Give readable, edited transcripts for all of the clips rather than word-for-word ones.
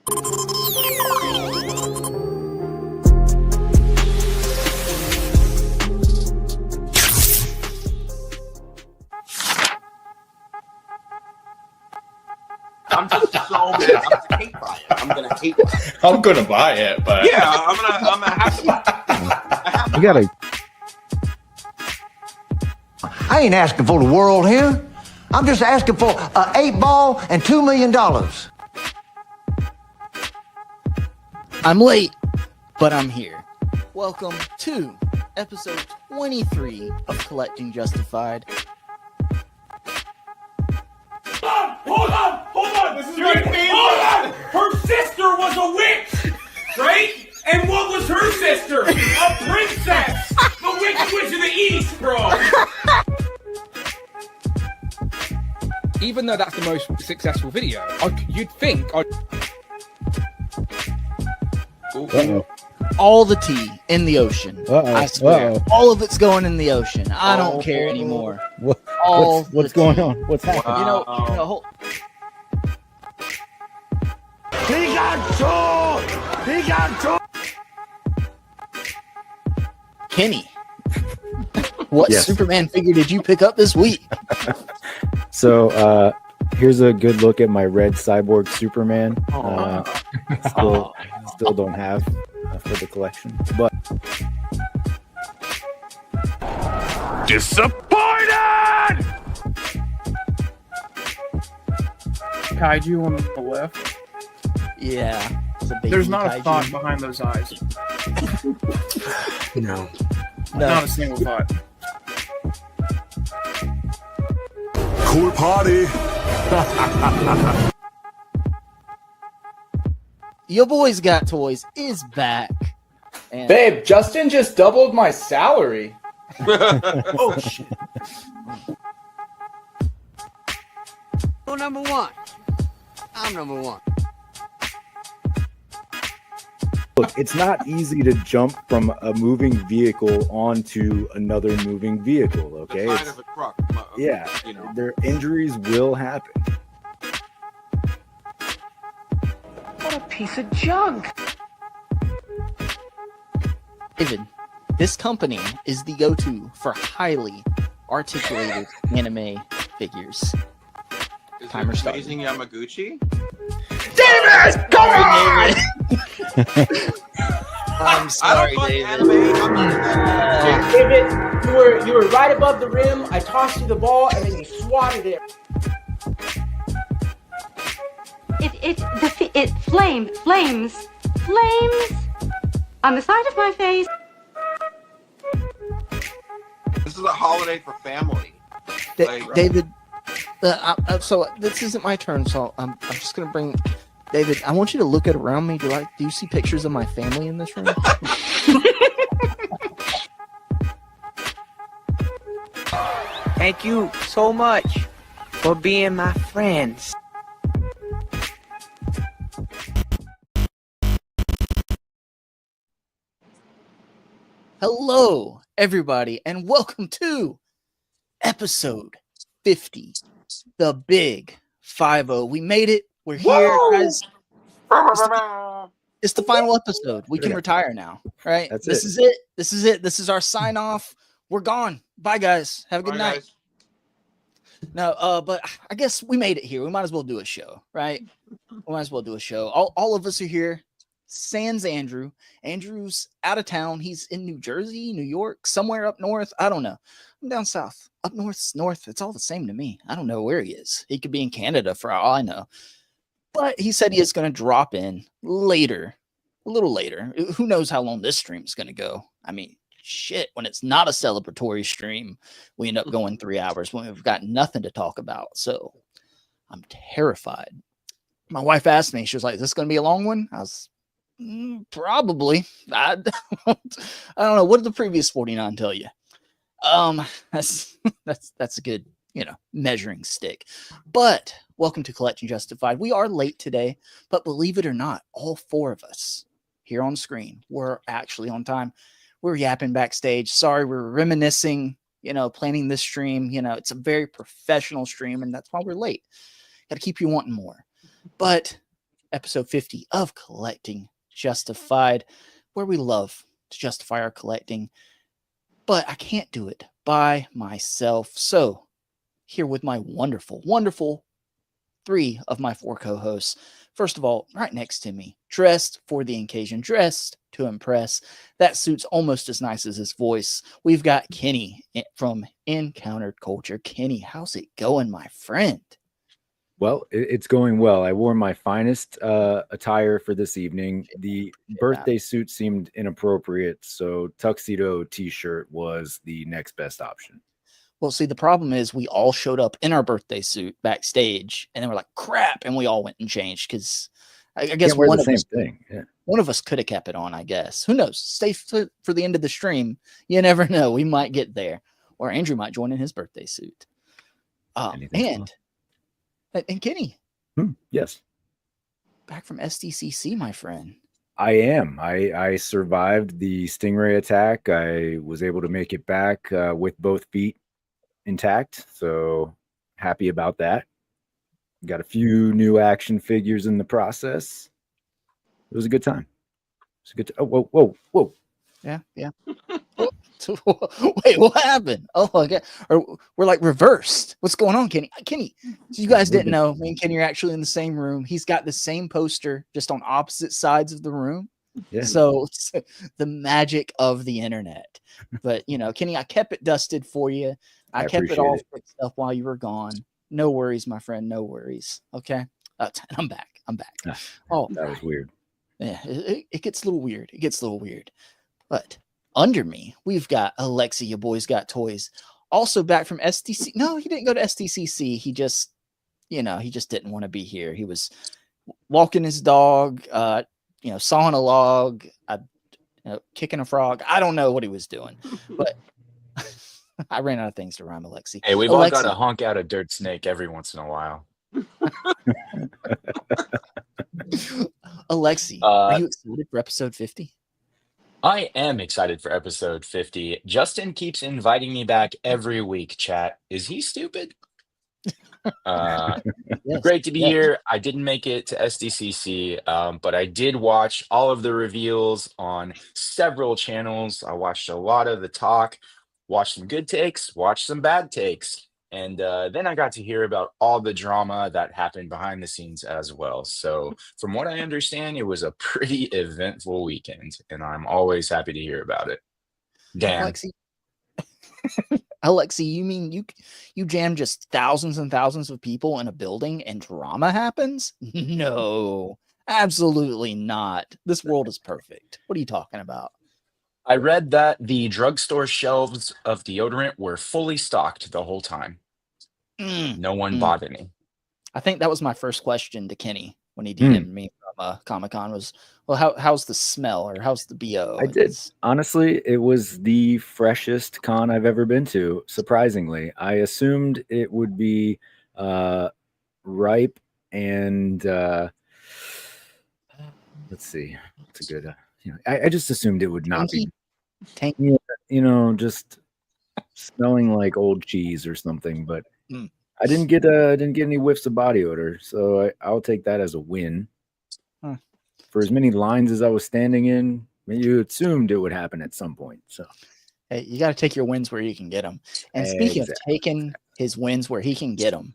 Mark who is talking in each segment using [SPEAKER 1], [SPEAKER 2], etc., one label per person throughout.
[SPEAKER 1] I'm just so mad. I'm gonna hate buy it. I'm gonna hate buy it.
[SPEAKER 2] I'm gonna buy it, but
[SPEAKER 1] Yeah, I'm gonna have to buy it.
[SPEAKER 3] You gotta.
[SPEAKER 4] I ain't asking for the world here. I'm just asking for an 8-ball and $2 million.
[SPEAKER 5] I'm late, but I'm here. Welcome to episode 23 of Collecting Justified.
[SPEAKER 6] Hold on! This is hold on! Her sister was a witch, right? And what was her sister? A princess! The Wicked Witch of the East, bro!
[SPEAKER 7] Even though that's the most successful video, you'd think...
[SPEAKER 5] All the tea in the ocean. I swear. All of it's going in the ocean. I don't care anymore.
[SPEAKER 3] What's going on? What's happening?
[SPEAKER 5] Wow.
[SPEAKER 4] Pikachu!
[SPEAKER 5] Kenny, what
[SPEAKER 3] Yes.
[SPEAKER 5] Superman figure did you pick up this week?
[SPEAKER 3] So here's a good look at my red cyborg Superman. Still don't have for the collection, but
[SPEAKER 6] Disappointed!
[SPEAKER 8] Kaiju on the left.
[SPEAKER 5] Yeah. it's a baby
[SPEAKER 8] There's not a
[SPEAKER 5] kaiju.
[SPEAKER 8] thought behind those eyes.
[SPEAKER 1] No.
[SPEAKER 8] Not a single thought.
[SPEAKER 6] Cool party!
[SPEAKER 5] Your Boys Got Toys is back. And
[SPEAKER 7] Babe, Justin just doubled my salary.
[SPEAKER 4] Oh, shit.
[SPEAKER 9] Who's number one? I'm number one.
[SPEAKER 3] look, it's not easy to jump from a moving vehicle onto another moving vehicle. Okay,
[SPEAKER 1] The side of a truck.
[SPEAKER 3] yeah,
[SPEAKER 1] You know.
[SPEAKER 3] their injuries will happen.
[SPEAKER 9] What a piece of junk.
[SPEAKER 5] David, this company is the go-to for highly articulated anime figures.
[SPEAKER 1] Is
[SPEAKER 5] Timer
[SPEAKER 1] it
[SPEAKER 5] started.
[SPEAKER 1] Amazing Yamaguchi?
[SPEAKER 6] David! Go on!
[SPEAKER 5] I'm sorry, David.
[SPEAKER 1] I'm not in that.
[SPEAKER 7] David, you were right above the rim. I tossed you the ball and then you swatted it.
[SPEAKER 10] It flames on the side of my face.
[SPEAKER 1] This is a holiday for family. Like,
[SPEAKER 5] David, so this isn't my turn, so I'm just gonna bring David. I want you to look at around me. Do you see pictures of my family in this room?
[SPEAKER 9] Thank you so much for being my friends.
[SPEAKER 5] Hello, everybody, and welcome to episode 50, the big 50. We made it. We're here, guys. It's the final episode. We can retire now, right? This is it. This is our sign off. We're gone. Bye, guys. Have a good night.
[SPEAKER 1] guys.
[SPEAKER 5] No, but I guess we made it here. We might as well do a show, right? We might as well do a show. All of us are here. Sans Andrew. Andrew's out of town. He's in New Jersey, New York, somewhere up north. I don't know. I'm down south. Up north's north. It's all the same to me. I don't know where he is. He could be in Canada for all I know. But he said he is going to drop in later, a little later. Who knows how long this stream is going to go? I mean, shit, when it's not a celebratory stream, we end up going 3 hours when we've got nothing to talk about. So I'm terrified. My wife asked me, she was like, is this going to be a long one? I was probably. I don't know. What did the previous 49 tell you? That's a good, measuring stick. But welcome to Collecting Justified. We are late today, but believe it or not, all four of us here on screen were actually on time. We're yapping backstage. Sorry, we're reminiscing, planning this stream. It's a very professional stream, and that's why we're late. Got to keep you wanting more. But episode 50 of Collecting Justified, where we love to justify our collecting, but I can't do it by myself. So, here with my wonderful, wonderful 3 of my 4 co-hosts. First of all, right next to me, dressed for the occasion, dressed to impress. That suit's almost as nice as his voice. We've got Kenny from Encountered Culture. Kenny, how's it going, my friend?
[SPEAKER 3] Well, it's going well. I wore my finest attire for this evening. The birthday suit seemed inappropriate, so tuxedo t-shirt was the next best option.
[SPEAKER 5] Well, see, the problem is we all showed up in our birthday suit backstage, and then we're like, crap, and we all went and changed because I guess
[SPEAKER 3] Can't wear
[SPEAKER 5] one
[SPEAKER 3] the
[SPEAKER 5] of
[SPEAKER 3] same
[SPEAKER 5] us,
[SPEAKER 3] thing. Yeah.
[SPEAKER 5] one of us could have kept it on, I guess. Who knows? Stay for the end of the stream. You never know. We might get there. Or Andrew might join in his birthday suit. And Kenny.
[SPEAKER 3] Yes.
[SPEAKER 5] Back from SDCC, my friend.
[SPEAKER 3] I am. I survived the Stingray attack. I was able to make it back with both feet intact, so happy about that. Got a few new action figures in the process. It was a good time. It's a good. Whoa!
[SPEAKER 5] Yeah. Wait, what happened? Oh, okay. Or we're like reversed. What's going on, Kenny? Kenny, so you guys didn't know, me and Kenny are actually in the same room. He's got the same poster, just on opposite sides of the room.
[SPEAKER 3] Yeah.
[SPEAKER 5] So it's the magic of the internet. But Kenny, I kept it dusted for you. I kept it all fixed up while you were gone. No worries, my friend. No worries. Okay. I'm back. Oh,
[SPEAKER 3] that was weird.
[SPEAKER 5] Yeah, it gets a little weird. But under me, we've got Alexi, your boy's got toys. Also back from SDC. No, he didn't go to SDCC. He just didn't want to be here. He was walking his dog, sawing a log, kicking a frog. I don't know what he was doing, but I ran out of things to rhyme, Alexi.
[SPEAKER 2] Hey, we've all got to honk out a dirt snake every once in a while.
[SPEAKER 5] Alexi, are you excited for episode 50?
[SPEAKER 2] I am excited for episode 50. Justin keeps inviting me back every week, chat. Is he stupid?
[SPEAKER 5] Yes,
[SPEAKER 2] great to be here. I didn't make it to SDCC, but I did watch all of the reveals on several channels. I watched a lot of the talk, watched some good takes, watched some bad takes. And then I got to hear about all the drama that happened behind the scenes as well. So from what I understand, it was a pretty eventful weekend, and I'm always happy to hear about it. Damn.
[SPEAKER 5] Alexi, you mean you jam just thousands and thousands of people in a building and drama happens? No, absolutely not. This world is perfect. What are you talking about?
[SPEAKER 2] I read that the drugstore shelves of deodorant were fully stocked the whole time. No one bought any.
[SPEAKER 5] I think that was my first question to Kenny when he DM'd me from Comic-Con was, well, how's the smell or how's the BO?
[SPEAKER 3] I did. Honestly, it was the freshest con I've ever been to, surprisingly. I assumed it would be ripe and let's see. It's a good I just assumed it would not be
[SPEAKER 5] tanky.
[SPEAKER 3] Just smelling like old cheese or something, but I didn't get any whiffs of body odor, so I'll take that as a win. For as many lines as I was standing in, you assumed it would happen at some point. So,
[SPEAKER 5] hey, you got to take your wins where you can get them. And speaking of taking his wins where he can get them,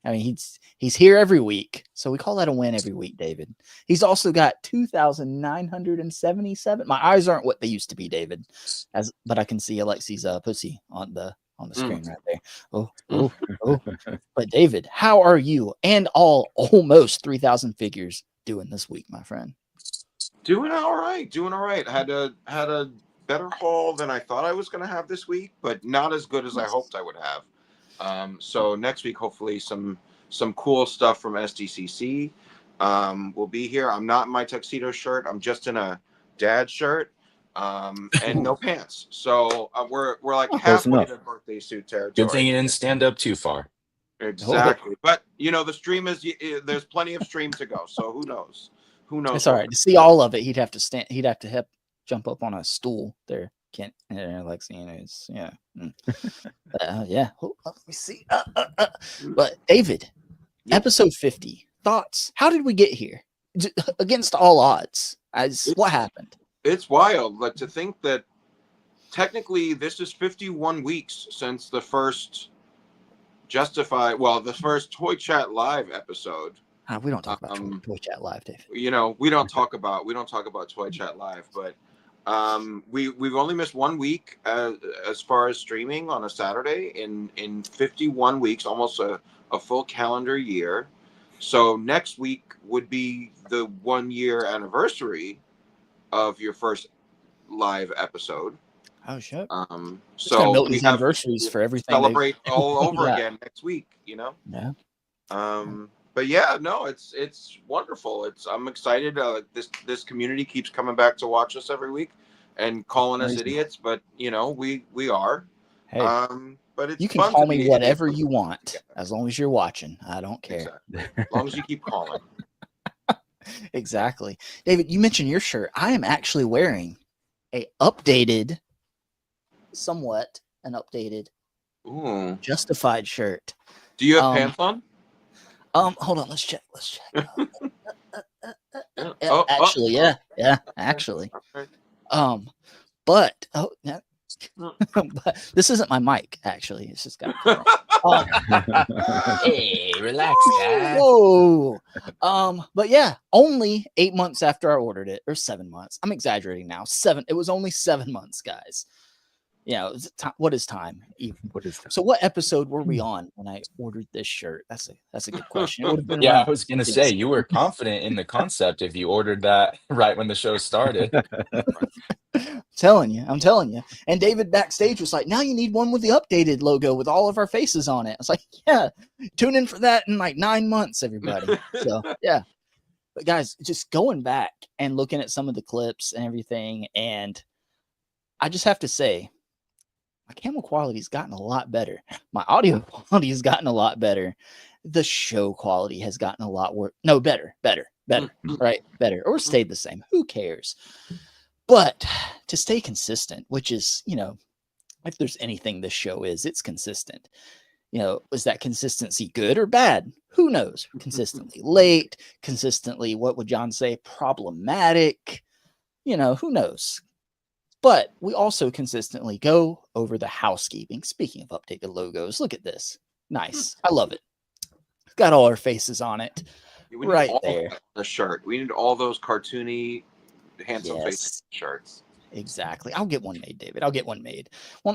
[SPEAKER 5] I mean he's here every week, so we call that a win every week, David. He's also got 2,977. My eyes aren't what they used to be, David, but I can see Alexi's pussy on the screen right there. Oh. But David, how are you and almost 3,000 figures doing this week, my friend?
[SPEAKER 1] Doing all right. Had a better haul than I thought I was going to have this week, but not as good as I hoped I would have. So next week, hopefully some cool stuff from SDCC will be here. I'm not in my tuxedo shirt. I'm just in a dad shirt and no pants. So we're like halfway to birthday suit territory.
[SPEAKER 2] Good thing you didn't stand up too far.
[SPEAKER 1] Exactly. But the stream there's plenty of stream to go. So who knows?
[SPEAKER 5] It's all right. To see all of it, he'd have to jump up on a stool there. Can't Alexi, yeah. Yeah. Let me see. But David, episode 50. Thoughts? How did we get here? against all odds. What happened?
[SPEAKER 1] It's wild. Like, to think that technically this is 51 weeks since the first the first Toy Chat Live episode.
[SPEAKER 5] We don't talk about Toy Chat Live, Dave.
[SPEAKER 1] You know, we don't talk about Toy Chat Live, but we've only missed 1 week as far as streaming on a Saturday in 51 weeks, almost a full calendar year. So next week would be the 1 year anniversary of your first live episode.
[SPEAKER 5] Oh shit!
[SPEAKER 1] So
[SPEAKER 5] milk
[SPEAKER 1] we
[SPEAKER 5] these
[SPEAKER 1] have
[SPEAKER 5] anniversaries for everything.
[SPEAKER 1] Celebrate all over
[SPEAKER 5] Yeah.
[SPEAKER 1] again next week. You know.
[SPEAKER 5] Yeah.
[SPEAKER 1] But yeah, no, it's wonderful. I'm excited. This community keeps coming back to watch us every week and calling us idiots, but you know we are.
[SPEAKER 5] Hey,
[SPEAKER 1] but it's
[SPEAKER 5] you can
[SPEAKER 1] fun
[SPEAKER 5] call
[SPEAKER 1] to
[SPEAKER 5] me
[SPEAKER 1] be
[SPEAKER 5] whatever
[SPEAKER 1] idiots.
[SPEAKER 5] you want as long as you're watching. I don't care.
[SPEAKER 1] Exactly. As long as you keep calling.
[SPEAKER 5] Exactly. David, you mentioned your shirt. I am actually wearing somewhat an updated
[SPEAKER 1] Ooh.
[SPEAKER 5] Justified shirt.
[SPEAKER 1] Do you have pants on?
[SPEAKER 5] Hold on, let's check.
[SPEAKER 1] Yeah.
[SPEAKER 5] Actually.
[SPEAKER 1] Okay.
[SPEAKER 5] But but this isn't my mic, actually. It's just got
[SPEAKER 2] Hey, relax, guys.
[SPEAKER 5] whoa. But yeah, only 8 months after I ordered it, or 7 months. I'm exaggerating now. It was only 7 months, guys. Yeah, what is time?
[SPEAKER 3] What is that?
[SPEAKER 5] So what episode were we on when I ordered this shirt? That's a good question. It would have been
[SPEAKER 2] Yeah,
[SPEAKER 5] around
[SPEAKER 2] I was gonna say you were confident in the concept if you ordered that right when the show started.
[SPEAKER 5] I'm telling you. And David backstage was like, now you need one with the updated logo with all of our faces on it. I was like, yeah, tune in for that in like 9 months, everybody. So yeah. But guys, just going back and looking at some of the clips and everything, and I just have to say, my camera quality has gotten a lot better. My audio quality has gotten a lot better. The show quality has gotten a lot worse. No, better, right? Better, or stayed the same. Who cares? But to stay consistent, which is, if there's anything this show is, it's consistent. Was that consistency good or bad? Who knows? Consistently late, consistently, what would John say? Problematic. Who knows? But we also consistently go over the housekeeping. Speaking of updated logos, look at this. Nice. I love it. Got all our faces on it.
[SPEAKER 1] We
[SPEAKER 5] right
[SPEAKER 1] all
[SPEAKER 5] there.
[SPEAKER 1] The shirt. We need all those cartoony, handsome face shirts.
[SPEAKER 5] Exactly. I'll get one made, David. I'll get one made. I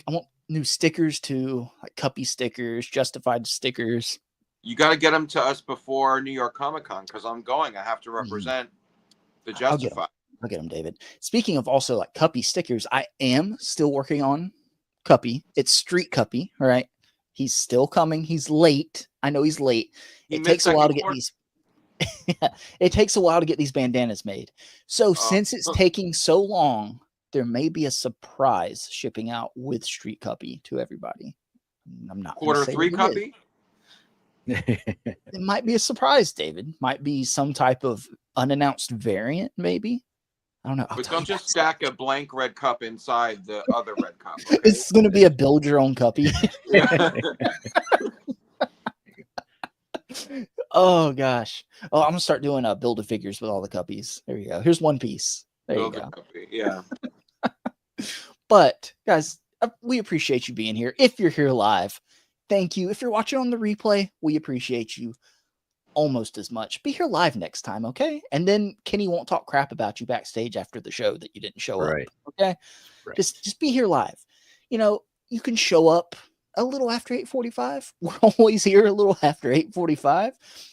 [SPEAKER 5] want new stickers too, like Cuppy stickers, Justified stickers.
[SPEAKER 1] You got to get them to us before New York Comic Con because I'm going. I have to represent the Justified.
[SPEAKER 5] I'll get them, David. Speaking of also like Cuppy stickers, I am still working on Cuppy. It's Street Cuppy, all right? He's still coming. He's late. I know he's late. It takes a while to get these. It takes a while to get these bandanas made. So since it's taking so long, there may be a surprise shipping out with Street Cuppy to everybody. I'm not
[SPEAKER 1] Q3 Cuppy.
[SPEAKER 5] It might be a surprise, David. Might be some type of unannounced variant, maybe. I don't know.
[SPEAKER 1] But don't just stack a blank red cup inside the other red cup. Okay?
[SPEAKER 5] It's going to be a build your own Cuppy. Oh gosh. Oh, I'm gonna start doing build a figures with all the Cuppies. There you go. Here's one piece. There you go.
[SPEAKER 1] Yeah.
[SPEAKER 5] But guys, we appreciate you being here. If you're here live, thank you. If you're watching on the replay, we appreciate you almost as much. Be here live next time, okay? And then Kenny won't talk crap about you backstage after the show that you didn't show up. Okay. Right. Just be here live. You can show up a little after 8:45. We're always here a little after 8:45.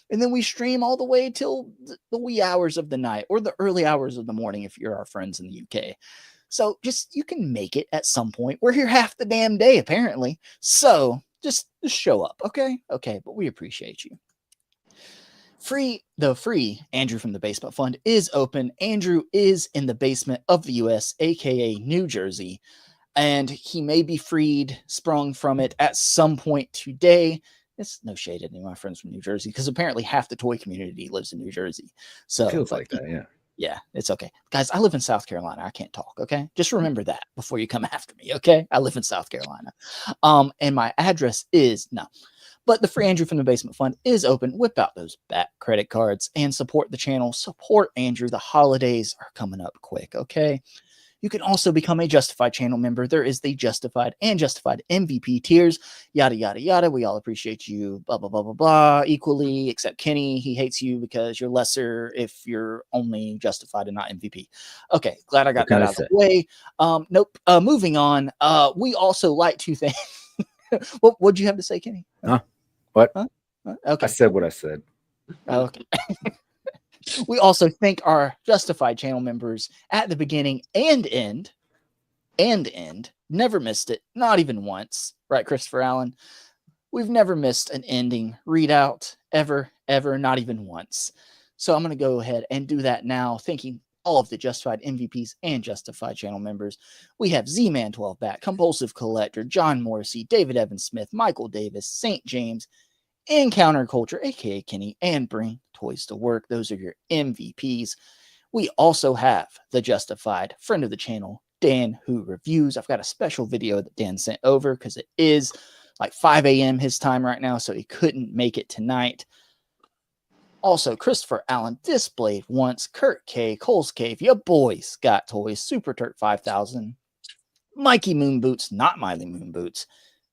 [SPEAKER 5] And then we stream all the way till the wee hours of the night or the early hours of the morning if you're our friends in the UK. So you can make it at some point. We're here half the damn day, apparently. So just show up, okay? Okay, but we appreciate you. The free Andrew from the Basement Fund is open. Andrew is in the basement of the US, aka New Jersey. And he may be sprung from it at some point today. It's no shade at any of my friends from New Jersey, because apparently half the toy community lives in New Jersey. So
[SPEAKER 3] feels like that, yeah.
[SPEAKER 5] Yeah, it's okay. Guys, I live in South Carolina. I can't talk, okay? Just remember that before you come after me, okay? I live in South Carolina. And my address is, no. But the free Andrew from the Basement Fund is open. Whip out those back credit cards and support the channel. Support Andrew. The holidays are coming up quick, okay? You can also become a Justified channel member. There is the Justified and Justified MVP tiers, yada, yada, yada. We all appreciate you, blah, blah, blah, blah, blah, equally, except Kenny. He hates you because you're lesser if you're only Justified and not MVP. Okay, glad I got that out of the way. Nope. Moving on. We also like to thank... What'd you have to say, Kenny?
[SPEAKER 3] Huh? What?
[SPEAKER 5] Huh? Okay.
[SPEAKER 3] I said what I said.
[SPEAKER 5] Okay. We also thank our Justified channel members at the beginning and end. Never missed it, not even once. Right, Christopher Allen? We've never missed an ending readout, ever, not even once. So I'm going to go ahead and do that now, thanking all of the Justified MVPs and Justified channel members. We have Z-Man12 Bat, Compulsive Collector, John Morrissey, David Evans Smith, Michael Davis, St. James, Encounter Culture, aka Kenny, and Bring Toys to Work. Those are your MVPs. We also have the Justified friend of the channel, Dan, who reviews. I've got a special video that Dan sent over because it is like 5 a.m. his time right now, so he couldn't make it tonight. Also, Christopher Allen displayed once, Kurt K, Cole's Cave, your boys got toys, Super Turk 5000, Mikey Moon Boots, not Miley Moon Boots,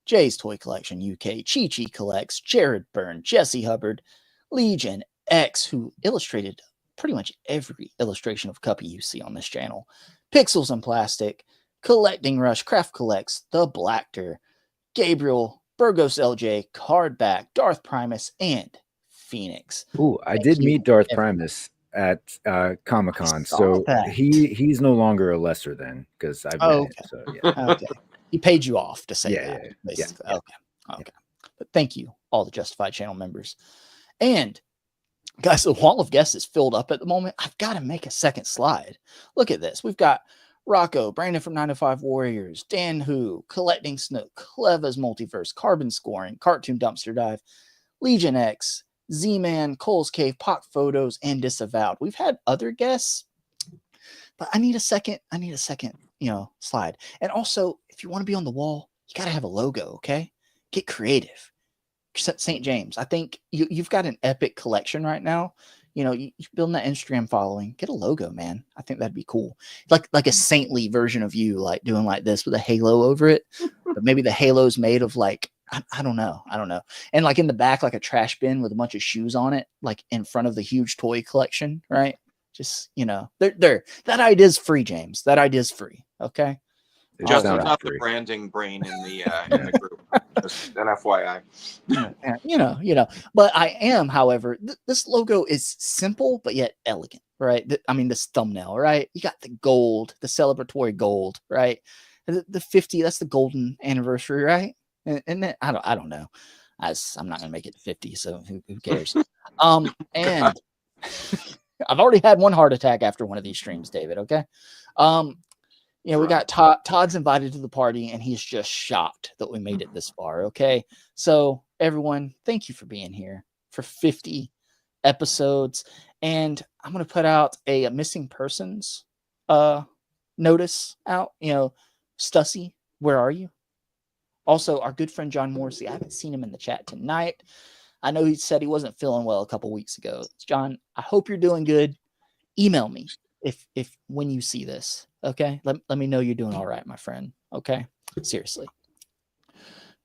[SPEAKER 5] Jay's Toy Collection UK, Chi Chi Collects, Jared Byrne, Jesse Hubbard, Legion X, who illustrated pretty much every illustration of Cuppy you see on this channel, Pixels and Plastic, Collecting Rush, Craft Collects, The Blackter, Gabriel, Burgos LJ, Cardback, Darth Primus, and Phoenix.
[SPEAKER 3] Ooh, I did meet Darth Primus at Comic-Con, so he's no longer a lesser then, because I've met him, so yeah.
[SPEAKER 5] Okay. He paid you off to say that, basically. Yeah. Okay. But thank you, all the Justified channel members. And guys, the wall of guests is filled up at the moment. I've got to make a second slide. Look at this. We've got Rocco, Brandon from 9 to 5 Warriors, Dan Who, Collecting Snow, Cleva's Multiverse, Carbon Scoring, Cartoon Dumpster Dive, Legion X, Z-Man, Cole's Cave, Pock Photos, and Disavowed. We've had other guests, but I need a second, slide. And also, if you want to be on the wall, you got to have a logo, okay? Get creative. St. James, I think you've got an epic collection right now. You know, you're building that Instagram following. Get a logo, man. I think that'd be cool. Like a saintly version of you, like doing like this with a halo over it. But maybe the halo's made of like, I don't know. And like in the back, like a trash bin with a bunch of shoes on it, like in front of the huge toy collection, right? Just, that idea's free, James. That idea's free. Okay.
[SPEAKER 1] Justin's not the branding brain in the group. Just an FYI.
[SPEAKER 5] But I am, however, this logo is simple but yet elegant, right? This thumbnail, right? You got the gold, the celebratory gold, right? The 50, that's the golden anniversary, right? And then, I don't know. I'm not gonna make it 50, so who cares? And I've already had one heart attack after one of these streams, David. Okay. We got Todd's invited to the party, and he's just shocked that we made it this far. Okay. So everyone, thank you for being here for 50 episodes. And I'm going to put out a missing persons notice out. Stussy, where are you? Also, our good friend John Morrissey, I haven't seen him in the chat tonight. I know he said he wasn't feeling well a couple weeks ago. John, I hope you're doing good. Email me if when you see this. Okay, let me know you're doing all right, my friend. Okay, seriously.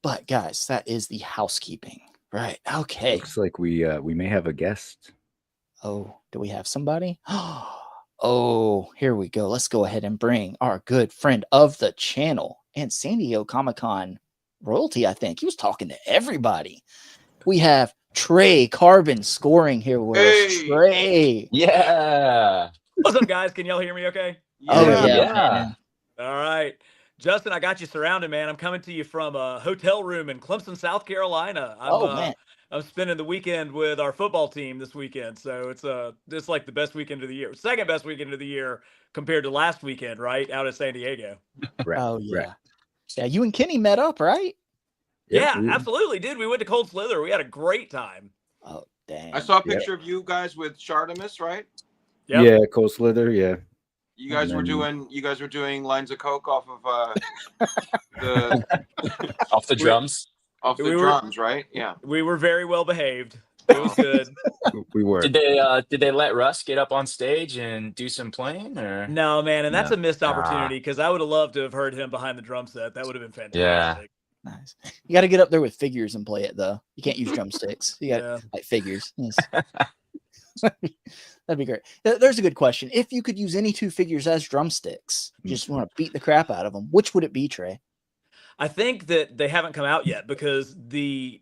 [SPEAKER 5] But guys, that is the housekeeping, right? Okay.
[SPEAKER 3] Looks like we may have a guest.
[SPEAKER 5] Oh, do we have somebody? Oh, here we go. Let's go ahead and bring our good friend of the channel and San Diego Comic-Con royalty. I think he was talking to everybody. We have Trey Carbon Scoring here with us. Trey,
[SPEAKER 2] yeah.
[SPEAKER 11] What's up, guys? Can y'all hear me? Okay.
[SPEAKER 5] Yeah.
[SPEAKER 11] All right. Justin, I got you surrounded, man. I'm coming to you from a hotel room in Clemson, South Carolina. I'm spending the weekend with our football team this weekend. So it's like the best weekend of the year. Second best weekend of the year compared to last weekend, right? Out of San Diego.
[SPEAKER 3] Right.
[SPEAKER 5] Oh, yeah.
[SPEAKER 3] Right.
[SPEAKER 5] Yeah, you and Kenny met up, right?
[SPEAKER 11] Yeah, absolutely, dude. We went to Cold Slither. We had a great time.
[SPEAKER 5] Oh, dang.
[SPEAKER 1] I saw a picture of you guys with Shartimus, right?
[SPEAKER 11] Yep.
[SPEAKER 3] Yeah, Cold Slither, yeah.
[SPEAKER 1] You guys were doing lines of coke off of the
[SPEAKER 2] off the drums.
[SPEAKER 1] Off the
[SPEAKER 11] We were-
[SPEAKER 1] drums, right? Yeah.
[SPEAKER 11] We were very well behaved. It was good.
[SPEAKER 3] We were.
[SPEAKER 2] Did they let Russ get up on stage and do some playing or?
[SPEAKER 11] No, man, and that's
[SPEAKER 2] No.
[SPEAKER 11] a missed
[SPEAKER 2] Ah.
[SPEAKER 11] opportunity because I would have loved to have heard him behind the drum set. That would have been
[SPEAKER 2] Yeah.
[SPEAKER 11] fantastic.
[SPEAKER 5] Nice. You got to get up there with figures and play it though. You can't use drumsticks. You got
[SPEAKER 11] Yeah.
[SPEAKER 5] like figures. Yes. That'd be great. There's a good question. If you could use any two figures as drumsticks, you just want to beat the crap out of them, which would it be, Trey?
[SPEAKER 11] I think that they haven't come out yet because the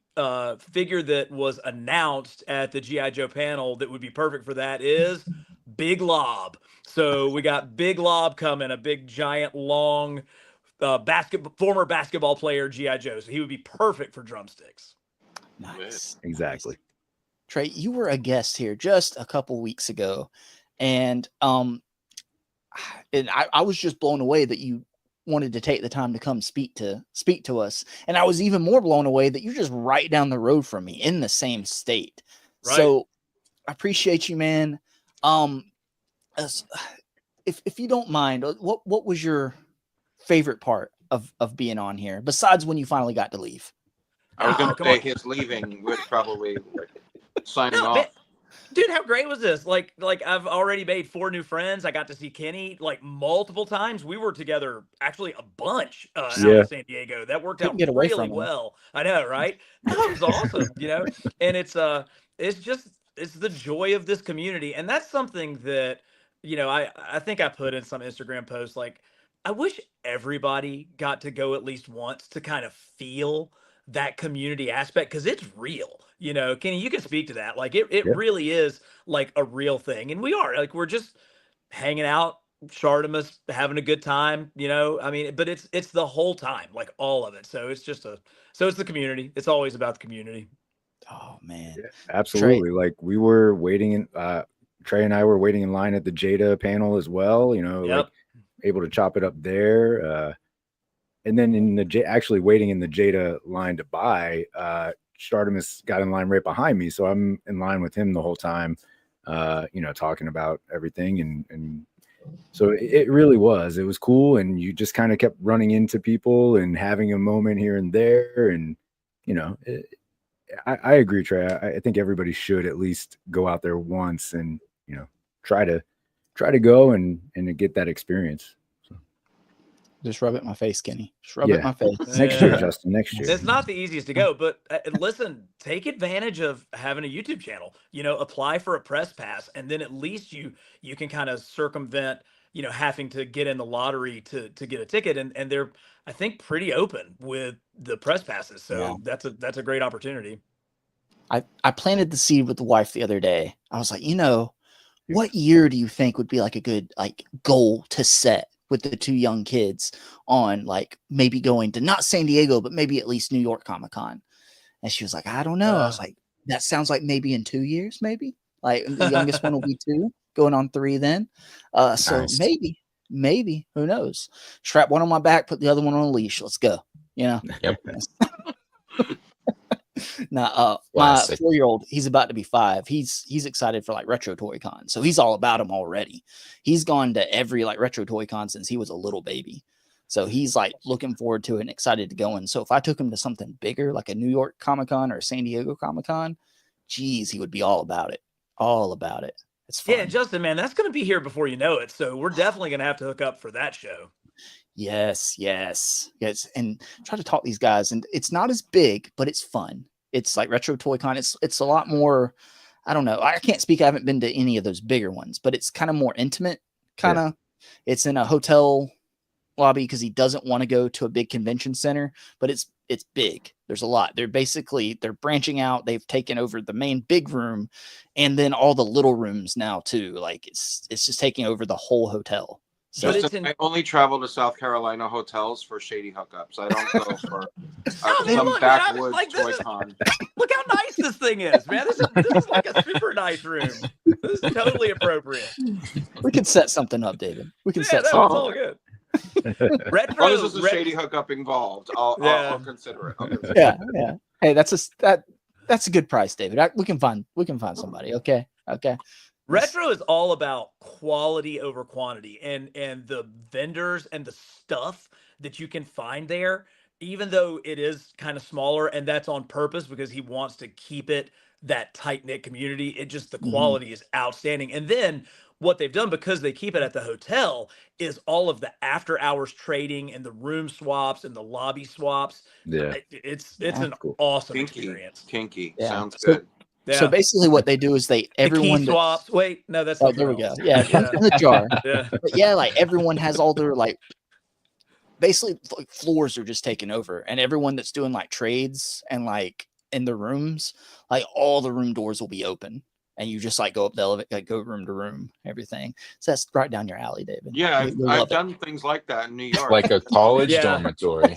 [SPEAKER 11] figure that was announced at the G.I. Joe panel that would be perfect for that is Big Lob. So we got Big Lob coming, a big, giant, long former basketball player G.I. Joe. So he would be perfect for drumsticks.
[SPEAKER 5] Nice.
[SPEAKER 3] Exactly.
[SPEAKER 5] Trey, you were a guest here just a couple weeks ago, and I was just blown away that you wanted to take the time to come speak to us, and I was even more blown away that you're just right down the road from me in the same state.
[SPEAKER 11] Right.
[SPEAKER 5] So I appreciate you, man. If you don't mind, what was your favorite part of being on here besides when you finally got to leave?
[SPEAKER 1] I was going to
[SPEAKER 11] come
[SPEAKER 1] say
[SPEAKER 11] on.
[SPEAKER 1] his leaving was probably signing
[SPEAKER 11] No,
[SPEAKER 1] off.
[SPEAKER 11] man. Dude, how great was this? Like I've already made 4 new friends. I got to see Kenny like multiple times. We were together actually a bunch out in San Diego. That worked
[SPEAKER 5] Couldn't
[SPEAKER 11] out
[SPEAKER 5] get away
[SPEAKER 11] really
[SPEAKER 5] from him.
[SPEAKER 11] well. I know, right? That was awesome, you know. And it's the joy of this community, and that's something that I think I put in some Instagram posts like I wish everybody got to go at least once to kind of feel that community aspect because it's real. Kenny, you can speak to that. Like it really is like a real thing. And we're just hanging out, Shartimus, having a good time, I mean, but it's the whole time, like all of it. So it's it's the community. It's always about the community.
[SPEAKER 5] Oh man.
[SPEAKER 3] Yeah, absolutely. Like we were waiting in Trey and I were waiting in line at the Jada panel as well, like able to chop it up there. And then in actually waiting in the Jada line to buy, Shartimus got in line right behind me. So I'm in line with him the whole time, talking about everything. And so it really was cool. And you just kind of kept running into people and having a moment here and there. And, I agree, Trey. I think everybody should at least go out there once and, try to go and get that experience.
[SPEAKER 5] Just rub it in my face, Kenny. Just rub it in my face.
[SPEAKER 3] Next year, Justin. Next year.
[SPEAKER 11] It's not the easiest to go, but listen, take advantage of having a YouTube channel. Apply for a press pass, and then at least you can kind of circumvent, having to get in the lottery to get a ticket. And they're, I think, pretty open with the press passes. So that's a great opportunity.
[SPEAKER 5] I planted the seed with the wife the other day. I was like, what year do you think would be like a good goal to set with the 2 young kids on like maybe going to not San Diego, but maybe at least New York Comic-Con? And she was like, I don't know. I was like, that sounds like maybe in 2 years, maybe like the youngest one will be 2 going on 3 then. So
[SPEAKER 2] Nice.
[SPEAKER 5] maybe, who knows? Strap one on my back, put the other one on a leash. Let's go.
[SPEAKER 2] Yep.
[SPEAKER 5] Now, my 4-year-old, he's about to be 5. He's excited for like Retro Toy Con, so he's all about them already. He's gone to every like Retro Toy Con since he was a little baby, so he's like looking forward to it and excited to go in. So if I took him to something bigger, like a New York Comic Con or San Diego Comic Con, geez, he would be all about it. All about it. It's fun.
[SPEAKER 11] Yeah, Justin, man, that's going to be here before you know it. So we're definitely going to have to hook up for that show.
[SPEAKER 5] Yes. And try to talk these guys. And it's not as big, but it's fun. It's like Retro Toy Con. It's a lot more, I don't know. I can't speak. I haven't been to any of those bigger ones, but it's kind of more intimate. It's in a hotel lobby because he doesn't want to go to a big convention center, but it's big. There's a lot. They're branching out. They've taken over the main big room and then all the little rooms now too. Like it's just taking over the whole hotel. So
[SPEAKER 1] I only travel to South Carolina hotels for shady hookups. I don't go for some backwoods toy con.
[SPEAKER 11] Look how nice this thing is, man. This is like a super nice room. This is totally appropriate.
[SPEAKER 5] We could set something up, David. We can set
[SPEAKER 11] that's
[SPEAKER 5] something
[SPEAKER 11] all
[SPEAKER 5] up.
[SPEAKER 11] good.
[SPEAKER 1] As long as there's a shady hookup involved, I'll consider it.
[SPEAKER 5] Yeah. Hey, that's a good price, David. We can find somebody. Okay.
[SPEAKER 11] Retro is all about quality over quantity, and the vendors and the stuff that you can find there even though it is kind of smaller, and that's on purpose because he wants to keep it that tight-knit community, it just the quality is outstanding. And then what they've done, because they keep it at the hotel, is all of the after hours trading and the room swaps and the lobby swaps.
[SPEAKER 3] Yeah.
[SPEAKER 11] It's
[SPEAKER 5] Yeah.
[SPEAKER 11] an
[SPEAKER 3] Cool.
[SPEAKER 11] awesome
[SPEAKER 1] Kinky.
[SPEAKER 11] experience.
[SPEAKER 1] Kinky.
[SPEAKER 5] Yeah.
[SPEAKER 1] Sounds
[SPEAKER 5] So-
[SPEAKER 1] good.
[SPEAKER 5] So basically, what they do is
[SPEAKER 11] the key
[SPEAKER 5] everyone
[SPEAKER 11] swaps. Wait, no, that's
[SPEAKER 5] oh,
[SPEAKER 11] something
[SPEAKER 5] there we go.
[SPEAKER 11] else.
[SPEAKER 5] Yeah,
[SPEAKER 11] Yeah.
[SPEAKER 5] in the jar.
[SPEAKER 11] Yeah.
[SPEAKER 5] But yeah, like everyone has all their like basically like floors are just taken over, and everyone that's doing like trades and like in the rooms, like all the room doors will be open, and you just like go up the elevator, like go room to room, everything. So that's right down your alley, David.
[SPEAKER 1] Yeah,
[SPEAKER 5] You'll
[SPEAKER 1] I've
[SPEAKER 5] love it.
[SPEAKER 1] done things like that in New York.
[SPEAKER 2] Like a college
[SPEAKER 11] Yeah.
[SPEAKER 2] dormitory.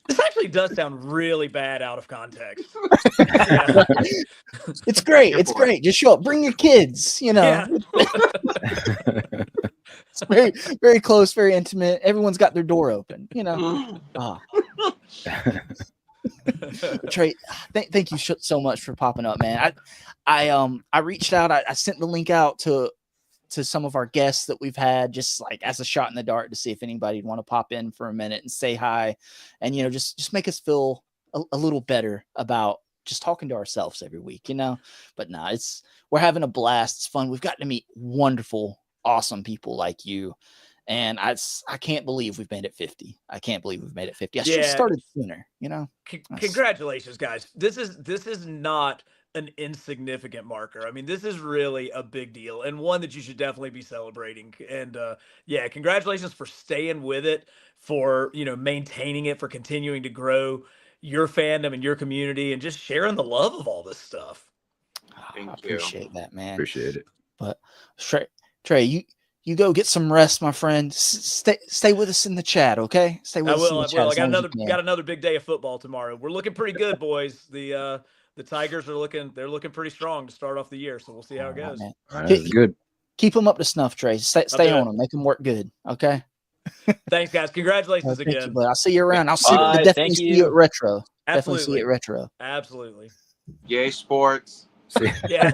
[SPEAKER 11] This actually does sound really bad out of context.
[SPEAKER 5] It's great.
[SPEAKER 1] Here
[SPEAKER 5] It's
[SPEAKER 1] for it.
[SPEAKER 5] great. Just show up. Bring your kids. You know,
[SPEAKER 11] Yeah.
[SPEAKER 5] it's very, very close, very intimate. Everyone's got their door open. You know. Ah. Trey, thank you so much for popping up, man. I reached out. I sent the link out to some of our guests that we've had, just like as a shot in the dark to see if anybody would want to pop in for a minute and say hi, and you know, just make us feel a little better about just talking to ourselves every week, you know. But nah, we're having a blast. It's fun. We've gotten to meet wonderful, awesome people like you. And I can't believe we've made it 50. I can't believe we've made it 50. I should have
[SPEAKER 11] Yeah.
[SPEAKER 5] started sooner, you know.
[SPEAKER 11] Congratulations, guys. This is not an insignificant marker. I mean, this is really a big deal and one that you should definitely be celebrating. And yeah, congratulations for staying with it, for, you know, maintaining it, for continuing to grow your fandom and your community, and just sharing the love of all this stuff.
[SPEAKER 1] Thank
[SPEAKER 5] I
[SPEAKER 1] you.
[SPEAKER 5] appreciate that, man.
[SPEAKER 3] Appreciate it.
[SPEAKER 5] But Trey, you go get some rest, my friend. Stay with us in the chat, okay? Stay with
[SPEAKER 11] I
[SPEAKER 5] us in
[SPEAKER 11] will.
[SPEAKER 5] the
[SPEAKER 11] I
[SPEAKER 5] chat.
[SPEAKER 11] will.
[SPEAKER 5] as
[SPEAKER 11] I
[SPEAKER 5] long as you can.
[SPEAKER 11] got another big day of football tomorrow. We're looking pretty good, boys. The Tigers are looking pretty strong to start off the year. So we'll see how it goes.
[SPEAKER 5] Man.
[SPEAKER 3] All right, that's good.
[SPEAKER 5] Keep them up to snuff, Trey. Stay
[SPEAKER 11] do
[SPEAKER 5] on
[SPEAKER 11] it.
[SPEAKER 5] them. Make them work good, okay?
[SPEAKER 11] Thanks, guys. Congratulations
[SPEAKER 5] Thank you,
[SPEAKER 11] again.
[SPEAKER 5] bud. I'll see you around. I'll see
[SPEAKER 2] Bye.
[SPEAKER 5] definitely
[SPEAKER 2] Thank
[SPEAKER 5] see you
[SPEAKER 2] you.
[SPEAKER 5] at Retro. Definitely see
[SPEAKER 11] Absolutely.
[SPEAKER 5] you at Retro.
[SPEAKER 11] Absolutely.
[SPEAKER 1] Yay, sports.
[SPEAKER 11] Yeah.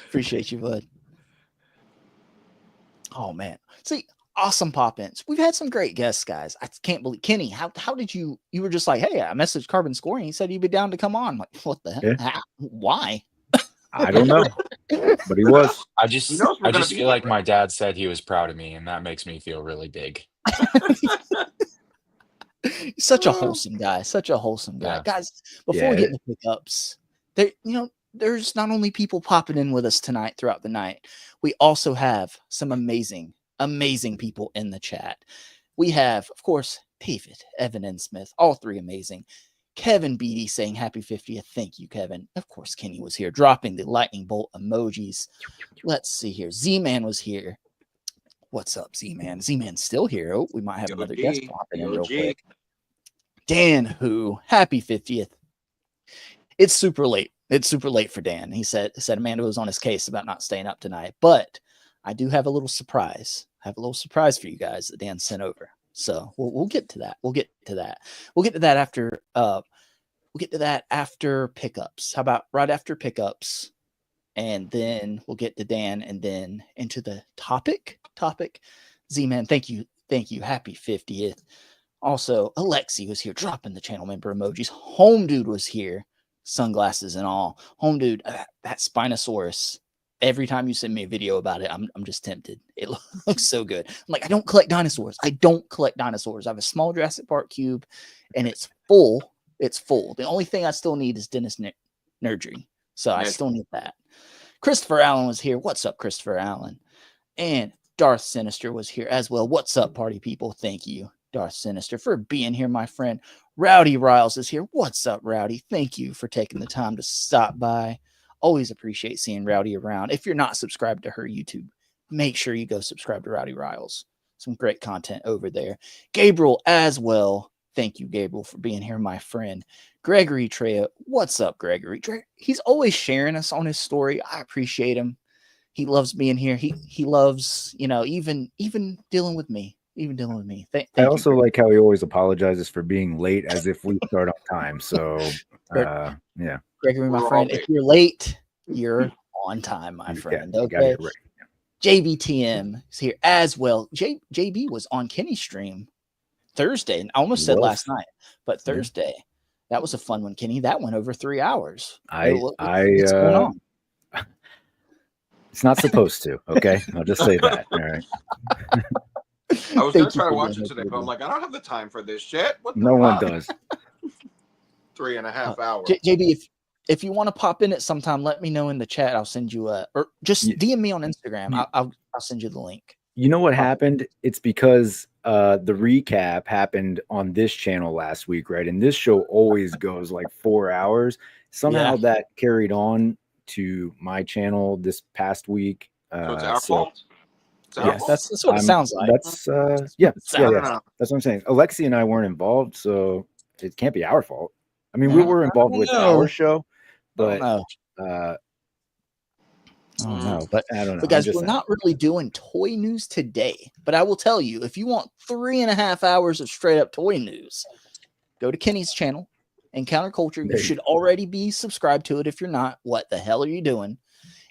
[SPEAKER 5] Appreciate you, bud. Oh man. See, awesome pop-ins. We've had some great guests, guys. I can't believe Kenny. How did you were just like, hey, I messaged Carbon Scoring. He said you'd be down to come on. I'm like, what the hell?
[SPEAKER 3] Yeah.
[SPEAKER 5] How? Why?
[SPEAKER 3] I don't know, but he was.
[SPEAKER 2] I just
[SPEAKER 1] He knows we're gonna be
[SPEAKER 2] feel like
[SPEAKER 1] here.
[SPEAKER 2] my dad said he was proud of me, and that makes me feel really big.
[SPEAKER 5] He's such a wholesome guy. Such a wholesome guy.
[SPEAKER 2] Yeah.
[SPEAKER 5] Guys, before we
[SPEAKER 3] Yeah.
[SPEAKER 5] get into pickups, there's not only people popping in with us tonight throughout the night, we also have some amazing people in the chat. We have, of course, David, Evan, and Smith, all three amazing. Kevin Beatty saying happy 50th. Thank you, Kevin. Of course, Kenny was here dropping the lightning bolt emojis. Let's see here. Z-Man was here. What's up, Z-Man? Z-Man's still here. Oh, we might have another guest popping in real quick. Dan, who happy 50th. It's super late. It's super late for Dan. He said Amanda was on his case about not staying up tonight, but I do have a little surprise. I have a little surprise for you guys that Dan sent over. So we'll get to that. We'll get to that after pickups. How about right after pickups? And then we'll get to Dan and then into the topic. Z-Man, thank you. Happy 50th. Also, Alexi was here dropping the channel member emojis. Home Dude was here, sunglasses and all. Home Dude, that Spinosaurus. Every time you send me a video about it, I'm just tempted. It looks so good. I'm like, I don't collect dinosaurs. I have a small Jurassic Park cube, and it's full. The only thing I still need is Dennis Nerdry. So I still need that. Christopher Allen was here. What's up, Christopher Allen? And Darth Sinister was here as well. What's up, party people? Thank you, Darth Sinister, for being here, my friend. Rowdy Riles is here. What's up, Rowdy? Thank you for taking the time to stop by. Always appreciate seeing Rowdy around. If you're not subscribed to her YouTube, make sure you go subscribe to Rowdy Riles. Some great content over there. Gabriel as well. Thank you, Gabriel, for being here, my friend. Gregory Treya. What's up, Gregory? He's always sharing us on his story. I appreciate him. He loves being here. He loves, even dealing with me. Thank
[SPEAKER 3] I
[SPEAKER 5] you,
[SPEAKER 3] also
[SPEAKER 5] Gregory.
[SPEAKER 3] like how he always apologizes for being late as if we start on time. So, yeah.
[SPEAKER 5] Gregory, my
[SPEAKER 1] We're
[SPEAKER 5] friend,
[SPEAKER 1] all
[SPEAKER 5] if you're late, you're on time, my
[SPEAKER 3] You
[SPEAKER 5] friend.
[SPEAKER 3] got
[SPEAKER 5] Okay.
[SPEAKER 3] it right.
[SPEAKER 5] JBTM is here as well. JB was on Kenny's stream Thursday, and I almost said last night, but Thursday. Yeah. That was a fun one, Kenny. That went over 3 hours. What's going on?
[SPEAKER 3] It's not supposed to. Okay, I'll just say that. All right.
[SPEAKER 1] I was gonna try to watch it today, but I'm like, I don't have the time for this shit.
[SPEAKER 3] No one does.
[SPEAKER 1] 3.5 hours.
[SPEAKER 5] JB, if you want to pop in at some time, let me know in the chat. I'll send you or just DM me on Instagram. I'll send you the link.
[SPEAKER 3] You know what happened? It's because the recap happened on this channel last week, right? And this show always goes like 4 hours. Somehow that carried on to my channel this past week.
[SPEAKER 1] So it's our fault.
[SPEAKER 5] That's what it sounds like.
[SPEAKER 3] That's That's what I'm saying. Alexi and I weren't involved, so it can't be our fault. I mean, we were involved with our show, but but I don't know.
[SPEAKER 5] But guys, we're not really doing toy news today. But I will tell you, if you want 3.5 hours of straight up toy news, go to Kenny's channel, Encounter Culture. You should already be subscribed to it. If you're not, what the hell are you doing?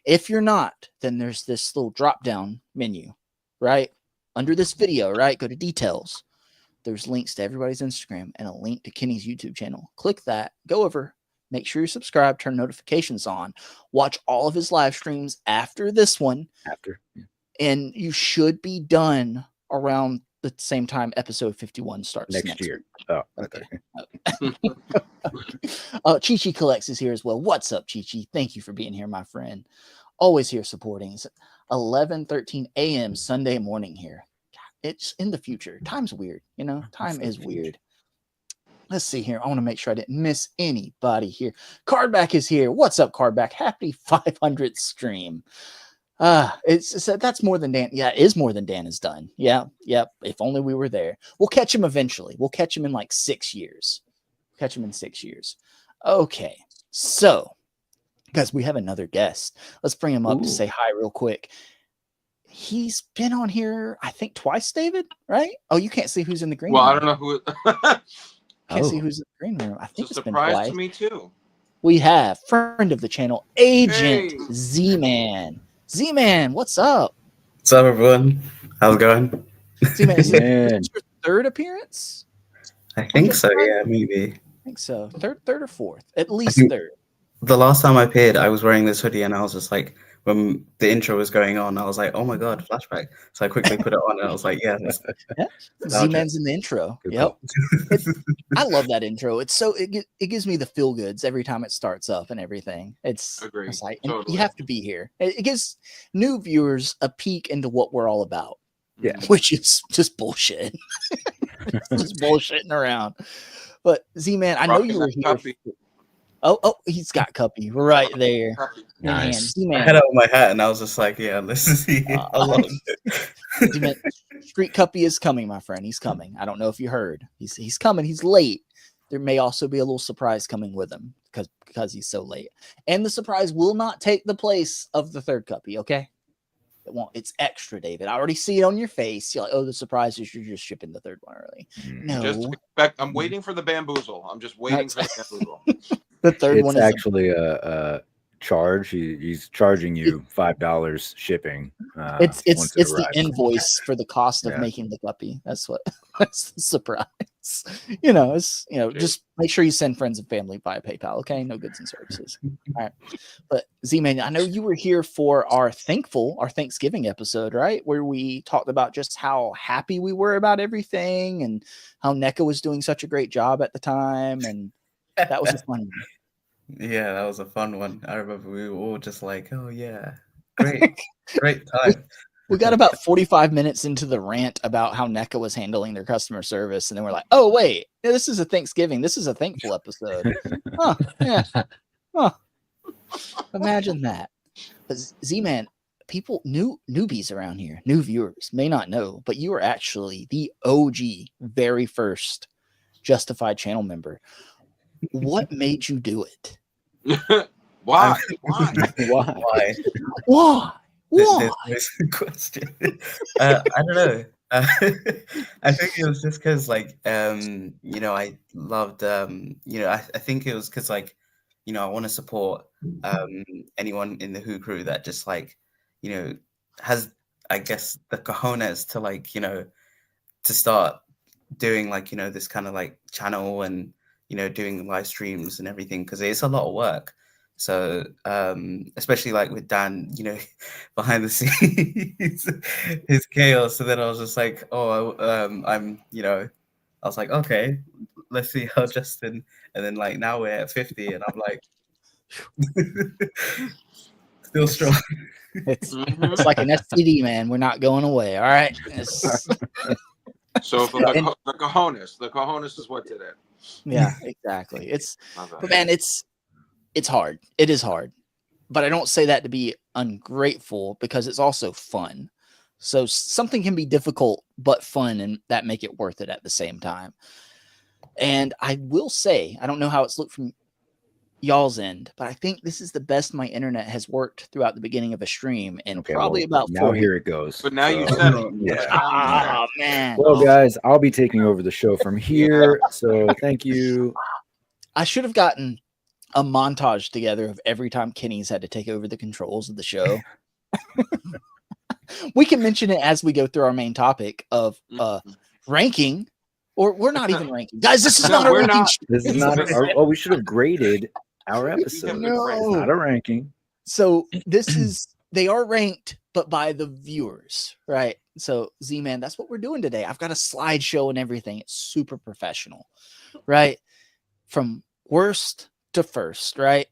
[SPEAKER 5] If you're not, then there's this little drop down menu, right? Under this video, right? Go to details. There's links to everybody's Instagram and a link to Kenny's YouTube channel. Click that, go over, make sure you're subscribed, turn notifications on, watch all of his live streams after this one. And you should be done around the same time episode 51 starts
[SPEAKER 3] next year.
[SPEAKER 5] Oh, okay. Chi-Chi Collects is here as well. What's up, Chi-Chi? Thank you for being here, my friend. Always here supporting. It's 11:13 a.m. Sunday morning here. It's in the future. Time's weird, you know. Time is weird. Let's see here. I want to make sure I didn't miss anybody here. Cardback is here. What's up, Cardback? Happy 500th stream. It's that's more than Dan. Yeah, it is more than Dan has done. Yeah, yep. If only we were there. We'll catch him eventually. We'll catch him in like 6 years. Catch him in 6 years. Okay, so guys, we have another guest. Let's bring him up to say hi real quick. He's been on here, I think, twice, David, right? Oh, you can't see who's in the green room.
[SPEAKER 1] I don't know who.
[SPEAKER 5] Can't see who's in the green room. I think
[SPEAKER 1] it's a surprise to me, too.
[SPEAKER 5] We have friend of the channel, Agent Z-Man. Z-Man, what's up?
[SPEAKER 12] What's up, everyone? How's it going?
[SPEAKER 5] Z-Man, is this your third appearance?
[SPEAKER 12] I think so, yeah, maybe.
[SPEAKER 5] I think so. Third or fourth? At least third.
[SPEAKER 12] The last time I appeared, I was wearing this hoodie, and I was just like, when the intro was going on, I was like, oh my God, flashback. So I quickly put it on, and I was like, yeah.
[SPEAKER 5] Z-Man's in the intro. Yep. I love that intro. It's so, it gives me the feel goods every time it starts up and everything. It's like, totally. You have to be here. It gives new viewers a peek into what we're all about.
[SPEAKER 3] Yeah.
[SPEAKER 5] Which is just bullshit. Just bullshitting around. But Z-Man, I know you were here. Oh, he's got Cuppy right there.
[SPEAKER 2] Nice.
[SPEAKER 12] I had it on my hat, and I was just like, yeah, this is
[SPEAKER 5] Street Cuppy is coming, my friend. He's coming. I don't know if you heard. He's coming. He's late. There may also be a little surprise coming with him because he's so late. And the surprise will not take the place of the third Cuppy, okay? It won't. It's extra, David. I already see it on your face. You're like, oh, the surprise is you're just shipping the third one early. No.
[SPEAKER 1] I'm waiting for the bamboozle. I'm just waiting for the bamboozle.
[SPEAKER 5] The third one
[SPEAKER 3] is actually a charge. He's charging you $5 shipping.
[SPEAKER 5] It's the invoice for the cost of making the guppy. That's the surprise. Just make sure you send friends and family via PayPal. Okay, no goods and services. All right, but Z-Man, I know you were here for our Thanksgiving episode, right, where we talked about just how happy we were about everything and how NECA was doing such a great job at the time, and that was a fun one.
[SPEAKER 12] Yeah, that was a fun one. I remember we were all just like, oh yeah, great time.
[SPEAKER 5] We got about 45 minutes into the rant about how NECA was handling their customer service, and then we're like, oh wait, this is a Thanksgiving. This is a thankful episode. Huh, yeah. Huh. Imagine that. But Z-Man, people, newbies around here, new viewers may not know, but you are actually the OG, very first Justified channel member. What made you do it?
[SPEAKER 1] Why?
[SPEAKER 12] There's a question. I don't know. I think it was just because, like, I loved, I think it was because, like, I want to support anyone in the Who crew that just, like, has, I guess, the cojones to like, to start doing like, this kind of like channel and, doing live streams and everything, because it's a lot of work. So especially like with Dan, behind the scenes, his chaos. So then I was just like, I'm, I was like, okay, let's see how Justin, and then like now we're at 50, and I'm like, still strong.
[SPEAKER 5] It's like an STD, man. We're not going away. All right.
[SPEAKER 1] So the cojones is what did it.
[SPEAKER 5] Yeah, exactly. But man, it's hard. It is hard. But I don't say that to be ungrateful, because it's also fun. So something can be difficult but fun, and that make it worth it at the same time. And I will say, I don't know how it's looked from y'all's end, but I think this is the best my internet has worked throughout the beginning of a stream, and probably about
[SPEAKER 3] now
[SPEAKER 5] 4
[SPEAKER 3] here it goes.
[SPEAKER 1] But now you said it.
[SPEAKER 3] Yeah.
[SPEAKER 5] Oh man.
[SPEAKER 3] Well, guys, I'll be taking over the show from here. So thank you.
[SPEAKER 5] I should have gotten a montage together of every time Kenny's had to take over the controls of the show. We can mention it as we go through our main topic of ranking, or we're not even ranking. Guys, this is not a ranking.
[SPEAKER 3] This is not we should have graded our episode.
[SPEAKER 5] No.
[SPEAKER 3] It's not a ranking.
[SPEAKER 5] So this is, they are ranked, but by the viewers, right? So Z-Man, that's what we're doing today. I've got a slideshow and everything. It's super professional, right? From worst to first, right?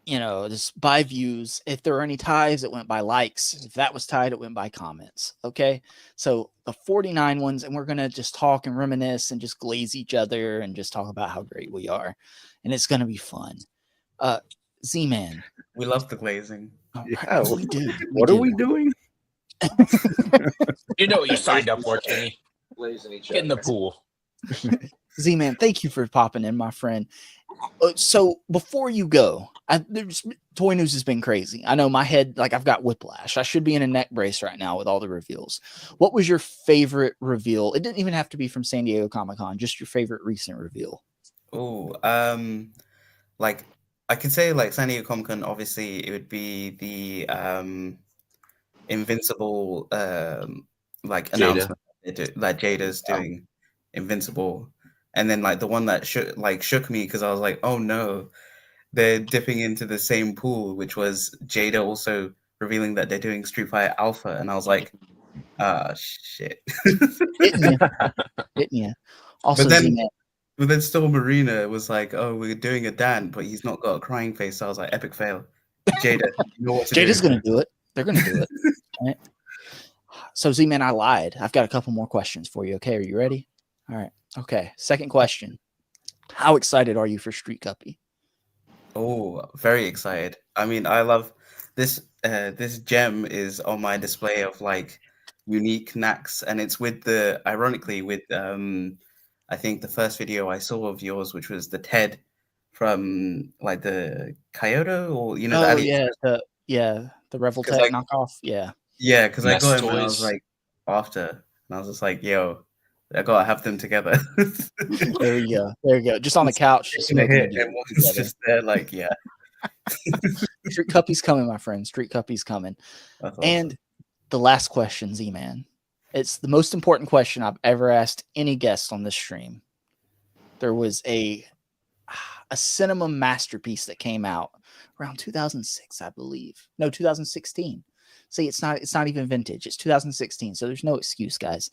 [SPEAKER 5] Just by views. If there are any ties, it went by likes. If that was tied, it went by comments. Okay. So the 49 ones, and we're going to just talk and reminisce and just glaze each other and just talk about how great we are. And it's going to be fun. Z-Man.
[SPEAKER 12] We love the glazing.
[SPEAKER 3] Yeah,
[SPEAKER 5] we do.
[SPEAKER 3] What are we doing?
[SPEAKER 2] You know what you signed up for, Kenny.
[SPEAKER 1] Glazing each
[SPEAKER 2] Get in the pool.
[SPEAKER 5] Z-Man, thank you for popping in, my friend. So before you go, Toy News has been crazy. I know my head, like I've got whiplash. I should be in a neck brace right now with all the reveals. What was your favorite reveal? It didn't even have to be from San Diego Comic-Con, just your favorite recent reveal.
[SPEAKER 12] Oh, like I could say like San Diego Comic-Con, obviously it would be the Invincible like announcement that Jada's doing Invincible. And then like the one that shook me, because I was like, oh no, they're dipping into the same pool, which was Jada also revealing that they're doing Street Fighter Alpha, and I was like, shit.
[SPEAKER 5] Hitting you. Also,
[SPEAKER 12] but then still Marina was like, oh, we're doing a Dan, but he's not got a crying face. So I was like, epic fail. Jada, you know what to
[SPEAKER 5] Jada's
[SPEAKER 12] do.
[SPEAKER 5] gonna do it. They're gonna do it. Right? So Z-Man, I lied. I've got a couple more questions for you. Okay, are you ready? All right. Okay. Second question. How excited are you for Street Cuppy?
[SPEAKER 12] Oh, very excited. I mean, I love this. This gem is on my display of like unique knacks, and it's with ironically with I think the first video I saw of yours, which was the Ted from like the Kyoto, or
[SPEAKER 5] the Revoltech knockoff. Yeah,
[SPEAKER 12] because I got him and I was like after, and I was just like, yo, I gotta have them together.
[SPEAKER 5] There you go. Just on the couch.
[SPEAKER 12] Just it's just there, like, yeah.
[SPEAKER 5] Street Cuppy's coming, my friend. Street Cuppy's coming.
[SPEAKER 12] Awesome.
[SPEAKER 5] And the last question, Z-Man. It's the most important question I've ever asked any guest on this stream. There was a cinema masterpiece that came out around 2006, I believe. No, 2016. See, it's not even vintage. It's 2016, so there's no excuse, guys.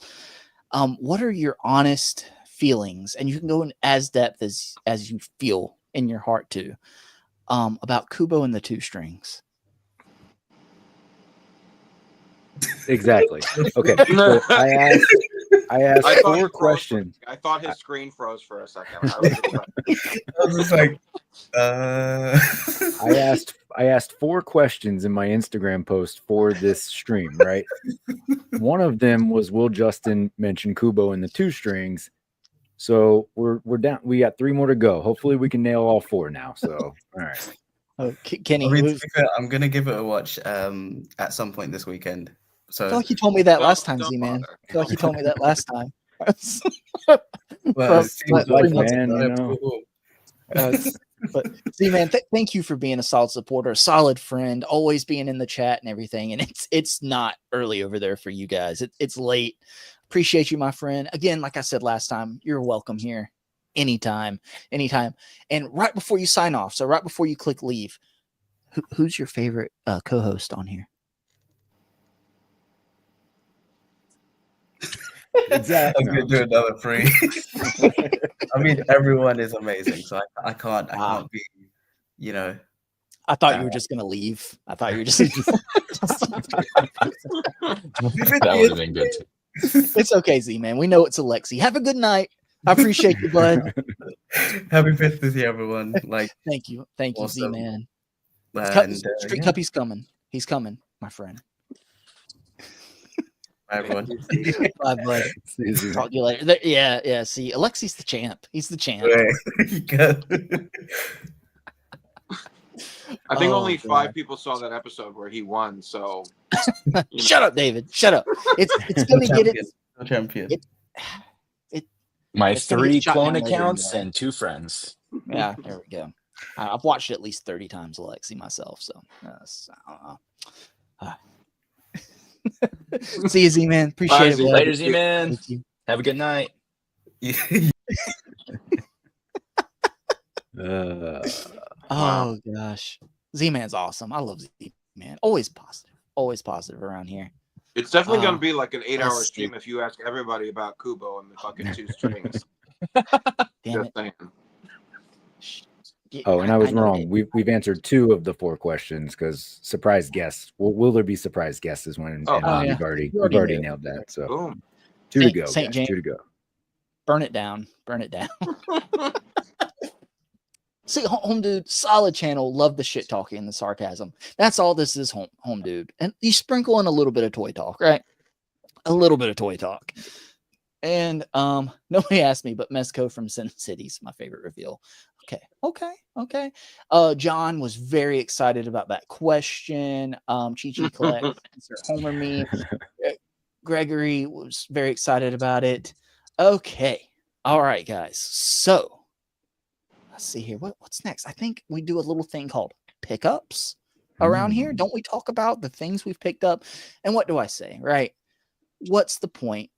[SPEAKER 5] What are your honest feelings, and you can go in as depth as you feel in your heart too, about Kubo and the Two Strings?
[SPEAKER 3] Exactly. Okay. So I asked 4 questions.
[SPEAKER 1] I thought his screen froze for a second. I
[SPEAKER 12] was just like,
[SPEAKER 3] I asked 4 questions in my Instagram post for this stream, right? One of them was, will Justin mention Kubo and the Two Strings? So we're down. We got 3 more to go. Hopefully we can nail all 4 now. So all right.
[SPEAKER 5] Kenny,
[SPEAKER 12] I mean, I'm gonna give it a watch at some point this weekend. So
[SPEAKER 5] I feel like you told me that last time, Z-Man. I feel like you told me that last time.
[SPEAKER 12] Well,
[SPEAKER 3] man, you know.
[SPEAKER 5] But see, man, thank you for being a solid supporter, a solid friend, always being in the chat and everything. And it's not early over there for you guys. It's late. Appreciate you, my friend. Again, like I said last time, you're welcome here anytime. And right before you sign off, so right before you click leave, who's your favorite co-host on here?
[SPEAKER 3] Exactly.
[SPEAKER 12] I'm gonna do another free. I mean, everyone is amazing, so I can't be, you know.
[SPEAKER 5] I thought you were just gonna leave. I thought you were just.
[SPEAKER 2] That would have been good.
[SPEAKER 5] It's okay, Z man. We know it's Alexi. Have a good night. I appreciate you, bud.
[SPEAKER 12] Happy 50th, everyone. Like,
[SPEAKER 5] thank you,
[SPEAKER 12] awesome.
[SPEAKER 5] Z man.
[SPEAKER 12] And,
[SPEAKER 5] Street
[SPEAKER 12] yeah.
[SPEAKER 5] Cup, he's coming. He's coming, my friend.
[SPEAKER 12] Bye, everyone.
[SPEAKER 5] Bye, bud. Talk to you later. Yeah. See, Alexi's the champ. He's the champ.
[SPEAKER 1] I think only 5 people saw that episode where he won. So
[SPEAKER 5] shut up, David. Shut up. It's gonna get it.
[SPEAKER 12] Champion.
[SPEAKER 2] My
[SPEAKER 5] It's gonna get
[SPEAKER 2] 3
[SPEAKER 5] shot
[SPEAKER 2] clone
[SPEAKER 5] down later,
[SPEAKER 2] accounts
[SPEAKER 5] yeah.
[SPEAKER 2] and 2 friends.
[SPEAKER 5] Yeah, there we go. I've watched it at least 30 times, Alexi, myself. So I don't know. See you, Z man. Appreciate it.
[SPEAKER 2] Later, Z man. Have a good night.
[SPEAKER 5] Oh gosh, Z man's awesome. I love Z man. Always positive around here.
[SPEAKER 1] it's definitely going to be like an 8-hour stream if you ask everybody about Kubo and the fucking 2 strings.
[SPEAKER 5] Damn
[SPEAKER 1] Just saying.
[SPEAKER 3] Oh, and I was wrong. We've answered 2 of the 4 questions because surprise guests. Will there be surprise guests? Is when and we've already nailed that. So
[SPEAKER 1] boom.
[SPEAKER 3] 2 to go.
[SPEAKER 5] Saint
[SPEAKER 3] Guys,
[SPEAKER 5] James.
[SPEAKER 3] 2 to go.
[SPEAKER 5] Burn it down. See, home dude, solid channel. Love the shit talking and the sarcasm. That's all this is, home dude. And you sprinkle in a little bit of toy talk, right? A little bit of toy talk. And nobody asked me, but Mesco from Sin City's my favorite reveal. Okay. John was very excited about that question. Chi Collect, Homer me. Gregory was very excited about it. Okay. All right, guys. So let's see here. What's next? I think we do a little thing called pickups around here. Don't we talk about the things we've picked up? And what do I say, right? What's the point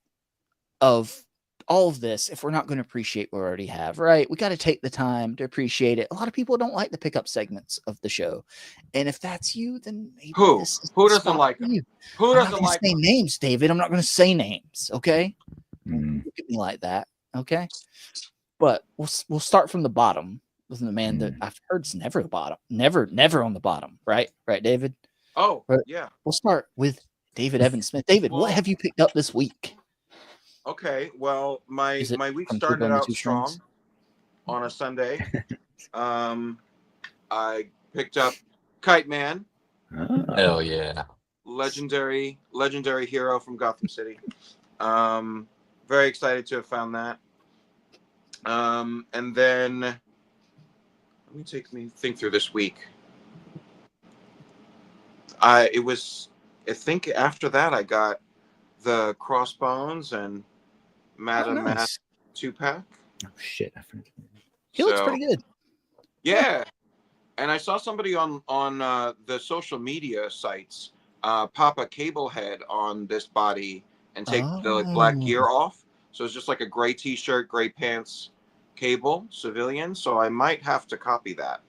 [SPEAKER 5] of all of this if we're not going to appreciate what we already have, right? We got to take the time to appreciate it. A lot of people don't like the pickup segments of the show. And if that's you, then maybe
[SPEAKER 1] Who doesn't like them? Who doesn't like
[SPEAKER 5] say names, David? I'm not going to say names, okay?
[SPEAKER 3] Mm.
[SPEAKER 5] Look at me like that, okay? But we'll start from the bottom with the man that I've heard is never the bottom. Never on the bottom, right? Right, David?
[SPEAKER 1] Oh,
[SPEAKER 5] but
[SPEAKER 1] yeah.
[SPEAKER 5] We'll start with David Evan Smith. David, what have you picked up this week?
[SPEAKER 1] Okay, well, my week started out strong on a Sunday. I picked up Kite Man.
[SPEAKER 2] Hell yeah.
[SPEAKER 1] Legendary hero from Gotham City. Very excited to have found that. And then let me think through this week. I think after that I got the Crossbones and Madam Matt 2-pack.
[SPEAKER 3] Oh shit!
[SPEAKER 5] He looks pretty good.
[SPEAKER 1] Yeah, and I saw somebody on the social media sites pop a cable head on this body and take the black gear off. So it's just like a gray T-shirt, gray pants, cable, civilian. So I might have to copy that.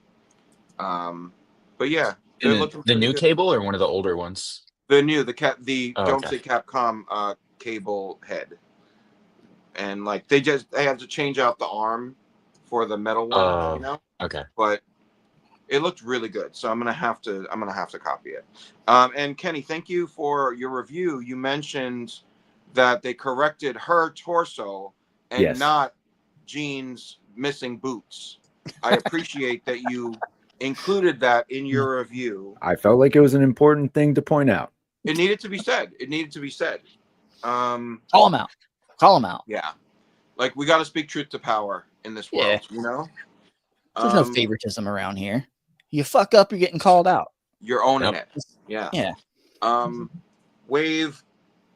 [SPEAKER 1] But yeah,
[SPEAKER 2] the new cable or one of the older ones?
[SPEAKER 1] The new, Say Capcom cable head. And like they had to change out the arm for the metal one, you know.
[SPEAKER 2] Okay.
[SPEAKER 1] But it looked really good, so I'm gonna have to copy it. And Kenny, thank you for your review. You mentioned that they corrected her torso and not Jean's missing boots. I appreciate that you included that in your review.
[SPEAKER 3] I felt like it was an important thing to point out.
[SPEAKER 1] It needed to be said.
[SPEAKER 5] Call him out.
[SPEAKER 1] Yeah. Like, we got to speak truth to power in this world, you know?
[SPEAKER 5] There's no favoritism around here. You fuck up, you're getting called out.
[SPEAKER 1] You're owning it. Yeah. Wave.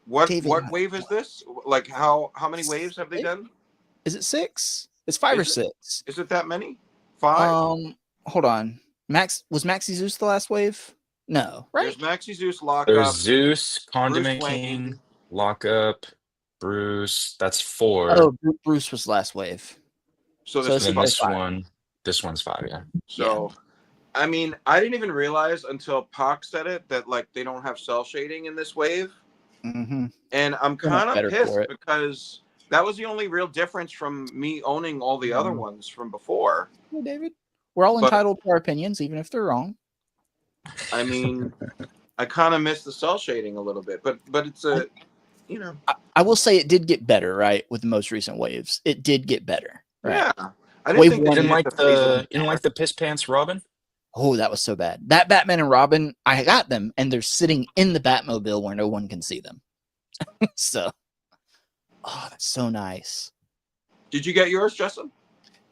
[SPEAKER 1] What wave is this? Like, how many waves have they done?
[SPEAKER 5] Is it 6? It's 5 or 6.
[SPEAKER 1] Is it that many? 5.
[SPEAKER 5] Hold on. Was Maxi Zeus the last wave? No, right?
[SPEAKER 1] There's Maxi Zeus, Lockup.
[SPEAKER 2] There's Zeus,
[SPEAKER 1] Bruce
[SPEAKER 2] Condiment
[SPEAKER 1] Wayne.
[SPEAKER 2] King, Lockup, Bruce. That's 4.
[SPEAKER 5] Oh, Bruce was last wave.
[SPEAKER 1] So
[SPEAKER 5] So
[SPEAKER 1] this
[SPEAKER 2] And
[SPEAKER 1] is
[SPEAKER 2] then
[SPEAKER 1] 5.
[SPEAKER 2] this one's 5. Yeah.
[SPEAKER 1] So, I mean, I didn't even realize until Pac said it that like they don't have cell shading in this wave,
[SPEAKER 5] Mm-hmm.
[SPEAKER 1] and I'm
[SPEAKER 5] They're not
[SPEAKER 1] kind
[SPEAKER 5] better
[SPEAKER 1] of
[SPEAKER 5] for
[SPEAKER 1] pissed
[SPEAKER 5] it.
[SPEAKER 1] because that was the only real difference from me owning all the other ones from before.
[SPEAKER 5] Hey, David. We're all
[SPEAKER 1] But-
[SPEAKER 5] entitled to our opinions, even if they're wrong.
[SPEAKER 1] I mean, I kind of miss the cell shading a little bit, but it's a, you know,
[SPEAKER 5] I will say it did get better, right? With the most recent waves, it did get better. Right?
[SPEAKER 1] yeah. I didn't
[SPEAKER 5] Wave
[SPEAKER 1] think they
[SPEAKER 5] one-
[SPEAKER 2] You didn't
[SPEAKER 1] needed
[SPEAKER 2] like
[SPEAKER 1] to phase it
[SPEAKER 2] the
[SPEAKER 1] in.
[SPEAKER 2] you didn't like the piss pants Robin?
[SPEAKER 5] Oh, that was so bad. That Batman and Robin, I got them, and they're sitting in the Batmobile where no one can see them. So, oh, that's so nice.
[SPEAKER 1] Did you get yours, Justin?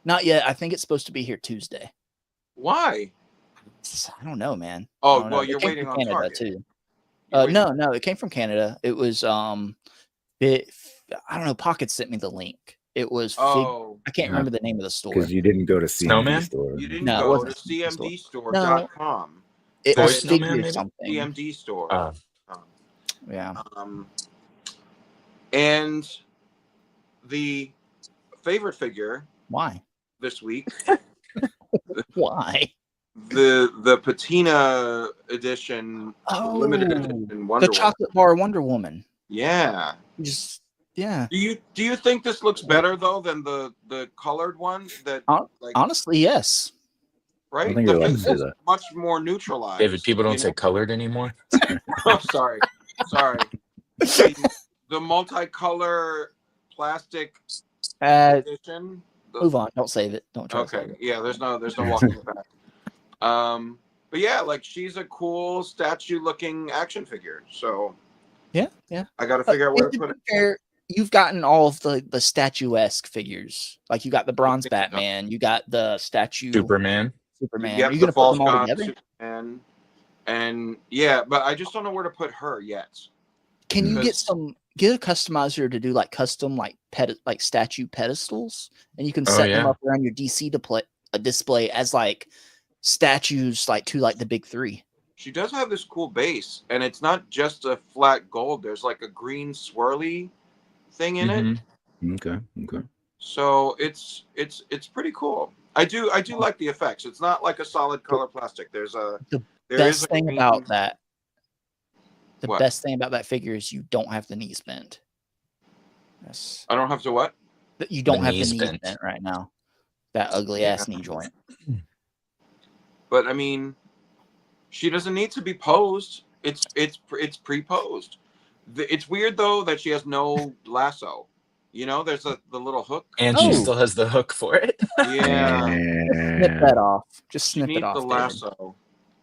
[SPEAKER 5] Not yet. I think it's supposed to be here Tuesday.
[SPEAKER 1] Why?
[SPEAKER 5] I don't know, man.
[SPEAKER 1] Oh,
[SPEAKER 5] I don't know.
[SPEAKER 1] well,
[SPEAKER 5] It
[SPEAKER 1] you're
[SPEAKER 5] came
[SPEAKER 1] waiting
[SPEAKER 5] from
[SPEAKER 1] on
[SPEAKER 5] Canada
[SPEAKER 1] Target.
[SPEAKER 5] too.
[SPEAKER 1] You're waiting-
[SPEAKER 5] No, it came from Canada. It was I don't know. Pocket sent me the link. It was
[SPEAKER 1] Oh,
[SPEAKER 5] I can't remember the name of the store.
[SPEAKER 3] Because you didn't go to CMD
[SPEAKER 2] Snowman?
[SPEAKER 3] store.
[SPEAKER 1] you didn't
[SPEAKER 5] No, it
[SPEAKER 1] go to
[SPEAKER 5] wasn't
[SPEAKER 1] cmdstore.com.
[SPEAKER 5] It
[SPEAKER 2] Toy
[SPEAKER 5] was
[SPEAKER 2] Snowman,
[SPEAKER 5] figure
[SPEAKER 2] maybe?
[SPEAKER 5] something.
[SPEAKER 1] CMD store.
[SPEAKER 5] Yeah.
[SPEAKER 1] And the favorite figure
[SPEAKER 5] Why?
[SPEAKER 1] this week,
[SPEAKER 5] Why?
[SPEAKER 1] the patina edition, limited edition Wonder
[SPEAKER 5] The chocolate bar Wonder Woman.
[SPEAKER 1] Woman. Yeah.
[SPEAKER 5] Just yeah.
[SPEAKER 1] Do you think this looks better though than the colored one? That like
[SPEAKER 5] Honestly, yes.
[SPEAKER 1] right?
[SPEAKER 3] I think
[SPEAKER 1] The
[SPEAKER 3] you're allowed
[SPEAKER 1] face
[SPEAKER 3] to say
[SPEAKER 1] is
[SPEAKER 3] that.
[SPEAKER 1] much more neutralized.
[SPEAKER 2] David, people don't
[SPEAKER 1] you
[SPEAKER 2] say
[SPEAKER 1] know?
[SPEAKER 2] colored anymore.
[SPEAKER 1] Oh, sorry. The multicolor plastic edition.
[SPEAKER 5] Move on. Don't save it. Don't try to save
[SPEAKER 1] Okay.
[SPEAKER 5] it.
[SPEAKER 1] Yeah, there's no walking it back. But yeah, like she's a cool statue-looking action figure. So
[SPEAKER 5] Yeah.
[SPEAKER 1] I got to figure out where to
[SPEAKER 5] To
[SPEAKER 1] put
[SPEAKER 5] be
[SPEAKER 1] it.
[SPEAKER 5] fair, you've gotten all of the statuesque figures. Like you got the bronze Batman, you got the statue
[SPEAKER 2] Superman.
[SPEAKER 1] Yep,
[SPEAKER 5] Are you
[SPEAKER 1] the
[SPEAKER 5] gonna put
[SPEAKER 1] false
[SPEAKER 5] them all
[SPEAKER 1] god
[SPEAKER 5] together?
[SPEAKER 1] Superman, and yeah, but I just don't know where to put her yet.
[SPEAKER 5] Can you get
[SPEAKER 1] Because-
[SPEAKER 5] get a customizer to do like custom like statue pedestals, and you can
[SPEAKER 2] Oh,
[SPEAKER 5] set them
[SPEAKER 2] yeah.
[SPEAKER 5] up around your DC display as like statues, like to like the big 3.
[SPEAKER 1] She does have this cool base, and it's not just a flat gold. There's like a green swirly thing in it.
[SPEAKER 3] Okay.
[SPEAKER 1] So it's pretty cool. I do like the effects. It's not like a solid color plastic. There is
[SPEAKER 5] Best
[SPEAKER 1] a
[SPEAKER 5] thing
[SPEAKER 1] green-
[SPEAKER 5] about that. The
[SPEAKER 1] What?
[SPEAKER 5] best thing about that figure is you don't have the knees bent. Yes.
[SPEAKER 1] I don't have to what?
[SPEAKER 5] That you don't
[SPEAKER 2] The
[SPEAKER 5] have the
[SPEAKER 2] knees
[SPEAKER 5] knees
[SPEAKER 2] bent.
[SPEAKER 5] bent right now. That ugly ass knee joint.
[SPEAKER 1] But I mean, she doesn't need to be posed. It's pre-posed. It's weird though that she has no lasso. You know, there's the little hook.
[SPEAKER 2] And she still has the hook for it.
[SPEAKER 1] Yeah.
[SPEAKER 5] Snip that off. Just
[SPEAKER 1] She
[SPEAKER 5] snip it
[SPEAKER 1] needs
[SPEAKER 5] off.
[SPEAKER 1] the
[SPEAKER 5] David.
[SPEAKER 1] lasso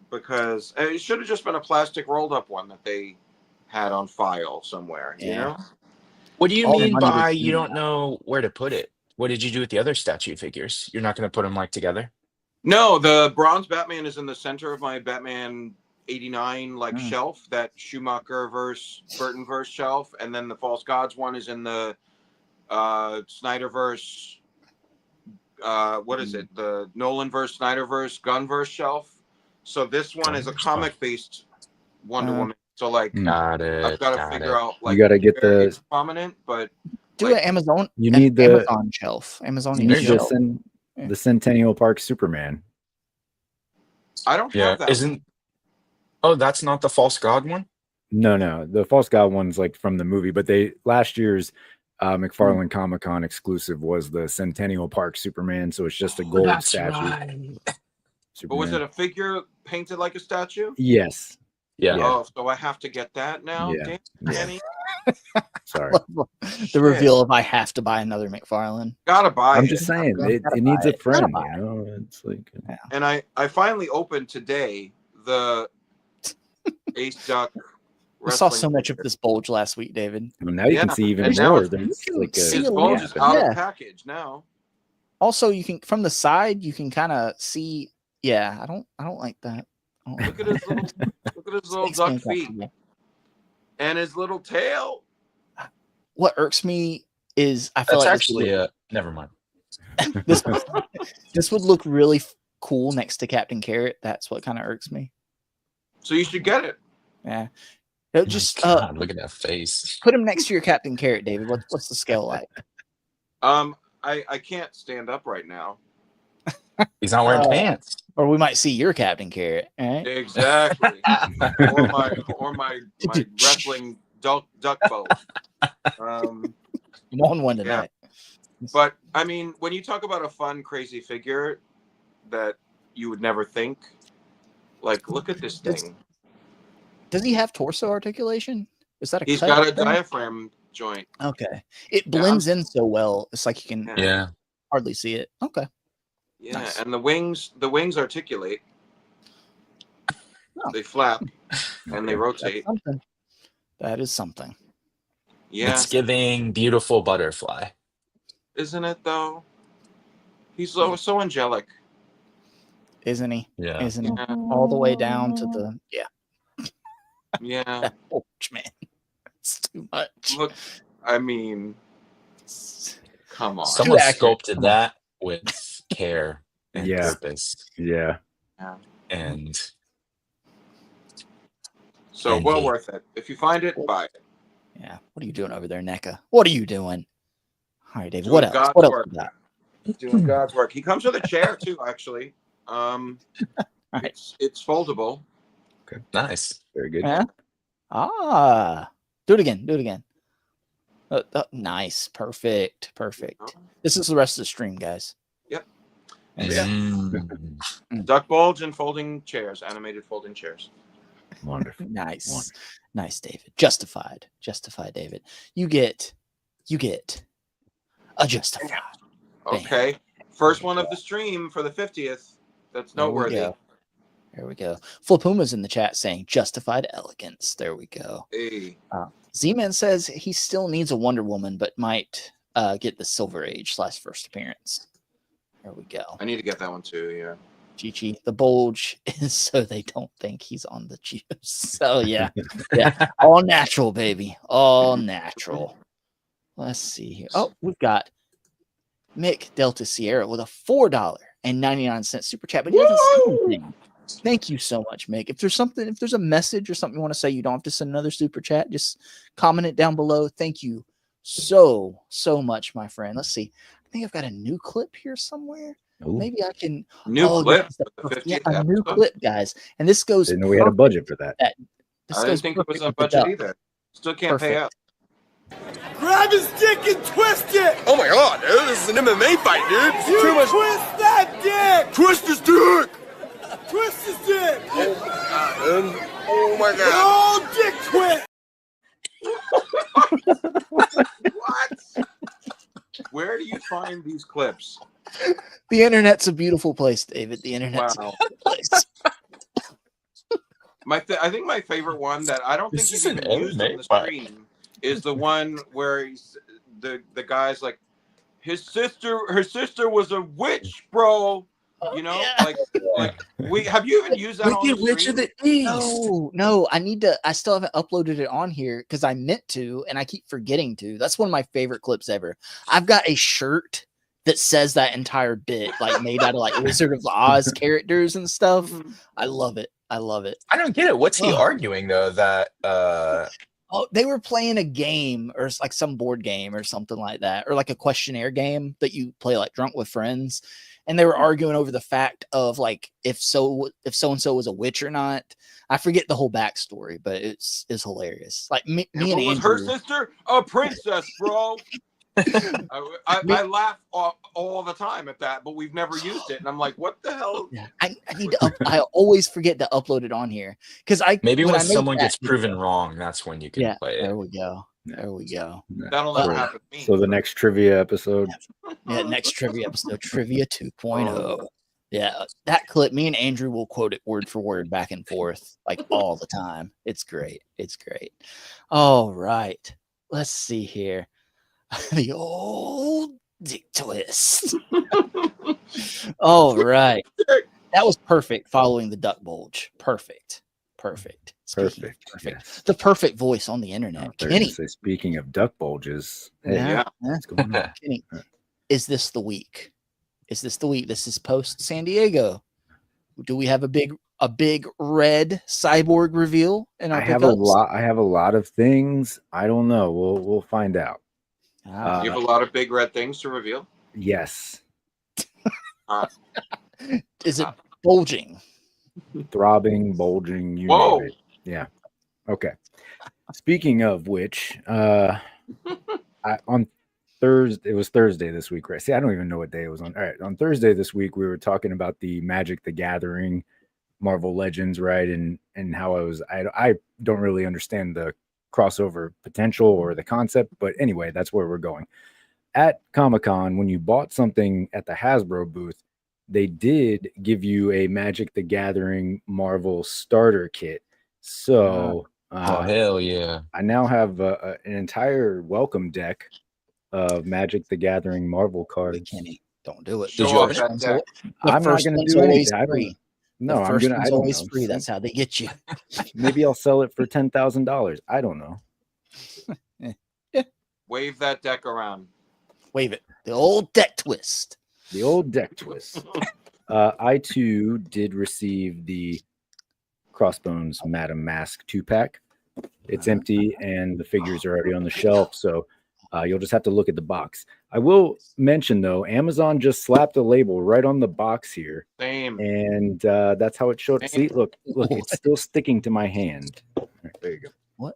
[SPEAKER 1] because it should have just been a plastic rolled up one that they had on file somewhere. You
[SPEAKER 5] Yeah.
[SPEAKER 1] know.
[SPEAKER 2] What do you
[SPEAKER 5] All the
[SPEAKER 2] mean
[SPEAKER 5] money was
[SPEAKER 2] by
[SPEAKER 5] spent
[SPEAKER 2] you
[SPEAKER 5] on
[SPEAKER 2] don't know where to put it? What did you do with the other statue figures? You're not going to put them like together?
[SPEAKER 1] No, the bronze Batman is in the center of my Batman 89 shelf, that Schumacher verse Burton verse shelf, and then the False Gods one is in the Snyderverse. What is it? The Nolanverse, Snyderverse, Gunverse shelf. So this one is a comic-based Wonder Woman. So like,
[SPEAKER 2] Got it.
[SPEAKER 1] I've got to figure out like
[SPEAKER 3] you got to get
[SPEAKER 1] where
[SPEAKER 3] the.
[SPEAKER 1] it's prominent, but
[SPEAKER 5] Do
[SPEAKER 1] like,
[SPEAKER 5] an Amazon.
[SPEAKER 3] You need the
[SPEAKER 5] Amazon shelf. Amazon
[SPEAKER 3] You need
[SPEAKER 5] shelf.
[SPEAKER 3] the Centennial Park Superman.
[SPEAKER 1] I don't
[SPEAKER 2] Yeah.
[SPEAKER 1] have that.
[SPEAKER 2] Isn't. Oh, that's not the false god one?
[SPEAKER 3] No, the False God one's like from the movie, but last year's McFarlane Comic Con exclusive was the Centennial Park Superman, so it's just a gold
[SPEAKER 2] That's
[SPEAKER 3] statue.
[SPEAKER 2] right.
[SPEAKER 1] But was it a figure painted like a statue?
[SPEAKER 3] Yes.
[SPEAKER 2] Yeah.
[SPEAKER 1] Oh, so I have to get that now?
[SPEAKER 3] Yeah.
[SPEAKER 1] Damn,
[SPEAKER 3] Yeah.
[SPEAKER 1] Danny.
[SPEAKER 3] Sorry.
[SPEAKER 5] The reveal of I have to buy another McFarlane.
[SPEAKER 1] Gotta buy
[SPEAKER 3] I'm
[SPEAKER 1] it.
[SPEAKER 3] just saying it
[SPEAKER 5] Gotta
[SPEAKER 3] needs
[SPEAKER 5] buy
[SPEAKER 3] a
[SPEAKER 5] it.
[SPEAKER 3] friend,
[SPEAKER 5] Gotta buy
[SPEAKER 3] you know. It's like
[SPEAKER 1] And I finally opened today the Ace Duck.
[SPEAKER 5] We saw
[SPEAKER 1] wrestling
[SPEAKER 5] so much of
[SPEAKER 1] figure.
[SPEAKER 5] this bulge last week, David.
[SPEAKER 3] well, now you can
[SPEAKER 1] Yeah,
[SPEAKER 3] see even
[SPEAKER 1] and now
[SPEAKER 3] more.
[SPEAKER 1] it's-
[SPEAKER 3] There's
[SPEAKER 5] you
[SPEAKER 3] like
[SPEAKER 5] can
[SPEAKER 3] a
[SPEAKER 5] see
[SPEAKER 1] His
[SPEAKER 5] a
[SPEAKER 1] bulge
[SPEAKER 5] lot.
[SPEAKER 1] is out
[SPEAKER 5] Yeah.
[SPEAKER 1] of package now.
[SPEAKER 5] Also, you can from the side you can kind of see. Yeah, I don't like that. I don't like
[SPEAKER 1] Look at his little
[SPEAKER 5] Makes me
[SPEAKER 1] duck feet
[SPEAKER 5] uncomfortable.
[SPEAKER 1] and his little tail.
[SPEAKER 5] What irks me is I feel
[SPEAKER 2] That's
[SPEAKER 5] like
[SPEAKER 2] actually never mind.
[SPEAKER 5] This would look really cool next to Captain Carrot. That's what kind of irks me.
[SPEAKER 1] So you should get it.
[SPEAKER 5] Yeah. Just
[SPEAKER 2] God, look at that face.
[SPEAKER 5] put him next to your Captain Carrot, David. What's the scale like?
[SPEAKER 1] I can't stand up right now.
[SPEAKER 2] He's not wearing pants.
[SPEAKER 5] Or we might see your Captain Carrot, right?
[SPEAKER 1] Exactly. or my wrestling duck bow.
[SPEAKER 5] I'm on one tonight.
[SPEAKER 1] But I mean, when you talk about a fun, crazy figure that you would never think, like, look at this thing.
[SPEAKER 5] Does he have torso articulation? Is that a?
[SPEAKER 1] He's
[SPEAKER 5] cut
[SPEAKER 1] got a
[SPEAKER 5] thing?
[SPEAKER 1] diaphragm joint.
[SPEAKER 5] Okay, it blends in so well. It's like you can hardly see it. Okay.
[SPEAKER 1] Yeah,
[SPEAKER 5] Nice.
[SPEAKER 1] and the wings articulate. They flap and they rotate.
[SPEAKER 5] That is something.
[SPEAKER 1] Yeah.
[SPEAKER 2] It's giving beautiful butterfly.
[SPEAKER 1] Isn't it though? He's so angelic.
[SPEAKER 5] Isn't he?
[SPEAKER 2] Yeah.
[SPEAKER 5] Isn't he? All the way down to the
[SPEAKER 1] Yeah.
[SPEAKER 5] Oh man. It's too much.
[SPEAKER 1] Look, I mean, come on.
[SPEAKER 2] Someone sculpted that with care and
[SPEAKER 3] Yeah.
[SPEAKER 2] purpose.
[SPEAKER 3] Yeah.
[SPEAKER 2] And
[SPEAKER 1] so well worth it. If you find it, buy it.
[SPEAKER 5] Yeah. What are you doing over there, NECA? What are you doing? All right, David.
[SPEAKER 1] Doing
[SPEAKER 5] What else?
[SPEAKER 1] God's
[SPEAKER 5] What else
[SPEAKER 1] work.
[SPEAKER 5] we got?
[SPEAKER 1] Doing God's work. He comes with a chair too, actually. It's foldable.
[SPEAKER 3] Okay.
[SPEAKER 2] Nice.
[SPEAKER 3] Very good.
[SPEAKER 5] Yeah. Do it again. Do it again. Nice. Perfect. This is the rest of the stream, guys.
[SPEAKER 1] Yep.
[SPEAKER 2] Mm.
[SPEAKER 1] Duck bulge and folding chairs, animated folding chairs.
[SPEAKER 3] Wonderful.
[SPEAKER 5] Nice.
[SPEAKER 3] Wonderful.
[SPEAKER 5] Nice, David. Justified, David. You get a justified.
[SPEAKER 1] Okay. First one of the stream for the 50th. That's noteworthy.
[SPEAKER 5] There we go. Flipuma's in the chat saying justified elegance. There we go.
[SPEAKER 1] Hey.
[SPEAKER 5] Z-Man says he still needs a Wonder Woman, but might get the Silver Age / first appearance. There we go.
[SPEAKER 1] I need to get that one too, yeah.
[SPEAKER 5] Chi-Chi. The bulge is so they don't think he's on the juice. So yeah. All natural, baby. All natural. Let's see here. Oh, we've got Mick Delta Sierra with a $4.99 super chat, but he doesn't say anything. Thank you so much, Mick. If there's a message or something you want to say, you don't have to send another super chat. Just comment it down below. Thank you so much, my friend. Let's see. I think I've got a new clip here somewhere.
[SPEAKER 3] Ooh.
[SPEAKER 5] Maybe I can
[SPEAKER 1] New clip.
[SPEAKER 5] A new clip, guys. And this goes.
[SPEAKER 3] Didn't know we had a budget for that.
[SPEAKER 1] I didn't think it was a budget either. Still can't pay out.
[SPEAKER 6] Grab his dick and twist it!
[SPEAKER 13] Oh my god, dude, this is an MMA fight, dude.
[SPEAKER 6] You too much. Twist that dick!
[SPEAKER 13] Twist his dick!
[SPEAKER 6] Twist his dick!
[SPEAKER 13] Oh my god, dude. Oh my god.
[SPEAKER 6] No dick twist!
[SPEAKER 1] What? Where do you find these clips?
[SPEAKER 5] The internet's a beautiful place, David. The internet's a beautiful place.
[SPEAKER 1] I think my favorite one that I don't think
[SPEAKER 2] This
[SPEAKER 1] you've
[SPEAKER 2] is an
[SPEAKER 1] even used on
[SPEAKER 2] anime
[SPEAKER 1] the
[SPEAKER 2] fight.
[SPEAKER 1] stream is the one where the guy's like, her sister was a witch, bro. You know, like have you even used that on the
[SPEAKER 2] Witch of
[SPEAKER 1] stream?
[SPEAKER 2] the East.
[SPEAKER 5] No, I still haven't uploaded it on here because I meant to and I keep forgetting to. That's one of my favorite clips ever. I've got a shirt that says that entire bit, like made out of like Wizard of Oz characters and stuff. I love it. I
[SPEAKER 2] don't get it. What's he arguing though? That
[SPEAKER 5] Oh, they were playing a game or like some board game or something like that, or like a questionnaire game that you play like drunk with friends. And they were arguing over the fact of like if so and so was a witch or not. I forget the whole backstory, but it's hilarious. Like me and
[SPEAKER 1] was
[SPEAKER 5] Andrew.
[SPEAKER 1] her sister a princess, bro? I laugh all the time at that, but we've never used it, and I'm like, what the hell?
[SPEAKER 5] Yeah, I need to. I always forget to upload it on here because
[SPEAKER 2] maybe when
[SPEAKER 5] I make
[SPEAKER 2] someone
[SPEAKER 5] that
[SPEAKER 2] gets proven wrong, that's when you can play it.
[SPEAKER 5] There we go. There we go.
[SPEAKER 1] That'll never happen to me.
[SPEAKER 3] So the next trivia episode.
[SPEAKER 5] Yeah, next trivia episode, Trivia 2.0. Yeah, that clip, me and Andrew will quote it word for word back and forth like all the time. It's great. It's great. All right. Let's see here. The old dick twist. All right. That was perfect following the duck bulge. Perfect. Speaking of perfect. The perfect voice on the internet. Kenny.
[SPEAKER 3] Speaking of duck bulges.
[SPEAKER 5] What's going on? Kenny, is this the week? Is this the week? This is post San Diego. Do we have a big red cyborg reveal in our
[SPEAKER 3] I
[SPEAKER 5] pickups?
[SPEAKER 3] have a lot of things. I don't know. We'll find out.
[SPEAKER 1] You have a lot of big red things to reveal?
[SPEAKER 3] Yes.
[SPEAKER 5] Is it bulging?
[SPEAKER 3] Throbbing, bulging, you name it. Yeah. Okay. Speaking of which, on Thursday, it was Thursday this week, right? See, I don't even know what day it was on. All right. On Thursday this week, we were talking about the Magic the Gathering Marvel Legends, right? And how I don't really understand the crossover potential or the concept, but anyway, that's where we're going. At Comic-Con, when you bought something at the Hasbro booth, they did give you a Magic the Gathering Marvel starter kit. So,
[SPEAKER 2] hell yeah!
[SPEAKER 3] I now have an entire welcome deck of Magic the Gathering Marvel cards.
[SPEAKER 5] Kenny, don't do it.
[SPEAKER 2] Did you open it?
[SPEAKER 3] I'm not going to do anything. No,
[SPEAKER 5] the
[SPEAKER 3] I'm
[SPEAKER 5] first
[SPEAKER 3] gonna.
[SPEAKER 5] one's
[SPEAKER 3] I don't
[SPEAKER 5] always
[SPEAKER 3] know.
[SPEAKER 5] free. That's how they get you.
[SPEAKER 3] Maybe I'll sell it for $10,000. I don't know.
[SPEAKER 1] Wave that deck around.
[SPEAKER 5] Wave it. The old deck twist.
[SPEAKER 3] The old deck twist. I too did receive the Crossbones Madam Mask 2-pack. It's empty and the figures are already on the shelf, so you'll just have to look at the box. I will mention though, Amazon just slapped a label right on the box here.
[SPEAKER 1] Same.
[SPEAKER 3] And that's how it showed. See, look, it's still sticking to my hand. Right, there you go.
[SPEAKER 5] What?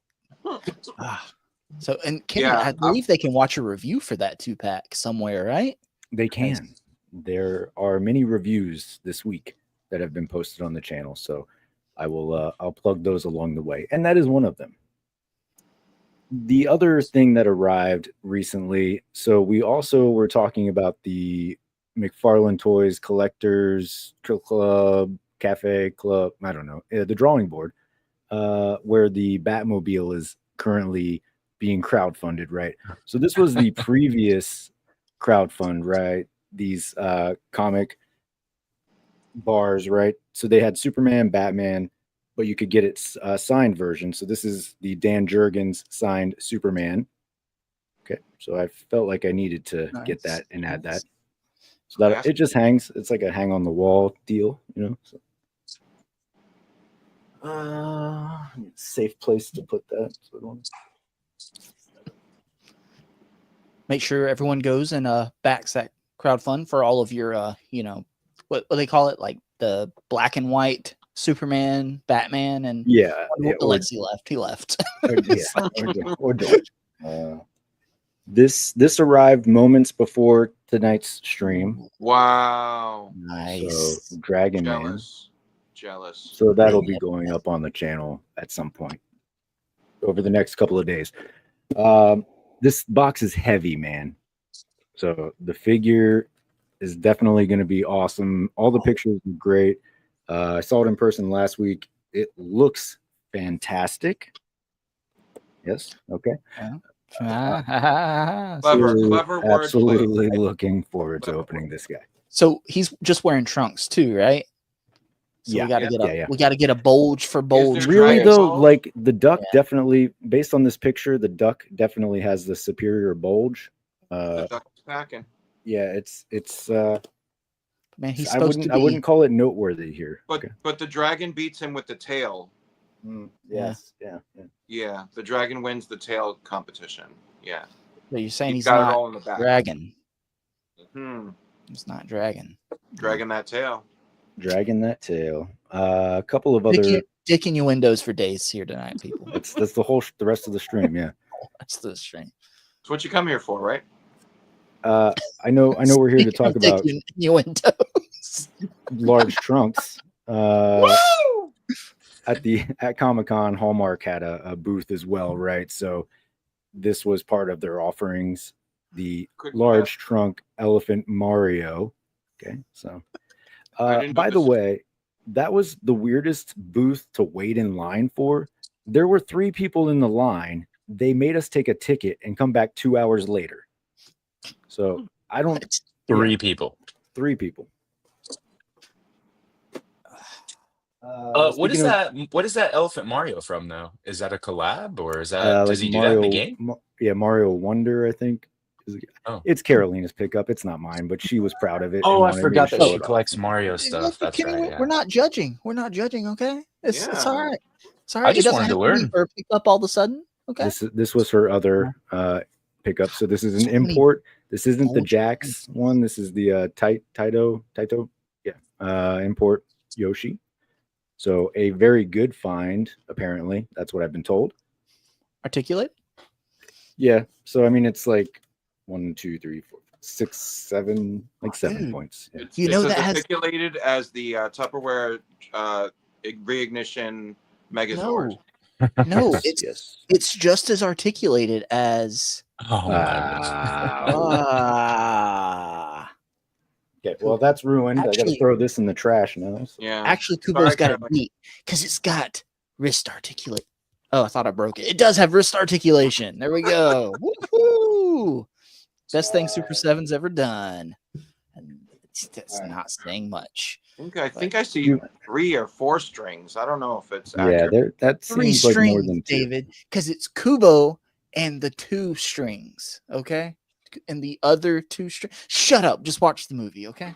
[SPEAKER 5] So, and Kenny, I believe they can watch a review for that 2-pack somewhere, right?
[SPEAKER 3] They can. There are many reviews this week that have been posted on the channel, so I will I'll plug those along the way, and that is one of them. The other thing that arrived recently, so we also were talking about the McFarlane Toys Collectors Club, Cafe Club, I don't know, the drawing board, where the Batmobile is currently being crowdfunded, right? So this was the previous crowdfund, right? These comic bars, right? So they had Superman, Batman, but you could get it signed version. So this is the Dan Jurgens signed Superman. Okay, so I felt like I needed to get that and add that. So that it just hangs. It's like a hang on the wall deal, you know. So. Safe place to put that. So
[SPEAKER 5] make sure everyone goes and backs that crowdfund for all of your you know, what they call it, like the black and white Superman, Batman, and Alexi left. He left.
[SPEAKER 3] or George. This arrived moments before tonight's stream.
[SPEAKER 1] Wow.
[SPEAKER 5] Nice.
[SPEAKER 3] So Dragon
[SPEAKER 1] Jealous.
[SPEAKER 3] So that'll be going up on the channel at some point over the next couple of days. This box is heavy, man. So the figure is definitely going to be awesome. All the pictures are great. I saw it in person last week. It looks fantastic. Yes. Okay.
[SPEAKER 1] Clever word.
[SPEAKER 3] Absolutely looking forward to opening this guy.
[SPEAKER 5] So he's just wearing trunks too, right? So we got to get a bulge for bulge.
[SPEAKER 3] Really though, like the duck definitely, based on this picture, the duck definitely has the superior bulge.
[SPEAKER 1] The duck's packing.
[SPEAKER 3] Yeah, it's
[SPEAKER 5] man, he's
[SPEAKER 3] I wouldn't call it noteworthy here.
[SPEAKER 1] But the dragon beats him with the tail.
[SPEAKER 3] Yes.
[SPEAKER 1] Yeah, the dragon wins the tail competition. Yeah.
[SPEAKER 5] So you're saying he's
[SPEAKER 1] got
[SPEAKER 5] not
[SPEAKER 1] it all in the back.
[SPEAKER 5] dragon.
[SPEAKER 1] It's
[SPEAKER 5] not dragon.
[SPEAKER 1] Dragging that tail.
[SPEAKER 3] Dragging that tail. A couple of other
[SPEAKER 5] dick innuendos for days here tonight, people.
[SPEAKER 3] That's the rest of the stream. Yeah,
[SPEAKER 5] that's the stream.
[SPEAKER 1] That's what you come here for, right?
[SPEAKER 3] I know we're here to talk about
[SPEAKER 5] innuendos.
[SPEAKER 3] Large trunks. At Comic-Con, Hallmark had a booth as well, right? So this was part of their offerings. The large trunk elephant Mario. Okay, so by the way, that was the weirdest booth to wait in line for. There were 3 people in the line. They made us take a ticket and come back 2 hours later. So I don't.
[SPEAKER 2] 3 people.
[SPEAKER 3] 3 people.
[SPEAKER 2] What is that? What is that Elephant Mario from, though? Is that a collab, or is that does he do that in the game?
[SPEAKER 3] Yeah, Mario Wonder, I think.
[SPEAKER 2] Oh.
[SPEAKER 3] It's Carolina's pickup. It's not mine, but she was proud of it.
[SPEAKER 2] Oh,
[SPEAKER 3] and
[SPEAKER 2] I
[SPEAKER 3] wanted me
[SPEAKER 2] forgot
[SPEAKER 3] to
[SPEAKER 2] that
[SPEAKER 3] show
[SPEAKER 2] she
[SPEAKER 3] it off.
[SPEAKER 2] collects Mario
[SPEAKER 5] Look,
[SPEAKER 2] stuff. That's
[SPEAKER 5] Kenny,
[SPEAKER 2] right. Yeah.
[SPEAKER 5] we're not judging. We're not judging. Okay, it's
[SPEAKER 1] Yeah.
[SPEAKER 5] all right. It's all
[SPEAKER 2] I
[SPEAKER 5] right. It
[SPEAKER 2] just
[SPEAKER 5] doesn't
[SPEAKER 2] wanted
[SPEAKER 5] have
[SPEAKER 2] to
[SPEAKER 5] to be
[SPEAKER 2] learn.
[SPEAKER 5] her pickup all of a sudden. Okay.
[SPEAKER 3] This was her other pickup. So this is an
[SPEAKER 5] So many-
[SPEAKER 3] import. This isn't the
[SPEAKER 5] Oh,
[SPEAKER 3] Jax one. This is the Taito. Yeah. Import Yoshi. So a very good find, apparently. That's what I've been told.
[SPEAKER 5] Articulate.
[SPEAKER 3] Yeah. So I mean, it's like 1, 2, 3, 4, 6, 7, like 7
[SPEAKER 5] Dude.
[SPEAKER 3] points. Yeah.
[SPEAKER 5] You know
[SPEAKER 1] it's
[SPEAKER 5] that
[SPEAKER 1] as
[SPEAKER 5] has
[SPEAKER 1] articulated as the Tupperware reignition Megazord.
[SPEAKER 5] no.
[SPEAKER 3] Yes,
[SPEAKER 5] It's
[SPEAKER 3] yes.
[SPEAKER 5] it's just as articulated as.
[SPEAKER 2] Oh my
[SPEAKER 3] Okay. Well, that's ruined. I got to
[SPEAKER 5] Actually-
[SPEAKER 3] throw this in the trash now. So.
[SPEAKER 1] Yeah.
[SPEAKER 5] Actually, Kubo's got it beat because it's got wrist articulate. Oh, I thought I broke it. It does have wrist articulation. There we go. Woohoo! Best thing Super 7's ever done. And that's not saying much.
[SPEAKER 1] I think I see 3 or 4 strings. I don't know if it's
[SPEAKER 3] Yeah,
[SPEAKER 1] accurate.
[SPEAKER 3] that
[SPEAKER 5] 3
[SPEAKER 3] seems like more
[SPEAKER 5] strings,
[SPEAKER 3] than 2.
[SPEAKER 5] David, because it's Kubo and the 2 strings. Okay, and the other 2 strings. Shut up. Just watch the movie. Okay.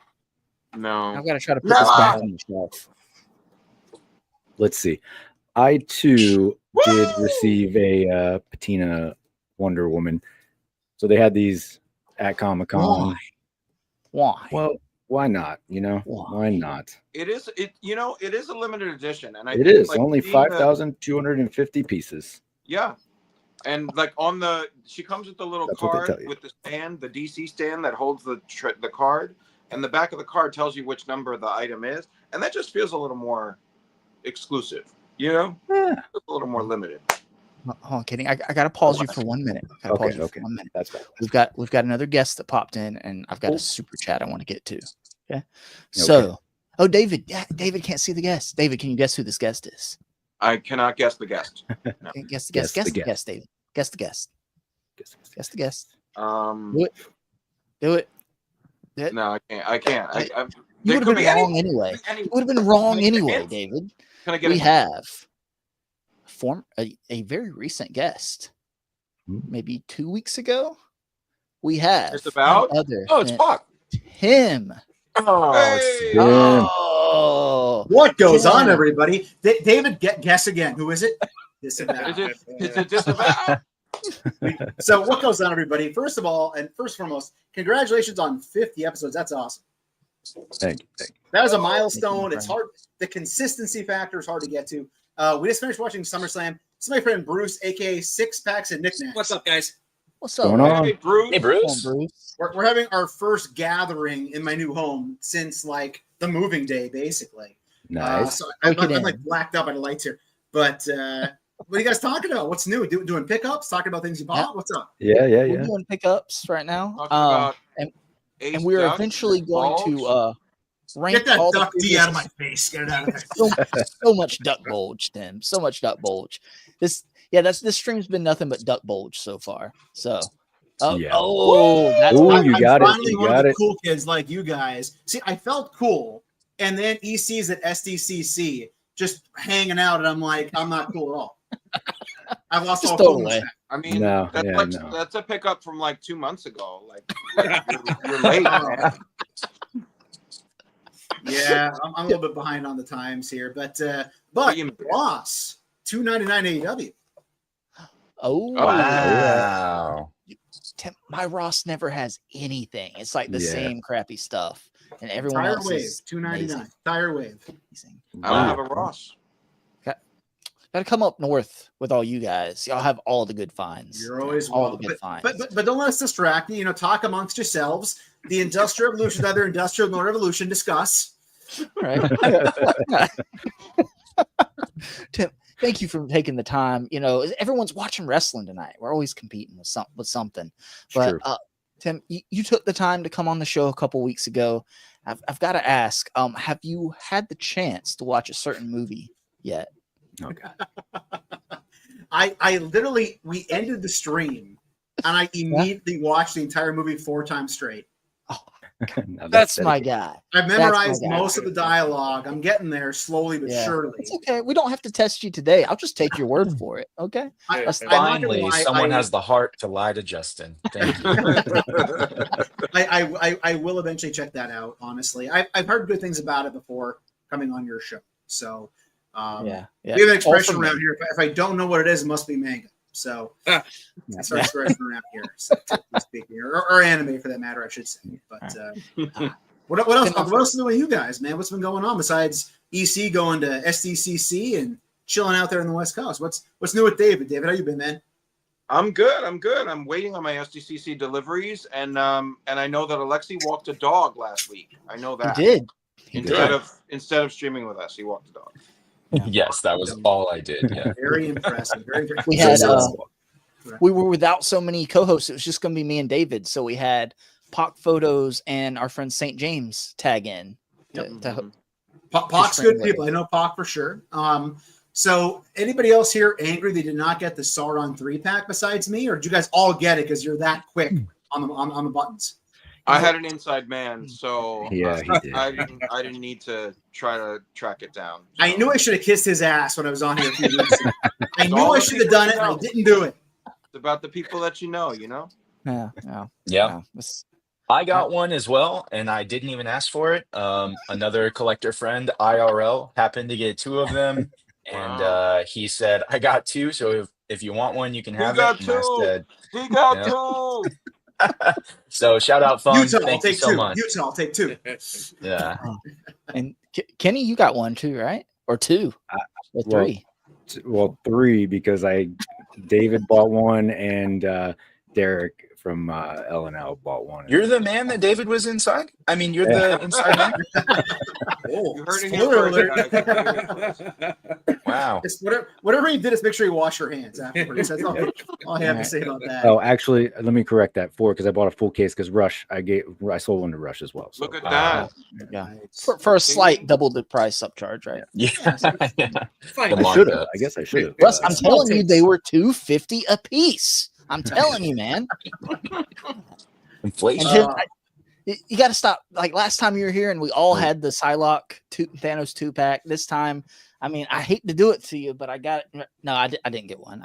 [SPEAKER 1] No.
[SPEAKER 5] I've got to try to put this back on the shelf.
[SPEAKER 3] Let's see. I too did receive a patina Wonder Woman. So they had these at Comic-Con.
[SPEAKER 5] Why?
[SPEAKER 3] Well, why not? You know, why not?
[SPEAKER 1] It is a limited edition, and
[SPEAKER 3] It is
[SPEAKER 1] like,
[SPEAKER 3] only
[SPEAKER 1] seeing the-
[SPEAKER 3] 5,250 pieces.
[SPEAKER 1] Yeah, and like she comes with the little
[SPEAKER 3] That's what they
[SPEAKER 1] card
[SPEAKER 3] tell you.
[SPEAKER 1] with the stand, the DC stand that holds the card, and the back of the card tells you which number the item is, and that just feels a little more exclusive. You know,
[SPEAKER 3] yeah,
[SPEAKER 1] a little more limited.
[SPEAKER 5] Hold on, kidding. I got to pause you for 1 minute.
[SPEAKER 3] Okay.
[SPEAKER 5] For 1 minute.
[SPEAKER 3] That's fine.
[SPEAKER 5] We've got another guest that popped in, and I've got a super chat I want to get to. Okay. So, David. Yeah, David can't see the guest. David, can you guess who this guest is?
[SPEAKER 1] I cannot guess the guest. No.
[SPEAKER 5] Guess the guest. Guess the guest, David. Guess the guest. Guess the guest. Do it.
[SPEAKER 1] No, I can't.
[SPEAKER 5] You would have been wrong anyway. You would have been wrong anyway,
[SPEAKER 1] hint?
[SPEAKER 5] David.
[SPEAKER 1] Can I get
[SPEAKER 5] We
[SPEAKER 1] a
[SPEAKER 5] have a very recent guest. Maybe 2 weeks ago, we have
[SPEAKER 1] Just about?
[SPEAKER 11] It's Buck.
[SPEAKER 5] him.
[SPEAKER 1] Hey!
[SPEAKER 5] Oh,
[SPEAKER 14] What goes
[SPEAKER 5] Tim.
[SPEAKER 14] on, everybody? David, guess again. Who is it? Disavow.
[SPEAKER 1] Is it disavow?
[SPEAKER 14] So what goes on, everybody? First of all, and first and foremost, congratulations on 50 episodes. That's awesome.
[SPEAKER 3] Thank you.
[SPEAKER 14] That is a milestone. It's hard. The consistency factor is hard to get to. We just finished watching SummerSlam. It's my friend Bruce, aka Six Packs and Knickknacks.
[SPEAKER 8] What's up, guys?
[SPEAKER 5] What's
[SPEAKER 3] What's
[SPEAKER 5] up?
[SPEAKER 3] going on?
[SPEAKER 1] Hey, Bruce.
[SPEAKER 2] Hey, Bruce.
[SPEAKER 5] Come on, Bruce.
[SPEAKER 14] We're having our first gathering in my new home since like the moving day, basically.
[SPEAKER 3] Nice.
[SPEAKER 14] So
[SPEAKER 5] Break it
[SPEAKER 14] I'm
[SPEAKER 5] in.
[SPEAKER 14] like blacked out by the lights here. But what are you guys talking about? What's new? Doing pickups? Talking about things you bought? What's up?
[SPEAKER 3] Yeah.
[SPEAKER 5] We're doing pickups right now.
[SPEAKER 1] Talking about
[SPEAKER 5] and
[SPEAKER 1] Ace
[SPEAKER 5] we're
[SPEAKER 1] Duck,
[SPEAKER 5] eventually going to rank
[SPEAKER 14] Get that
[SPEAKER 5] all the
[SPEAKER 14] duck D
[SPEAKER 5] previous-
[SPEAKER 14] out of my face. Get it out of there.
[SPEAKER 5] so much duck bulge, Tim. So much duck bulge. This stream's been nothing but duck bulge so far. So, that's
[SPEAKER 3] Ooh, you got it.
[SPEAKER 14] Finally,
[SPEAKER 3] You
[SPEAKER 14] one
[SPEAKER 3] got
[SPEAKER 14] of the
[SPEAKER 3] it.
[SPEAKER 14] cool kids like you guys. See, I felt cool, and then EC's at SDCC just hanging out, and I'm like, I'm not cool at all. I've lost
[SPEAKER 5] Just
[SPEAKER 14] all
[SPEAKER 5] throw it
[SPEAKER 14] coolness.
[SPEAKER 5] away.
[SPEAKER 1] I mean,
[SPEAKER 3] No,
[SPEAKER 1] that's
[SPEAKER 3] yeah,
[SPEAKER 1] like
[SPEAKER 3] no.
[SPEAKER 1] that's a pickup from like 2 months ago. Like you're late, man.
[SPEAKER 14] Yeah, I'm a little bit behind on the times here, but Ross, $2.99 AEW.
[SPEAKER 5] Oh,
[SPEAKER 2] Wow.
[SPEAKER 5] Tim, my Ross never has anything. It's like the
[SPEAKER 3] Yeah.
[SPEAKER 5] same crappy stuff, and everyone
[SPEAKER 14] Tire
[SPEAKER 5] else
[SPEAKER 14] Wave,
[SPEAKER 5] is
[SPEAKER 14] $2.99. Tire Wave.
[SPEAKER 5] amazing.
[SPEAKER 1] I don't have a Ross.
[SPEAKER 5] Got to come up north with all you guys. Y'all have all the good finds.
[SPEAKER 14] You're always
[SPEAKER 5] all
[SPEAKER 14] welcome.
[SPEAKER 5] the good finds.
[SPEAKER 14] But don't let us distract you. You know, talk amongst yourselves. The Industrial Revolution, other Industrial no Revolution. Discuss.
[SPEAKER 5] Right. Tim, thank you for taking the time. You know, everyone's watching wrestling tonight. We're always competing with something. But
[SPEAKER 3] true.
[SPEAKER 5] Tim, you took the time to come on the show a couple weeks ago. I've got to ask, have you had the chance to watch a certain movie yet?
[SPEAKER 3] Okay.
[SPEAKER 14] I literally, we ended the stream and I immediately watched the entire movie 4 times straight.
[SPEAKER 3] Now
[SPEAKER 5] That's my guy.
[SPEAKER 14] I've
[SPEAKER 5] That's my
[SPEAKER 14] memorized
[SPEAKER 5] guy.
[SPEAKER 14] most of the dialogue. I'm getting there slowly but
[SPEAKER 5] Yeah.
[SPEAKER 14] surely.
[SPEAKER 5] It's okay. We don't have to test you today. I'll just take your word for it. Okay.
[SPEAKER 14] I-
[SPEAKER 5] Let's-
[SPEAKER 14] I'm not gonna
[SPEAKER 2] Finally,
[SPEAKER 14] lie,
[SPEAKER 2] someone
[SPEAKER 14] I-
[SPEAKER 2] has the heart to lie to Justin. Thank you.
[SPEAKER 14] I will eventually check that out. Honestly, I've heard good things about it before coming on your show. So
[SPEAKER 5] yeah.
[SPEAKER 14] we have an expression
[SPEAKER 5] All for
[SPEAKER 14] around
[SPEAKER 5] me.
[SPEAKER 14] here. If I don't know what it is, it must be manga. So that's our expression around here. So, speaking, or anime for that matter, I should say. But what else is new with you guys, man? What's been going on besides EC going to SDCC and chilling out there on the West Coast? What's new with David? David, how you been, man?
[SPEAKER 1] I'm good. I'm waiting on my SDCC deliveries, and I know that Alexi walked a dog last week. I know that
[SPEAKER 5] He did.
[SPEAKER 1] Instead of streaming with us, he walked a dog.
[SPEAKER 2] Yes, that was all I did. Yeah.
[SPEAKER 14] Very impressive. Very.
[SPEAKER 5] We had we were without so many co-hosts. It was just going to be me and David. So we had Poc Photos and our friend St. James tag in.
[SPEAKER 14] Poc's good people. I know Poc for sure. So anybody else here angry they did not get the Sauron 3-pack besides me, or did you guys all get it because you're that quick on the buttons?
[SPEAKER 1] I had an inside man, so
[SPEAKER 3] Yeah, he did.
[SPEAKER 1] I didn't need to try to track it down.
[SPEAKER 14] I knew I should have kissed his ass when I was on here a few weeks ago. I knew I should have done it, and I didn't do it.
[SPEAKER 1] It's about the people that you know,
[SPEAKER 2] Yeah. I got one as well, and I didn't even ask for it. Another collector friend, IRL, happened to get 2 of them, and he said, "I got 2, so if you want one, you can have it." And I said,
[SPEAKER 1] he got 2.
[SPEAKER 2] So shout out, Fun.
[SPEAKER 14] Utah,
[SPEAKER 2] Thank
[SPEAKER 14] I'll
[SPEAKER 2] you
[SPEAKER 14] take
[SPEAKER 2] so
[SPEAKER 14] 2.
[SPEAKER 2] much.
[SPEAKER 14] Utah, I'll take 2.
[SPEAKER 2] Yeah.
[SPEAKER 5] And Kenny, you got one too, right? Or 2? Or 3?
[SPEAKER 3] Well, 3 because David bought one and Derek from L&L bought one.
[SPEAKER 2] You're the man that David was inside? I mean, you're the inside man?
[SPEAKER 14] You
[SPEAKER 1] heard it
[SPEAKER 14] spoiler
[SPEAKER 1] here
[SPEAKER 14] alert.
[SPEAKER 1] first, guys.
[SPEAKER 2] Wow.
[SPEAKER 14] Just whatever you did, is make sure you wash your hands afterwards. That's all I have to say about that.
[SPEAKER 3] Oh, actually, let me correct that. 4 because I bought a full case because Rush, I sold one to Rush as well. So.
[SPEAKER 1] Look at that.
[SPEAKER 5] Yeah. For a slight double the price upcharge, right?
[SPEAKER 2] Yeah.
[SPEAKER 3] I should have. I guess I should have.
[SPEAKER 5] Russ, I'm telling you, they were $250 a piece. I'm telling you, man.
[SPEAKER 2] Inflation.
[SPEAKER 5] You got to stop. Like last time you were here, and we all had the Psylocke Thanos 2-pack. This time, I mean, I hate to do it to you, but I got it. No, I didn't get one.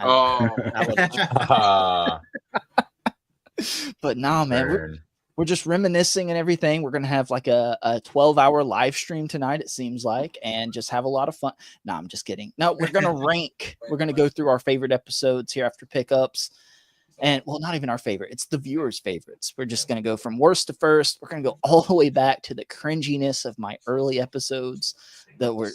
[SPEAKER 5] But nah, man, we're just reminiscing and everything. We're gonna have like a 12-hour live stream tonight, it seems like, and just have a lot of fun. No, I'm just kidding. No, we're gonna rank. We're gonna go through our favorite episodes here after pickups. And well, not even our favorite, it's the viewers' favorites. We're just going to go from worst to first. We're going to go all the way back to the cringiness of my early episodes that were,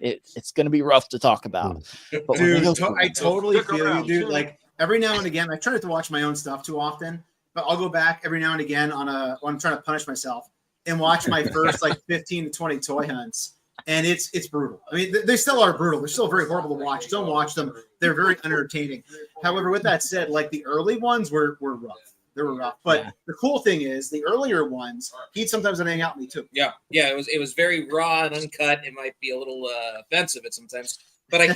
[SPEAKER 5] it's going to be rough to talk about. But
[SPEAKER 14] Dude, I totally feel you, dude. Like every now and again, I try not to watch my own stuff too often, but I'll go back every now and again when I'm trying to punish myself and watch my first like 15 to 20 toy hunts. And it's brutal. I mean, they still are brutal. They're still very horrible to watch. Don't watch them. They're very entertaining. However, with that said, like the early ones were rough. They were rough. But the cool thing is the earlier ones, he'd sometimes hang out with me too.
[SPEAKER 15] Yeah. It was very raw and uncut. It might be a little offensive at sometimes, but I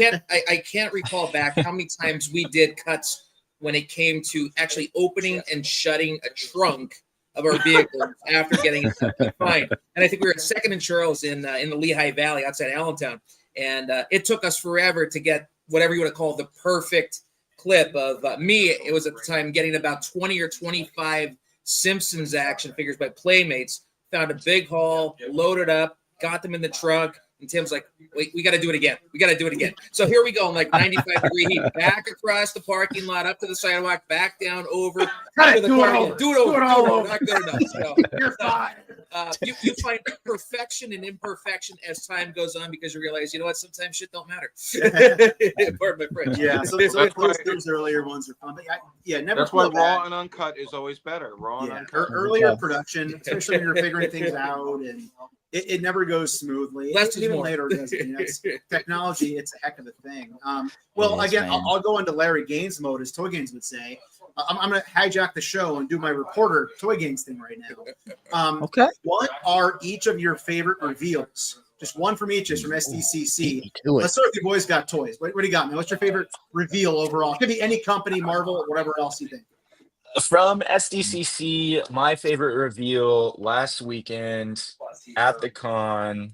[SPEAKER 15] can't recall back how many times we did cuts when it came to actually opening and shutting a trunk of our vehicle after getting it fine. And I think we were at 2nd and Charles in the Lehigh Valley outside Allentown. And it took us forever to get whatever you want to call the perfect clip of me. It was at the time getting about 20 or 25 Simpsons action figures by Playmates. Found a big haul, loaded up, got them in the trunk. And Tim's like, wait, we got to do it again. So here we go in like 95-degree heat, back across the parking lot, up to the sidewalk, back down, over.
[SPEAKER 14] Do it over.
[SPEAKER 15] Not good enough. So,
[SPEAKER 14] you're fine.
[SPEAKER 15] You find perfection and imperfection as time goes on because you realize, you know what, sometimes shit don't matter. Pardon my French.
[SPEAKER 14] Yeah, so those earlier ones are fun. But never.
[SPEAKER 1] That's why raw and uncut is always better. Raw and uncut.
[SPEAKER 14] Earlier production, especially when you're figuring things out, and it never goes smoothly. Even later, it doesn't. Technology, it's a heck of a thing. I'll go into Larry Gaines mode, as Toy Gaines would say. I'm going to hijack the show and do my reporter Toy Gaines thing right now.
[SPEAKER 5] Okay.
[SPEAKER 14] What are each of your favorite reveals? Just one from each is from SDCC. Let's start with you boys got toys. What do you got, man? What's your favorite reveal overall? It could be any company, Marvel, or whatever else you think.
[SPEAKER 2] From SDCC, my favorite reveal last weekend at the con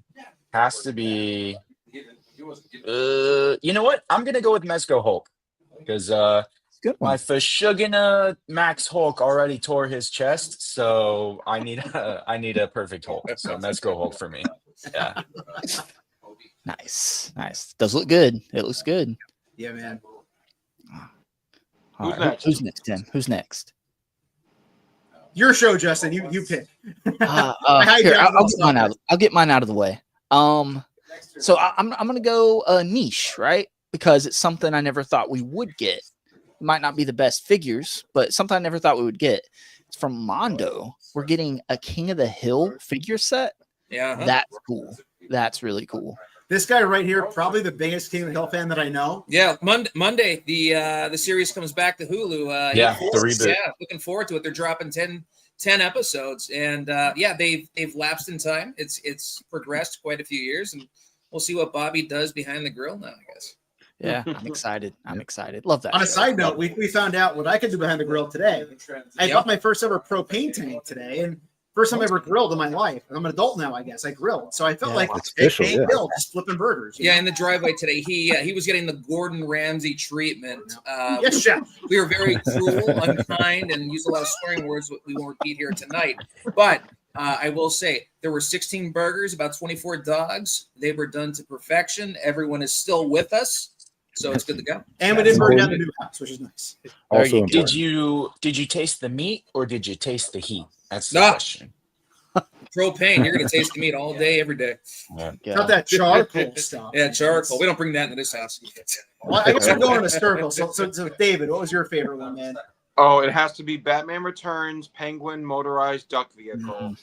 [SPEAKER 2] has to be. You know what? I'm gonna go with Mezco Hulk because my Fashugana Max Hulk already tore his chest, so I need a perfect Hulk. So Mezco Hulk for me. Yeah.
[SPEAKER 5] Nice. Does look good. It looks good.
[SPEAKER 14] Yeah, man.
[SPEAKER 5] All right, who's next, Tim? Who's next?
[SPEAKER 14] Your show, Justin. You pick.
[SPEAKER 5] Here, I'll get mine out of the way. So I'm gonna go niche, right? Because it's something I never thought we would get. It might not be the best figures, but something I never thought we would get. It's from Mondo. We're getting a King of the Hill figure set.
[SPEAKER 15] Yeah,
[SPEAKER 5] that's cool. That's really cool.
[SPEAKER 14] This guy right here, probably the biggest King of the Hill fan that I know.
[SPEAKER 15] Yeah, Monday, the series comes back to Hulu.
[SPEAKER 2] Yeah, the reboot.
[SPEAKER 15] Yeah, looking forward to it. They're dropping 10 episodes, and they've lapsed in time. It's progressed quite a few years, and we'll see what Bobby does behind the grill now, I guess.
[SPEAKER 5] Yeah, I'm excited. Love that.
[SPEAKER 14] On a side note, we found out what I could do behind the grill today. I bought my first ever propane tank today, and first time I ever grilled in my life. I'm an adult now, I guess. I grilled, so I felt like grill, just flipping burgers.
[SPEAKER 15] Yeah, in the driveway today, he was getting the Gordon Ramsay treatment.
[SPEAKER 14] Yes, chef.
[SPEAKER 15] We were very cruel, unkind, and used a lot of swearing words that we won't repeat here tonight. But I will say there were 16 burgers, about 24 dogs. They were done to perfection. Everyone is still with us, so it's good to go.
[SPEAKER 14] And we didn't burn down the new house, which is nice.
[SPEAKER 3] Also,
[SPEAKER 2] did you taste the meat or did you taste the heat? That's the question.
[SPEAKER 15] Propane, you're going to taste the meat all day, every day.
[SPEAKER 14] Not that charcoal stuff.
[SPEAKER 15] Yeah, charcoal. We don't bring that into this house.
[SPEAKER 14] Well, I guess we're going in a circle. So, David, what was your favorite one, man?
[SPEAKER 1] Oh, it has to be Batman Returns, Penguin motorized duck vehicle.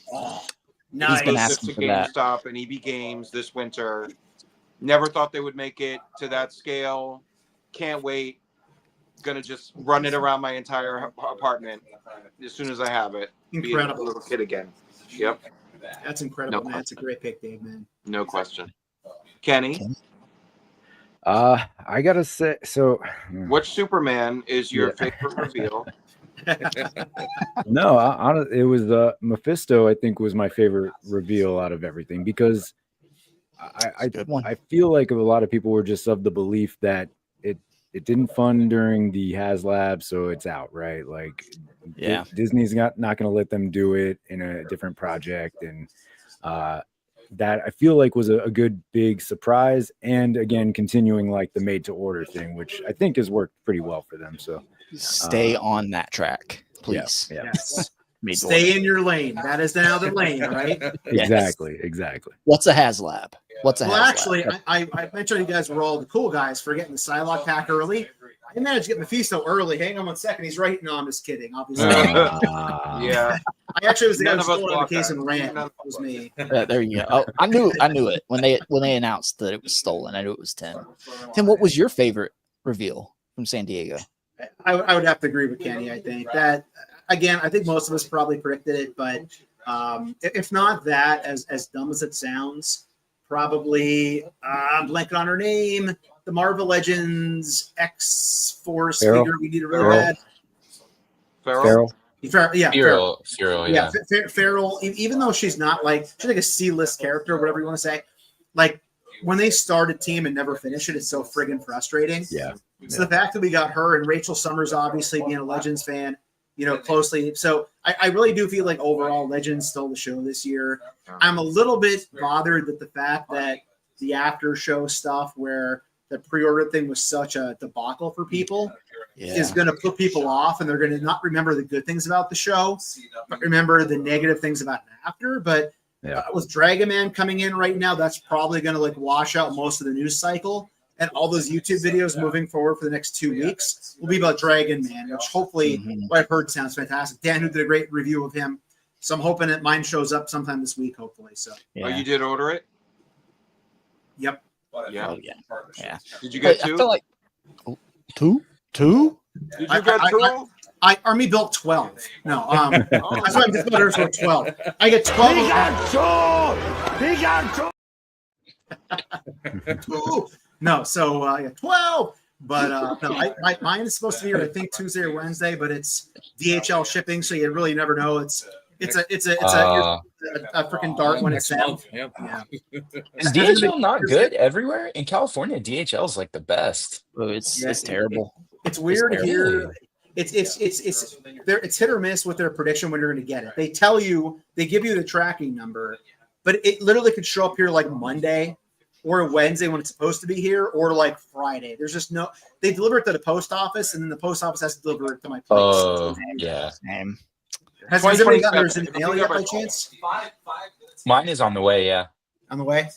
[SPEAKER 14] Nice.
[SPEAKER 1] He's been asking for that. GameStop and EB Games this winter. Never thought they would make it to that scale. Can't wait. Gonna just run it around my entire apartment as soon as I have it.
[SPEAKER 14] Incredible.
[SPEAKER 1] Be a little kid again. Yep.
[SPEAKER 14] That's incredible, man. That's a great pick, Dave, man.
[SPEAKER 1] No question. Kenny?
[SPEAKER 3] I gotta say, so
[SPEAKER 1] which Superman is your favorite reveal?
[SPEAKER 3] No, it was Mephisto. I think was my favorite reveal out of everything because I feel like a lot of people were just of the belief that it didn't fund during the HasLab, so it's out, right? Like,
[SPEAKER 5] yeah,
[SPEAKER 3] Disney's not going to let them do it in a different project, and that I feel like was a good big surprise. And again, continuing like the made to order thing, which I think has worked pretty well for them. So
[SPEAKER 5] stay on that track, please.
[SPEAKER 3] Yeah.
[SPEAKER 14] Yes. Stay in your lane. That is now the lane, right?
[SPEAKER 3] Exactly.
[SPEAKER 5] What's a HasLab?
[SPEAKER 14] Actually, I mentioned you guys were all the cool guys for getting the Psylocke pack early. I managed to get Mephisto early. Hang on 1 second. He's right. No, I'm just kidding. Obviously.
[SPEAKER 1] Yeah.
[SPEAKER 14] I actually was the guy who stole on the case and ran. That was me.
[SPEAKER 5] There you go. Oh, I knew it when they announced that it was stolen. I knew it was Tim. Tim, what was your favorite reveal from San Diego?
[SPEAKER 14] I would have to agree with Kenny. I think that again. I think most of us probably predicted it, but if not that, as dumb as it sounds, probably I'm blanking on her name. The Marvel Legends X-Force figure we need to really bad.
[SPEAKER 1] Feral.
[SPEAKER 14] Yeah,
[SPEAKER 2] Feral. Yeah.
[SPEAKER 14] Feral. Even though she's not she's like a C-list character, whatever you want to say. Like when they start a team and never finish it, it's so friggin' frustrating.
[SPEAKER 3] Yeah.
[SPEAKER 14] So the fact that we got her and Rachel Summers, obviously being a Legends fan, closely. So I really do feel like overall Legends stole the show this year. I'm a little bit bothered that the fact that the after show stuff where the pre-order thing was such a debacle for people is going to put people off, and they're going to not remember the good things about the show, but remember the negative things about after. But with Dragon Man coming in right now, that's probably going to wash out most of the news cycle. And all those YouTube videos moving forward for the next 2 weeks will be about Dragon Man, which hopefully, what I've heard sounds fantastic. Dan, who did a great review of him. So I'm hoping that mine shows up sometime this week, hopefully. So.
[SPEAKER 1] Oh, you did order it?
[SPEAKER 14] Yep.
[SPEAKER 1] Yeah.
[SPEAKER 5] Oh, yeah.
[SPEAKER 1] Did you get 2?
[SPEAKER 5] I feel like two? Did
[SPEAKER 1] you get 2?
[SPEAKER 14] I Army built 12. No, that's why I'm just about to 12. I get 12. He got 2. No, so 12. But no, mine is supposed to be here, I think, Tuesday or Wednesday, but it's DHL shipping, so you really never know. It's a freaking dart when it's sent.
[SPEAKER 15] Yeah.
[SPEAKER 2] Is DHL not good everywhere? In California, DHL is like the best.
[SPEAKER 5] Oh, it's terrible.
[SPEAKER 14] It's weird
[SPEAKER 2] terrible.
[SPEAKER 14] here. It's hit or miss with their prediction when you're going to get it. They tell you, they give you the tracking number, but it literally could show up here like Monday or Wednesday when it's supposed to be here, or like Friday. There's just no. They deliver it to the post office, and then the post office has to deliver it to my place.
[SPEAKER 2] Oh, yeah.
[SPEAKER 14] Has everybody gotten theirs in the mail yet by chance?
[SPEAKER 2] Mine is on the way. Yeah.
[SPEAKER 14] On the way.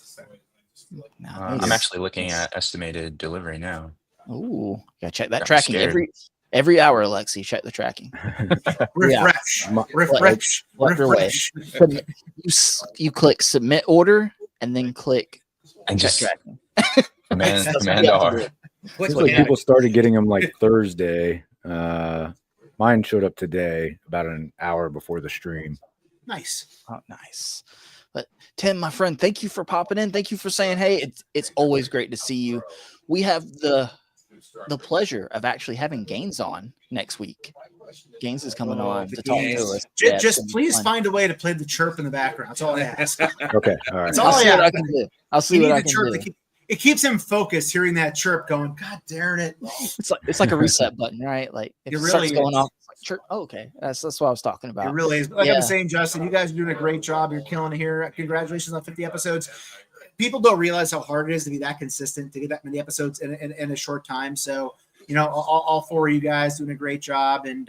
[SPEAKER 2] I'm actually looking at estimated delivery now.
[SPEAKER 5] Ooh, gotta check that
[SPEAKER 2] Got me
[SPEAKER 5] tracking
[SPEAKER 2] scared.
[SPEAKER 5] every hour, Alexi. Check the tracking.
[SPEAKER 14] Refresh.
[SPEAKER 5] You click submit order and then click
[SPEAKER 2] And
[SPEAKER 5] check
[SPEAKER 2] just
[SPEAKER 5] tracking.
[SPEAKER 2] command R.
[SPEAKER 3] It's like people started getting them like Thursday. Mine showed up today, about an hour before the stream.
[SPEAKER 14] Nice.
[SPEAKER 5] Oh, nice. But Tim, my friend, thank you for popping in. Thank you for saying, hey, it's always great to see you. We have the pleasure of actually having Gaines on next week. Gaines is coming on to talk to us.
[SPEAKER 14] Just please find a way to play the chirp in the background. That's all I ask.
[SPEAKER 3] Okay, all right.
[SPEAKER 14] That's all I ask.
[SPEAKER 5] I'll see what I can do.
[SPEAKER 14] It keeps him focused hearing that chirp going, God darn it.
[SPEAKER 5] It's like a reset button, right? Like if
[SPEAKER 14] It
[SPEAKER 5] it
[SPEAKER 14] really
[SPEAKER 5] starts going
[SPEAKER 14] is.
[SPEAKER 5] off, it's like chirp. Oh, okay. That's what I was talking about.
[SPEAKER 14] It really is. Like I was saying, Justin, you guys are doing a great job. You're killing it here. Congratulations on 50 episodes. People don't realize how hard it is to be that consistent, to get that many episodes in a short time. So, all four of you guys doing a great job. And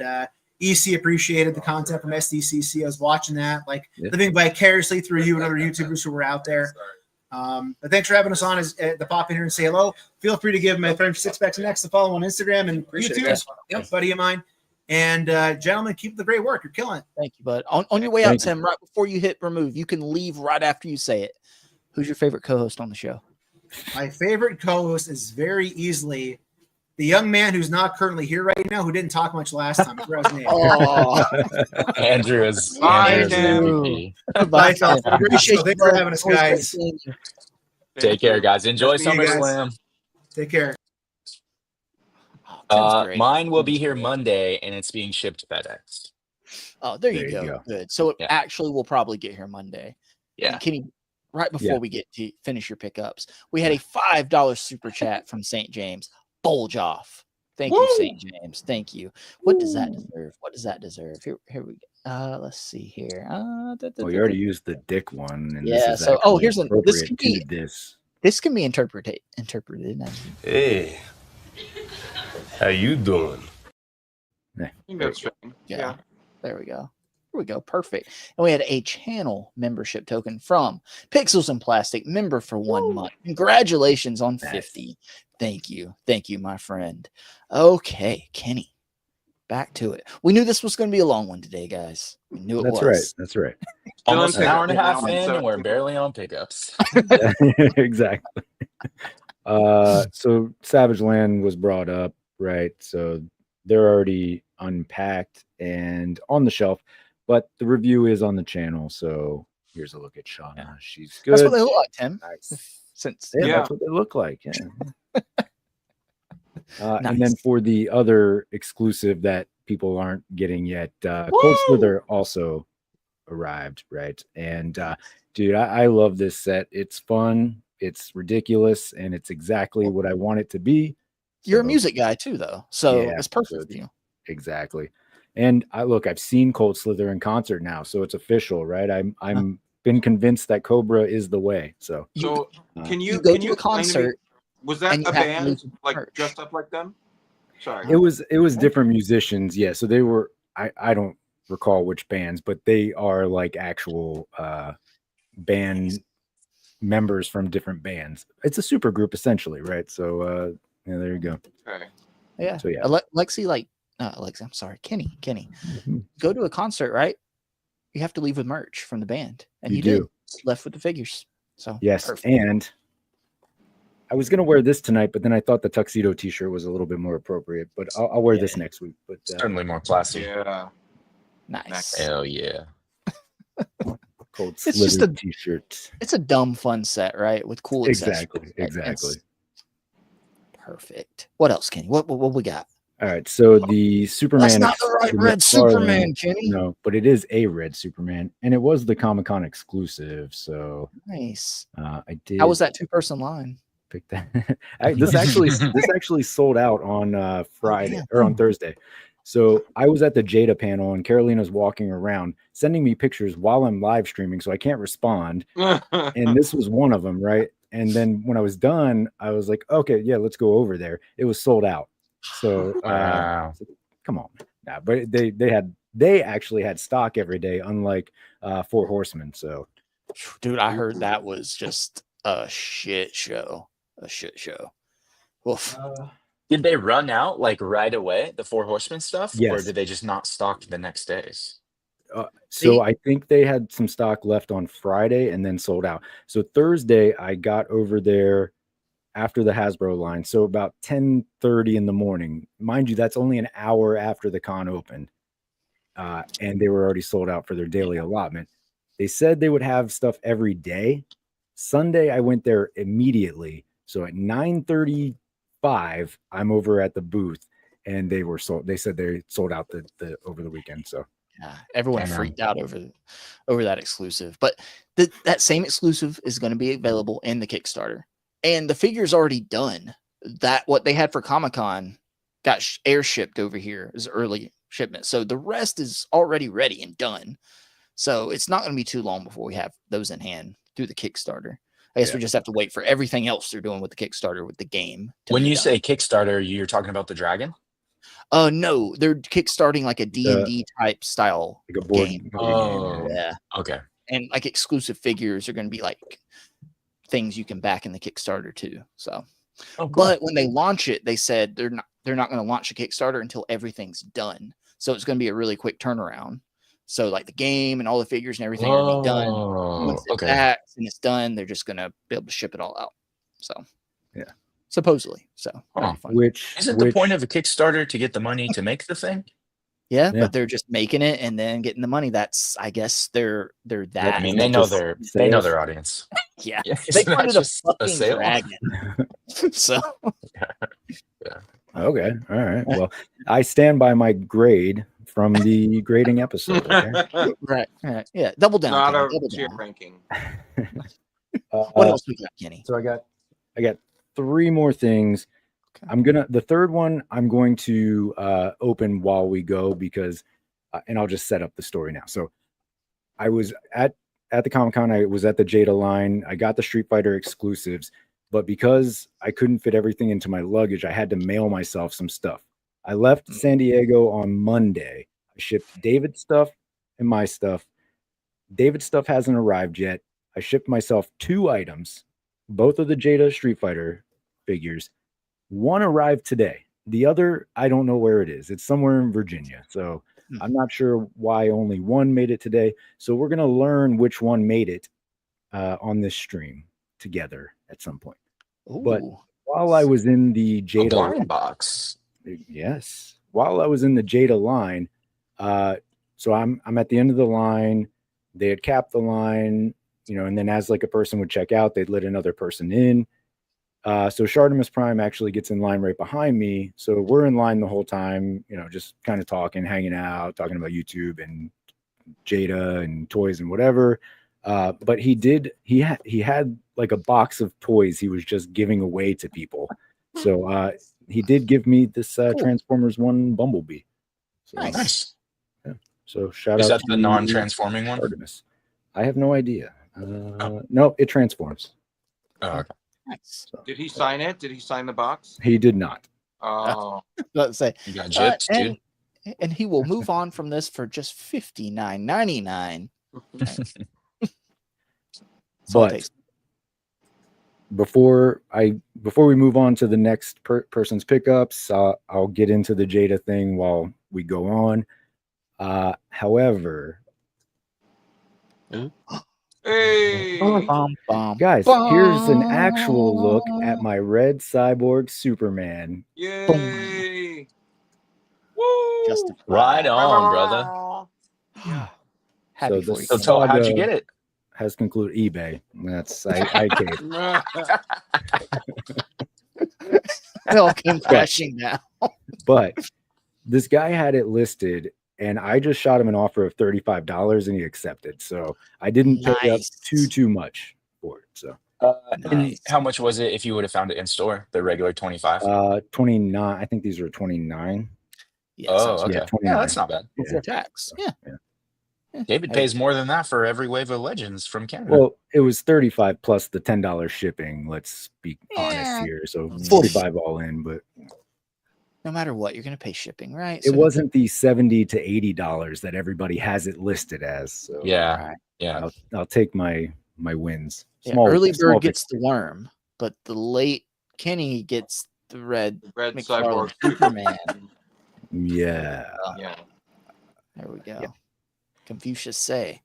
[SPEAKER 14] EC appreciated the content from SDCC. I was watching that, living vicariously through you and other YouTubers who were out there. But thanks for having us on to pop in here and say hello. Feel free to give my friend Six Packs Next to follow on Instagram and YouTube. Yep, buddy of mine. And gentlemen, keep the great work. You're killing it.
[SPEAKER 5] Thank you, bud. On your way out, Tim, right before you hit remove, you can leave right after you say it. Who's your favorite co-host on the show?
[SPEAKER 14] My favorite co-host is very easily the young man who's not currently here right now, who didn't talk much last time. I forgot his name.
[SPEAKER 2] Andrew is
[SPEAKER 14] MVP. Bye, Phil. Thanks for having us, guys.
[SPEAKER 2] Take care, guys. Enjoy
[SPEAKER 14] See you guys.
[SPEAKER 2] SummerSlam.
[SPEAKER 14] Take care.
[SPEAKER 2] Mine will be here Monday, and it's being shipped FedEx.
[SPEAKER 5] Oh, there you go. Good. So it actually will probably get here Monday.
[SPEAKER 2] Yeah.
[SPEAKER 5] And Kenny, right before we get to finish your pickups, we had a $5 super chat from St. James. Bulge off. Thank you, St. James. Thank you. What does that deserve? What does that deserve? Here we go. Let's see here.
[SPEAKER 3] Well, you already used the dick one. And
[SPEAKER 5] yeah.
[SPEAKER 3] this is
[SPEAKER 5] So, here's
[SPEAKER 3] this can be
[SPEAKER 5] this can be interpreted.
[SPEAKER 13] Hey, how you doing?
[SPEAKER 5] Yeah. There we go. Here we go. Perfect. And we had a channel membership token from Pixels and Plastic, member for 1 month. Congratulations on 50. Thank you. Thank you, my friend. Okay, Kenny. Back to it. We knew this was going to be a long one today, guys. We knew it was.
[SPEAKER 3] That's right.
[SPEAKER 2] Almost an hour and a half in, and we're barely on pickups.
[SPEAKER 3] Exactly. So Savage Land was brought up, right? So they're already unpacked and on the shelf, but the review is on the channel. So here's a look at Shauna. She's good.
[SPEAKER 5] That's what they look like, Tim.
[SPEAKER 3] Nice.
[SPEAKER 5] Since
[SPEAKER 3] that's what they look like. Yeah. And then for the other exclusive that people aren't getting yet, Cold Slither also arrived, right? And dude, I love this set. It's fun, it's ridiculous, and it's exactly what I want it to be.
[SPEAKER 5] You're a music guy too, though, so it's perfect for you.
[SPEAKER 3] Exactly. And I've seen Cold Slither in concert now, so it's official, right? I'm been convinced that Cobra is the way. So
[SPEAKER 1] can you
[SPEAKER 5] go to a concert?
[SPEAKER 1] Was that a band dressed up like them? Sorry.
[SPEAKER 3] It was different musicians, yeah. So they were I don't recall which bands, but they are like actual band members from different bands. It's a super group essentially, right? So there you go.
[SPEAKER 1] Okay.
[SPEAKER 5] Yeah.
[SPEAKER 3] So yeah.
[SPEAKER 5] Alexi, I'm sorry, Kenny. Go to a concert, right? You have to leave with merch from the band, and you did. Left with the figures. So
[SPEAKER 3] yes, perfect. And I was gonna wear this tonight, but then I thought the tuxedo T-shirt was a little bit more appropriate. But I'll wear this next week. But
[SPEAKER 2] certainly more classy.
[SPEAKER 1] Yeah,
[SPEAKER 5] nice.
[SPEAKER 2] Hell yeah.
[SPEAKER 3] Cold
[SPEAKER 5] It's just a
[SPEAKER 3] T-shirt.
[SPEAKER 5] It's a dumb fun set, right? With cool accessories.
[SPEAKER 3] Exactly.
[SPEAKER 5] Perfect. What else, Kenny? What we got?
[SPEAKER 3] All right, so the Superman.
[SPEAKER 5] That's not the right red
[SPEAKER 3] McFarlane-
[SPEAKER 5] Superman, Kenny.
[SPEAKER 3] No, but it is a red Superman, and it was the Comic-Con exclusive. So
[SPEAKER 5] Nice.
[SPEAKER 3] I did.
[SPEAKER 5] How was that 2-person line?
[SPEAKER 3] Pick that. This actually sold out on Friday or on Thursday. So I was at the Jada panel, and Carolina's walking around, sending me pictures while I'm live streaming, so I can't respond. And this was one of them, right? And then when I was done, I was like, okay, yeah, let's go over there. It was sold out. So come on. Nah, but they actually had stock every day, unlike Four Horsemen. So
[SPEAKER 5] Dude, I heard that was just a shit show. A shit show. Oof.
[SPEAKER 2] Did they run out like right away, the Four Horsemen stuff? Or
[SPEAKER 3] Yes.
[SPEAKER 2] did they just not stock the next days?
[SPEAKER 3] So I think they had some stock left on Friday and then sold out. So Thursday, I got over there after the Hasbro line. So about 10:30 in the morning. Mind you, that's only an hour after the con opened. And they were already sold out for their daily allotment. They said they would have stuff every day. Sunday, I went there immediately. So at 9:35, I'm over at the booth, and they were sold. They said they sold out the over the weekend. So
[SPEAKER 5] yeah, everyone freaked out over that exclusive. But that same exclusive is going to be available in the Kickstarter, and the figure's already done. That what they had for Comic-Con got airshipped over here as early shipment. So the rest is already ready and done. So it's not going to be too long before we have those in hand through the Kickstarter. I guess we just have to wait for everything else they're doing with the Kickstarter with the game.
[SPEAKER 2] When you say Kickstarter, you're talking about the dragon?
[SPEAKER 5] No, they're kickstarting like a D&D type style
[SPEAKER 3] like a board
[SPEAKER 5] game.
[SPEAKER 2] Oh,
[SPEAKER 5] yeah.
[SPEAKER 2] Okay.
[SPEAKER 5] And like exclusive figures are going to be like things you can back in the Kickstarter too. So, but when they launch it, they said they're not going to launch a Kickstarter until everything's done. So it's going to be a really quick turnaround. So like the game and all the figures and everything are going to be done. Once it's backs and it's done, they're just going to be able to ship it all out. So
[SPEAKER 3] yeah,
[SPEAKER 5] supposedly. So
[SPEAKER 3] which
[SPEAKER 2] isn't the point of a Kickstarter to get the money to make the thing?
[SPEAKER 5] Yeah, but they're just making it and then getting the money. That's, I guess, they're that.
[SPEAKER 2] I mean, they know their audience.
[SPEAKER 5] Yeah,
[SPEAKER 2] Yeah,
[SPEAKER 5] they
[SPEAKER 2] isn't that
[SPEAKER 5] wanted a
[SPEAKER 2] just a
[SPEAKER 5] fucking
[SPEAKER 2] sale?
[SPEAKER 5] dragon. So
[SPEAKER 3] okay, all right. Well, I stand by my grade from the grading episode. Okay?
[SPEAKER 5] right, yeah, double down.
[SPEAKER 1] Not
[SPEAKER 5] Kenny,
[SPEAKER 1] a
[SPEAKER 5] double
[SPEAKER 1] tier
[SPEAKER 5] down.
[SPEAKER 1] ranking.
[SPEAKER 5] What else we got, Kenny?
[SPEAKER 3] So I got 3 more things. The third one I'm going to open while we go because, and I'll just set up the story now. So I was at the Comic-Con, I was at the Jada line. I got the Street Fighter exclusives, but because I couldn't fit everything into my luggage, I had to mail myself some stuff. I left San Diego on Monday. I shipped David's stuff and my stuff. David's stuff hasn't arrived yet. I shipped myself 2 items, both of the Jada Street Fighter figures. One arrived today. The other, I don't know where it is. It's somewhere in Virginia. So I'm not sure why only one made it today. So we're going to learn which one made it on this stream together at some point.
[SPEAKER 5] Ooh.
[SPEAKER 3] But while I was in the Jada
[SPEAKER 2] blind box,
[SPEAKER 3] yes, while I was in the Jada line, so I'm at the end of the line. They had capped the line, and then as like a person would check out, they'd let another person in. So Shartimus Prime actually gets in line right behind me. So we're in line the whole time, just kind of talking, hanging out, talking about YouTube and Jada and toys and whatever. But he had like a box of toys he was just giving away to people. So he did give me this Transformers 1 Bumblebee. So,
[SPEAKER 5] nice.
[SPEAKER 3] Yeah. So shout out.
[SPEAKER 2] Is that
[SPEAKER 3] to
[SPEAKER 2] the non-transforming one?
[SPEAKER 3] Artemis. I have no idea. No, it transforms.
[SPEAKER 2] Oh, okay.
[SPEAKER 5] Nice.
[SPEAKER 1] Did he sign it? Did he sign the box?
[SPEAKER 3] He did not.
[SPEAKER 1] Oh,
[SPEAKER 5] Let's say
[SPEAKER 2] you got gypped, dude.
[SPEAKER 5] And he will move on from this for just $59.99.
[SPEAKER 3] But before we move on to the next person's pickups, I'll get into the Jada thing while we go on. However,
[SPEAKER 1] hey
[SPEAKER 3] guys, here's an actual look at my red cyborg Superman.
[SPEAKER 1] Yay! Woo!
[SPEAKER 2] Right on, brother.
[SPEAKER 5] Happy
[SPEAKER 3] So
[SPEAKER 5] for you.
[SPEAKER 2] So tell her, how'd you get it?
[SPEAKER 3] Has concluded eBay. That's I caved.
[SPEAKER 5] It all came crashing down.
[SPEAKER 3] But this guy had it listed, and I just shot him an offer of $35, and he accepted. So I didn't pay up too much for it. So.
[SPEAKER 2] And how much was it if you would have found it in store? The regular 25.
[SPEAKER 3] 29. I think these are 29.
[SPEAKER 5] Yeah,
[SPEAKER 2] oh, okay.
[SPEAKER 3] Yeah, 29.
[SPEAKER 2] Yeah, that's not bad.
[SPEAKER 5] Before tax. Yeah.
[SPEAKER 2] David pays more than that for every wave of Legends from Canada.
[SPEAKER 3] Well, it was 35 plus the $10 shipping. Let's be honest here. So 45 all in, but
[SPEAKER 5] no matter what, you're going to pay shipping, right?
[SPEAKER 3] It wasn't the $70 to $80 that everybody has it listed as. So
[SPEAKER 2] yeah.
[SPEAKER 3] I'll take my wins.
[SPEAKER 5] Early bird gets the worm, but the late Kenny gets the red
[SPEAKER 1] cyborg
[SPEAKER 5] Superman.
[SPEAKER 3] Yeah.
[SPEAKER 5] There we go. Confucius say.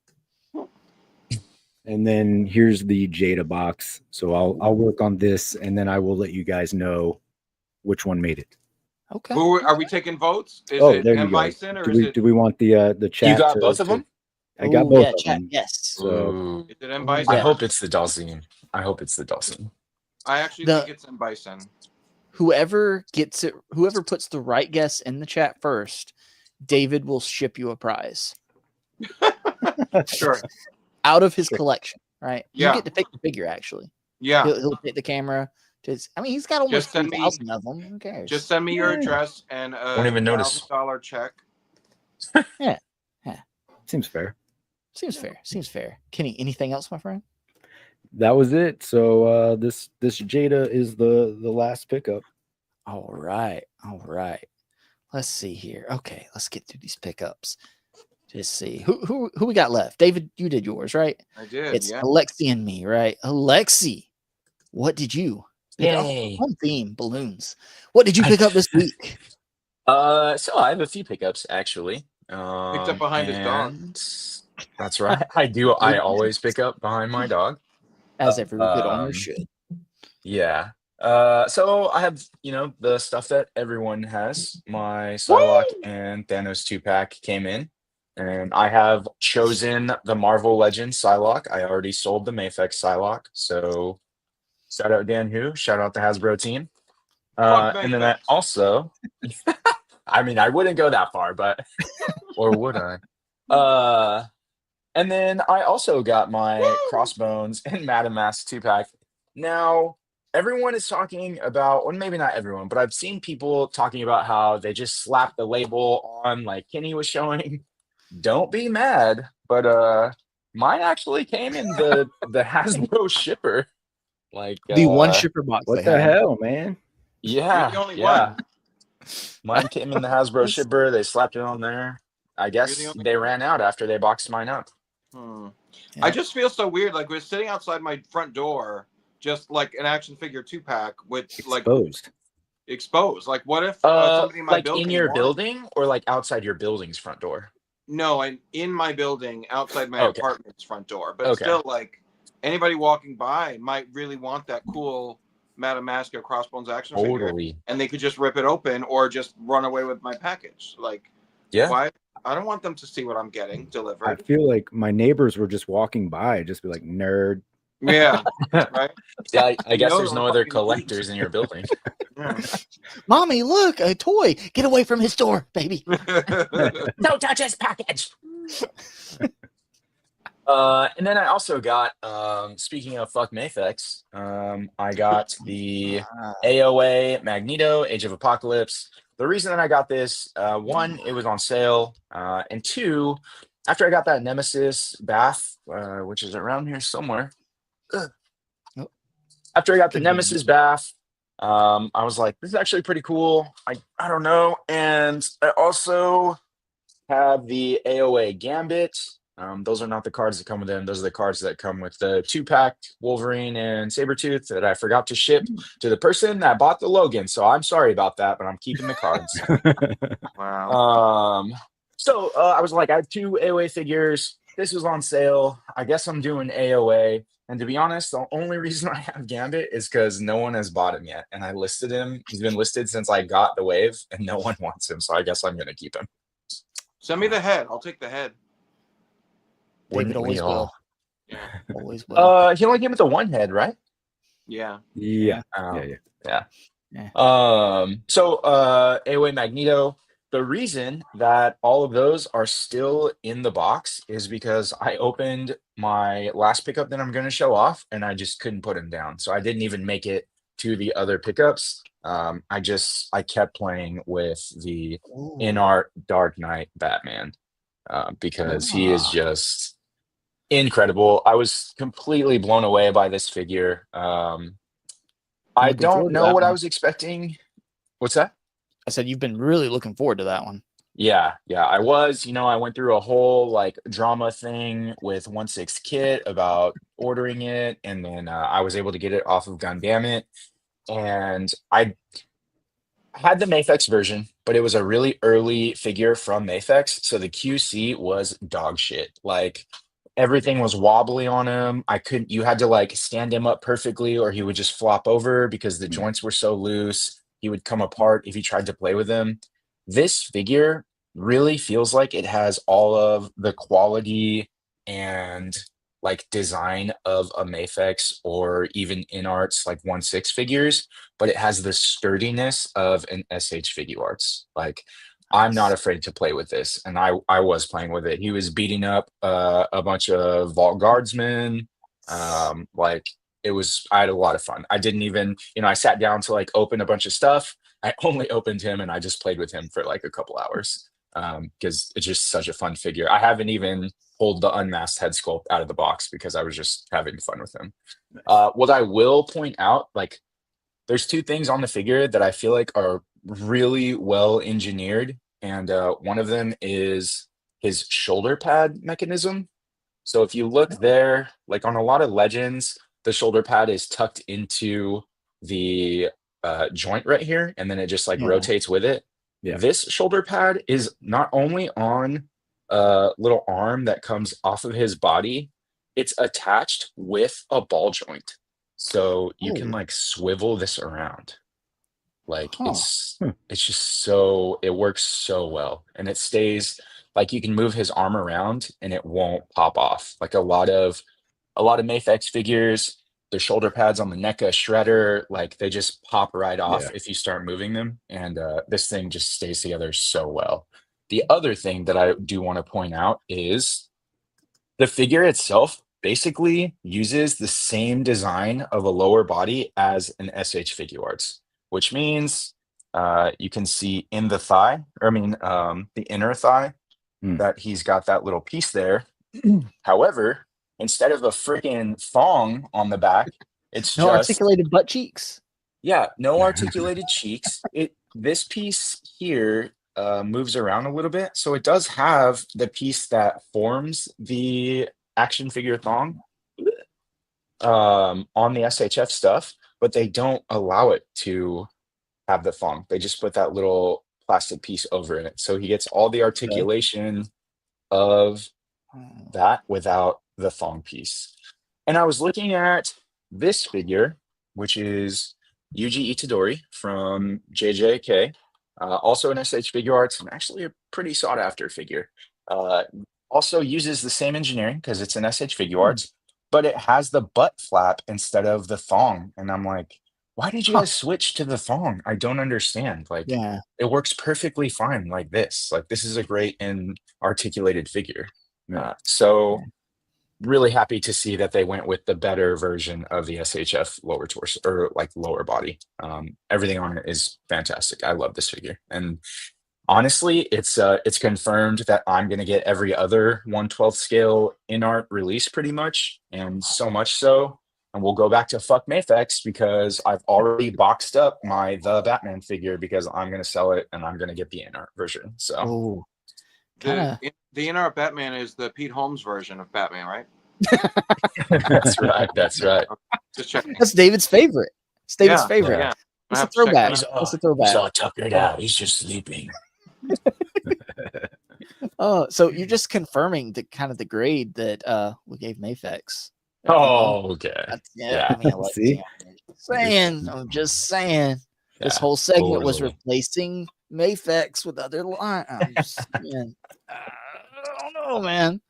[SPEAKER 3] And then here's the Jada box. So I'll work on this, and then I will let you guys know which one made it.
[SPEAKER 5] Okay.
[SPEAKER 1] Are we taking votes? Is
[SPEAKER 3] there
[SPEAKER 1] it
[SPEAKER 3] you
[SPEAKER 1] M.
[SPEAKER 3] go.
[SPEAKER 1] Bison or is it?
[SPEAKER 3] Do we want the chat?
[SPEAKER 2] You got both of them?
[SPEAKER 3] I got both of
[SPEAKER 5] chat,
[SPEAKER 3] them.
[SPEAKER 5] yes.
[SPEAKER 3] So
[SPEAKER 1] Is it M. Bison?
[SPEAKER 2] I hope it's the Dalzine.
[SPEAKER 1] I actually think it's M. Bison.
[SPEAKER 5] Whoever gets it, whoever puts the right guess in the chat first, David will ship you a prize.
[SPEAKER 1] Sure.
[SPEAKER 5] Out of his collection, right?
[SPEAKER 1] Yeah.
[SPEAKER 5] You get to pick the figure, actually.
[SPEAKER 1] Yeah.
[SPEAKER 5] He'll take the camera. He's got almost 3,000 of them. Who cares?
[SPEAKER 1] Just send me your address and
[SPEAKER 2] Won't even notice.
[SPEAKER 1] $1,000 check.
[SPEAKER 5] Yeah.
[SPEAKER 3] Seems fair.
[SPEAKER 5] Seems fair. Kenny, anything else, my friend?
[SPEAKER 3] That was it. So this Jada is the last pickup.
[SPEAKER 5] All right. Let's see here. Okay, let's get through these pickups. Just see who we got left. David, you did yours, right?
[SPEAKER 1] I did.
[SPEAKER 5] It's Alexi and me, right? Alexi, what did you pick up? Home theme balloons. What did you pick up this week?
[SPEAKER 2] So I have a few pickups actually.
[SPEAKER 1] Picked up behind his dog.
[SPEAKER 2] That's right. I do. I always pick up behind my dog,
[SPEAKER 5] as every good owner should.
[SPEAKER 2] Yeah. So I have, the stuff that everyone has. My Psylocke and Thanos 2-pack came in, and I have chosen the Marvel Legends Psylocke. I already sold the Mafex Psylocke, so shout out Dan Hu, shout out the Hasbro team. And then I also, I mean, I wouldn't go that far, but, or would I? And then I also got my Crossbones and Madame Mask 2-pack. Now, everyone is talking about, or maybe not everyone, but I've seen people talking about how they just slapped the label on, like Kenny was showing. Don't be mad, but mine actually came in the Hasbro shipper. Like
[SPEAKER 5] the one shipper box.
[SPEAKER 3] What the hell, man?
[SPEAKER 2] Yeah.
[SPEAKER 1] You're the only one.
[SPEAKER 2] Mine came in the Hasbro shipper. They slapped it on there. I guess they ran out after they boxed mine up.
[SPEAKER 1] Yeah. I just feel so weird. Like we're sitting outside my front door, just like an action figure 2-pack with exposed. Like what if somebody in my
[SPEAKER 2] like
[SPEAKER 1] building
[SPEAKER 2] in your building or like outside your building's front door?
[SPEAKER 1] No, I'm in my building, outside my apartment's front door. But still, like anybody walking by might really want that cool Madame Mask or Crossbones action figure, and they could just rip it open or just run away with my package. Like, why? I don't want them to see what I'm getting delivered.
[SPEAKER 3] I feel like my neighbors were just walking by, just be like, nerd.
[SPEAKER 1] Yeah, right.
[SPEAKER 2] Yeah, I guess there's no other collectors in your building.
[SPEAKER 5] Mommy, look, a toy. Get away from his door, baby.
[SPEAKER 2] Don't touch his package. And then I also got, speaking of fuck Mafex, I got the AOA Magneto Age of Apocalypse. The reason that I got this, one, it was on sale, and two, after I got that Nemesis Bath, which is around here somewhere. After I got the Nemesis Bath, I was like, this is actually pretty cool. I don't know. And I also have the AOA Gambit. Those are not the cards that come with them. Those are the cards that come with the 2-pack Wolverine and Sabretooth that I forgot to ship to the person that bought the Logan. So I'm sorry about that, but I'm keeping the cards.
[SPEAKER 1] Wow.
[SPEAKER 2] So I was like, I have 2 AOA figures. This was on sale. I guess I'm doing AOA. And to be honest, the only reason I have Gambit is because no one has bought him yet. And I listed him. He's been listed since I got the wave, and no one wants him. So I guess I'm going to keep him.
[SPEAKER 1] Send me the head. I'll take the head.
[SPEAKER 5] David always will. Yeah. Always will.
[SPEAKER 2] He only came with the 1 head, right?
[SPEAKER 1] Yeah.
[SPEAKER 3] Yeah.
[SPEAKER 2] Yeah.
[SPEAKER 5] Yeah.
[SPEAKER 2] AOA Magneto. The reason that all of those are still in the box is because I opened my last pickup that I'm going to show off, and I just couldn't put him down. So I didn't even make it to the other pickups. I kept playing with the In Art Dark Knight Batman because he is just incredible. I was completely blown away by this figure. I
[SPEAKER 5] Looking
[SPEAKER 2] don't
[SPEAKER 5] forward to
[SPEAKER 2] know
[SPEAKER 5] that
[SPEAKER 2] what I
[SPEAKER 5] one.
[SPEAKER 2] was expecting. What's that?
[SPEAKER 5] I said you've been really looking forward to that one.
[SPEAKER 2] Yeah, I was. I went through a whole like drama thing with 1/6 Kit about ordering it, and then I was able to get it off of Gundamit, and I had the Mafex version, but it was a really early figure from Mafex, so the QC was dog shit. Like everything was wobbly on him. You had to like stand him up perfectly, or he would just flop over because the joints were so loose. He would come apart if you tried to play with him. This figure really feels like it has all of the quality and like design of a Mafex or even InArts like 1/6 figures, but it has the sturdiness of an SH Figure Arts. Like I'm not afraid to play with this, and I was playing with it. He was beating up a bunch of Vault Guardsmen. Like I had a lot of fun. I didn't even, I sat down to like open a bunch of stuff. I only opened him and I just played with him for like a couple hours because it's just such a fun figure. I haven't even pulled the unmasked head sculpt out of the box because I was just having fun with him. What I will point out, like, there's two things on the figure that I feel like are really well engineered, and one of them is his shoulder pad mechanism. So if you look there, like on a lot of Legends, the shoulder pad is tucked into the joint right here, and then it just like rotates with it.
[SPEAKER 3] Yeah.
[SPEAKER 2] This shoulder pad is not only on a little arm that comes off of his body, it's attached with a ball joint. So you can like swivel this around. Like it's just it works so well. And it stays like you can move his arm around and it won't pop off. Like a lot of Mafex figures, the shoulder pads on the NECA shredder, like they just pop right off if you start moving them. And this thing just stays together so well. The other thing that I do want to point out is the figure itself basically uses the same design of a lower body as an SH Figure Arts, which means you can see in the thigh, the inner thigh, that he's got that little piece there. However, instead of a freaking thong on the back, it's
[SPEAKER 5] no articulated butt cheeks.
[SPEAKER 2] Yeah, no articulated cheeks. This piece here moves around a little bit, so it does have the piece that forms the action figure thong on the SHF stuff, but they don't allow it to have the thong. They just put that little plastic piece over it, so he gets all the articulation of that without the thong piece. And I was looking at this figure, which is Yuji Itadori from JJK, also an SH Figure Arts, and actually a pretty sought after figure. Also uses the same engineering because it's an SH Figure Arts, but it has the butt flap instead of the thong. And I'm like, why did you guys switch to the thong? I don't understand. Like, it works perfectly fine like this. Like, this is a great and articulated figure. So really happy to see that they went with the better version of the SHF lower torso or like lower body. Everything on it is fantastic. I love this figure. And honestly, it's confirmed that I'm going to get every other 1/12 scale InArt release pretty much. And so much so, and we'll go back to fuck Mafex because I've already boxed up the Batman figure because I'm going to sell it and I'm going to get the InArt version. So
[SPEAKER 1] the InArt Batman is the Pete Holmes version of Batman, right?
[SPEAKER 2] That's right.
[SPEAKER 1] Just checking.
[SPEAKER 5] That's David's favorite. It's David's favorite.
[SPEAKER 1] Yeah.
[SPEAKER 5] It's a throwback.
[SPEAKER 2] He's
[SPEAKER 5] a throwback.
[SPEAKER 2] He's all tuckered out. He's just sleeping.
[SPEAKER 5] So you're just confirming the grade that we gave Mafex.
[SPEAKER 2] Oh, okay.
[SPEAKER 5] I mean, I'm just saying. This whole segment was replacing Mafex with other lines. I'm just saying. I don't know, man.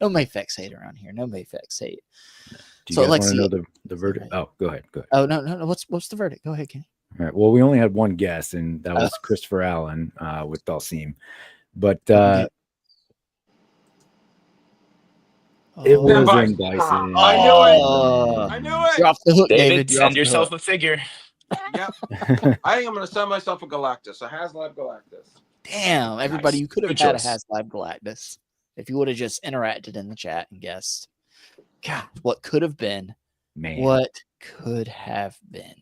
[SPEAKER 5] No Mafex hate around here. No Mafex hate.
[SPEAKER 3] Do you guys want to know the verdict? Oh, go ahead.
[SPEAKER 5] Oh no. What's the verdict? Go ahead, Kenny.
[SPEAKER 3] All right. Well, we only had one guest, and that was Christopher Allen with Dalsim. But it wasn't Dyson.
[SPEAKER 1] I knew it. I knew it.
[SPEAKER 5] You're off the hook,
[SPEAKER 2] David,
[SPEAKER 5] David. You're off
[SPEAKER 2] send
[SPEAKER 5] the
[SPEAKER 2] yourself
[SPEAKER 5] hook.
[SPEAKER 2] a figure.
[SPEAKER 1] Yep. I think I'm going to send myself a Galactus, a HasLab Galactus.
[SPEAKER 5] Damn, everybody,
[SPEAKER 2] Nice.
[SPEAKER 5] you could have
[SPEAKER 2] Good
[SPEAKER 5] had a
[SPEAKER 2] choice.
[SPEAKER 5] HasLab Galactus if you would have just interacted in the chat and guessed. God, what could have been?
[SPEAKER 3] Man.
[SPEAKER 5] What could have been?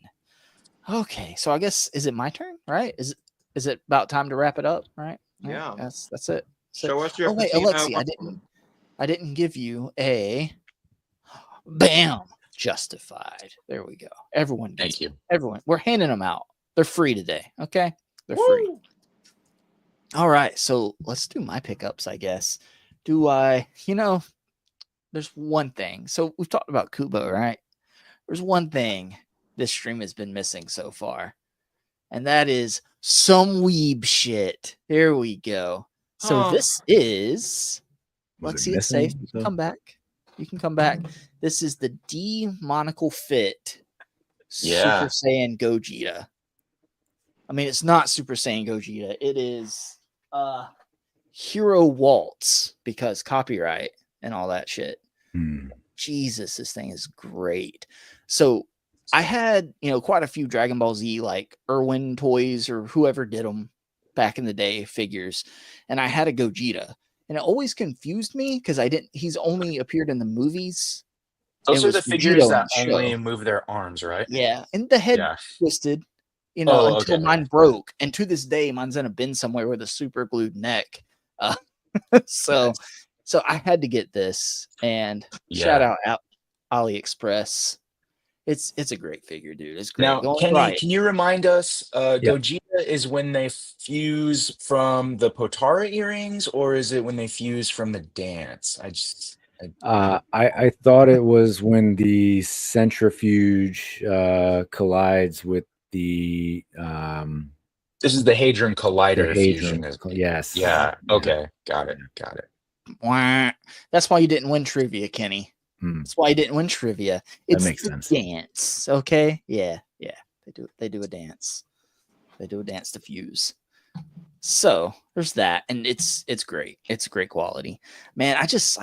[SPEAKER 5] Okay, so I guess is it my turn? Right? Is it about time to wrap it up? Right?
[SPEAKER 1] Yeah.
[SPEAKER 5] That's it.
[SPEAKER 1] Show us your.
[SPEAKER 5] Oh wait,
[SPEAKER 1] patina.
[SPEAKER 5] Alexi, I didn't give you a bam justified. There we go. Everyone gets
[SPEAKER 2] Thank you.
[SPEAKER 5] Everyone, we're handing them out. They're free today. Okay, they're free. All right, so let's do my pickups. I guess. Do I? There's one thing. So we've talked about Kubo, right? There's one thing this stream has been missing so far, and that is some weeb shit. There we go. So this is. Lexi, it's safe. You can come back. You can come back. This is the D-monocle fit Super Saiyan Gogeta. I mean, it's not Super Saiyan Gogeta. It is Hero Waltz because copyright and all that shit. Jesus, this thing is great. So I had, quite a few Dragon Ball Z, like Irwin toys or whoever did them back in the day, figures. And I had a Gogeta. And it always confused me because he's only appeared in the movies.
[SPEAKER 2] Those are the figures
[SPEAKER 5] Vegito
[SPEAKER 2] that
[SPEAKER 5] in the
[SPEAKER 2] only
[SPEAKER 5] show.
[SPEAKER 2] move their arms, right?
[SPEAKER 5] Yeah. And the head twisted, until mine broke. And to this day, mine's in a bin somewhere with a super glued neck. So I had to get this. And shout out AliExpress. It's a great figure, dude. It's great.
[SPEAKER 2] Now, Kenny, can you remind us, Gogeta is when they fuse from the Potara earrings, or is it when they fuse from the dance?
[SPEAKER 3] I thought it was when the centrifuge collides with the.
[SPEAKER 2] This is the Hadron Collider
[SPEAKER 3] the Hadron,
[SPEAKER 2] fusion.
[SPEAKER 3] Yes.
[SPEAKER 2] Yeah. Okay. Got it.
[SPEAKER 5] That's why you didn't win trivia, Kenny. That's why you didn't win trivia. It's
[SPEAKER 3] that makes
[SPEAKER 5] the
[SPEAKER 3] sense.
[SPEAKER 5] Dance, okay? Yeah. They do a dance. They do a dance to fuse. So there's that, and it's great. It's great quality, man. I just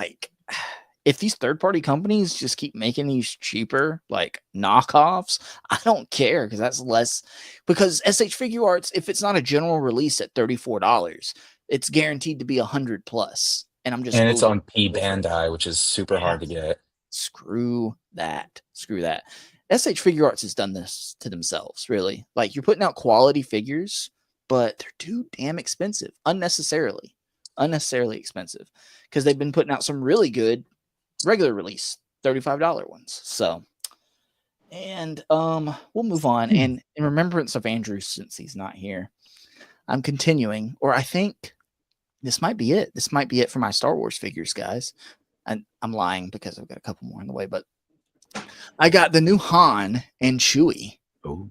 [SPEAKER 5] if these third-party companies just keep making these cheaper, like knockoffs, I don't care because that's less. Because SH Figure Arts, if it's not a general release at $34, it's guaranteed to be $100+. And I'm just
[SPEAKER 2] it's on P Bandai, which is super hard to get.
[SPEAKER 5] Screw that. SH Figure Arts has done this to themselves, really. Like, you're putting out quality figures, but they're too damn expensive, unnecessarily expensive, because they've been putting out some really good regular release $35 ones. So, and we'll move on. And in remembrance of Andrew, since he's not here, I'm continuing, or I think this might be it. This might be it for my Star Wars figures, guys. And I'm lying because I've got a couple more on the way, but I got the new Han and Chewie.
[SPEAKER 3] Oh,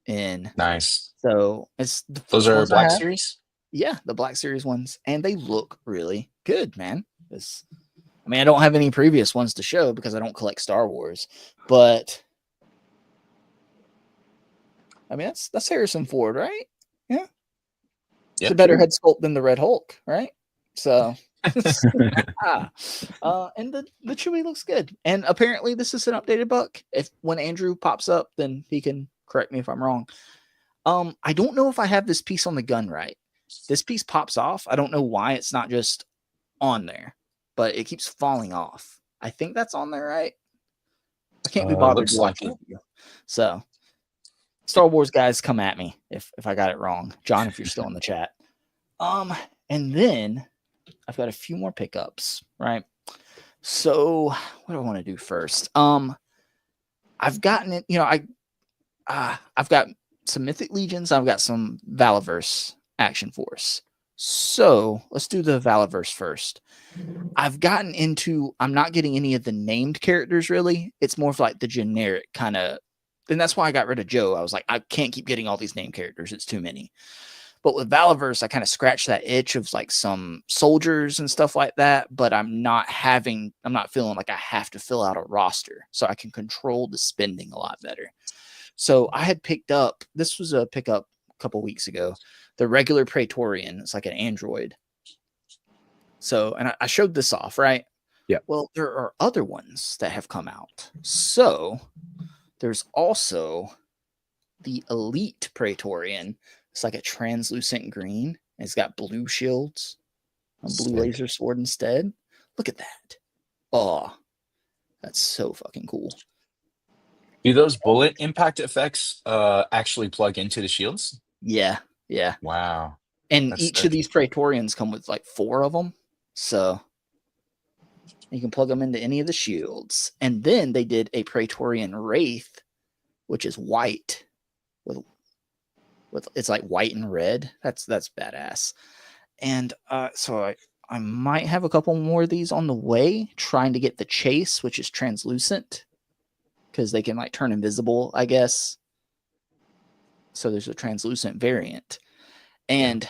[SPEAKER 5] in
[SPEAKER 2] nice.
[SPEAKER 5] So
[SPEAKER 2] those are Black Series.
[SPEAKER 5] Yeah, the Black Series ones, and they look really good, man. I don't have any previous ones to show because I don't collect Star Wars, but that's Harrison Ford, right? Yeah. It's a better head sculpt than the Red Hulk, right? So, and the Chewie looks good. And apparently, this is an updated book. When Andrew pops up, then he can correct me if I'm wrong. I don't know if I have this piece on the gun right. This piece pops off. I don't know why it's not just on there, but it keeps falling off. I think that's on there, right? I can't be bothered to watch it. So, Star Wars guys, come at me if I got it wrong. John, if you're still in the chat. And then I've got a few more pickups, right? So what do I want to do first? I've gotten it, I've got some Mythic Legions, I've got some Valaverse Action Force. So let's do the Valaverse first. I've gotten into, I'm not getting any of the named characters really. It's more of like the generic kind of. And that's why I got rid of Joe. I was like, I can't keep getting all these named characters. It's too many. But with Valaverse, I kind of scratched that itch of like some soldiers and stuff like that. But I'm not feeling like I have to fill out a roster. So I can control the spending a lot better. So I had picked up, this was a pickup a couple weeks ago, the regular Praetorian. It's like an android. So, and I showed this off, right?
[SPEAKER 3] Yeah.
[SPEAKER 5] Well, there are other ones that have come out. So there's also the Elite Praetorian. It's like a translucent green. It's got blue shields, a blue laser sword instead. Look at that. Oh, that's so fucking cool.
[SPEAKER 2] Do those bullet impact effects actually plug into the shields?
[SPEAKER 5] Yeah, yeah.
[SPEAKER 2] Wow.
[SPEAKER 5] And
[SPEAKER 2] That's
[SPEAKER 5] each
[SPEAKER 2] sick.
[SPEAKER 5] of these Praetorians come with like 4 of them. So you can plug them into any of the shields. And then they did a Praetorian Wraith, which is white with it's like white and red. That's badass. And so I might have a couple more of these on the way, trying to get the Chase, which is translucent, because they can like turn invisible, I guess. So there's a translucent variant. And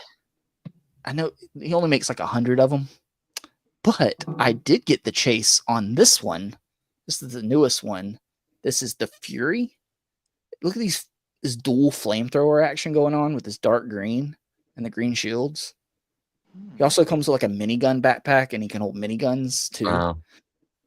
[SPEAKER 5] I know he only makes like 100 of them, but I did get the Chase on this one. This is the newest one. This is the Fury. Look at this dual flamethrower action going on with this dark green and the green shields. He also comes with like a minigun backpack, and he can hold miniguns too.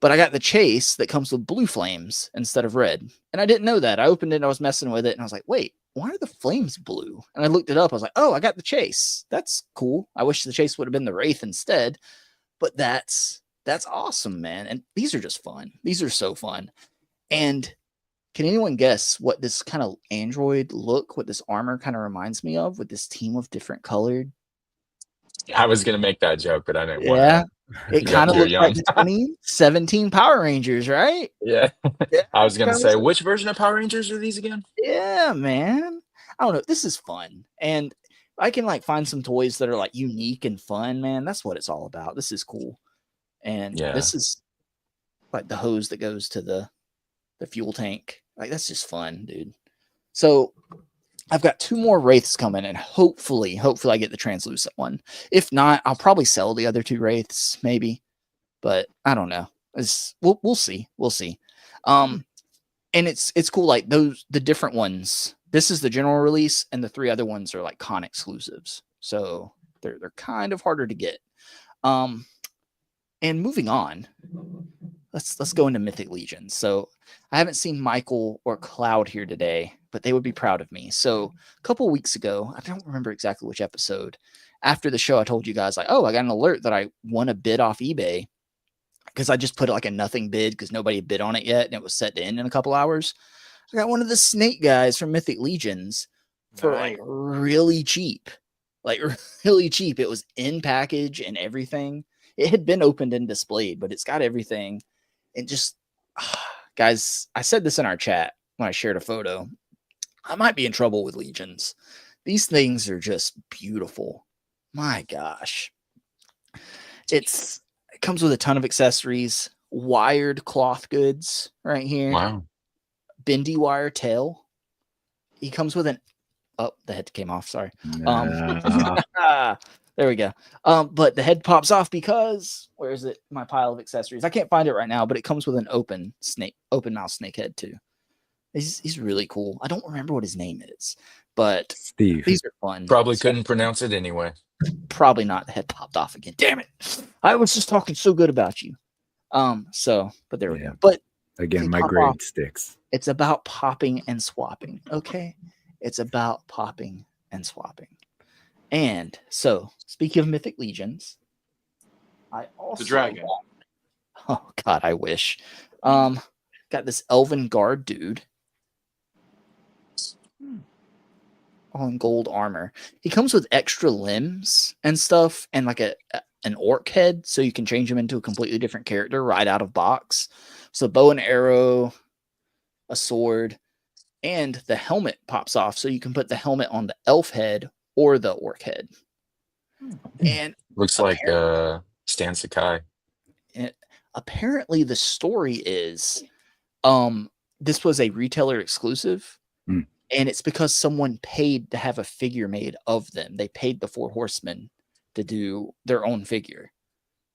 [SPEAKER 5] But I got the Chase that comes with blue flames instead of red. And I didn't know that. I opened it and I was messing with it, and I was like, wait, why are the flames blue? And I looked it up. I was like, oh, I got the Chase. That's cool. I wish the Chase would have been the Wraith instead. But that's awesome, man. And these are just fun. These are so fun. And can anyone guess what this kind of android look, what this armor kind of reminds me of with this team of different colored?
[SPEAKER 2] I was gonna make that joke, but I didn't want
[SPEAKER 5] Yeah.
[SPEAKER 2] to.
[SPEAKER 5] It kind of
[SPEAKER 2] You're
[SPEAKER 5] looks like
[SPEAKER 2] young.
[SPEAKER 5] the 2017 Power Rangers, right?
[SPEAKER 2] Yeah.
[SPEAKER 5] Yeah,
[SPEAKER 2] I was gonna
[SPEAKER 5] kinda
[SPEAKER 2] say,
[SPEAKER 5] looks-
[SPEAKER 2] which version of Power Rangers are these again?
[SPEAKER 5] Yeah, man. I don't know. This is fun. And I can like find some toys that are like unique and fun, man. That's what it's all about. This is cool. And
[SPEAKER 2] Yeah.
[SPEAKER 5] this is like the hose that goes to the fuel tank. Like that's just fun, dude. So I've got 2 more Wraiths coming, and hopefully I get the translucent one. If not, I'll probably sell the other 2 Wraiths, maybe. But I don't know. We'll see. We'll see. And it's cool. Like the different ones. This is the general release, and the 3 other ones are like con exclusives. So they're kind of harder to get. And moving on, let's go into Mythic Legions. So I haven't seen Michael or Cloud here today, but they would be proud of me. So a couple weeks ago, I don't remember exactly which episode, after the show, I told you guys like, oh, I got an alert that I won a bid off eBay, because I just put like a nothing bid because nobody had bid on it yet, and it was set to end in a couple hours. I got one of the snake guys from Mythic Legions for like really cheap. Like really cheap. It was in package and everything. It had been opened and displayed, but it's got everything. And just, guys, I said this in our chat when I shared a photo. I might be in trouble with Legions. These things are just beautiful. My gosh. It comes with a ton of accessories, wired cloth goods right here.
[SPEAKER 2] Wow.
[SPEAKER 5] Bendy wire tail. He comes with the head came off. Sorry. There we go. But the head pops off because where is it? My pile of accessories. I can't find it right now, but it comes with an open mouth snake head too. He's really cool. I don't remember what his name is, but
[SPEAKER 3] Steve.
[SPEAKER 5] These are fun.
[SPEAKER 2] Probably couldn't pronounce it anyway.
[SPEAKER 5] Probably not. The head popped off again. Damn it! I was just talking so good about you. But there we go. But
[SPEAKER 3] again, my
[SPEAKER 5] pop
[SPEAKER 3] grade
[SPEAKER 5] off.
[SPEAKER 3] sticks.
[SPEAKER 5] It's about popping and swapping. Okay, it's about popping and swapping. And so, speaking of Mythic Legions, I also
[SPEAKER 1] the dragon.
[SPEAKER 5] Oh God, I wish. Got this Elven Guard dude. All in gold armor. He comes with extra limbs and stuff, and like an orc head, so you can change him into a completely different character right out of box. So bow and arrow, a sword, and the helmet pops off, so you can put the helmet on the elf head or the orc head. And
[SPEAKER 2] looks like Stan Sakai.
[SPEAKER 5] Apparently the story is this was a retailer exclusive, and it's because someone paid to have a figure made of them. They paid the 4 horsemen to do their own figure.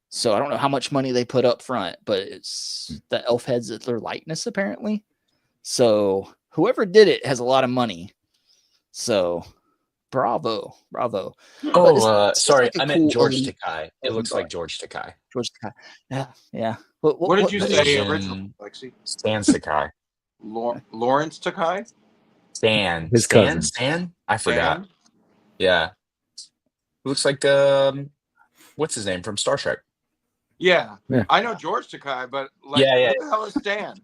[SPEAKER 5] So I don't know how much money they put up front, but it's the elf heads at their likeness apparently. So whoever did it has a lot of money. So bravo.
[SPEAKER 2] Oh, sorry,
[SPEAKER 5] like a
[SPEAKER 2] I meant
[SPEAKER 5] cool
[SPEAKER 2] George
[SPEAKER 5] elite-
[SPEAKER 2] Takei. It looks like George Takei.
[SPEAKER 5] George Takei. Yeah.
[SPEAKER 1] What did you
[SPEAKER 2] the
[SPEAKER 1] say
[SPEAKER 2] Asian
[SPEAKER 1] originally, Lexi?
[SPEAKER 2] Stan Sakai.
[SPEAKER 1] Lawrence Takai?
[SPEAKER 2] Stan.
[SPEAKER 3] His cousin.
[SPEAKER 2] Stan? I forgot.
[SPEAKER 1] Dan?
[SPEAKER 2] Yeah. Looks like what's his name from Star Trek?
[SPEAKER 1] Yeah.
[SPEAKER 3] Yeah.
[SPEAKER 1] I know George Takai, but like,
[SPEAKER 2] Yeah.
[SPEAKER 1] who the hell is Stan?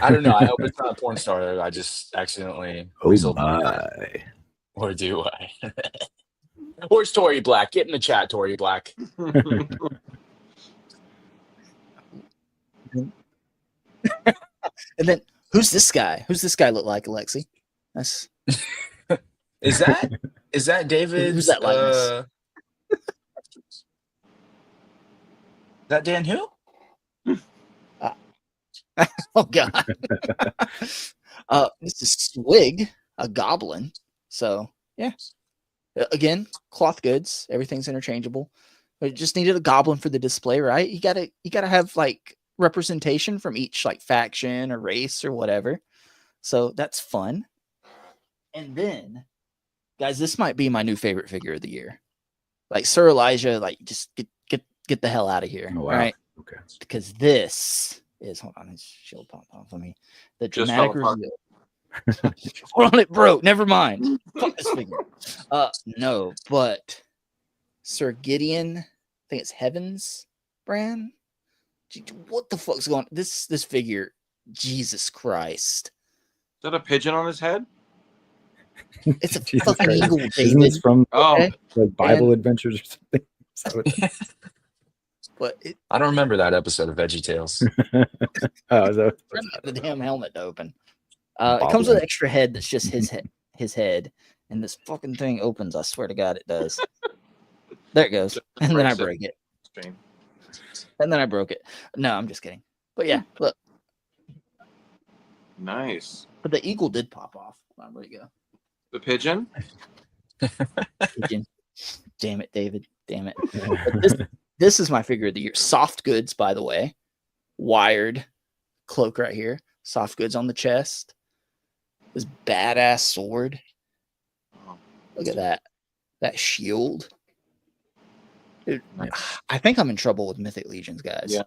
[SPEAKER 2] I don't know. I hope it's not a porn star. I just accidentally
[SPEAKER 3] Oh
[SPEAKER 2] weaseled.
[SPEAKER 3] my.
[SPEAKER 2] Or do I? Where's Tori Black? Get in the chat, Tori Black.
[SPEAKER 5] And then who's this guy? Who's this guy look like, Alexi? That's
[SPEAKER 2] Is that David?
[SPEAKER 5] Who's that likeness?
[SPEAKER 2] Is that Dan who?
[SPEAKER 5] Oh god. This is Swig, a goblin. So yeah. Again, cloth goods, everything's interchangeable. But it just needed a goblin for the display, right? You gotta have like representation from each like faction or race or whatever. So that's fun. And then, guys, this might be my new favorite figure of the year. Like Sir Elijah, like just get the hell out of here.
[SPEAKER 3] Oh, wow.
[SPEAKER 5] Right?
[SPEAKER 3] Okay.
[SPEAKER 5] Because this is hold on, his shield popped off on me. The
[SPEAKER 1] Just
[SPEAKER 5] dramatic
[SPEAKER 1] fell apart.
[SPEAKER 5] reveal. Hold on, it broke. Never mind. Fuck this figure. No, but Sir Gideon, I think it's Heaven's brand. What the fuck's going on? This figure, Jesus Christ.
[SPEAKER 1] Is that a pigeon on his head?
[SPEAKER 5] It's a
[SPEAKER 3] Jesus
[SPEAKER 5] fucking
[SPEAKER 3] Christ.
[SPEAKER 5] eagle,
[SPEAKER 3] Isn't this
[SPEAKER 5] David.
[SPEAKER 3] from
[SPEAKER 1] Oh,
[SPEAKER 3] like Bible
[SPEAKER 5] And-
[SPEAKER 3] Adventures or something? Is that what-
[SPEAKER 5] But it
[SPEAKER 2] I don't remember that episode of VeggieTales.
[SPEAKER 3] Oh, is that-
[SPEAKER 5] the damn helmet to open. It comes with an extra head that's just his head, and this fucking thing opens. I swear to God, it does. There it goes, and then I break it,
[SPEAKER 1] Stream.
[SPEAKER 5] and then I broke it. No, I'm just kidding. But yeah, look,
[SPEAKER 1] Nice.
[SPEAKER 5] but the eagle did pop off. Where'd it go?
[SPEAKER 1] The pigeon?
[SPEAKER 5] Pigeon. Damn it, David. Damn it. But this is my figure of the year. Soft goods, by the way. Wired cloak right here. Soft goods on the chest. This badass sword. Look at that. That shield. Dude, I think I'm in trouble with Mythic Legions, guys.
[SPEAKER 1] Yeah.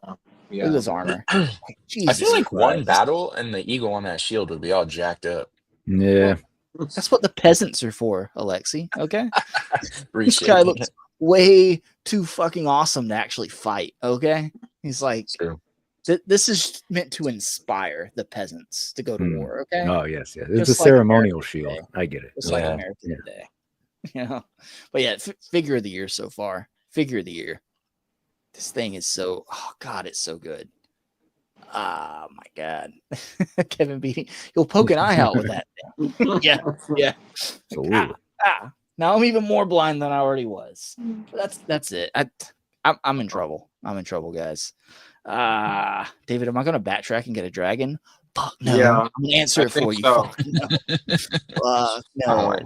[SPEAKER 5] Look at this armor.
[SPEAKER 2] I
[SPEAKER 5] Jesus
[SPEAKER 2] feel like one
[SPEAKER 5] Christ.
[SPEAKER 2] battle and the eagle on that shield would be all jacked up.
[SPEAKER 3] Yeah.
[SPEAKER 5] That's what the peasants are for, Alexi. Okay. This
[SPEAKER 2] Appreciate
[SPEAKER 5] guy
[SPEAKER 2] it.
[SPEAKER 5] looks way too fucking awesome to actually fight. Okay. He's like,
[SPEAKER 2] True.
[SPEAKER 5] this is meant to inspire the peasants to go to war. Okay.
[SPEAKER 3] Oh yes, yes. It's
[SPEAKER 5] Just
[SPEAKER 3] a
[SPEAKER 5] like
[SPEAKER 3] ceremonial
[SPEAKER 5] American
[SPEAKER 3] shield.
[SPEAKER 5] Day.
[SPEAKER 3] I get it.
[SPEAKER 5] Just like
[SPEAKER 2] Yeah.
[SPEAKER 5] American Day. You know. But yeah, figure of the year so far. Figure of the year. This thing is so. Oh God, it's so good. Ah, my God. Kevin Beatty, you'll poke an eye out with that thing. Yeah.
[SPEAKER 3] Absolutely.
[SPEAKER 5] Now I'm even more blind than I already was. But that's it. I'm in trouble. I'm in trouble, guys. David, am I gonna backtrack and get a dragon? Fuck no.
[SPEAKER 1] Yeah,
[SPEAKER 5] I'm gonna answer
[SPEAKER 1] I
[SPEAKER 5] it for
[SPEAKER 1] think
[SPEAKER 5] you.
[SPEAKER 1] so.
[SPEAKER 5] Fuck no. Fuck no.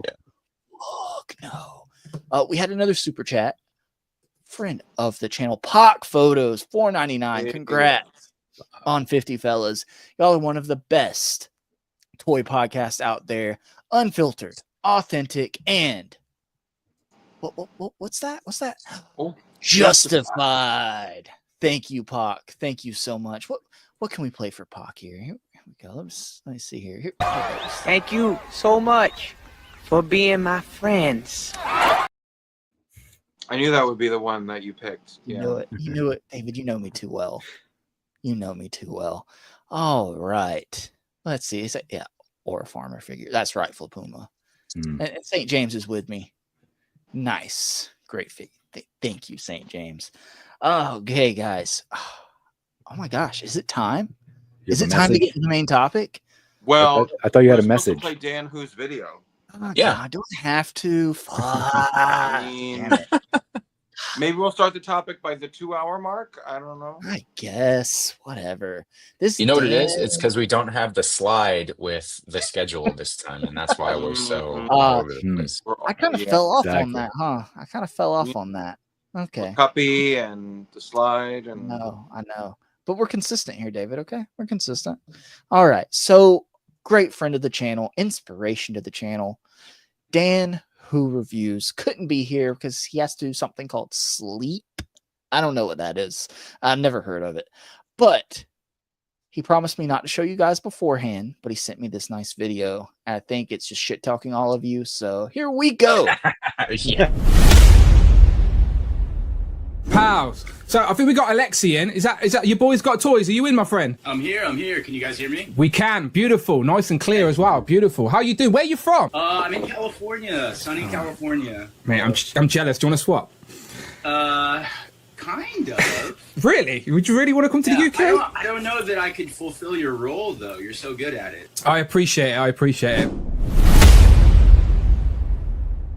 [SPEAKER 5] Fuck no. We had another super chat. Friend of the channel, Pock Photos, $4.99.
[SPEAKER 1] Hey.
[SPEAKER 5] Congrats on 50 fellas. Y'all are one of the best toy podcasts out there. Unfiltered, authentic, and what's that? What's that?
[SPEAKER 1] Oh,
[SPEAKER 5] Justified. Thank you, Pock. Thank you so much. What can we play for Pock here? Here we go. Let me see here. Here goes.
[SPEAKER 9] Thank you so much for being my friends.
[SPEAKER 1] I knew that would be the one that you picked.
[SPEAKER 5] You
[SPEAKER 1] Yeah.
[SPEAKER 5] knew it. You knew it, David. You know me too well. You know me too well. All right. Let's see. Is it, yeah, or a farmer figure. That's right, Puma. And St. James is with me. Nice. Great figure. Thank you, St. James. Okay, guys. Oh my gosh. Is it time?
[SPEAKER 3] You
[SPEAKER 5] Is
[SPEAKER 3] have
[SPEAKER 5] it
[SPEAKER 3] a
[SPEAKER 5] time to
[SPEAKER 3] message?
[SPEAKER 5] get to the main topic?
[SPEAKER 1] Well,
[SPEAKER 3] I thought you had a
[SPEAKER 1] we're supposed to
[SPEAKER 3] message.
[SPEAKER 1] play Dan Who's video.
[SPEAKER 5] Oh,
[SPEAKER 2] Yeah.
[SPEAKER 5] God, do I have to?
[SPEAKER 1] I mean,
[SPEAKER 5] Damn it.
[SPEAKER 1] maybe we'll start the topic by the 2-hour mark. I don't know.
[SPEAKER 5] I guess. Whatever. This
[SPEAKER 2] You know what it is?
[SPEAKER 5] Dan-
[SPEAKER 2] It's because we don't have the slide with the schedule this time, and that's why we're so
[SPEAKER 5] Uh,
[SPEAKER 2] all over the place.
[SPEAKER 5] I kind of
[SPEAKER 1] Yeah,
[SPEAKER 5] fell off on
[SPEAKER 3] exactly.
[SPEAKER 5] that, huh? I kind of fell off on that. Okay.
[SPEAKER 1] Cuppy and the slide and
[SPEAKER 5] I know. But we're consistent here, David. Okay. We're consistent. All right. So great friend of the channel, inspiration to the channel, Dan, who reviews, couldn't be here because he has to do something called sleep. I don't know what that is. I've never heard of it, but he promised me not to show you guys beforehand, but he sent me this nice video. And I think it's just shit talking all of you. So here we go.
[SPEAKER 2] Yeah.
[SPEAKER 7] Pals. So I think we got Alexi in. Is that your boys got toys? Are you in, my friend?
[SPEAKER 16] I'm here. Can you guys hear me?
[SPEAKER 7] We can. Beautiful. Nice and clear as well. Beautiful. How you doing? Where you from?
[SPEAKER 16] I'm in California. Sunny California.
[SPEAKER 7] Man, I'm jealous. Do you want to swap?
[SPEAKER 16] Kind of.
[SPEAKER 7] Really? Would you really want to come to the UK?
[SPEAKER 16] I don't know that I could fulfill your role, though. You're so good at it.
[SPEAKER 7] I appreciate it.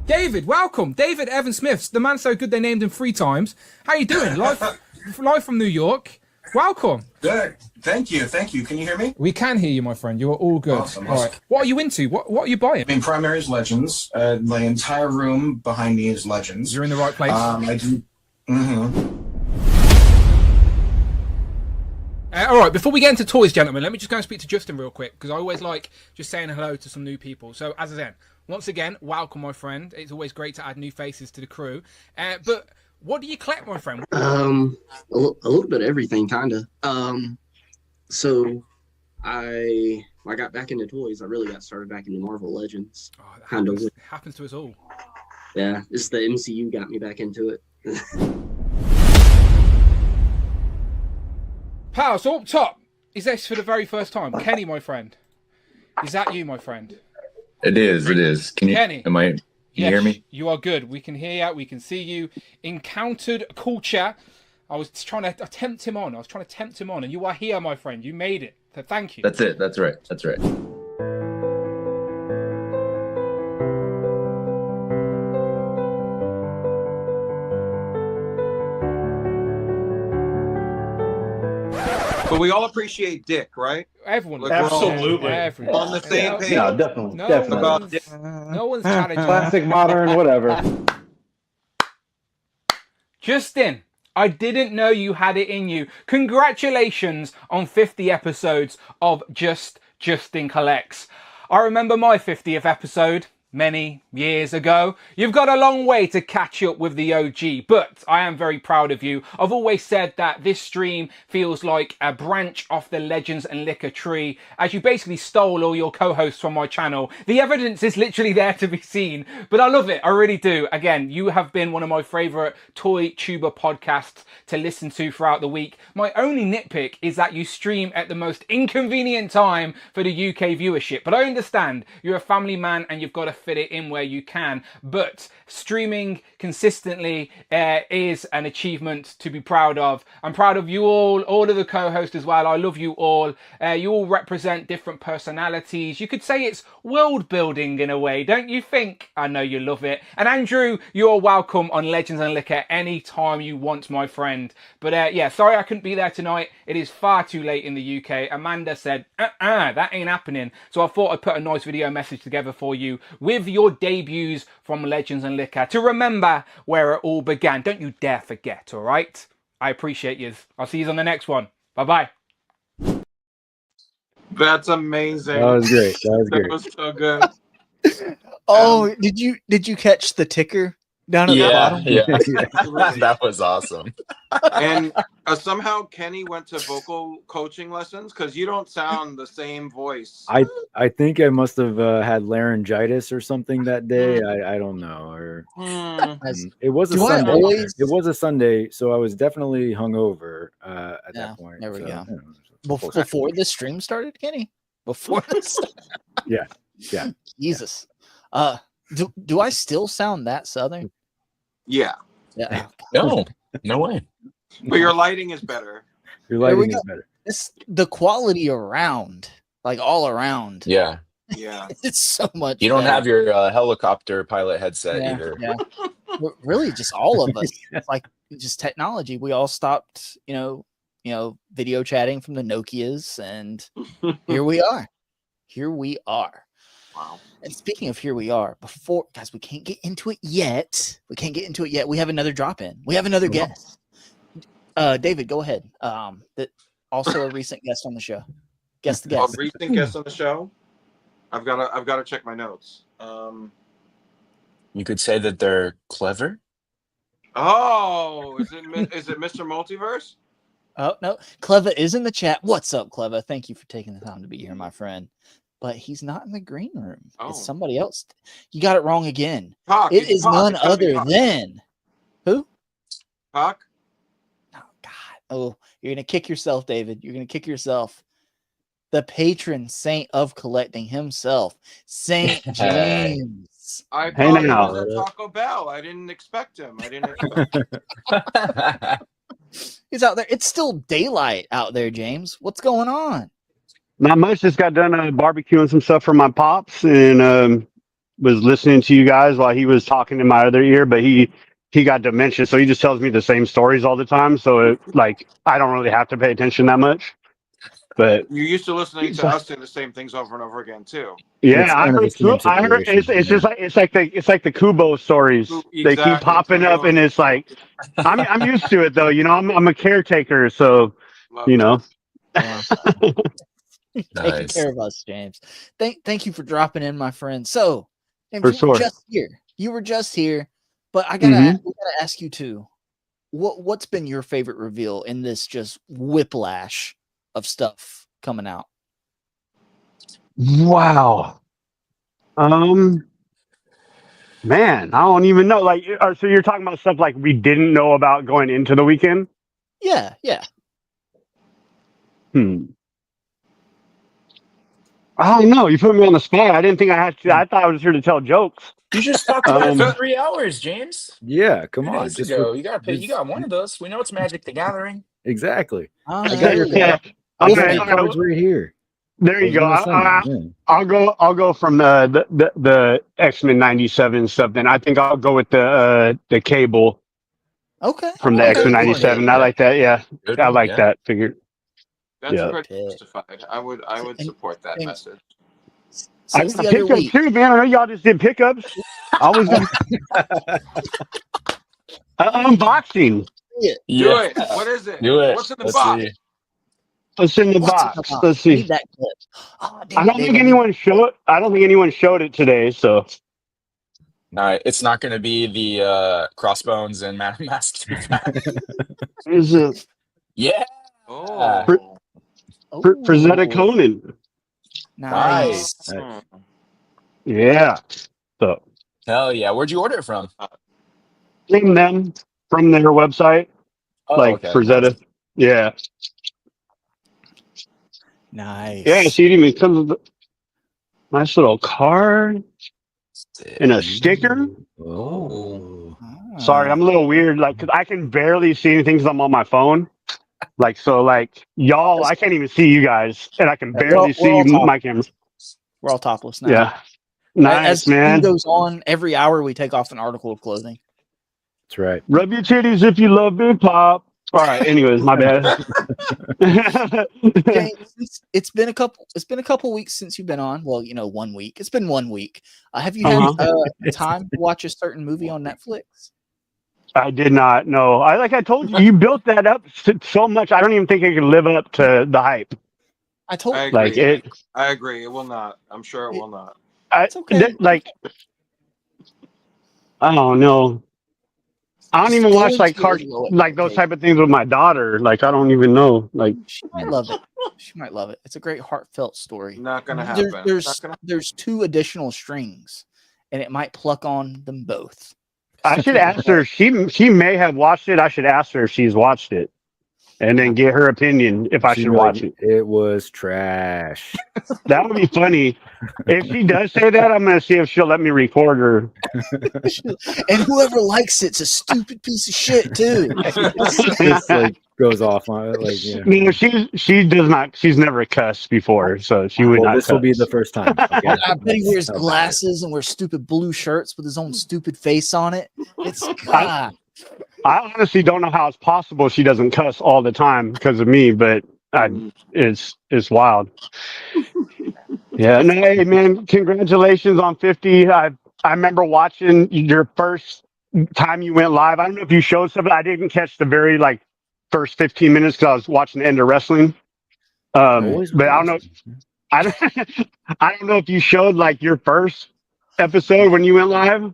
[SPEAKER 7] David, welcome. David Evan Smith, the man so good they named him 3 times. How you doing? Live from New York. Welcome.
[SPEAKER 17] Good. Thank you. Can you hear me?
[SPEAKER 7] We can hear you, my friend. You are all good.
[SPEAKER 17] Awesome.
[SPEAKER 7] All right. What are you into? What are you buying?
[SPEAKER 17] I mean, primary is Legends. My entire room behind me is Legends.
[SPEAKER 7] You're in the right place.
[SPEAKER 17] I do.
[SPEAKER 7] All right, before we get into toys, gentlemen, let me just go and speak to Justin real quick, because I always like just saying hello to some new people. So, as I said, once again, welcome, my friend. It's always great to add new faces to the crew. But what do you collect, my friend?
[SPEAKER 18] A little bit of everything, kind of. So I got back into toys. I really got started back into Marvel Legends.
[SPEAKER 7] Oh, that
[SPEAKER 18] kind of.
[SPEAKER 7] Happens to us all.
[SPEAKER 18] Yeah, it's the MCU got me back into it.
[SPEAKER 7] Pal, so up top, is this for the very first time? Kenny, my friend. Is that you, my friend?
[SPEAKER 19] It is. Can you?
[SPEAKER 7] Kenny.
[SPEAKER 19] Can you hear me?
[SPEAKER 7] You are good. We can hear you. We can see you. Encountered culture. I was trying to tempt him on, and you are here, my friend. You made it. So thank you.
[SPEAKER 19] That's it. That's right.
[SPEAKER 1] But we all appreciate Dick, right?
[SPEAKER 7] Everyone.
[SPEAKER 1] Like,
[SPEAKER 6] Absolutely.
[SPEAKER 7] Everyone.
[SPEAKER 1] On the same page.
[SPEAKER 3] No, definitely.
[SPEAKER 7] No one's challenging.
[SPEAKER 3] Classic, modern, whatever.
[SPEAKER 7] Justin, I didn't know you had it in you. Congratulations on 50 episodes of Justin Collects. I remember my 50th episode many years ago. You've got a long way to catch up with the OG, but I am very proud of you. I've always said that this stream feels like a branch off the Legends and Liquor tree, as you basically stole all your co-hosts from my channel. The evidence is literally there to be seen, but I love it. I really do. Again, you have been one of my favorite toy tuber podcasts to listen to throughout the week. My only nitpick is that you stream at the most inconvenient time for the UK viewership, but I understand you're a family man and you've got to fit it in where you can, but streaming consistently is an achievement to be proud of. I'm proud of you all of the co-hosts as well. I love you all. You all represent different personalities. You could say it's world building in a way, don't you think? I know you love it. And Andrew, you're welcome on Legends and Liquor anytime you want, my friend. But yeah, sorry I couldn't be there tonight. It is far too late in the UK. Amanda said, that ain't happening. So I thought I'd put a nice video message together for you with your debuts from Legends and Liquor to remember where it all began. Don't you dare forget, all right? I appreciate you. I'll see you on the next one. Bye-bye.
[SPEAKER 1] That's amazing.
[SPEAKER 3] That was great.
[SPEAKER 1] That was so good.
[SPEAKER 5] Oh, did you catch the ticker down at the bottom?
[SPEAKER 2] Yeah. That was awesome.
[SPEAKER 1] And somehow Kenny went to vocal coaching lessons because you don't sound the same voice.
[SPEAKER 3] I think I must have had laryngitis or something that day. I don't know. Or it was a Sunday. It was a Sunday, so I was definitely hungover at that point.
[SPEAKER 5] There we
[SPEAKER 3] so,
[SPEAKER 5] go.
[SPEAKER 3] you know,
[SPEAKER 5] Before the stream started, Kenny? Before this?
[SPEAKER 3] Yeah.
[SPEAKER 5] Jesus. Do I still sound that Southern?
[SPEAKER 1] Yeah.
[SPEAKER 5] Yeah.
[SPEAKER 2] No way.
[SPEAKER 1] But your lighting is better.
[SPEAKER 3] Your lighting is better.
[SPEAKER 5] It's the quality around, like all around.
[SPEAKER 2] Yeah.
[SPEAKER 1] Yeah.
[SPEAKER 5] It's so much.
[SPEAKER 2] You don't
[SPEAKER 5] better.
[SPEAKER 2] have your helicopter pilot headset either.
[SPEAKER 5] Yeah. Really, just all of us. It's like just technology. We all stopped, video chatting from the Nokias, and here we are.
[SPEAKER 1] Wow.
[SPEAKER 5] And speaking of here we are, guys, we can't get into it yet. We have another drop in. We have another guest. David, go ahead. That also a recent guest on the show. Guess the guest.
[SPEAKER 1] A recent guest on the show? I've got to check my notes.
[SPEAKER 2] You could say that they're clever.
[SPEAKER 1] Oh, is it Mr. Multiverse?
[SPEAKER 5] Oh no, Cleva is in the chat. What's up, Cleva? Thank you for taking the time to be here, my friend. But he's not in the green room.
[SPEAKER 1] Oh.
[SPEAKER 5] It's somebody else. You got it wrong again.
[SPEAKER 1] Pac,
[SPEAKER 5] It is
[SPEAKER 1] Pac.
[SPEAKER 5] none
[SPEAKER 1] It's gotta be
[SPEAKER 5] other
[SPEAKER 1] Pac.
[SPEAKER 5] than who?
[SPEAKER 1] Pac?
[SPEAKER 5] Oh, you're gonna kick yourself, David. You're gonna kick yourself. The patron saint of collecting himself, Saint James.
[SPEAKER 1] I
[SPEAKER 3] Hey,
[SPEAKER 1] thought he
[SPEAKER 3] now.
[SPEAKER 1] was at Taco Bell. I didn't expect him. I didn't expect
[SPEAKER 5] He's out there. It's still daylight out there, James. What's going on?
[SPEAKER 20] Not much. Just got done barbecuing some stuff for my pops, and was listening to you guys while he was talking in my other ear. But he got dementia, so he just tells me the same stories all the time. So I don't really have to pay attention that much. But
[SPEAKER 1] You used to listening to us say the same things over and over again too.
[SPEAKER 20] yeah, I heard it's like the Kubo stories. They keep popping up, and it's like I'm used to it though. You know, I'm a caretaker, so you know.
[SPEAKER 5] Taking care of us, James. Thank you for dropping in, my friend. So, James,
[SPEAKER 20] For
[SPEAKER 5] you
[SPEAKER 20] sure.
[SPEAKER 5] were just here. You were just here, but I gotta ask you too. What's been your favorite reveal in this just whiplash of stuff coming out?
[SPEAKER 20] Wow. Man, I don't even know. Like, so you're talking about stuff like we didn't know about going into the weekend?
[SPEAKER 5] Yeah.
[SPEAKER 20] I don't know. You put me on the spot. I didn't think I had to. I thought I was here to tell jokes.
[SPEAKER 2] You just talked about it for 3 hours, James.
[SPEAKER 3] Yeah, come
[SPEAKER 2] 2
[SPEAKER 3] on.
[SPEAKER 2] days ago. You got one of those. We know it's Magic the Gathering.
[SPEAKER 3] Exactly.
[SPEAKER 5] Oh,
[SPEAKER 3] I got your cards right here.
[SPEAKER 20] There you go. I'll go from the X-Men '97 stuff. Then I think I'll go with the cable.
[SPEAKER 5] Okay.
[SPEAKER 20] From the X-Men '97. I like that. Yeah, I like that figure.
[SPEAKER 1] That's pretty justified. I would support that message.
[SPEAKER 20] I got a pickup too, man. I know y'all just did pickups. I was unboxing.
[SPEAKER 1] Do it. What is it?
[SPEAKER 2] Do it.
[SPEAKER 1] What's in the box?
[SPEAKER 20] What's in the box? Let's see.
[SPEAKER 5] Need that clip. Oh,
[SPEAKER 20] I don't think anyone showed it today. So
[SPEAKER 2] No, it's not going to be the Crossbones and Madam Mask.
[SPEAKER 20] is it?
[SPEAKER 2] Yeah.
[SPEAKER 20] For Zeta Conan.
[SPEAKER 5] Nice.
[SPEAKER 20] Yeah. So
[SPEAKER 2] Hell yeah. Where'd you order it from?
[SPEAKER 20] from their website. For Zeta. Yeah.
[SPEAKER 5] Nice.
[SPEAKER 20] Yeah, see, it even comes with a nice little card and a sticker.
[SPEAKER 3] Oh.
[SPEAKER 20] Sorry, I'm a little weird. Like, 'cause I can barely see anything because I'm on my phone. Y'all, I can't even see you guys, and I can barely see my camera.
[SPEAKER 5] We're all topless now.
[SPEAKER 20] Yeah. Nice,
[SPEAKER 5] As
[SPEAKER 20] man.
[SPEAKER 5] As goes on, every hour we take off an article of clothing.
[SPEAKER 3] That's right.
[SPEAKER 20] Rub your titties if you love Big Pop. All right. Anyways, my bad.
[SPEAKER 5] James, it's been a couple weeks since you've been on. Well, 1 week. It's been 1 week. Have you had time to watch a certain movie on Netflix?
[SPEAKER 20] I did not. No. I told you, you built that up so much. I don't even think it can live up to the hype.
[SPEAKER 5] I told
[SPEAKER 1] I
[SPEAKER 5] you.
[SPEAKER 1] agree. I agree. It will not. I'm sure it will not.
[SPEAKER 5] It's okay.
[SPEAKER 20] I don't know. I don't even watch those type of things with my daughter. I don't even know.
[SPEAKER 5] She might love it. She might love it. It's a great heartfelt story.
[SPEAKER 1] Not gonna happen.
[SPEAKER 5] There's 2 additional strings, and it might pluck on them both.
[SPEAKER 20] I should ask her. She may have watched it. I should ask her if she's watched it, and then get her opinion if I should watch it.
[SPEAKER 3] It was trash.
[SPEAKER 20] That would be funny. If she does say that, I'm gonna see if she'll let me record her.
[SPEAKER 5] And whoever likes it's a stupid piece of shit too.
[SPEAKER 3] It's goes off on it.
[SPEAKER 20] No, she does not. She's never cussed before, so she would not.
[SPEAKER 3] This will be the first time. Okay?
[SPEAKER 5] I bet he wears glasses and wears stupid blue shirts with his own stupid face on it. It's
[SPEAKER 20] I honestly don't know how it's possible she doesn't cuss all the time because of me, but it's wild. Yeah, no, hey man, congratulations on 50. I remember watching your first time you went live. I don't know if you showed something. I didn't catch the very first 15 minutes because I was watching the end of wrestling. But I I don't, I don't know if you showed like your first episode when you went live,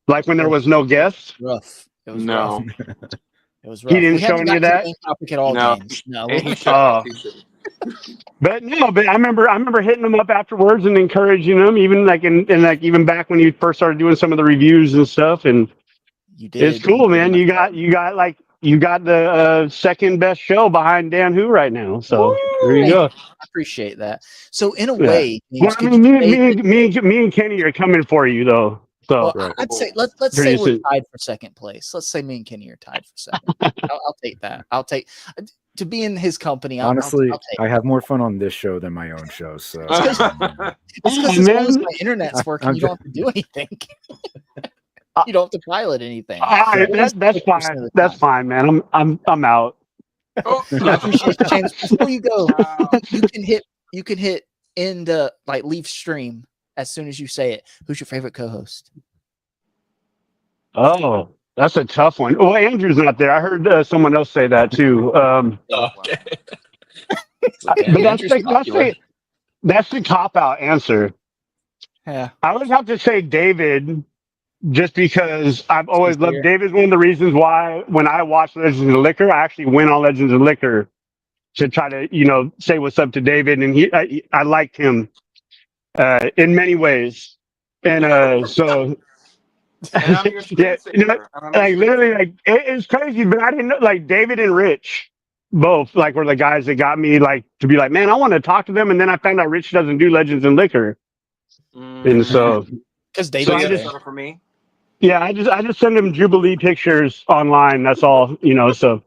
[SPEAKER 20] like when there was no guests.
[SPEAKER 5] Rough. It was
[SPEAKER 1] No.
[SPEAKER 5] rough. It was rough.
[SPEAKER 20] He didn't
[SPEAKER 5] We
[SPEAKER 20] show
[SPEAKER 5] haven't
[SPEAKER 20] any
[SPEAKER 5] got
[SPEAKER 20] of
[SPEAKER 5] to the
[SPEAKER 20] that.
[SPEAKER 5] main topic at all,
[SPEAKER 1] No.
[SPEAKER 5] James. No.
[SPEAKER 1] And he
[SPEAKER 5] we-
[SPEAKER 1] should. He should.
[SPEAKER 20] But no, but I remember hitting him up afterwards and encouraging him, even like and like even back when you first started doing some of the reviews and stuff. And
[SPEAKER 5] You did.
[SPEAKER 20] it's cool, man. You got the second best show behind Dan Who right now. So there you
[SPEAKER 5] Thank
[SPEAKER 20] go.
[SPEAKER 5] you. I appreciate that. So in a
[SPEAKER 20] Yeah.
[SPEAKER 5] way,
[SPEAKER 20] Well,
[SPEAKER 5] James,
[SPEAKER 20] I
[SPEAKER 5] could
[SPEAKER 20] mean,
[SPEAKER 5] you say that-
[SPEAKER 20] me and Kenny are coming for you though. So
[SPEAKER 5] well, I'd say let's
[SPEAKER 20] Pretty
[SPEAKER 5] say we're
[SPEAKER 20] soon.
[SPEAKER 5] tied for second place. Let's say me and Kenny are tied for second. I'll take that. I'll take to be in his company.
[SPEAKER 3] Honestly,
[SPEAKER 5] I'll take
[SPEAKER 3] I have more fun on this show than my own show. So
[SPEAKER 5] it's because as long as my internet's working, you don't have to do anything. You don't have to pilot anything.
[SPEAKER 20] All right, that's fine. That's fine, man. I'm out.
[SPEAKER 5] I appreciate it, James. Before you go, you can hit end like leave stream as soon as you say it. Who's your favorite co-host?
[SPEAKER 20] Oh, that's a tough one. Oh, Andrew's not there. I heard someone else say that too.
[SPEAKER 2] Okay.
[SPEAKER 20] But that's the cop out answer.
[SPEAKER 5] Yeah.
[SPEAKER 20] I would have to say David, just because I've always
[SPEAKER 5] He's
[SPEAKER 20] loved
[SPEAKER 5] here.
[SPEAKER 20] David's one of the reasons why when I watch Legends of Liquor, I actually went on Legends of Liquor to try to, say what's up to David. And I liked him in many ways. And so
[SPEAKER 1] And I'm your
[SPEAKER 20] yeah, like literally like it's crazy, but I didn't know like David and Rich both like were the guys that got me like to be like, man, I want to talk to them. And then I found out Rich doesn't do Legends and Liquor. And so
[SPEAKER 5] because
[SPEAKER 1] So you just for me.
[SPEAKER 20] yeah, I just send him Jubilee pictures online. That's all, so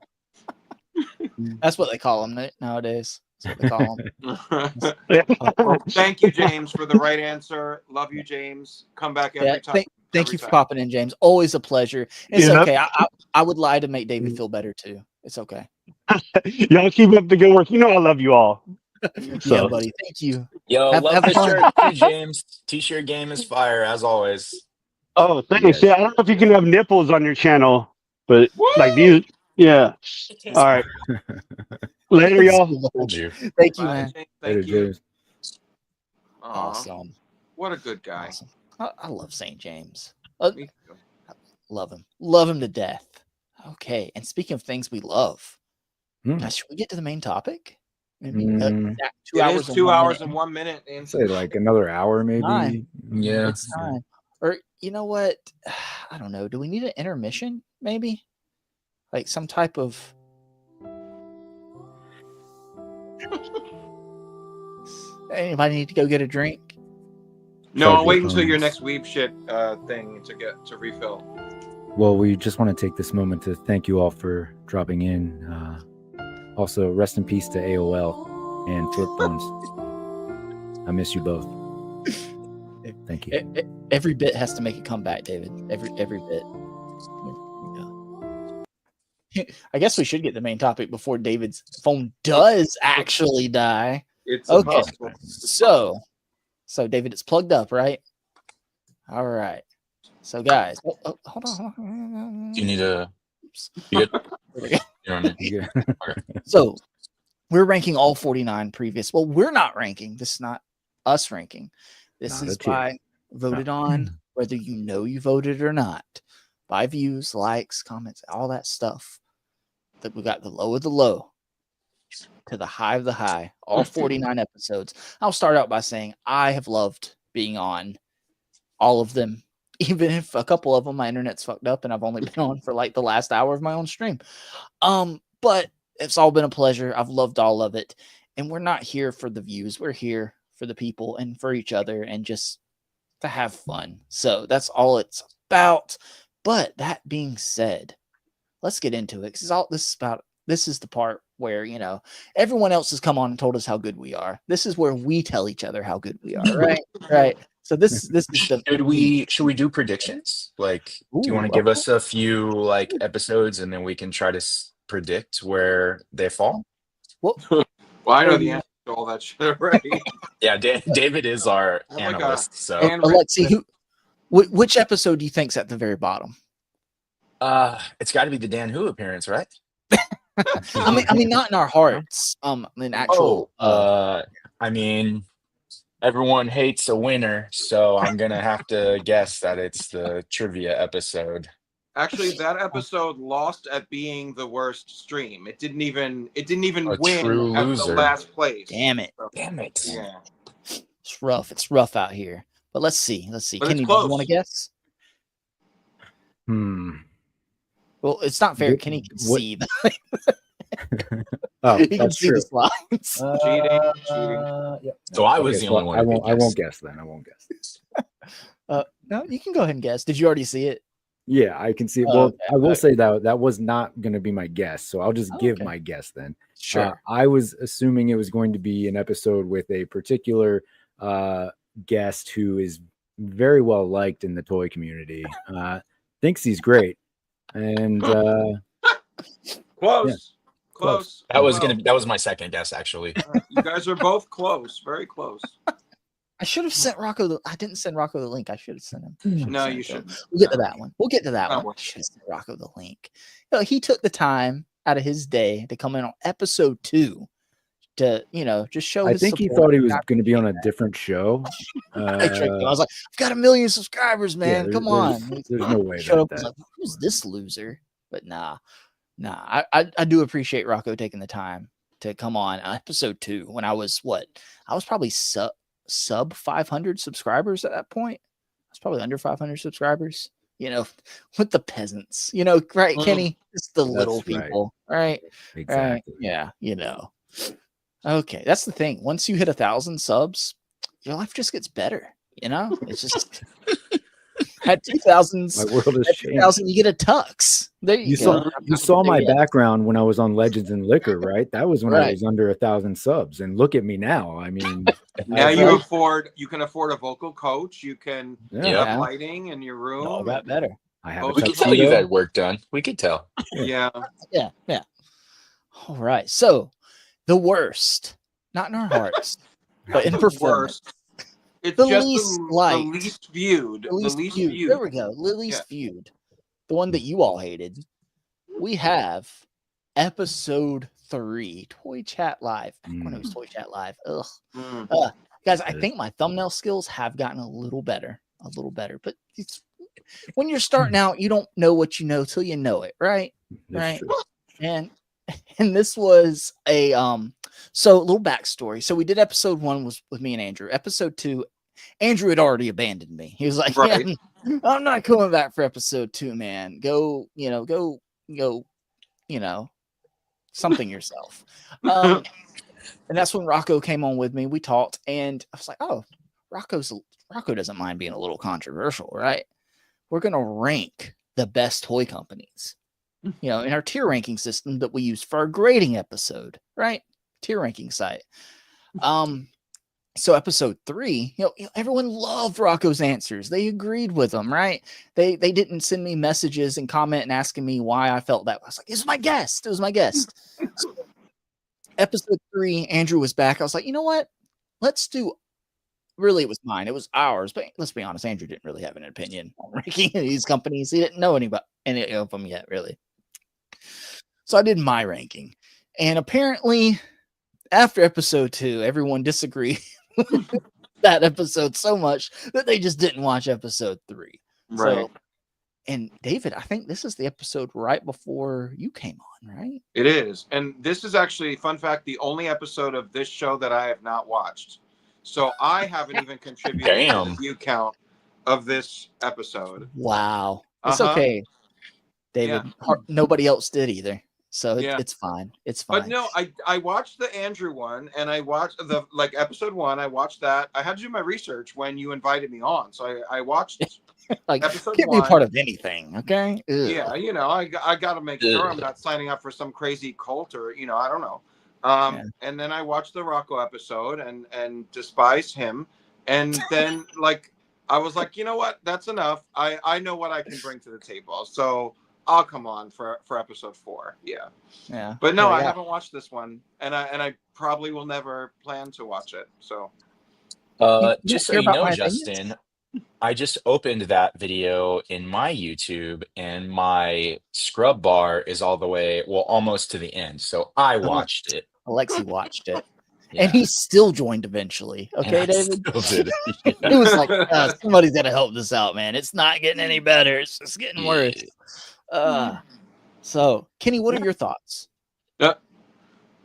[SPEAKER 5] That's what they call them nowadays. That's what they call them.
[SPEAKER 1] Well, thank you, James, for the right answer. Love you, James. Come back every time.
[SPEAKER 5] Thank you for popping in, James. Always a pleasure. It's
[SPEAKER 20] Yeah.
[SPEAKER 5] okay. I would lie to make David feel better too. It's okay.
[SPEAKER 20] y'all keep up the good work. I love you all.
[SPEAKER 5] Yeah, buddy. Thank you.
[SPEAKER 2] Yo,
[SPEAKER 5] Have
[SPEAKER 2] love the
[SPEAKER 5] fun.
[SPEAKER 2] shirt too, James. T-shirt game is fire as always.
[SPEAKER 20] Oh, thanks. Yeah, I don't know if you can have nipples on your channel, but like these, yeah. All right. Later, y'all.
[SPEAKER 2] Told you.
[SPEAKER 5] Thank you,
[SPEAKER 1] Bye,
[SPEAKER 5] man.
[SPEAKER 1] James.
[SPEAKER 3] Later,
[SPEAKER 1] Thank you.
[SPEAKER 3] James.
[SPEAKER 5] Awesome.
[SPEAKER 1] What a good guy.
[SPEAKER 5] Awesome. I love St. James.
[SPEAKER 1] Me too.
[SPEAKER 5] Love him. Love him to death. Okay. And speaking of things we love, should we get to the main topic? Maybe
[SPEAKER 3] Mm.
[SPEAKER 5] 2
[SPEAKER 1] It
[SPEAKER 5] hours.
[SPEAKER 1] is
[SPEAKER 5] and
[SPEAKER 1] 2
[SPEAKER 5] 1
[SPEAKER 1] hours
[SPEAKER 5] minute.
[SPEAKER 1] and 1 minute.
[SPEAKER 3] I'd say like another hour, maybe.
[SPEAKER 5] Time.
[SPEAKER 2] Yeah.
[SPEAKER 5] It's time. Or you know what? I don't know. Do we need an intermission? Maybe, like some type of. Anybody need to go get a drink?
[SPEAKER 1] No,
[SPEAKER 3] Sorry,
[SPEAKER 1] wait
[SPEAKER 3] your
[SPEAKER 1] until your
[SPEAKER 3] phones.
[SPEAKER 1] next weeb shit thing to refill.
[SPEAKER 3] Well, we just want to take this moment to thank you all for dropping in. Also, rest in peace to AOL and flip phones. I miss you both. Thank you.
[SPEAKER 5] Every bit has to make a comeback, David. Every bit. I guess we should get the main topic before David's phone does actually die.
[SPEAKER 1] It's
[SPEAKER 5] okay.
[SPEAKER 1] impossible.
[SPEAKER 5] So David, it's plugged up, right? All right. So guys, hold on.
[SPEAKER 2] Do you need a? You good? You don't need- Okay.
[SPEAKER 5] So we're ranking all 49 previous. Well, we're not ranking. This is not us ranking. This
[SPEAKER 3] Not
[SPEAKER 5] is
[SPEAKER 3] a tier.
[SPEAKER 5] by voted on, whether you voted or not, by views, likes, comments, all that stuff. That we got the low of the low to the high of the high. All 49 episodes. I'll start out by saying I have loved being on all of them. Even if a couple of them my internet's fucked up and I've only been on for like the last hour of my own stream. But it's all been a pleasure. I've loved all of it. And we're not here for the views. We're here for the people and for each other and just to have fun. So that's all it's about. But that being said, let's get into it. Because this is the part where, everyone else has come on and told us how good we are. This is where we tell each other how good we are, right? Right. So this is the
[SPEAKER 2] Should we do predictions? Like, do you want to
[SPEAKER 5] Ooh,
[SPEAKER 2] give us a few like episodes and then we can try to predict where they fall?
[SPEAKER 5] Well,
[SPEAKER 1] I know the answer to all that shit already.
[SPEAKER 2] Yeah, David is our
[SPEAKER 1] Oh my God.
[SPEAKER 2] analyst. So
[SPEAKER 5] let's see which episode do you think's at the very bottom?
[SPEAKER 2] it's got to be the Dan Who appearance, right?
[SPEAKER 5] I mean, not in our hearts. In actual.
[SPEAKER 2] I mean, Everyone hates a winner, so I'm gonna have to guess that it's the trivia episode.
[SPEAKER 1] Actually, that episode lost at being the worst stream. It didn't even
[SPEAKER 2] A
[SPEAKER 1] win
[SPEAKER 2] true
[SPEAKER 1] at the
[SPEAKER 2] loser.
[SPEAKER 1] last place.
[SPEAKER 5] Damn it.
[SPEAKER 1] So,
[SPEAKER 2] Damn it.
[SPEAKER 1] yeah.
[SPEAKER 5] It's rough. It's rough out here. But let's see. Let's see.
[SPEAKER 1] But
[SPEAKER 5] Kenny,
[SPEAKER 1] it's
[SPEAKER 5] do you
[SPEAKER 1] close.
[SPEAKER 5] want to guess? Well, it's not fair. Kenny can see.
[SPEAKER 3] Oh,
[SPEAKER 5] He can
[SPEAKER 3] that's
[SPEAKER 5] see
[SPEAKER 3] true.
[SPEAKER 5] the slides.
[SPEAKER 1] Cheating.
[SPEAKER 3] Yep.
[SPEAKER 2] So I was
[SPEAKER 3] Okay,
[SPEAKER 2] the
[SPEAKER 3] so
[SPEAKER 2] only one.
[SPEAKER 3] I
[SPEAKER 2] who
[SPEAKER 3] won't.
[SPEAKER 2] could
[SPEAKER 3] I won't
[SPEAKER 2] guess.
[SPEAKER 3] guess then. I won't guess.
[SPEAKER 5] No, you can go ahead and guess. Did you already see it?
[SPEAKER 3] Yeah, I can see it.
[SPEAKER 5] Oh,
[SPEAKER 3] Well,
[SPEAKER 5] okay,
[SPEAKER 3] I will
[SPEAKER 5] okay.
[SPEAKER 3] say that was not going to be my guess, so I'll just give
[SPEAKER 5] Okay.
[SPEAKER 3] my guess then.
[SPEAKER 5] Sure.
[SPEAKER 3] I was assuming it was going to be an episode with a particular guest who is very well liked in the toy community. Thinks he's great, and
[SPEAKER 1] Close.
[SPEAKER 3] Yeah.
[SPEAKER 1] Close.
[SPEAKER 2] That was my second guess, actually.
[SPEAKER 1] You guys are both close. Very close.
[SPEAKER 5] I should have sent Rocco. I didn't send Rocco the link. I should have sent him.
[SPEAKER 1] No, you shouldn't.
[SPEAKER 5] We'll get to that one. We'll get to that
[SPEAKER 1] Oh,
[SPEAKER 5] one.
[SPEAKER 1] well.
[SPEAKER 5] I should have sent Rocco the link. You know, he took the time out of his day to come in on episode 2 to, just show.
[SPEAKER 3] I
[SPEAKER 5] his
[SPEAKER 3] think he
[SPEAKER 5] support.
[SPEAKER 3] thought he was
[SPEAKER 5] I
[SPEAKER 3] going to be on a different show.
[SPEAKER 5] I tricked him. I was like, I've got 1 million subscribers, man.
[SPEAKER 3] there's-
[SPEAKER 5] Come
[SPEAKER 3] there's-
[SPEAKER 5] on.
[SPEAKER 3] there's no way
[SPEAKER 5] Showed
[SPEAKER 3] that-
[SPEAKER 5] up and was
[SPEAKER 3] that-
[SPEAKER 5] like, who's this loser? But nah. I do appreciate Rocco taking the time to come on episode 2 when I was probably sub 500 subscribers at that point. I was probably under 500 subscribers. With the peasants, right, Kenny? It's the little
[SPEAKER 3] That's right.
[SPEAKER 5] people, right?
[SPEAKER 3] Exactly.
[SPEAKER 5] Right? Yeah, Okay, that's the thing. Once you hit 1,000 subs, your life just gets better. It's just at 2,000,
[SPEAKER 3] My world has
[SPEAKER 5] at
[SPEAKER 3] changed.
[SPEAKER 5] 2,000, you get a tux. There you go.
[SPEAKER 3] You saw my
[SPEAKER 5] There you go.
[SPEAKER 3] background when I was on Legends and Liquor, right? That was when I
[SPEAKER 5] Right.
[SPEAKER 3] was under 1,000 subs, and look at me now. I mean,
[SPEAKER 1] Now
[SPEAKER 3] I've-
[SPEAKER 1] you can afford a vocal coach. You can
[SPEAKER 3] Yeah.
[SPEAKER 1] have lighting in your room.
[SPEAKER 5] All that better.
[SPEAKER 3] I have.
[SPEAKER 1] Oh,
[SPEAKER 3] a
[SPEAKER 2] We could tell
[SPEAKER 3] tuxedo.
[SPEAKER 2] you've had work done. We could tell.
[SPEAKER 1] Yeah.
[SPEAKER 5] Yeah. All right. So the worst, not in our hearts, but in
[SPEAKER 1] The
[SPEAKER 5] performance.
[SPEAKER 1] worst. It's
[SPEAKER 5] The
[SPEAKER 1] just
[SPEAKER 5] least
[SPEAKER 1] the
[SPEAKER 5] liked.
[SPEAKER 1] least viewed.
[SPEAKER 5] The least viewed. There we go. The least viewed. The one that you all hated. We have episode 3, Toy Chat Live. Back when it was Toy Chat Live. Ugh. Guys, I think my thumbnail skills have gotten a little better. But it's when you're starting out, you don't know what you know till you know it, right?
[SPEAKER 3] That's
[SPEAKER 5] Right.
[SPEAKER 3] true.
[SPEAKER 5] And this was a so a little backstory. So we did episode 1 was with me and Andrew. Episode 2, Andrew had already abandoned me. He was like,
[SPEAKER 1] Right.
[SPEAKER 5] "Yeah, I'm not coming back for episode 2, man. Go, something yourself." And that's when Rocco came on with me. We talked, and I was like, "Oh, Rocco doesn't mind being a little controversial, right? We're gonna rank the best toy companies, in our tier ranking system that we use for our grading episode, right? Tier ranking site." So episode 3, everyone loved Rocco's answers. They agreed with them, right? They didn't send me messages and comment and asking me why I felt that. I was like, "It was my guest. It was my guest." So, episode 3, Andrew was back. I was like, you know what? Let's do. Really, it was mine. It was ours. But let's be honest, Andrew didn't really have an opinion on ranking these companies. He didn't know any of them yet, really. So I did my ranking. And apparently, after episode 2, everyone disagreed with that episode so much that they just didn't watch episode 3.
[SPEAKER 1] Right.
[SPEAKER 5] So, and David, I think this is the episode right before you came on, right?
[SPEAKER 1] It is. And this is actually, fun fact, the only episode of this show that I have not watched. So I haven't even contributed to
[SPEAKER 2] Damn.
[SPEAKER 1] the view count of this episode.
[SPEAKER 5] Wow. It's
[SPEAKER 1] Uh-huh.
[SPEAKER 5] okay, David. Nobody else did either. So
[SPEAKER 1] Yeah.
[SPEAKER 5] it's fine. It's fine.
[SPEAKER 1] But no, I watched the Andrew one, and I watched the episode 1. I watched that. I had to do my research when you invited me on, so I watched
[SPEAKER 5] like,
[SPEAKER 1] episode
[SPEAKER 5] can't be a
[SPEAKER 1] 1.
[SPEAKER 5] part of anything, okay? Ugh.
[SPEAKER 1] Yeah, I got to make sure I'm not signing up for some crazy cult or I don't know. And then I watched the Rocco episode and despised him, and then I was like, you know what? That's enough. I know what I can bring to the table, so I'll come on for episode 4.
[SPEAKER 5] Yeah.
[SPEAKER 1] But no,
[SPEAKER 5] Yeah,
[SPEAKER 1] I
[SPEAKER 5] yeah.
[SPEAKER 1] haven't watched this one, and I probably will never plan to watch it. So,
[SPEAKER 2] Just so
[SPEAKER 5] care
[SPEAKER 2] you
[SPEAKER 5] about
[SPEAKER 2] know,
[SPEAKER 5] my opinions?
[SPEAKER 2] Justin, I just opened that video in my YouTube, and my scrub bar is all the way, almost to the end. So I watched it.
[SPEAKER 5] Alexi watched it. And he still joined eventually. Okay, David?
[SPEAKER 2] Still did.
[SPEAKER 5] He was like, somebody's got to help this out, man. It's not getting any better. It's just getting worse. So, Kenny, what are your thoughts?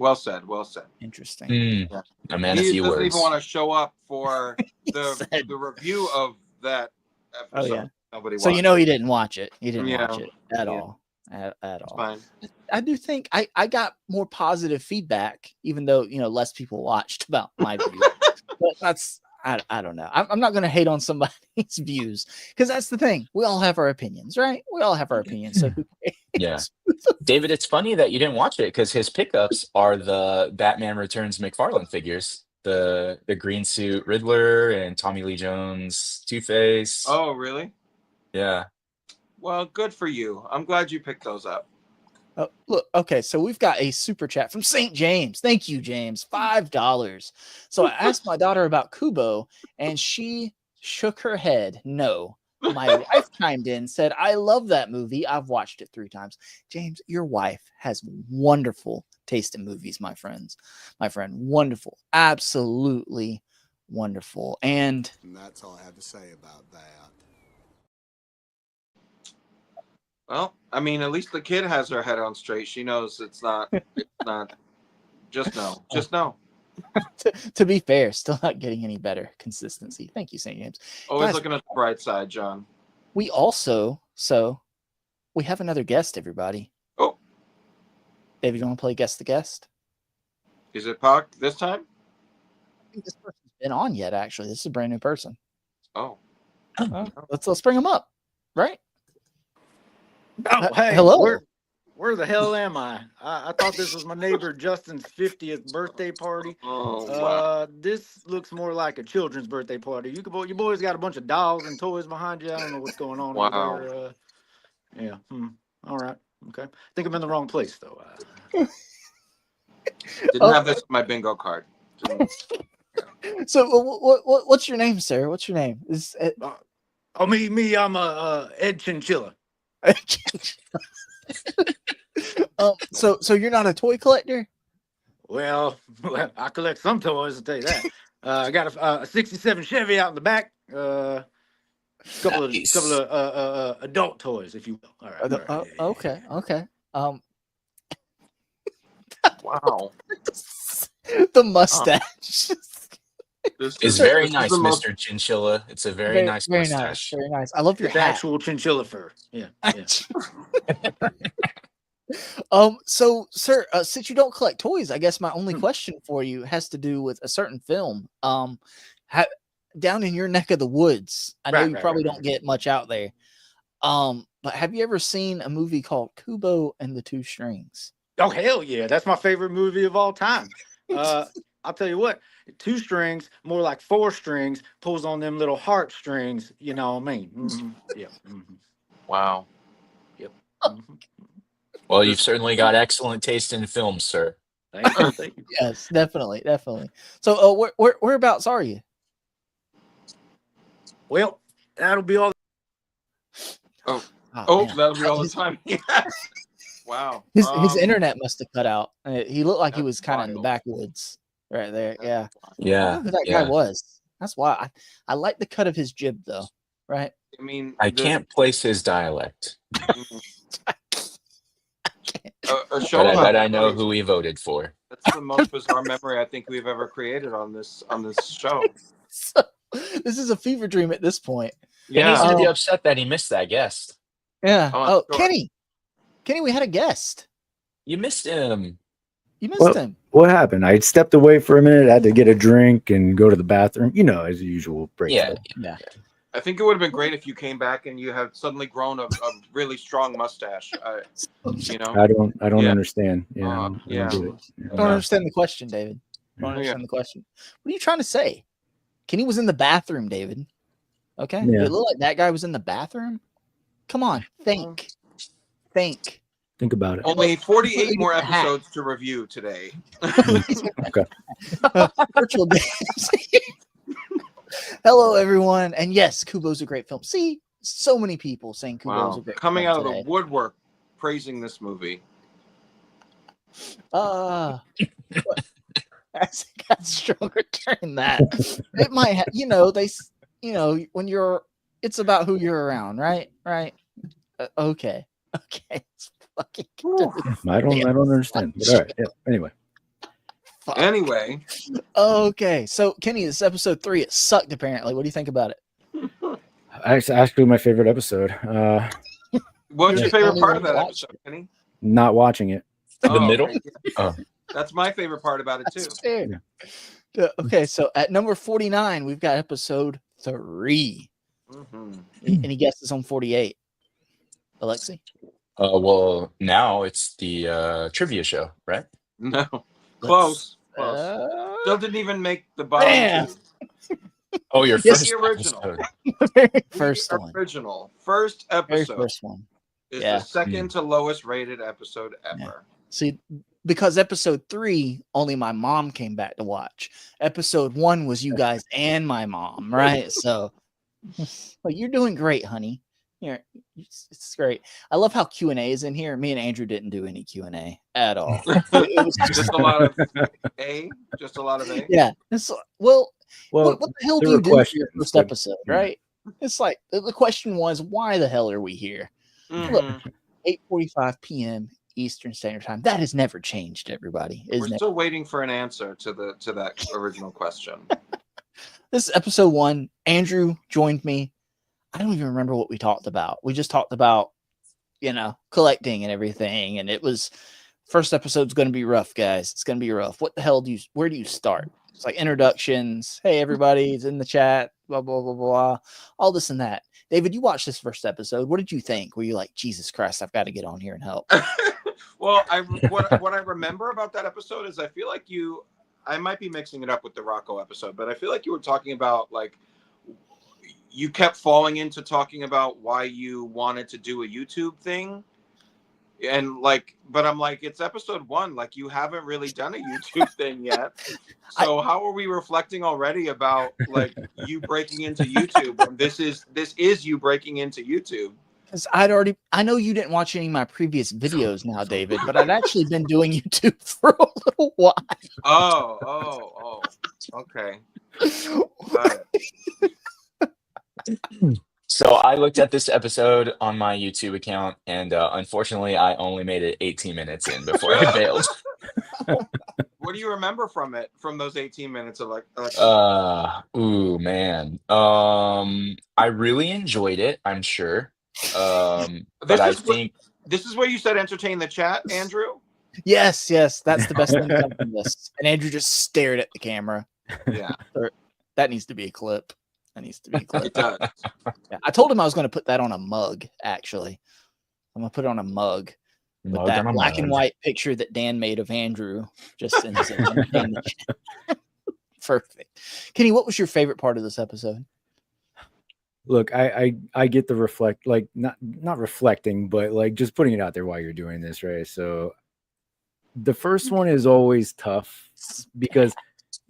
[SPEAKER 1] Well said. Well said.
[SPEAKER 5] Interesting.
[SPEAKER 1] Yeah.
[SPEAKER 2] A man,
[SPEAKER 1] He
[SPEAKER 2] a few
[SPEAKER 1] doesn't
[SPEAKER 2] words.
[SPEAKER 1] even want to show up for the review of that episode.
[SPEAKER 5] Oh, yeah.
[SPEAKER 1] Nobody
[SPEAKER 5] So, you
[SPEAKER 1] watched
[SPEAKER 5] know,
[SPEAKER 1] it.
[SPEAKER 5] he didn't watch it. He didn't
[SPEAKER 1] Yeah.
[SPEAKER 5] watch it at
[SPEAKER 1] Yeah.
[SPEAKER 5] all. At all.
[SPEAKER 1] Fine.
[SPEAKER 5] I do think I got more positive feedback, even though, you know, less people watched about my view. But that's, I don't know. I'm not going to hate on somebody's views because that's the thing. We all have our opinions, right? We all have our opinions. So
[SPEAKER 2] Yeah. David, it's funny that you didn't watch it because his pickups are the Batman Returns McFarlane figures. The green suit Riddler and Tommy Lee Jones Two-Face.
[SPEAKER 1] Oh, really?
[SPEAKER 2] Yeah.
[SPEAKER 1] Well, good for you. I'm glad you picked those up.
[SPEAKER 5] Oh, look, okay, so we've got a super chat from St. James. Thank you, James. $5. So I asked my daughter about Kubo, and she shook her head. No. My wife chimed in, said, I love that movie. I've watched it 3 times. James, your wife has wonderful taste in movies, my friend. Wonderful. Absolutely wonderful. And
[SPEAKER 21] that's all I have to say about that.
[SPEAKER 1] Well, I mean, at least the kid has her head on straight. She knows it's not. Just know.
[SPEAKER 5] to be fair, still not getting any better consistency. Thank you, St. James.
[SPEAKER 1] Always
[SPEAKER 5] Guys,
[SPEAKER 1] looking at the bright side, John.
[SPEAKER 5] we also, we have another guest, everybody.
[SPEAKER 1] Oh.
[SPEAKER 5] David, you want to play Guess the Guest?
[SPEAKER 1] Is it Pac this time?
[SPEAKER 5] I think this person's been on yet, actually. This is a brand new person.
[SPEAKER 1] Oh.
[SPEAKER 5] Let's bring him up, right?
[SPEAKER 22] Oh, hey,
[SPEAKER 5] hello.
[SPEAKER 22] Where the hell am I? I thought this was my neighbor Justin's 50th birthday party.
[SPEAKER 1] Oh, wow.
[SPEAKER 22] This looks more like a children's birthday party. You boys got a bunch of dolls and toys behind you. I don't know what's going on
[SPEAKER 1] Wow.
[SPEAKER 22] over there. Yeah. All right. Okay. I think I'm in the wrong place though.
[SPEAKER 1] Didn't have this on my bingo card.
[SPEAKER 5] So, what's your name, sir? What's your name?
[SPEAKER 22] Me. I'm Ed Chinchilla.
[SPEAKER 5] So you're not a toy collector?
[SPEAKER 22] Well, I collect some toys. I'll tell you that. I got a '67 Chevy out in the back. Couple of adult toys, if you will. All right.
[SPEAKER 5] Okay.
[SPEAKER 1] Wow.
[SPEAKER 5] The mustache.
[SPEAKER 2] It's very nice, Mr. Chinchilla. It's a very nice mustache.
[SPEAKER 5] Very nice. I love your
[SPEAKER 22] It's
[SPEAKER 5] hat.
[SPEAKER 22] actual chinchilla fur. Yeah.
[SPEAKER 5] So, sir, since you don't collect toys, I guess my only question for you has to do with a certain film. Down in your neck of the woods, I know you probably don't get much out there. But have you ever seen a movie called Kubo and the Two Strings?
[SPEAKER 22] Oh hell yeah, that's my favorite movie of all time. I'll tell you what, 2 strings, more like 4 strings, pulls on them little heartstrings. You know what I mean? Mm-hmm. Yep. Mm-hmm.
[SPEAKER 1] Wow.
[SPEAKER 22] Yep.
[SPEAKER 2] Mm-hmm. Well, you've certainly got excellent taste in films, sir.
[SPEAKER 22] Thank you.
[SPEAKER 5] Yes, definitely. So, whereabouts are you?
[SPEAKER 22] Well, that'll be all.
[SPEAKER 1] That'll be all the time. Yeah. Wow.
[SPEAKER 5] His internet must have cut out. He looked like he was kind of in the backwoods right there. Yeah.
[SPEAKER 2] Yeah.
[SPEAKER 5] I don't know who that guy was. That's why I like the cut of his jib though. Right.
[SPEAKER 1] I mean,
[SPEAKER 2] I can't place his dialect. But I know who he voted for.
[SPEAKER 1] That's the most bizarre memory I think we've ever created on this show.
[SPEAKER 5] So, this is a fever dream at this point.
[SPEAKER 2] Yeah. And he's going to be upset that he missed that guest.
[SPEAKER 5] Yeah.
[SPEAKER 1] Oh, sure.
[SPEAKER 5] Kenny, we had a guest.
[SPEAKER 2] You missed him.
[SPEAKER 5] You missed him.
[SPEAKER 3] What happened? I stepped away for a minute, had to get a drink and go to the bathroom, as usual.
[SPEAKER 5] Yeah.
[SPEAKER 1] I think it would have been great if you came back and you had suddenly grown a really strong mustache.
[SPEAKER 3] I don't understand.
[SPEAKER 5] I don't understand the question, David. I don't understand the question. What are you trying to say? Kenny was in the bathroom, David. Okay.
[SPEAKER 3] Yeah.
[SPEAKER 5] It looked like that guy was in the bathroom. Come on, think.
[SPEAKER 3] Think about it.
[SPEAKER 1] Only 48 more episodes to review today.
[SPEAKER 3] Okay.
[SPEAKER 5] Virtual games. Hello, everyone. And yes, Kubo's a great film. See, so many people saying Kubo's a great
[SPEAKER 1] Coming
[SPEAKER 5] film
[SPEAKER 1] out
[SPEAKER 5] today.
[SPEAKER 1] of the woodwork praising this movie.
[SPEAKER 5] As it got stronger during that, it might have, when you're, it's about who you're around, right? Right. Okay. It's fucking.
[SPEAKER 3] I don't understand. But all right. Yeah. Anyway.
[SPEAKER 5] Fuck.
[SPEAKER 1] Anyway.
[SPEAKER 5] Okay. So Kenny, this is episode 3. It sucked apparently. What do you think about it?
[SPEAKER 3] Actually, my favorite episode.
[SPEAKER 1] What's your favorite part of that episode, Kenny?
[SPEAKER 3] Not watching it.
[SPEAKER 2] The middle?
[SPEAKER 1] Okay. Oh. That's my favorite part about it too.
[SPEAKER 5] Okay, so at number 49, we've got episode 3.
[SPEAKER 1] Mm-hmm.
[SPEAKER 5] Any guesses on 48? Alexi?
[SPEAKER 2] Well, now it's the trivia show, right?
[SPEAKER 1] No. Close. Still didn't even make the bottom 2.
[SPEAKER 2] Oh, your
[SPEAKER 1] Yes,
[SPEAKER 2] first
[SPEAKER 1] the original.
[SPEAKER 5] First
[SPEAKER 1] The
[SPEAKER 5] one.
[SPEAKER 1] original. First episode.
[SPEAKER 5] Very first one.
[SPEAKER 1] Is the second to lowest rated episode ever.
[SPEAKER 5] Yeah. See, because episode 3, only my mom came back to watch. Episode 1 was you guys and my mom, right? So, well, you're doing great, honey. Here, it's great. I love how Q&A is in here. Me and Andrew didn't do any Q&A at all. It was
[SPEAKER 1] just a lot of A. Just a lot of A.
[SPEAKER 5] Yeah. What the hell do you do for your first episode,
[SPEAKER 3] yeah.
[SPEAKER 5] right? It's like the question was, why the hell are we here?
[SPEAKER 1] Mm-hmm.
[SPEAKER 5] Look, 8:45 p.m. Eastern Standard Time. That has never changed, everybody.
[SPEAKER 1] We're still waiting for an answer to that original question.
[SPEAKER 5] This is episode 1. Andrew joined me. I don't even remember what we talked about. We just talked about, collecting and everything. And it was, first episode's going to be rough, guys. It's going to be rough. What the hell where do you start? It's like introductions. Hey, everybody's in the chat. Blah, blah, blah, blah. All this and that. David, you watched this first episode. What did you think? Were you like, Jesus Christ, I've got to get on here and help?
[SPEAKER 1] Well, what I remember about that episode is I feel like I might be mixing it up with the Rocco episode, but I feel like you were talking about you kept falling into talking about why you wanted to do a YouTube thing. And but I'm like, it's episode 1. You haven't really done a YouTube thing yet. So how are we reflecting already about you breaking into YouTube? And this is you breaking into YouTube.
[SPEAKER 5] Because I know you didn't watch any of my previous videos now, David, but I'd actually been doing YouTube for a little while.
[SPEAKER 1] Oh, okay. Got it.
[SPEAKER 2] So I looked at this episode on my YouTube account, and unfortunately, I only made it 18 minutes in before I bailed.
[SPEAKER 1] What do you remember from those 18 minutes of
[SPEAKER 2] Ooh, man. I really enjoyed it, I'm sure. But I think
[SPEAKER 1] this is where you said entertain the chat, Andrew.
[SPEAKER 5] Yes, that's the best thing to come from this. And Andrew just stared at the camera.
[SPEAKER 1] Yeah,
[SPEAKER 5] that needs to be a clip.
[SPEAKER 1] It does.
[SPEAKER 5] Yeah, I told him I was going to put that on a mug. Actually, I'm going to put it on a mug with that black and white picture that Dan made of Andrew. Just in the chat. Perfect. Kenny, what was your favorite part of this episode?
[SPEAKER 3] Look, I get the not reflecting, but just putting it out there while you're doing this, right? So the first one is always tough because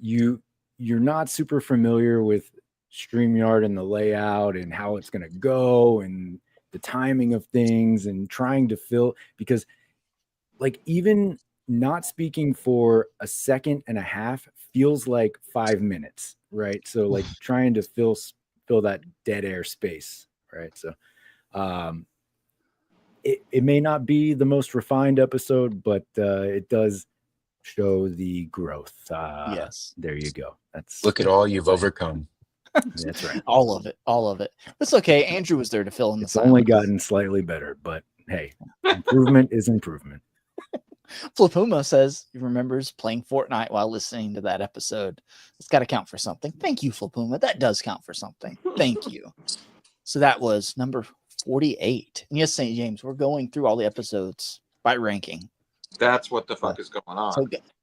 [SPEAKER 3] you're not super familiar with StreamYard and the layout and how it's going to go and the timing of things and trying to fill, because even not speaking for a second and a half feels like 5 minutes, right? So trying to fill that dead air space, right? So it may not be the most refined episode, but it does show the growth.
[SPEAKER 5] Yes,
[SPEAKER 3] there you go.
[SPEAKER 2] Look at all you've overcome.
[SPEAKER 3] That's right.
[SPEAKER 5] All of it. That's okay. Andrew was there to fill in the silence.
[SPEAKER 3] Only gotten slightly better, but hey, improvement is improvement.
[SPEAKER 5] Flipuma says he remembers playing Fortnite while listening to that episode. It's got to count for something. Thank you, Flipuma. That does count for something. Thank you. So that was number 48. And yes, St. James, we're going through all the episodes by ranking.
[SPEAKER 1] That's what the fuck is going on.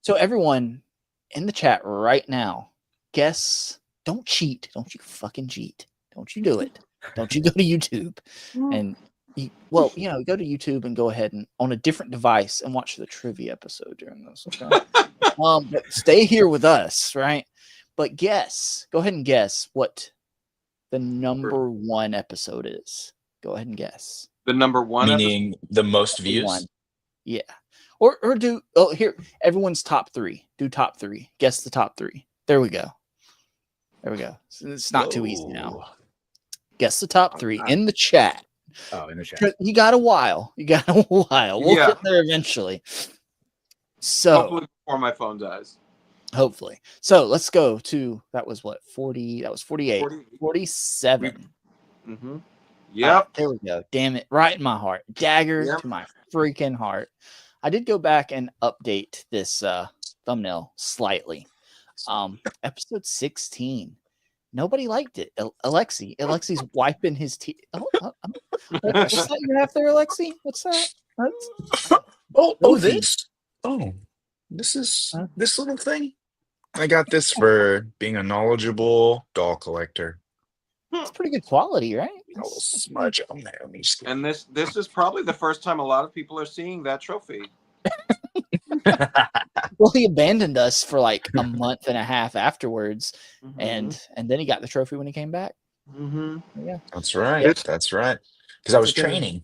[SPEAKER 5] So everyone in the chat right now, guess. Don't cheat. Don't you fucking cheat. Don't you do it. Don't you go to YouTube and go to YouTube and go ahead and on a different device and watch the trivia episode during this. Okay? But stay here with us, right? But go ahead and guess what the number 1 episode is. Go ahead and guess.
[SPEAKER 1] The number 1
[SPEAKER 2] meaning the most views.
[SPEAKER 5] Yeah. Or do here everyone's top 3. Do top 3. Guess the top 3. There we go. So it's not too easy now. Guess the top 3 in the chat.
[SPEAKER 3] Oh, in the chat.
[SPEAKER 5] You got a while. We'll get there eventually. So
[SPEAKER 1] hopefully before my phone dies.
[SPEAKER 5] Hopefully. So let's go to that was what 40. That was 48. 47.
[SPEAKER 1] Mm-hmm. Yep.
[SPEAKER 5] There we go. Damn it. Right in my heart. Dagger to my freaking heart. I did go back and update this thumbnail slightly. Episode 16. Nobody liked it. Alexi's wiping his teeth. What's that you have there, Alexi? What's that?
[SPEAKER 2] This is this little thing. I got this for being a knowledgeable doll collector.
[SPEAKER 5] It's pretty good quality, right?
[SPEAKER 2] A little smudge on there.
[SPEAKER 1] And this is probably the first time a lot of people are seeing that trophy.
[SPEAKER 5] Well, he abandoned us for like a month and a half afterwards, and then he got the trophy when he came back.
[SPEAKER 1] Mm-hmm.
[SPEAKER 5] Yeah,
[SPEAKER 2] that's right. That's right. Because I was training.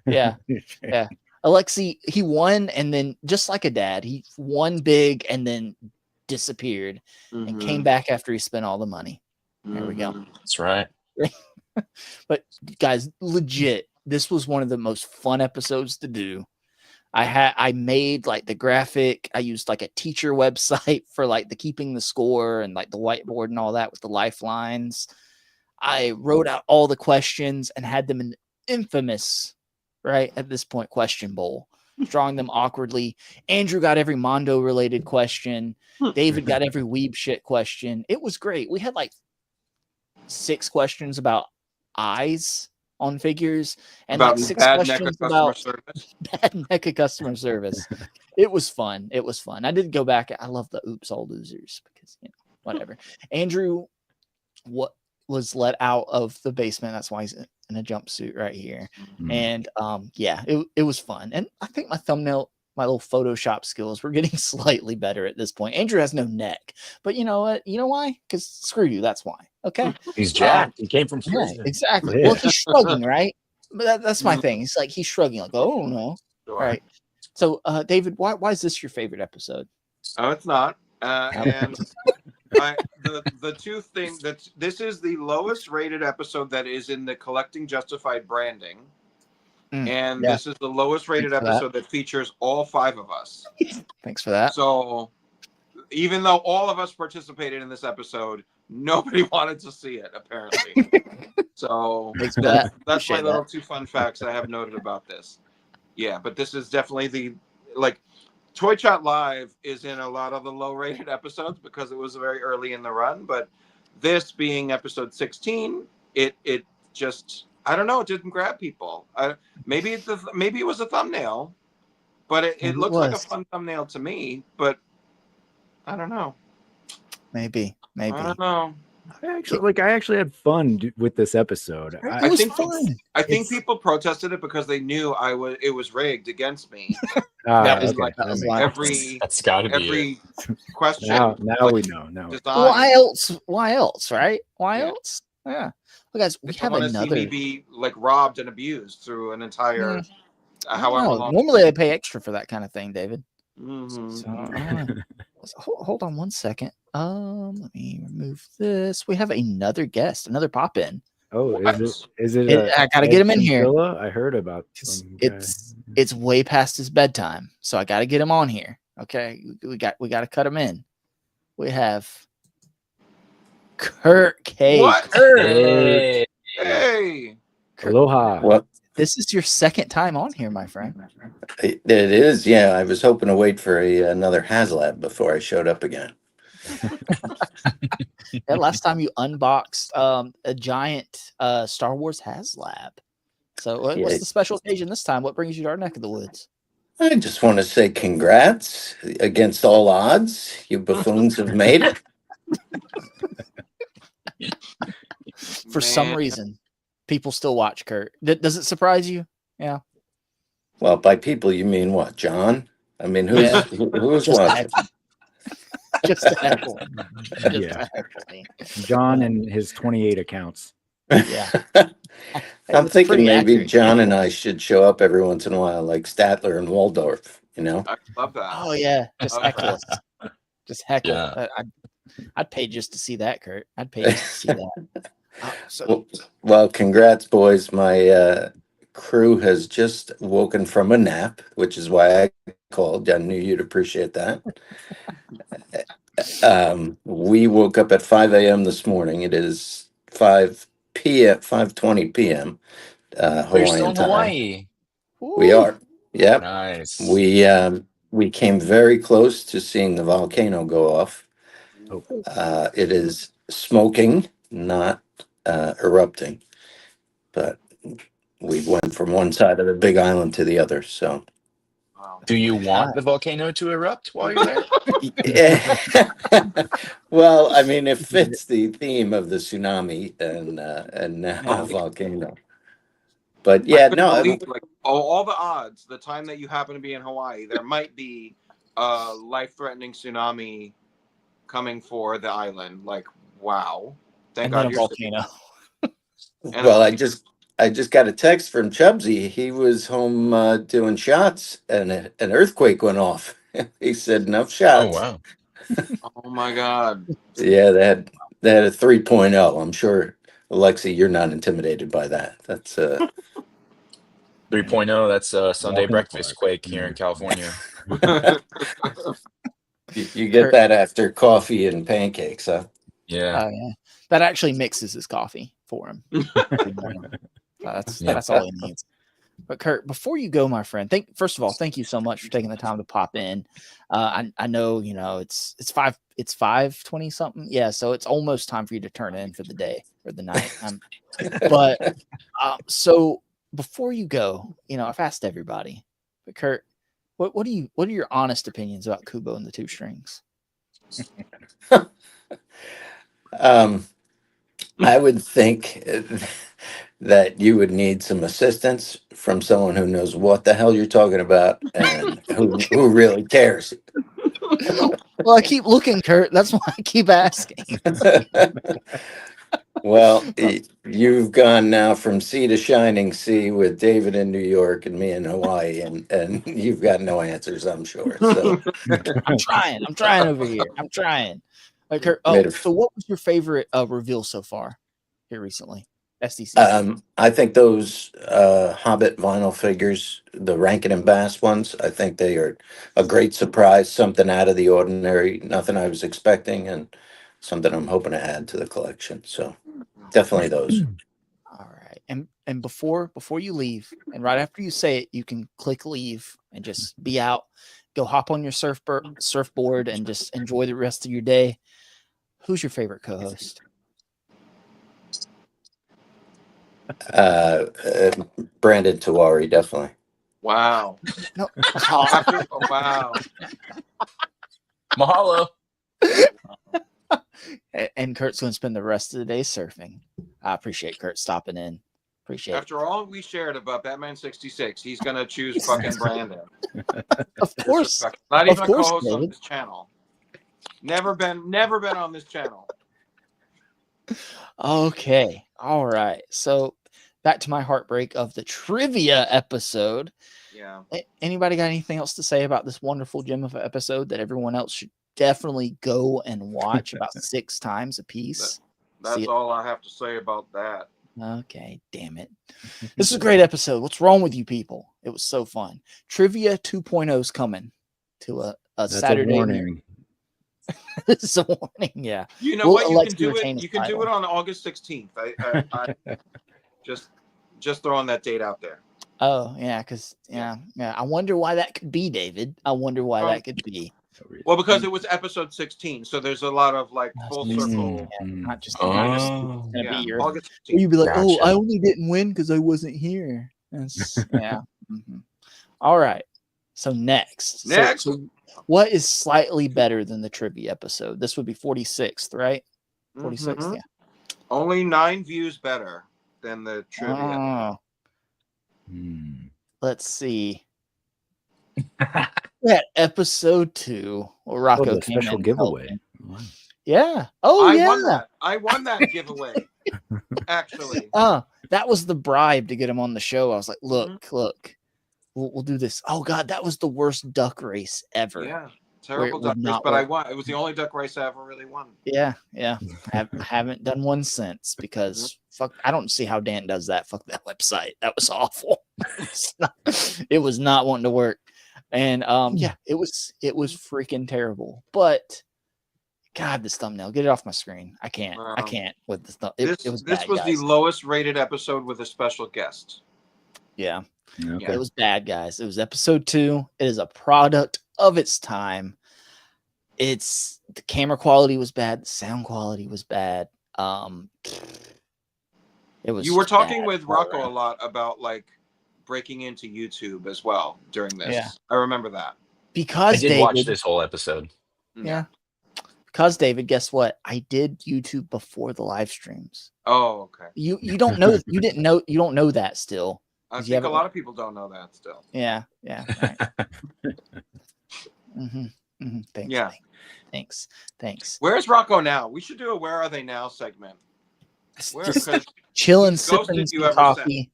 [SPEAKER 5] Yeah. Alexi, he won, and then just like a dad, he won big and then disappeared and came back after he spent all the money. There we go.
[SPEAKER 2] That's right.
[SPEAKER 5] But guys, legit, this was one of the most fun episodes to do. I made like the graphic. I used like a teacher website for like the keeping the score and like the whiteboard and all that with the lifelines. I wrote out all the questions and had them in infamous, right at this point, question bowl, drawing them awkwardly. Andrew got every Mondo related question. David got every weeb shit question. It was great. We had like 6 questions about eyes on figures and
[SPEAKER 1] about
[SPEAKER 5] like 6
[SPEAKER 1] bad
[SPEAKER 5] questions
[SPEAKER 1] NECA
[SPEAKER 5] about
[SPEAKER 1] customer service.
[SPEAKER 5] bad NECA customer service. It was fun. I did go back. I love the oops all losers because whatever. Andrew was let out of the basement. That's why he's in a jumpsuit right here. And it was fun. And I think my little Photoshop skills were getting slightly better at this point. Andrew has no neck, but you know what? You know why? Because screw you. That's why. Okay.
[SPEAKER 2] He's jacked. He came from prison.
[SPEAKER 5] Yeah, exactly. Well, he's shrugging, right? But that's my thing. It's like he's shrugging, like, oh no. All right. So, David, why is this your favorite episode?
[SPEAKER 1] Oh, it's not. And the two things that this is the lowest rated episode that is in the collecting justified branding. And this is the lowest rated episode that features all 5 of us.
[SPEAKER 5] Thanks for that.
[SPEAKER 1] So even though all of us participated in this episode, nobody wanted to see it, apparently. So that's my little 2 fun facts I have noted about this. Yeah, but this is definitely Toy Chat Live is in a lot of the low rated episodes because it was very early in the run. But this being episode 16, it just, I don't know, it didn't grab people. Maybe it was a thumbnail, but it looks like a fun thumbnail to me. But I don't know.
[SPEAKER 5] Maybe.
[SPEAKER 1] I don't know.
[SPEAKER 3] I actually had fun with this episode.
[SPEAKER 1] I think people protested it because they knew it was rigged against me.
[SPEAKER 2] That's gotta be
[SPEAKER 1] every question.
[SPEAKER 3] Now we know. No.
[SPEAKER 5] Why else? Right? Why else? Yeah. Well, guys, we have another.
[SPEAKER 1] See me be robbed and abused through an entire however long.
[SPEAKER 5] Normally, they pay extra for that kind of thing, David.
[SPEAKER 1] Mm-hmm.
[SPEAKER 5] So, hold on one second. Let me remove this. We have another guest, another pop in.
[SPEAKER 3] Oh, is it?
[SPEAKER 5] I gotta get him in here.
[SPEAKER 3] I heard about
[SPEAKER 5] it's way past his bedtime, so I gotta get him on here. Okay, we got to cut him in. We have Kurt K.
[SPEAKER 1] What?
[SPEAKER 5] Kurt.
[SPEAKER 1] Hey.
[SPEAKER 3] Aloha.
[SPEAKER 4] What?
[SPEAKER 5] This is your second time on here, my friend.
[SPEAKER 4] It is, yeah. I was hoping to wait for another HasLab before I showed up again.
[SPEAKER 5] Last time you unboxed a giant Star Wars HasLab. So what's the special occasion this time? What brings you to our neck of the woods?
[SPEAKER 4] I just want to say congrats against all odds. You buffoons have made it.
[SPEAKER 5] For some reason, people still watch Kurt. Does it surprise you? Yeah.
[SPEAKER 4] Well, by people, you mean what? John? I mean, who's watching?
[SPEAKER 5] Just everyone.
[SPEAKER 3] John and his 28 accounts.
[SPEAKER 5] Yeah.
[SPEAKER 4] I'm thinking maybe accurate. John and I should show up every once in a while, like Statler and Waldorf. You know,
[SPEAKER 1] I love that.
[SPEAKER 5] Oh yeah, just heckle us. Just heckle.
[SPEAKER 2] Yeah.
[SPEAKER 5] I'd pay just to see that, Kurt. I'd pay just to see that.
[SPEAKER 4] well, congrats, boys. My crew has just woken from a nap, which is why I called. I knew you'd appreciate that. We woke up at 5 a.m. this morning. It is 5:20 p.m.
[SPEAKER 2] You're still
[SPEAKER 4] Hawaiian
[SPEAKER 2] in
[SPEAKER 4] time.
[SPEAKER 2] Hawaii.
[SPEAKER 4] We are. Yep.
[SPEAKER 2] Nice.
[SPEAKER 4] We came very close to seeing the volcano go off. It is smoking, not erupting, but we went from one side of the big island to the other. So,
[SPEAKER 2] Do you want the volcano to erupt while you're there?
[SPEAKER 4] yeah. Well, I mean, it fits the theme of the tsunami and now volcano. But yeah,
[SPEAKER 1] I couldn't
[SPEAKER 4] no.
[SPEAKER 1] believe, like all the odds. The time that you happen to be in Hawaii, there might be a life-threatening tsunami coming for the island. Like, wow! Thank
[SPEAKER 5] And
[SPEAKER 1] God
[SPEAKER 5] then a
[SPEAKER 1] you're
[SPEAKER 5] volcano.
[SPEAKER 4] Well, I just got a text from Chubsy. He was home doing shots, and an earthquake went off. He said enough shots.
[SPEAKER 2] Oh wow!
[SPEAKER 1] Oh my God!
[SPEAKER 4] Yeah, they had a 3.0. I'm sure, Alexi, you're not intimidated by that. That's
[SPEAKER 2] 3.0. That's Sunday breakfast quake here in California.
[SPEAKER 4] you get that after coffee and pancakes, huh?
[SPEAKER 2] Yeah.
[SPEAKER 5] Yeah. That actually mixes his coffee for him. That's all he needs. But Kurt, before you go, my friend, first of all, thank you so much for taking the time to pop in. I know, it's 5:20 something. Yeah, so it's almost time for you to turn in for the day or the night. But so before you go, I've asked everybody, but Kurt, what are your honest opinions about Kubo and the Two Strings?
[SPEAKER 4] I would think that you would need some assistance from someone who knows what the hell you're talking about and who really cares.
[SPEAKER 5] Well, I keep looking, Kurt. That's why I keep asking.
[SPEAKER 4] Well, you've gone now from sea to shining sea with David in New York and me in Hawaii, and you've got no answers, I'm sure. So
[SPEAKER 5] I'm trying over here. I'm trying. Like, Kurt, so what was your favorite reveal so far here recently? SDCC.
[SPEAKER 4] I think those Hobbit vinyl figures, the Rankin and Bass ones, I think they are a great surprise, something out of the ordinary, nothing I was expecting, and something I'm hoping to add to the collection. So definitely those.
[SPEAKER 5] All right. And before you leave, and right after you say it, you can click leave and just be out. Go hop on your surfboard and just enjoy the rest of your day. Who's your favorite co-host?
[SPEAKER 4] Brandon Tawari, definitely.
[SPEAKER 1] Wow.
[SPEAKER 5] No.
[SPEAKER 1] Wow.
[SPEAKER 2] Mahalo.
[SPEAKER 5] And Kurt's going to spend the rest of the day surfing. I appreciate Kurt stopping in. Appreciate
[SPEAKER 1] After all we shared about Batman 66, he's going to choose fucking Brandon.
[SPEAKER 5] Of course.
[SPEAKER 1] Not even
[SPEAKER 5] Of course,
[SPEAKER 1] a co-host on
[SPEAKER 5] David.
[SPEAKER 1] this channel. Never been on this channel.
[SPEAKER 5] Okay. All right. So back to my heartbreak of the trivia episode.
[SPEAKER 1] Yeah.
[SPEAKER 5] Anybody got anything else to say about this wonderful gem of an episode that everyone else should definitely go and watch about 6 times a piece?
[SPEAKER 1] That's all I have to say about that.
[SPEAKER 5] Okay, damn it. This is a great episode. What's wrong with you people? It was so fun. Trivia 2.0 is coming to a
[SPEAKER 3] That's
[SPEAKER 5] Saturday.
[SPEAKER 3] a warning.
[SPEAKER 5] It's a warning, yeah.
[SPEAKER 1] You know what? You can do it. You can do it on August 16th. I just throwing that date out there.
[SPEAKER 5] Oh, yeah, because yeah. I wonder why that could be, David. I wonder why that could be.
[SPEAKER 1] Well, because it was episode 16, so there's a lot of like full circle.
[SPEAKER 5] Not just
[SPEAKER 1] August 16th.
[SPEAKER 5] You'd be like,
[SPEAKER 1] Gotcha.
[SPEAKER 5] oh, I only didn't win because I wasn't here. That's, yeah. All right. So next. So what is slightly better than the trivia episode? This would be 46th, right? 46th, yeah.
[SPEAKER 1] Only 9 views better than the trivia.
[SPEAKER 5] Let's see. At episode 2, Rocco
[SPEAKER 3] the
[SPEAKER 5] came
[SPEAKER 3] special
[SPEAKER 5] in
[SPEAKER 3] giveaway.
[SPEAKER 5] Yeah. Oh,
[SPEAKER 1] I won that giveaway. Actually.
[SPEAKER 5] That was the bribe to get him on the show. I was like, look, we'll do this. Oh God, that was the worst duck race ever.
[SPEAKER 1] Yeah, terrible duck race, but I won. It was the only duck race I ever really won.
[SPEAKER 5] Yeah. I haven't done one since because fuck, I don't see how Dan does that. Fuck that website. That was awful. It was not wanting to work. And yeah, it was freaking terrible. But God, this thumbnail, get it off my screen. I can't with this.
[SPEAKER 1] This was the lowest rated episode with a special guest.
[SPEAKER 5] Yeah.
[SPEAKER 3] Okay.
[SPEAKER 5] It was bad, guys. It was episode 2. It is a product of its time. The camera quality was bad. The sound quality was bad. It was.
[SPEAKER 1] You were talking with Rocco a lot about like breaking into YouTube as well during this.
[SPEAKER 5] Yeah.
[SPEAKER 1] I remember that.
[SPEAKER 5] Because
[SPEAKER 2] I did watch this whole episode.
[SPEAKER 5] Yeah. Because David, guess what? I did YouTube before the live streams.
[SPEAKER 1] Oh, okay.
[SPEAKER 5] You don't know you don't know that still.
[SPEAKER 1] I think a lot of people don't know that still.
[SPEAKER 5] Yeah. Right. Thanks.
[SPEAKER 1] Yeah.
[SPEAKER 5] Thanks.
[SPEAKER 1] Where's Rocco now? We should do a "Where Are They Now" segment.
[SPEAKER 5] Just chilling, sipping some coffee,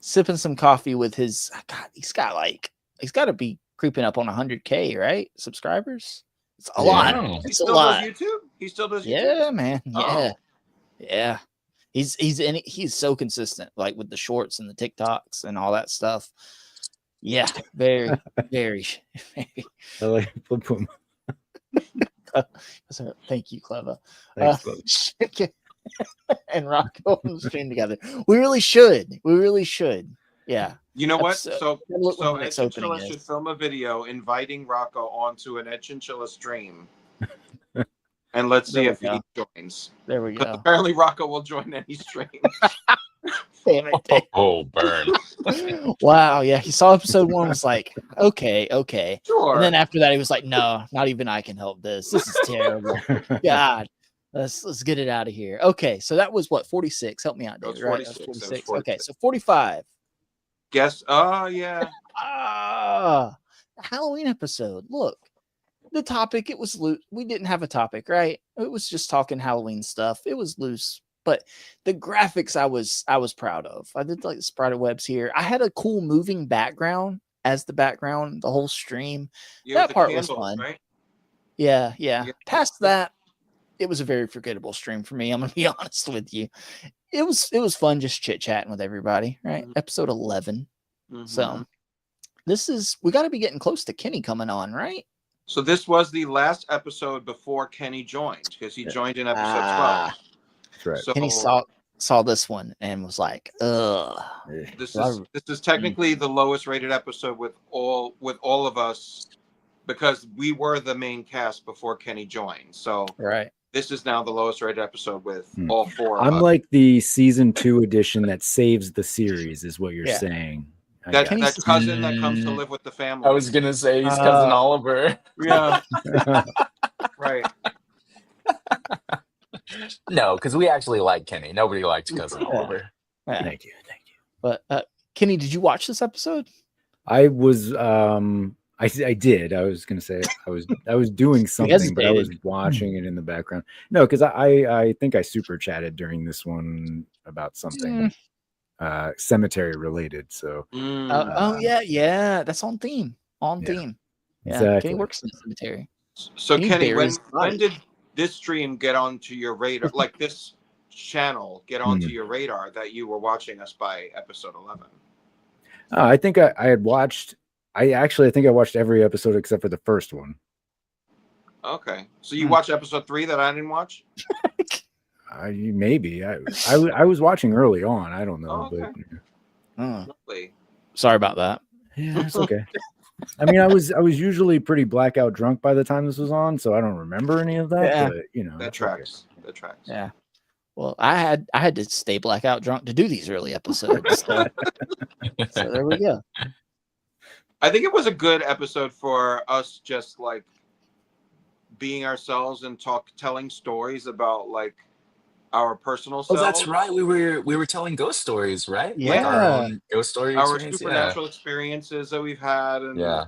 [SPEAKER 5] sipping some coffee with his. God, he's got to be creeping up on 100K, right? Subscribers. It's a lot. It's a lot.
[SPEAKER 1] Does YouTube? He still does YouTube?
[SPEAKER 5] Yeah, man.
[SPEAKER 1] Oh.
[SPEAKER 5] Yeah. He's so consistent, like with the shorts and the TikToks and all that stuff. Yeah, very, very.
[SPEAKER 3] I like flip him.
[SPEAKER 5] Thank you, Clever.
[SPEAKER 3] Thanks, Clever.
[SPEAKER 5] And Rocco on the stream together. We really should. Yeah.
[SPEAKER 1] You know what? So
[SPEAKER 5] Ed
[SPEAKER 1] Ed Chinchilla should film a video inviting Rocco onto an Ed Chinchilla stream. And let's see if he joins.
[SPEAKER 5] There we go.
[SPEAKER 1] Apparently Rocco will join any stream.
[SPEAKER 5] Damn it.
[SPEAKER 2] Oh, burn.
[SPEAKER 5] Wow. Yeah. He saw episode 1, was like, okay.
[SPEAKER 1] Sure.
[SPEAKER 5] And then after that, he was like, no, not even I can help this. This is terrible. God. Let's get it out of here. Okay. So that was what, 46? Help me out, David. Right? 46. Okay. So 45.
[SPEAKER 1] Guess. Oh, yeah.
[SPEAKER 5] Halloween episode. Look. The topic, it was loose. We didn't have a topic, right? It was just talking Halloween stuff. It was loose, but the graphics I was proud of. I did like the spider webs here. I had a cool moving background as the background, the whole stream.
[SPEAKER 1] Yeah,
[SPEAKER 5] that part
[SPEAKER 1] candles,
[SPEAKER 5] was fun.
[SPEAKER 1] Right?
[SPEAKER 5] Yeah. Past that, it was a very forgettable stream for me. I'm gonna be honest with you. It was fun just chit chatting with everybody, right?
[SPEAKER 1] Mm-hmm.
[SPEAKER 5] Episode 11. So we got to be getting close to Kenny coming on, right?
[SPEAKER 1] So this was the last episode before Kenny joined, because he joined in episode 12.
[SPEAKER 3] That's right.
[SPEAKER 5] So Kenny saw this one and was like, ugh.
[SPEAKER 1] This is technically the lowest rated episode with all of us, because we were the main cast before Kenny joined. So
[SPEAKER 5] right.
[SPEAKER 1] This is now the lowest rated episode with all 4 of
[SPEAKER 3] I'm
[SPEAKER 1] us.
[SPEAKER 3] like the season 2 edition that saves the series, is what you're saying.
[SPEAKER 1] That cousin that comes to live with the family.
[SPEAKER 2] I was gonna say he's cousin Oliver.
[SPEAKER 1] Yeah. Right.
[SPEAKER 2] No, because we actually like Kenny. Nobody liked cousin Oliver.
[SPEAKER 3] Thank you.
[SPEAKER 5] But Kenny, did you watch this episode?
[SPEAKER 3] I was I did. I was gonna say I was doing something, but I was watching it in the background. No, because I think I super chatted during this one about something cemetery related. So
[SPEAKER 5] yeah, that's on theme. Theme. Yeah,
[SPEAKER 3] exactly.
[SPEAKER 5] Kenny works in the cemetery.
[SPEAKER 1] So Kenny, when did this stream get onto your radar? Like this channel get onto your radar that you were watching us by episode 11?
[SPEAKER 3] I think I had watched. I think I watched every episode except for the first one.
[SPEAKER 1] Okay, so you watched episode 3 that I didn't watch?
[SPEAKER 3] Maybe I was watching early on. I don't know,
[SPEAKER 1] Lovely.
[SPEAKER 5] Sorry about that.
[SPEAKER 3] Yeah, it's okay. I mean, I was usually pretty blackout drunk by the time this was on, so I don't remember any of that.
[SPEAKER 5] Yeah.
[SPEAKER 3] But
[SPEAKER 1] that tracks. Okay. That tracks.
[SPEAKER 5] Yeah. Well, I had to stay blackout drunk to do these early episodes. So there we go.
[SPEAKER 1] I think it was a good episode for us, just like being ourselves and telling stories about like our personal selves.
[SPEAKER 2] Oh, that's right. We were telling ghost stories, right?
[SPEAKER 5] Yeah.
[SPEAKER 2] Like our own ghost story
[SPEAKER 1] our
[SPEAKER 2] experience.
[SPEAKER 1] supernatural experiences that we've had. And
[SPEAKER 2] Yeah.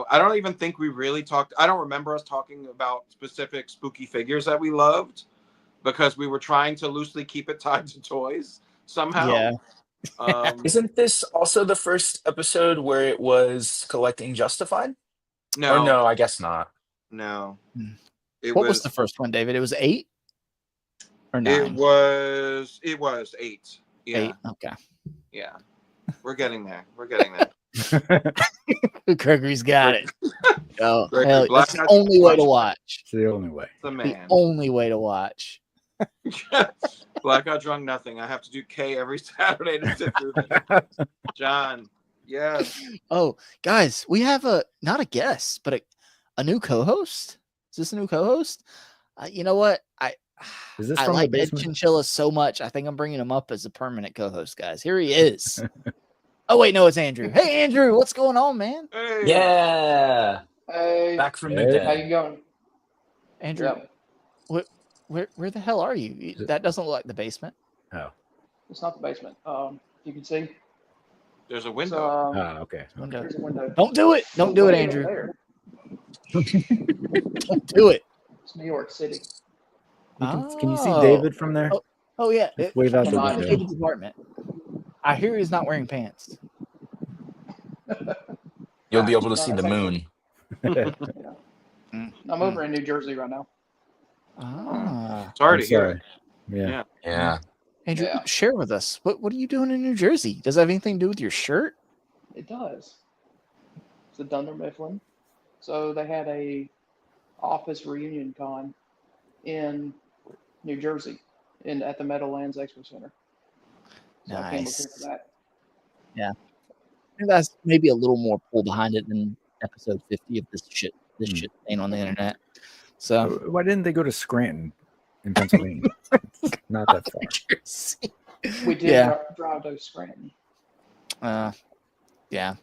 [SPEAKER 1] I don't even think we really talked. I don't remember us talking about specific spooky figures that we loved, because we were trying to loosely keep it tied to toys somehow.
[SPEAKER 5] Yeah.
[SPEAKER 2] Isn't this also the first episode where it was collecting Justified?
[SPEAKER 1] No.
[SPEAKER 2] Or no, I guess not.
[SPEAKER 1] No.
[SPEAKER 5] What was the first one, David? It was 8 or 9?
[SPEAKER 1] It was 8. Yeah.
[SPEAKER 5] 8. Okay.
[SPEAKER 1] Yeah. We're getting there. We're getting there.
[SPEAKER 5] Gregory's got it. Oh,
[SPEAKER 1] Gregory,
[SPEAKER 5] hell,
[SPEAKER 1] Black
[SPEAKER 5] that's the
[SPEAKER 1] Eyed
[SPEAKER 5] only way to
[SPEAKER 1] Black-
[SPEAKER 5] watch.
[SPEAKER 3] It's the only way.
[SPEAKER 1] The
[SPEAKER 5] The
[SPEAKER 1] man.
[SPEAKER 5] only way to watch.
[SPEAKER 1] Blackout Drunk Nothing. I have to do K every Saturday to sit through this. John. Yes.
[SPEAKER 5] Oh, guys, we have not a guest, but a new co-host. Is this a new co-host? You know what?
[SPEAKER 3] Is this
[SPEAKER 5] I
[SPEAKER 3] from the
[SPEAKER 5] like Ed
[SPEAKER 3] basement?
[SPEAKER 5] Chinchilla so much. I think I'm bringing him up as a permanent co-host, guys. Here he is. Oh wait, no, it's Andrew. Hey, Andrew, what's going on, man?
[SPEAKER 1] Hey.
[SPEAKER 2] Yeah.
[SPEAKER 10] Hey,
[SPEAKER 2] Back from
[SPEAKER 3] Hey.
[SPEAKER 2] the
[SPEAKER 10] how
[SPEAKER 2] dead.
[SPEAKER 10] you going?
[SPEAKER 5] Andrew,
[SPEAKER 10] Yep.
[SPEAKER 5] where the hell are you? That doesn't look like the basement.
[SPEAKER 3] Oh.
[SPEAKER 10] It's not the basement. You can see.
[SPEAKER 1] There's a
[SPEAKER 10] So,
[SPEAKER 1] window.
[SPEAKER 3] Oh, okay.
[SPEAKER 5] Window.
[SPEAKER 10] there's a window.
[SPEAKER 5] Don't do it. Don't do it,
[SPEAKER 10] Way
[SPEAKER 5] Andrew.
[SPEAKER 10] over
[SPEAKER 5] Don't do it.
[SPEAKER 10] It's New York City.
[SPEAKER 3] Can you see David from there?
[SPEAKER 5] Oh yeah.
[SPEAKER 3] Just wave out the
[SPEAKER 10] Come on.
[SPEAKER 3] window.
[SPEAKER 5] David's apartment. I hear he's not wearing pants.
[SPEAKER 2] You'll be able to see the moon.
[SPEAKER 10] I'm over in New Jersey right now.
[SPEAKER 1] Sorry to hear it.
[SPEAKER 3] Yeah.
[SPEAKER 2] Yeah.
[SPEAKER 5] Andrew,
[SPEAKER 10] Yeah.
[SPEAKER 5] share with us. What are you doing in New Jersey? Does it have anything to do with your shirt?
[SPEAKER 10] It does. It's the Dunder Mifflin. So they had a office reunion con in New Jersey at the Meadowlands Expo Center. So I came up here for that.
[SPEAKER 5] Yeah. I think that's maybe a little more pull behind it than episode 50 of this shit thing on the internet. So
[SPEAKER 3] Why didn't they go to Scranton in Pennsylvania? Not that far.
[SPEAKER 10] We did
[SPEAKER 5] Yeah.
[SPEAKER 10] drive to Scranton.
[SPEAKER 5] Yeah.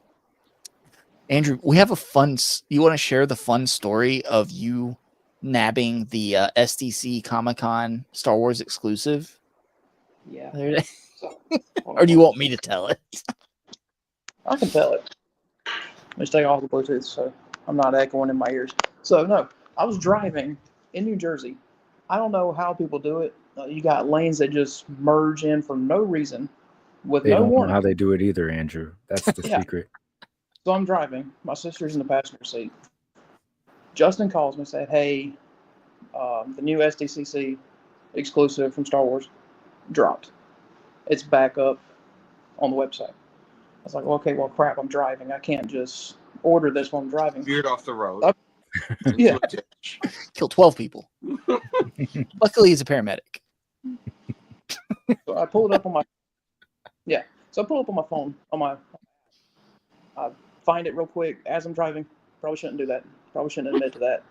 [SPEAKER 5] Andrew, we have a fun. You want to share the fun story of you nabbing the SDC Comic-Con Star Wars exclusive?
[SPEAKER 10] Yeah.
[SPEAKER 5] the other day?
[SPEAKER 10] So,
[SPEAKER 5] Or do you want me to tell it?
[SPEAKER 10] I can tell it. Let's take off the Bluetooth so I'm not echoing in my ears. So no, I was driving in New Jersey. I don't know how people do it. You got lanes that just merge in for no reason with
[SPEAKER 3] They
[SPEAKER 10] no
[SPEAKER 3] don't know
[SPEAKER 10] warning.
[SPEAKER 3] how they do it either, Andrew. That's the
[SPEAKER 10] Yeah.
[SPEAKER 3] secret.
[SPEAKER 10] So I'm driving. My sister's in the passenger seat. Justin calls me and said, hey, the new SDCC exclusive from Star Wars dropped. It's back up on the website. I was like, well, okay, well, crap, I'm driving. I can't just order this while I'm driving.
[SPEAKER 1] Veered off the road.
[SPEAKER 10] Yeah.
[SPEAKER 5] Killed 12 people. Luckily, he's a paramedic.
[SPEAKER 10] So I pulled up on my So I pull up on my phone I find it real quick as I'm driving. Probably shouldn't do that. Probably shouldn't admit to that.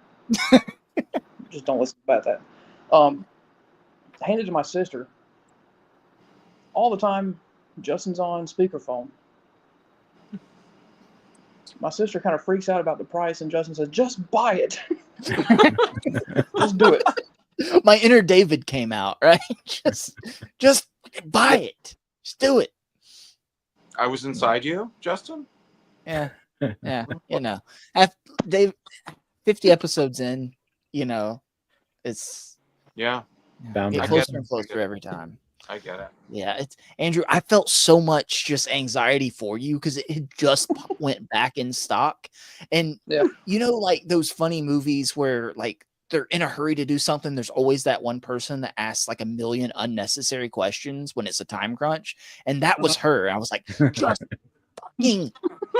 [SPEAKER 10] Just don't listen about that. I hand it to my sister. All the time, Justin's on speakerphone. My sister kind of freaks out about the price, and Justin says, "Just buy it. Just do it."
[SPEAKER 5] My inner David came out, right? just buy it. Just do it.
[SPEAKER 1] I was inside you, Justin?
[SPEAKER 5] Yeah. Yeah. You know, Dave, 50 episodes in, you know, it's
[SPEAKER 1] Yeah.
[SPEAKER 3] Bound
[SPEAKER 5] get
[SPEAKER 3] to
[SPEAKER 5] closer
[SPEAKER 3] happen.
[SPEAKER 5] and closer every time.
[SPEAKER 1] I get it.
[SPEAKER 5] Yeah, it's Andrew. I felt so much just anxiety for you because it had just went back in stock, and you know, like those funny movies where like they're in a hurry to do something. There's always that one person that asks like a million unnecessary questions when it's a time crunch, and that was her. I was like, just fucking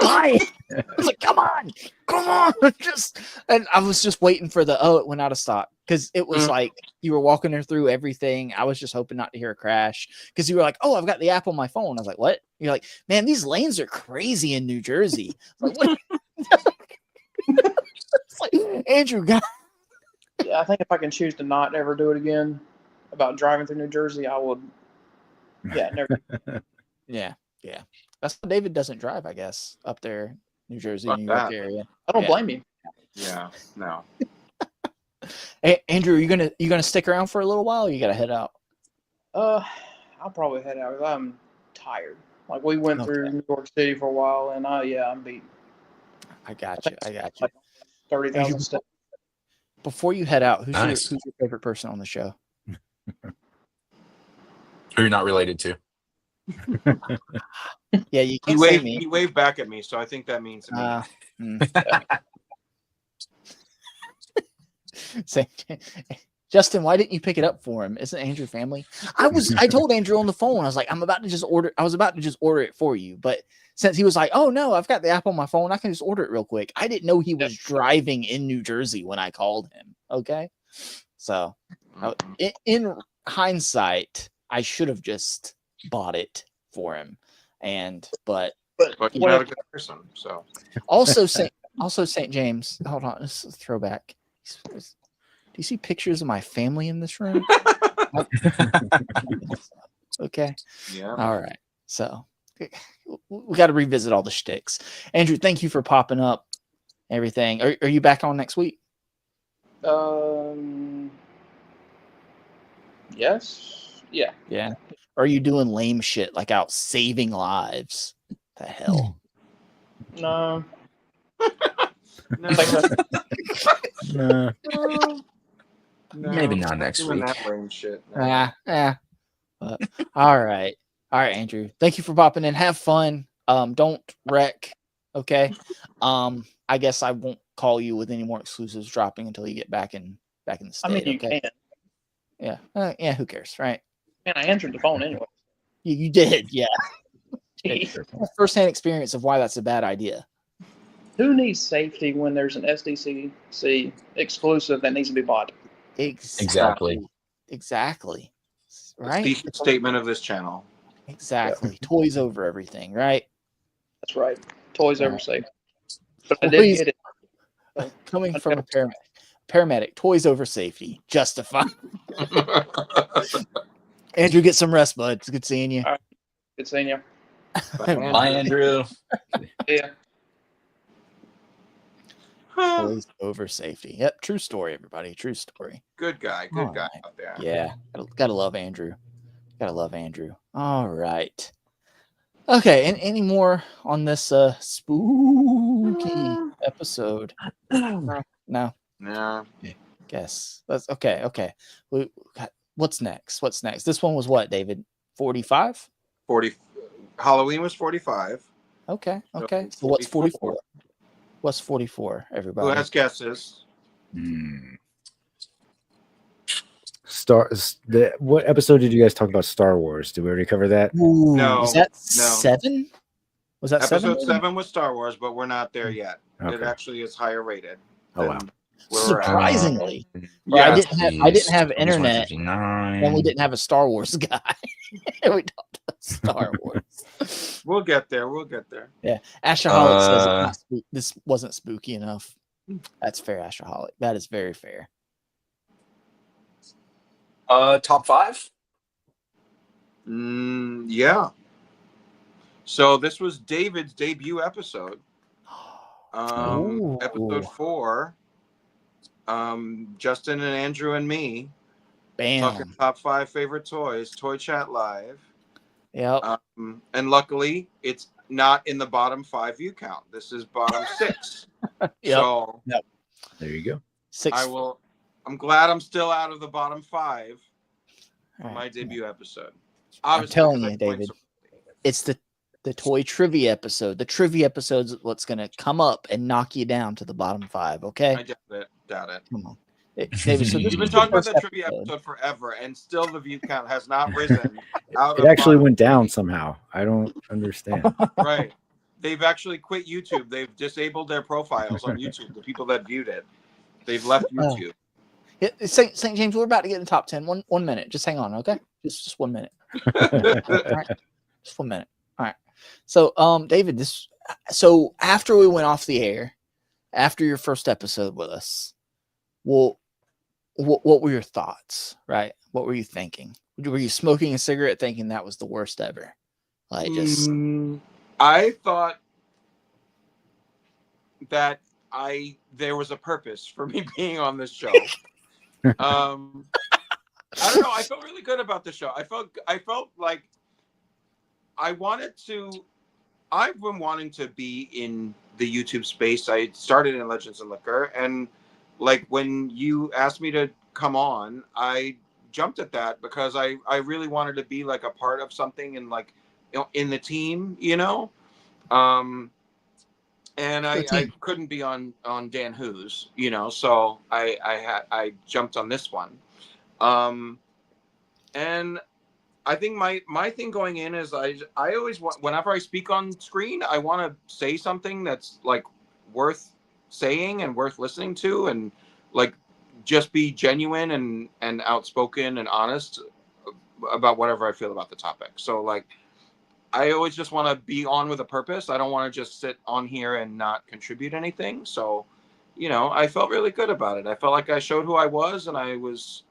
[SPEAKER 5] buy it. I was like, come on, just. And I was just waiting for it went out of stock. Because it was like you were walking her through everything. I was just hoping not to hear a crash. Because you were like, "Oh, I've got the app on my phone." I was like, "What?" You're like, "Man, these lanes are crazy in New Jersey." Like, what? It's like, Andrew, God.
[SPEAKER 10] Yeah, I think if I can choose to not ever do it again about driving through New Jersey, I would. Yeah, never.
[SPEAKER 5] Yeah. That's why David doesn't drive, I guess, up there, New Jersey,
[SPEAKER 1] Fuck
[SPEAKER 5] New York
[SPEAKER 1] that.
[SPEAKER 5] area.
[SPEAKER 10] I don't blame you.
[SPEAKER 1] Yeah. No.
[SPEAKER 5] Hey, Andrew, you gonna stick around for a little while? Or you gotta head out.
[SPEAKER 10] I'll probably head out. I'm tired. Like we went through New York City for a while, and I'm beat.
[SPEAKER 5] I got you.
[SPEAKER 10] 30,000 steps.
[SPEAKER 5] Before you head out, who's
[SPEAKER 2] Nice.
[SPEAKER 5] your favorite person on the show?
[SPEAKER 2] Who you're not related to.
[SPEAKER 5] Yeah, you
[SPEAKER 1] He
[SPEAKER 5] can't say
[SPEAKER 1] waved.
[SPEAKER 5] me.
[SPEAKER 1] He waved back at me, so I think that means me.
[SPEAKER 5] Say, Justin, why didn't you pick it up for him? Isn't Andrew family? I told Andrew on the phone, I was like, I was about to just order it for you. But since he was like, oh no, I've got the app on my phone, I can just order it real quick. I didn't know he was driving in New Jersey when I called him. Okay. So in hindsight, I should have just bought it for him. But
[SPEAKER 1] you're not a good person. So
[SPEAKER 5] also St. James. Hold on, this is a throwback. Do you see pictures of my family in this room? Okay.
[SPEAKER 1] Yeah.
[SPEAKER 5] All right. So we got to revisit all the shticks. Andrew, thank you for popping up. Everything. Are you back on next week?
[SPEAKER 10] Yes. Yeah.
[SPEAKER 5] Yeah. Or are you doing lame shit like out saving lives? The hell.
[SPEAKER 10] No.
[SPEAKER 5] No.
[SPEAKER 2] Maybe not next
[SPEAKER 1] doing
[SPEAKER 2] week.
[SPEAKER 1] that lame shit.
[SPEAKER 5] But, all right, Andrew. Thank you for popping in. Have fun. Don't wreck. Okay. I guess I won't call you with any more exclusives dropping until you get back in the state.
[SPEAKER 10] I mean, you
[SPEAKER 5] okay?
[SPEAKER 10] can.
[SPEAKER 5] Yeah. Yeah. Who cares, right?
[SPEAKER 10] And I answered the phone anyway.
[SPEAKER 5] You did. Yeah. First-hand experience of why that's a bad idea.
[SPEAKER 10] Who needs safety when there's an SDCC exclusive that needs to be bought?
[SPEAKER 5] Exactly. Right.
[SPEAKER 1] It's the statement of this channel.
[SPEAKER 5] Exactly. Toys over everything, right?
[SPEAKER 10] That's right. Toys over safety. But I
[SPEAKER 5] Toys-
[SPEAKER 10] did get it.
[SPEAKER 5] Coming from a paramedic, toys over safety. Justify. Andrew, get some rest, bud. It's good seeing you.
[SPEAKER 10] All right. Good seeing you.
[SPEAKER 2] Bye, Andrew.
[SPEAKER 10] Yeah.
[SPEAKER 5] Toys over safety. Yep. True story, everybody. True story.
[SPEAKER 1] Good guy. Good guy out there.
[SPEAKER 5] Yeah. Gotta love Andrew. All right. Okay. And any more on this spooky episode? No.
[SPEAKER 1] Yeah.
[SPEAKER 5] Guess. That's okay. Okay. What's next? This one was what, David? 45?
[SPEAKER 1] 40. Halloween was 45.
[SPEAKER 5] Okay. So what's 44? What's 44, everybody?
[SPEAKER 1] Who has guesses?
[SPEAKER 3] What episode did you guys talk about Star Wars? Did we already cover that?
[SPEAKER 5] Ooh,
[SPEAKER 1] No.
[SPEAKER 5] Was that 7? Was that
[SPEAKER 1] Episode
[SPEAKER 5] 7?
[SPEAKER 1] 7 was Star Wars, but we're not there yet. It
[SPEAKER 3] Okay.
[SPEAKER 1] actually is higher rated.
[SPEAKER 3] Oh, wow.
[SPEAKER 5] Surprisingly.
[SPEAKER 1] Yeah.
[SPEAKER 5] I didn't have internet, and we didn't have a Star Wars guy. We talked about Star Wars.
[SPEAKER 1] We'll get there.
[SPEAKER 5] Yeah. Ashaholic says it's not this wasn't spooky enough. That's fair, Ashaholic. That is very fair.
[SPEAKER 2] Top 5?
[SPEAKER 1] Yeah. So this was David's debut episode. Episode 4. Justin and Andrew and me.
[SPEAKER 5] Bam.
[SPEAKER 1] Talking top 5 favorite toys. Toy Chat Live.
[SPEAKER 5] Yep.
[SPEAKER 1] And luckily, it's not in the bottom 5 view count. This is bottom 6. So
[SPEAKER 3] there you go.
[SPEAKER 5] 6.
[SPEAKER 1] I'm glad I'm still out of the bottom 5 for my debut episode. Obviously,
[SPEAKER 5] I'm telling you, David, it's the toy trivia episode. The trivia episode is what's going to come up and knock you down to the bottom 5. Okay.
[SPEAKER 1] I doubt it.
[SPEAKER 5] Come on, David. So
[SPEAKER 1] We've been talking about the trivia episode forever, and still the view count has not risen.
[SPEAKER 3] It actually went down somehow. I don't understand.
[SPEAKER 1] Right. They've actually quit YouTube. They've disabled their profiles on YouTube. The people that viewed it, they've left YouTube.
[SPEAKER 5] Yeah, St. James, we're about to get in the top 10. One minute. Just hang on, okay? Just 1 minute. All right. Just 1 minute. All right. So, David, so after we went off the air, after your first episode with us, well, what were your thoughts, right? What were you thinking? Were you smoking a cigarette thinking that was the worst ever? Like just
[SPEAKER 1] I thought that there was a purpose for me being on this show. I don't know. I felt really good about the show. I felt like I've been wanting to be in the YouTube space. I started in Legends and Liquor, and like when you asked me to come on, I jumped at that because I really wanted to be like a part of something and like in the team, and I couldn't be on Dan Who's, so I jumped on this one, and I think my thing going in is I always want, whenever I speak on screen, I want to say something that's like worth saying and worth listening to, and like just be genuine and outspoken and honest about whatever I feel about the topic. So like I always just want to be on with a purpose. I don't want to just sit on here and not contribute anything. So, I felt really good about it. I felt like I showed who I was, and I was,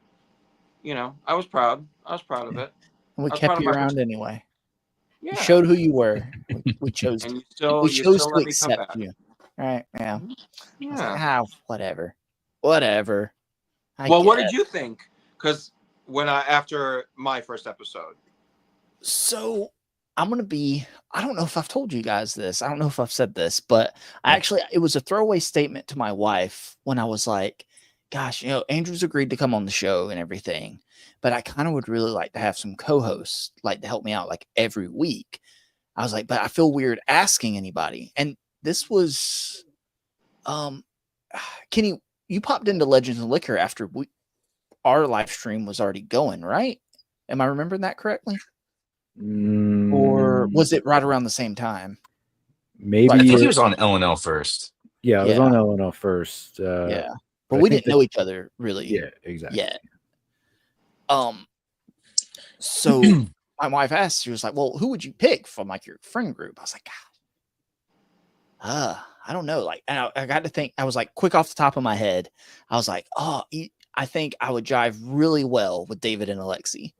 [SPEAKER 1] I was proud. I was proud of it.
[SPEAKER 5] And we
[SPEAKER 1] I was
[SPEAKER 5] kept
[SPEAKER 1] proud of
[SPEAKER 5] you
[SPEAKER 1] my
[SPEAKER 5] around anyway.
[SPEAKER 1] Yeah.
[SPEAKER 5] You showed who you were. We chose.
[SPEAKER 1] And you
[SPEAKER 5] we chose
[SPEAKER 1] still
[SPEAKER 5] to
[SPEAKER 1] let me come
[SPEAKER 5] accept
[SPEAKER 1] back.
[SPEAKER 5] you. Right? Yeah. I was like,
[SPEAKER 1] Yeah.
[SPEAKER 5] whatever.
[SPEAKER 1] Well, what did you think? Because after my first episode.
[SPEAKER 5] So I'm gonna be. I don't know if I've told you guys this. I don't know if I've said this, but it was a throwaway statement to my wife when I was like, "Gosh, Andrew's agreed to come on the show and everything, but I kind of would really like to have some co-hosts like to help me out like every week." I was like, "But I feel weird asking anybody." And this was, Kenny, you popped into Legends of Liquor after our live stream was already going, right? Am I remembering that correctly? Or was it right around the same time?
[SPEAKER 3] Maybe
[SPEAKER 2] I think he was on LNL first.
[SPEAKER 3] Yeah, I was on LNL first.
[SPEAKER 5] Yeah, but we didn't know each other really.
[SPEAKER 3] Yeah, exactly.
[SPEAKER 5] Yet. So my wife asked, she was like, "Well, who would you pick from like your friend group?" I was like, I don't know. Like, and I got to think. I was like, quick off the top of my head, I was like, I think I would jive really well with David and Alexi.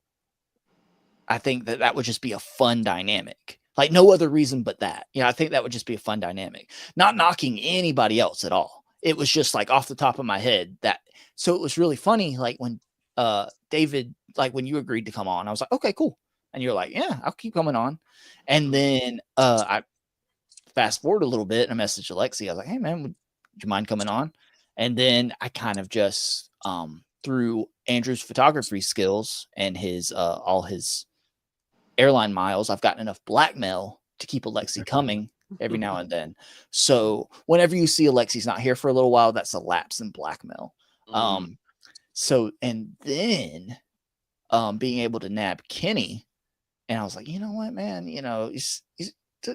[SPEAKER 5] I think that would just be a fun dynamic. Like no other reason but that. I think that would just be a fun dynamic. Not knocking anybody else at all. It was just like off the top of my head so it was really funny. Like when David, like when you agreed to come on, I was like, okay, cool. And you're like, yeah, I'll keep coming on. And then I fast forward a little bit and I messaged Alexi. I was like, hey man, would you mind coming on? And then I kind of just through Andrew's photography skills and his all his airline miles, I've gotten enough blackmail to keep Alexi coming every now and then. So whenever you see Alexi's not here for a little while, that's a lapse in blackmail. So and then being able to nab Kenny, and I was like, you know what, man,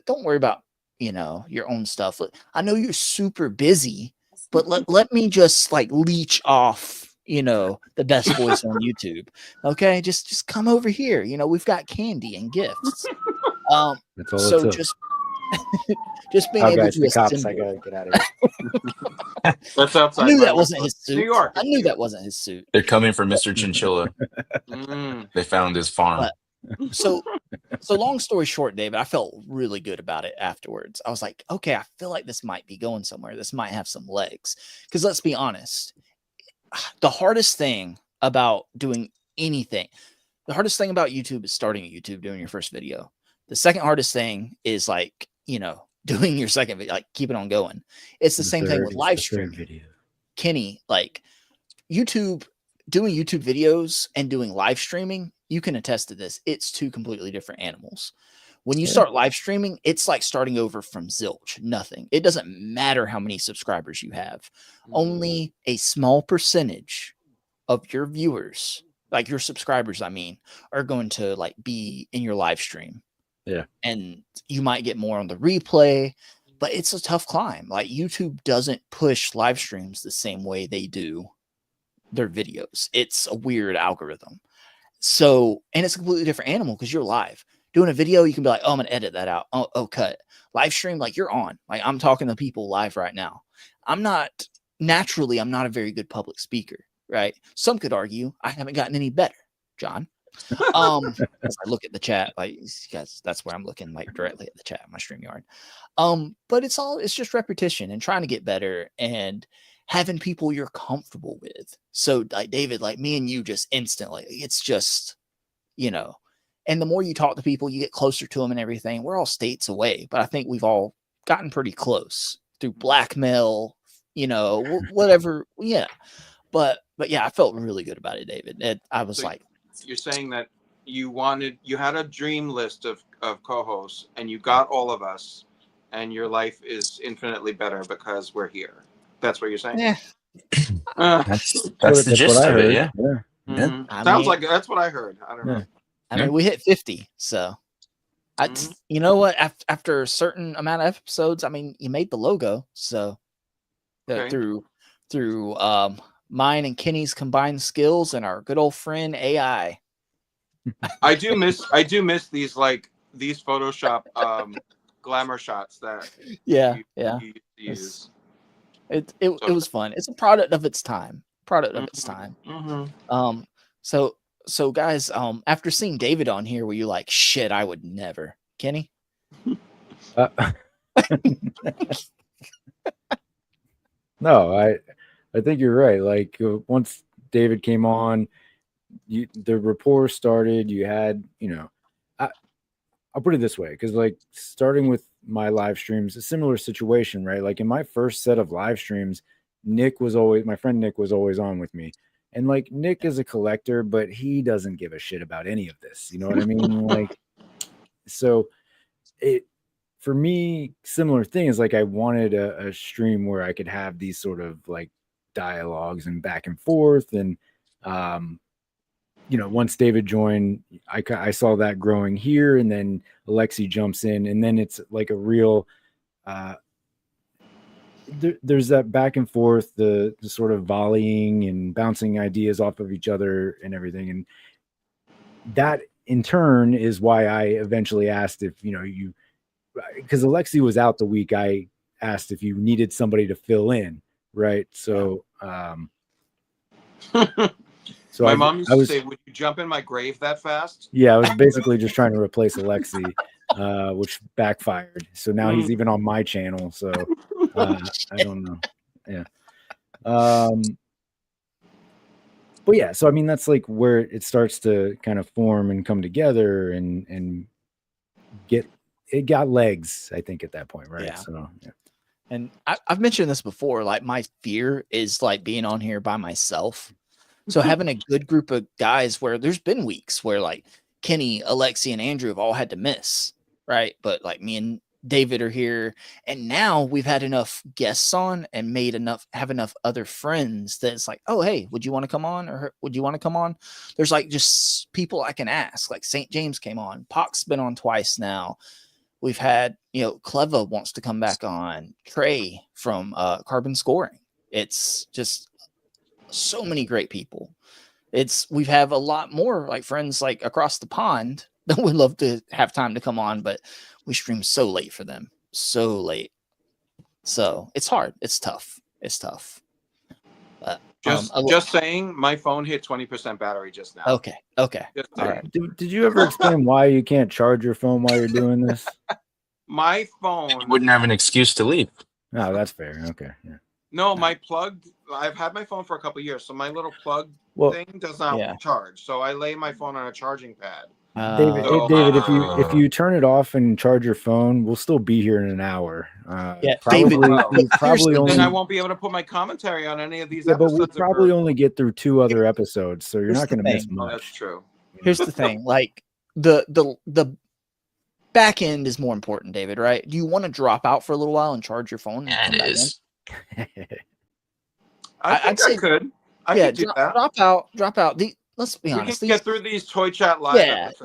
[SPEAKER 5] don't worry about your own stuff. I know you're super busy, but let me just like leech off the best voice on YouTube. Okay, just come over here. We've got candy and gifts.
[SPEAKER 3] That's all
[SPEAKER 5] so
[SPEAKER 3] it took.
[SPEAKER 5] just being able
[SPEAKER 3] guys,
[SPEAKER 5] to
[SPEAKER 3] the cops, I
[SPEAKER 5] assemble.
[SPEAKER 3] gotta get out of here.
[SPEAKER 1] That's outside.
[SPEAKER 5] I knew that wasn't his suit.
[SPEAKER 1] New York.
[SPEAKER 5] I knew that wasn't his suit.
[SPEAKER 2] They're coming for Mr. Chinchilla. They found his farm.
[SPEAKER 5] So long story short, David, I felt really good about it afterwards. I was like, okay, I feel like this might be going somewhere. This might have some legs. Because let's be honest, the hardest thing about doing anything, the hardest thing about YouTube is starting a YouTube, doing your first video. The second hardest thing is like, doing your second video, like keep it on going. It's the same thing with live streaming. Kenny, like doing YouTube videos and doing live streaming, you can attest to this. It's two completely different animals. When you start live streaming, it's like starting over from zilch, nothing. It doesn't matter how many subscribers you have. Only a small percentage of your viewers, like your subscribers, I mean, are going to like be in your live stream.
[SPEAKER 3] Yeah.
[SPEAKER 5] And you might get more on the replay, but it's a tough climb. Like YouTube doesn't push live streams the same way they do their videos. It's a weird algorithm. So, and it's a completely different animal because you're live. Doing a video, you can be like, oh, I'm going to edit that out. Oh, cut. Live stream, like you're on. Like I'm talking to people live right now. I'm not a very good public speaker, right? Some could argue I haven't gotten any better, John. As I look at the chat, like guys, that's where I'm looking, like directly at the chat, my StreamYard. But it's just repetition and trying to get better and having people you're comfortable with. So like David, like me and you just instantly, it's just, and the more you talk to people, you get closer to them and everything. We're all states away, but I think we've all gotten pretty close through blackmail, whatever. Yeah. But yeah, I felt really good about it, David. I was like,
[SPEAKER 1] you're saying that you had a dream list of co-hosts, and you got all of us, and your life is infinitely better because we're here. That's what you're saying?
[SPEAKER 5] Yeah.
[SPEAKER 2] That's the gist of it. Yeah.
[SPEAKER 1] Mhm.
[SPEAKER 5] I
[SPEAKER 1] Sounds
[SPEAKER 5] mean-
[SPEAKER 1] like that's what I heard. I don't know.
[SPEAKER 5] I mean, we hit 50, so you know what? After a certain amount of episodes, I mean, you made the logo, so
[SPEAKER 1] Okay.
[SPEAKER 5] through mine and Kenny's combined skills and our good old friend AI.
[SPEAKER 1] I do miss these Photoshop glamour shots that
[SPEAKER 5] Yeah,
[SPEAKER 1] you
[SPEAKER 5] yeah.
[SPEAKER 1] used to use.
[SPEAKER 5] It was fun. It's a product of its time.
[SPEAKER 1] Mhm.
[SPEAKER 5] So guys, after seeing David on here, were you like, shit, I would never, Kenny?
[SPEAKER 3] No, I think you're right. Like once David came on, the rapport started. You had, I'll put it this way, because like starting with my live streams, a similar situation, right? Like in my first set of live streams, my friend Nick was always on with me. And like Nick is a collector, but he doesn't give a shit about any of this. You know what I mean? Like, so for me, similar thing is like I wanted a stream where I could have these sort of like dialogues and back and forth. And, once David joined, I saw that growing here, and then Alexi jumps in, and then it's like a real, there's that back and forth, the sort of volleying and bouncing ideas off of each other and everything. And that in turn is why I eventually asked if, because Alexi was out the week, I asked if you needed somebody to fill in. Right. So, so
[SPEAKER 1] My mom used to say, "Would you jump in my grave that fast?"
[SPEAKER 3] Yeah, I was basically just trying to replace Alexi, which backfired. So now he's even on my channel. So I don't know. Yeah. But yeah, so I mean that's like where it starts to kind of form and come together and it got legs, I think, at that point, right?
[SPEAKER 5] Yeah.
[SPEAKER 3] So yeah.
[SPEAKER 5] And I've mentioned this before, like my fear is like being on here by myself. So having a good group of guys where there's been weeks where like Kenny, Alexi, and Andrew have all had to miss, right? But like me and David are here, and now we've had enough guests on and have enough other friends that it's like, oh, hey, would you want to come on? Or would you want to come on? There's like just people I can ask. Like St. James came on. Pac's been on twice now. We've had, Cleva wants to come back on. Trey from Carbon Scoring. It's just so many great people. We have a lot more like friends like across the pond that would love to have time to come on, but we stream so late for them. So late. So it's hard. It's tough. But,
[SPEAKER 1] just saying, my phone hit 20% battery just now.
[SPEAKER 5] Okay.
[SPEAKER 1] All
[SPEAKER 3] right. Did you ever explain why you can't charge your phone while you're doing this?
[SPEAKER 1] My phone.
[SPEAKER 2] You wouldn't have an excuse to leave.
[SPEAKER 3] No, that's fair. Okay. Yeah.
[SPEAKER 1] No, my plug. I've had my phone for a couple of years, so my little plug thing does not charge. So I lay my phone on a charging pad.
[SPEAKER 3] David, if you turn it off and charge your phone, we'll still be here in an hour. Probably only.
[SPEAKER 1] Then I won't be able to put my commentary on any of these
[SPEAKER 3] but
[SPEAKER 1] episodes.
[SPEAKER 3] we'll probably only get through 2 other episodes, so you're not going to miss much.
[SPEAKER 1] That's true.
[SPEAKER 5] Here's the thing, like the back end is more important, David, right? Do you want to drop out for a little while and charge your phone? And
[SPEAKER 2] it is.
[SPEAKER 1] I'd say I could. I could do that.
[SPEAKER 5] Drop out. Let's be honest.
[SPEAKER 1] We can get through these Toy Chat live episodes,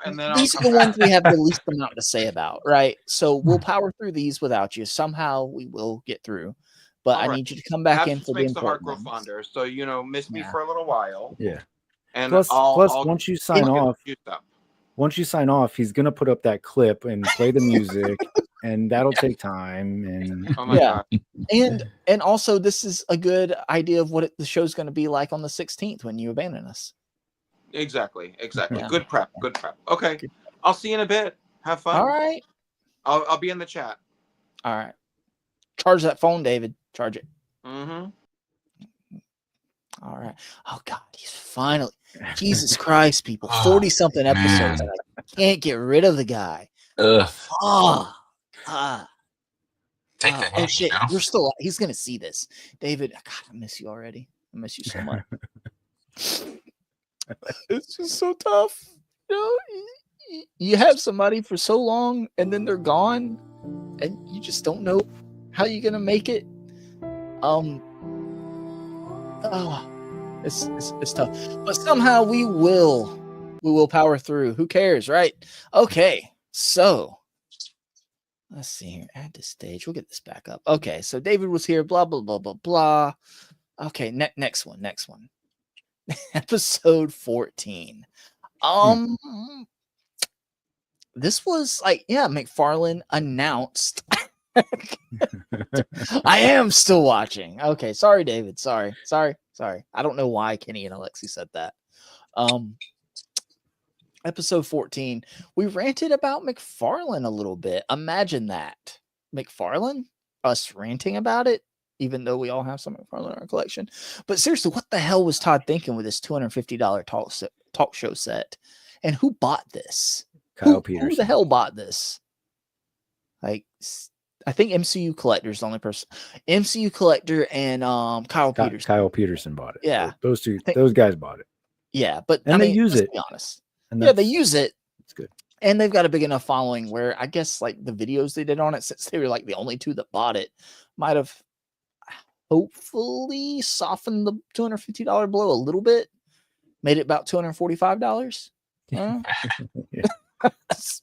[SPEAKER 1] and then
[SPEAKER 5] these are the ones we have the least amount to say about, right? So we'll power through these without you. Somehow we will get through. But I need you to come back in for the important
[SPEAKER 1] heart grow fonder. So miss me for a little while.
[SPEAKER 3] Yeah.
[SPEAKER 1] And
[SPEAKER 3] plus,
[SPEAKER 1] I'll
[SPEAKER 3] once you sign off, he's gonna put up that clip and play the music, and that'll take time. And
[SPEAKER 1] God.
[SPEAKER 5] And also, this is a good idea of what the show's going to be like on the 16th when you abandon us.
[SPEAKER 1] Exactly.
[SPEAKER 5] Yeah.
[SPEAKER 1] Good prep. Okay, I'll see you in a bit. Have fun.
[SPEAKER 5] All right.
[SPEAKER 1] I'll be in the chat.
[SPEAKER 5] All right. Charge that phone, David. Charge it.
[SPEAKER 1] Mm-hmm.
[SPEAKER 5] All right. Oh God, he's finally. Jesus Christ, people! 40-something episodes. And I can't get rid of the guy. Oh God.
[SPEAKER 2] Take the hint,
[SPEAKER 5] shit! You're still. He's gonna see this, David. God, I miss you already. I miss you so much. It's just so tough. you have somebody for so long and then they're gone, and you just don't know how you're gonna make it. It's tough, but somehow we will power through. Who cares, right? Okay, so let's see here. Add to stage. We'll get this back up. Okay, so David was here. Blah blah blah blah blah. Okay, next one. Episode 14. This was like, McFarlane announced. I am still watching. Okay, sorry, David. Sorry. I don't know why Kenny and Alexi said that. Episode 14. We ranted about McFarlane a little bit. Imagine that. McFarlane, us ranting about it, even though we all have some McFarlane in our collection. But seriously, what the hell was Todd thinking with this $250 talk show set? And who bought this?
[SPEAKER 3] Kyle Peterson.
[SPEAKER 5] Who the hell bought this? Like, I think MCU Collector is the only person. MCU Collector and Kyle Peterson.
[SPEAKER 3] Kyle Peterson bought it.
[SPEAKER 5] Yeah,
[SPEAKER 3] those guys bought it.
[SPEAKER 5] Yeah, but
[SPEAKER 3] and they use it.
[SPEAKER 5] Be honest.
[SPEAKER 3] And
[SPEAKER 5] yeah, they use it.
[SPEAKER 3] It's good.
[SPEAKER 5] And they've got a big enough following where I guess like the videos they did on it, since they were like the only two that bought it, might have hopefully softened the $250 blow a little bit, made it about $245.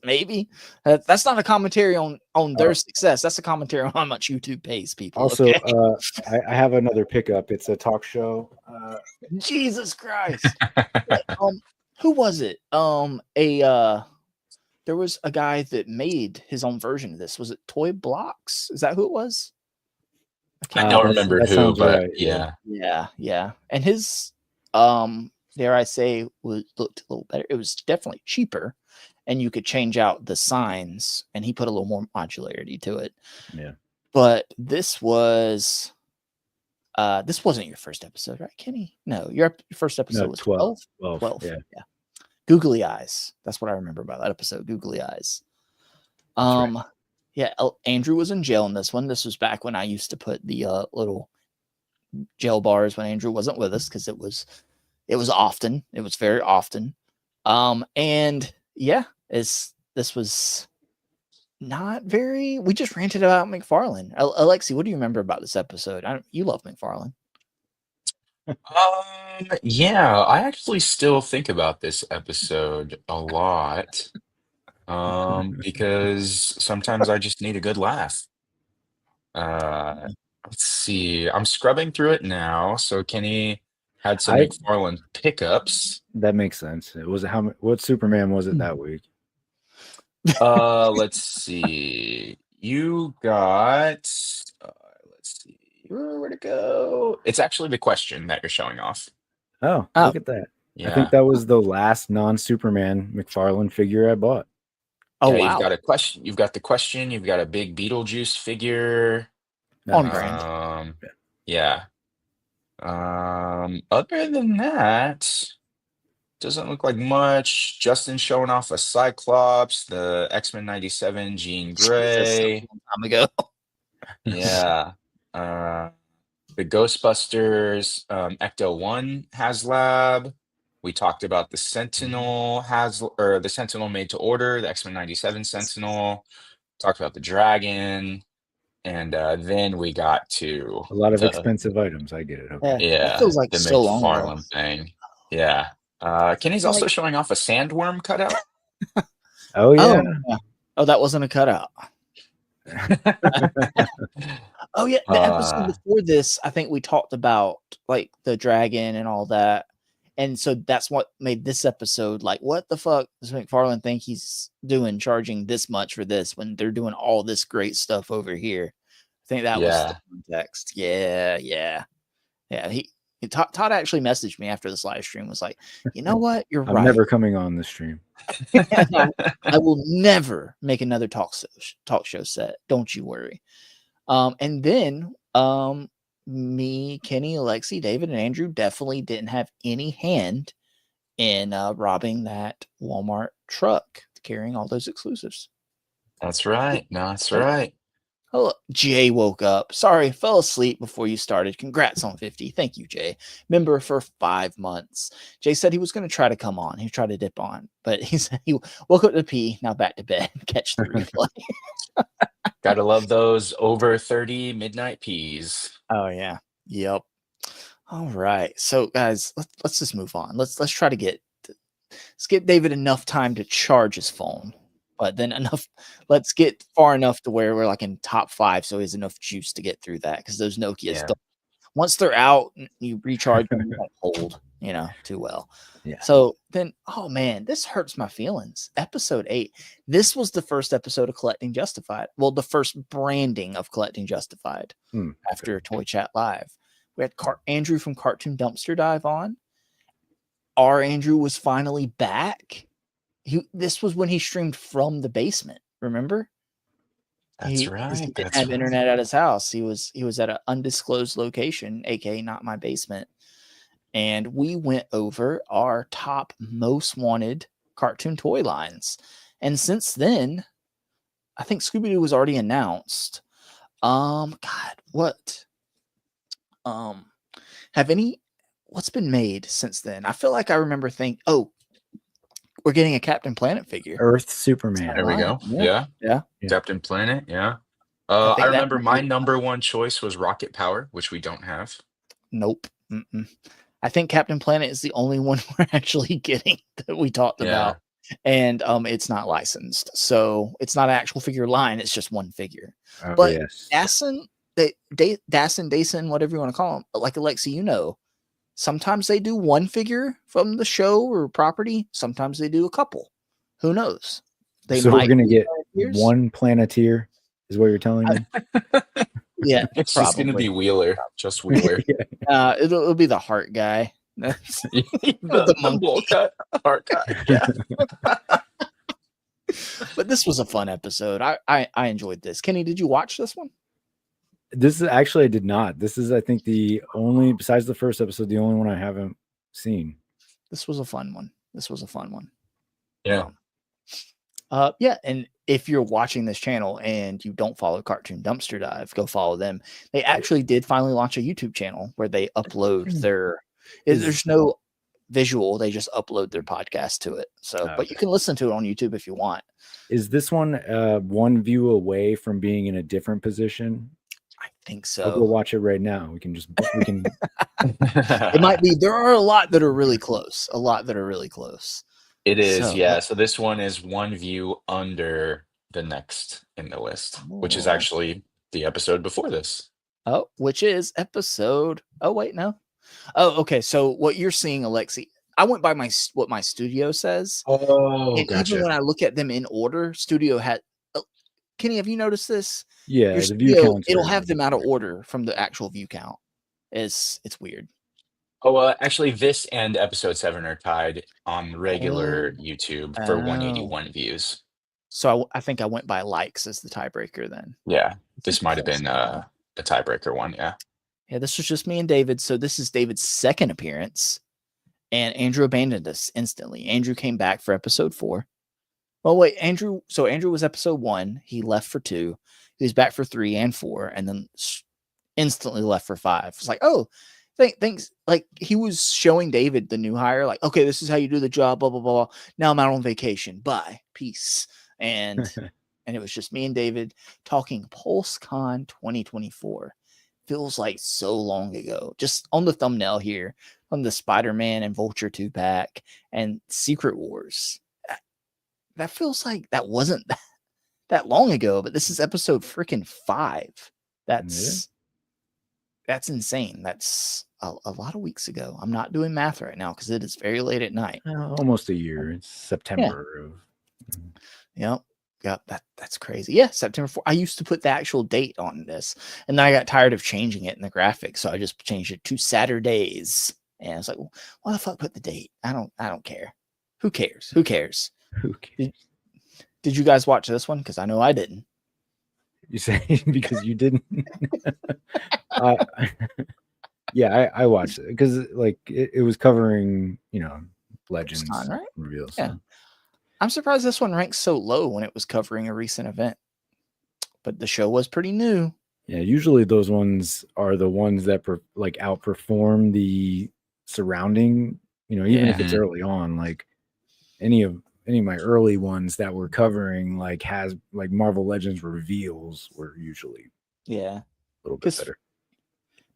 [SPEAKER 5] Maybe that's not a commentary on their success. That's a commentary on how much YouTube pays people.
[SPEAKER 3] Also,
[SPEAKER 5] okay?
[SPEAKER 3] I have another pickup. It's a talk show.
[SPEAKER 5] Jesus Christ! Who was it? There was a guy that made his own version of this. Was it Toy Blocks? Is that who it was?
[SPEAKER 2] I don't remember who, but right.
[SPEAKER 5] Yeah. And his, dare I say, looked a little better. It was definitely cheaper, and you could change out the signs, and he put a little more modularity to it.
[SPEAKER 3] Yeah.
[SPEAKER 5] But this was, this wasn't your first episode, right, Kenny? No, your first episode was 12. 12. Yeah. Googly eyes. That's what I remember about that episode. Googly eyes. Right. Yeah. Andrew was in jail in this one. This was back when I used to put the little jail bars when Andrew wasn't with us, because it was often. It was very often. And yeah, this was not very. We just ranted about McFarlane. Alexi, what do you remember about this episode? You love McFarlane.
[SPEAKER 2] Yeah, I actually still think about this episode a lot. Because sometimes I just need a good laugh. Let's see. I'm scrubbing through it now. So Kenny had some McFarlane pickups.
[SPEAKER 3] That makes sense. It was what Superman was it that week?
[SPEAKER 2] Let's see. You got let's see. Where'd it go? It's actually the question that you're showing off.
[SPEAKER 3] Oh, look at that.
[SPEAKER 2] Yeah.
[SPEAKER 3] I think that was the last non-Superman McFarlane figure I bought.
[SPEAKER 5] Oh,
[SPEAKER 2] yeah,
[SPEAKER 5] wow.
[SPEAKER 2] You've got a question. You've got the question. You've got a big Beetlejuice figure.
[SPEAKER 5] On brand.
[SPEAKER 2] Yeah. Other than that, doesn't look like much. Justin showing off a Cyclops, the X-Men 97 Jean Grey.
[SPEAKER 5] Jesus, time ago.
[SPEAKER 2] Yeah. The Ghostbusters Ecto 1 HasLab. We talked about the Sentinel the Sentinel made to order, the X-Men 97 Sentinel. Talked about the Dragon, and then we got to
[SPEAKER 3] a lot of expensive items. I get it. Okay.
[SPEAKER 2] Yeah,
[SPEAKER 5] it feels like
[SPEAKER 2] the
[SPEAKER 5] so long ago.
[SPEAKER 2] McFarlane thing. Yeah. Kenny's also showing off a sandworm cutout.
[SPEAKER 3] Oh yeah.
[SPEAKER 5] Oh, that wasn't a cutout. Oh yeah, the episode before this, I think we talked about like the dragon and all that, and so that's what made this episode like, what the fuck does McFarlane think he's doing, charging this much for this when they're doing all this great stuff over here? I think that was the context. Yeah. Todd actually messaged me after this live stream, was like, you know what, you're right.
[SPEAKER 3] I'm never coming on the stream.
[SPEAKER 5] I will never make another talk show set. Don't you worry. And then me, Kenny, Alexi, David, and Andrew definitely didn't have any hand in robbing that Walmart truck carrying all those exclusives.
[SPEAKER 2] That's right. No, that's right.
[SPEAKER 5] Oh, Jay woke up. Sorry, fell asleep before you started. Congrats on 50. Thank you, Jay. Member for 5 months. Jay said he was going to try to come on. He tried to dip on, but he said he woke up to pee. Now back to bed. Catch the replay.
[SPEAKER 2] Gotta love those over 30 midnight peas.
[SPEAKER 5] Oh yeah. Yep. All right. So guys, let's just move on. Let's try to let's give David enough time to charge his phone. But then let's get far enough to where we're like in top 5, so he has enough juice to get through that. Because those Nokias, once they're out, you recharge them, you don't hold, too well.
[SPEAKER 3] Yeah.
[SPEAKER 5] So then, oh man, this hurts my feelings. Episode 8. This was the first episode of Collecting Justified. Well, the first branding of Collecting Justified after Toy Chat Live. We had Andrew from Cartoon Dumpster Dive on. Our Andrew was finally back. This was when he streamed from the basement. Remember?
[SPEAKER 2] That's right.
[SPEAKER 5] He didn't have internet at his house. He was at an undisclosed location, aka not my basement. And we went over our top most wanted cartoon toy lines. And since then, I think Scooby-Doo was already announced. God, what? What's been made since then? I feel like I remember we're getting a Captain Planet figure.
[SPEAKER 3] Earth Superman.
[SPEAKER 2] There we go. Yeah. Captain Planet. Yeah. I remember my number one choice was Rocket Power, which we don't have.
[SPEAKER 5] Nope. I think Captain Planet is the only one we're actually getting that we talked about. And it's not licensed. So it's not an actual figure line. It's just one figure. But
[SPEAKER 3] yes.
[SPEAKER 5] Dason, whatever you want to call them, like Alexi, sometimes they do one figure from the show or property. Sometimes they do a couple. Who knows?
[SPEAKER 3] So we're going to get one Planeteer, is what you're telling me?
[SPEAKER 5] Yeah,
[SPEAKER 2] it's just going to be Wheeler. Just Wheeler.
[SPEAKER 5] It'll be the heart guy.
[SPEAKER 2] the bowl cut heart guy. Yeah.
[SPEAKER 5] But this was a fun episode. I enjoyed this. Kenny, did you watch this one?
[SPEAKER 3] This is actually, I did not. This is, I think, the only, besides the first episode, the only one I haven't seen.
[SPEAKER 5] This was a fun one.
[SPEAKER 2] Yeah.
[SPEAKER 5] Yeah. And if you're watching this channel and you don't follow Cartoon Dumpster Dive, go follow them. They actually did finally launch a YouTube channel where they upload there's no visual. They just upload their podcast to it. So, but you can listen to it on YouTube if you want.
[SPEAKER 3] Is this one one view away from being in a different position?
[SPEAKER 5] I think so.
[SPEAKER 3] I'll go watch it right now. We can.
[SPEAKER 5] It might be. There are a lot that are really close.
[SPEAKER 2] It is, yeah. So this one is one view under the next in the list, which is actually the episode before this.
[SPEAKER 5] Oh, which is episode. Oh, wait, no. Oh, okay. So what you're seeing, Alexi, I went by what my studio says.
[SPEAKER 2] Oh,
[SPEAKER 5] and
[SPEAKER 2] gotcha.
[SPEAKER 5] Even when I look at them in order, studio had. Kenny, have you noticed this?
[SPEAKER 3] Yeah,
[SPEAKER 5] your
[SPEAKER 3] the
[SPEAKER 5] studio,
[SPEAKER 3] view count.
[SPEAKER 5] It'll have them out of order from the actual view count. It's weird.
[SPEAKER 2] Oh, actually, this and episode 7 are tied on regular YouTube for 181 views.
[SPEAKER 5] So I think I went by likes as the tiebreaker then.
[SPEAKER 2] Yeah, this might have been the tiebreaker one. Yeah.
[SPEAKER 5] Yeah, this was just me and David. So this is David's second appearance, and Andrew abandoned us instantly. Andrew came back for episode 4. Well, wait, Andrew. So Andrew was episode 1. He left for 2. He was back for 3 and 4, and then instantly left for 5. It's like, oh, thanks. Like he was showing David the new hire. Like, okay, this is how you do the job. Blah blah blah. Now I'm out on vacation. Bye, peace. And it was just me and David talking PulseCon 2024. Feels like so long ago. Just on the thumbnail here, on the Spider-Man and Vulture 2-pack and Secret Wars. That feels like that wasn't that long ago, but this is episode freaking 5. That's insane. That's a lot of weeks ago. I'm not doing math right now because it is very late at night.
[SPEAKER 3] Almost a year. It's September.
[SPEAKER 5] Yep. That's crazy. Yeah, September 4th. I used to put the actual date on this, and then I got tired of changing it in the graphics, so I just changed it to Saturdays. And I was like, well, why the fuck put the date? I don't care. Who cares? Did you guys watch this one? Because I know I didn't.
[SPEAKER 3] You say because you didn't? Yeah, I watched it because like it was covering, Legends
[SPEAKER 5] right?
[SPEAKER 3] reveals.
[SPEAKER 5] Yeah. I'm surprised this one ranks so low when it was covering a recent event. but the show was pretty new.
[SPEAKER 3] Yeah, usually those ones are the ones that like outperform the surrounding. Even if it's early on, like any of my early ones that we're covering, like Marvel Legends reveals were usually
[SPEAKER 5] Yeah,
[SPEAKER 3] a little bit better.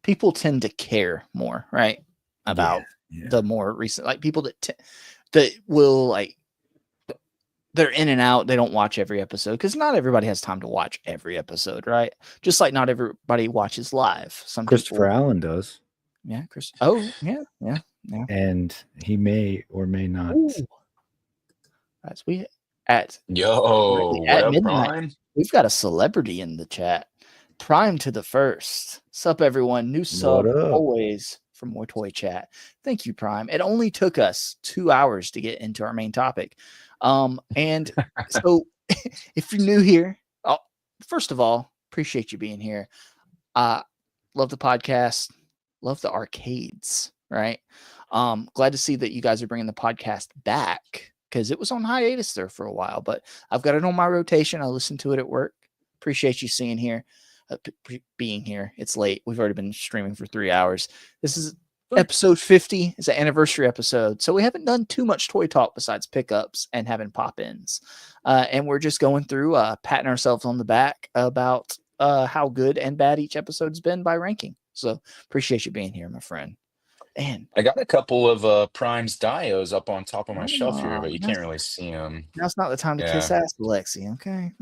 [SPEAKER 5] People tend to care more, right, about the more recent, like people that will like they're in and out. They don't watch every episode because not everybody has time to watch every episode, right? Just like not everybody watches live. Some
[SPEAKER 3] Christopher
[SPEAKER 5] people,
[SPEAKER 3] Allen does.
[SPEAKER 5] Yeah, Chris. Oh, yeah.
[SPEAKER 3] And he may or may not.
[SPEAKER 5] As we at
[SPEAKER 2] Yo, what
[SPEAKER 5] at
[SPEAKER 2] up,
[SPEAKER 5] midnight,
[SPEAKER 2] Prime?
[SPEAKER 5] we've got a celebrity in the chat. Prime to the first. Sup, everyone? New sub
[SPEAKER 3] What up?
[SPEAKER 5] always from More Toy Chat. Thank you, Prime. It only took us 2 hours to get into our main topic. And so if you're new here, first of all, appreciate you being here. Love the podcast, love the arcades, right? Glad to see that you guys are bringing the podcast back because it was on hiatus there for a while, but I've got it on my rotation. I listen to it at work. Appreciate you being here. It's late. We've already been streaming for 3 hours. This is episode 50. It's an anniversary episode. So we haven't done too much toy talk besides pickups and having pop-ins. And we're just going through, patting ourselves on the back about how good and bad each episode's been by ranking. So appreciate you being here, my friend. And
[SPEAKER 2] I got a couple of Prime's dios up on top of my shelf here, but you can't really see them.
[SPEAKER 5] Now's not the time to kiss ass, Alexi. Okay.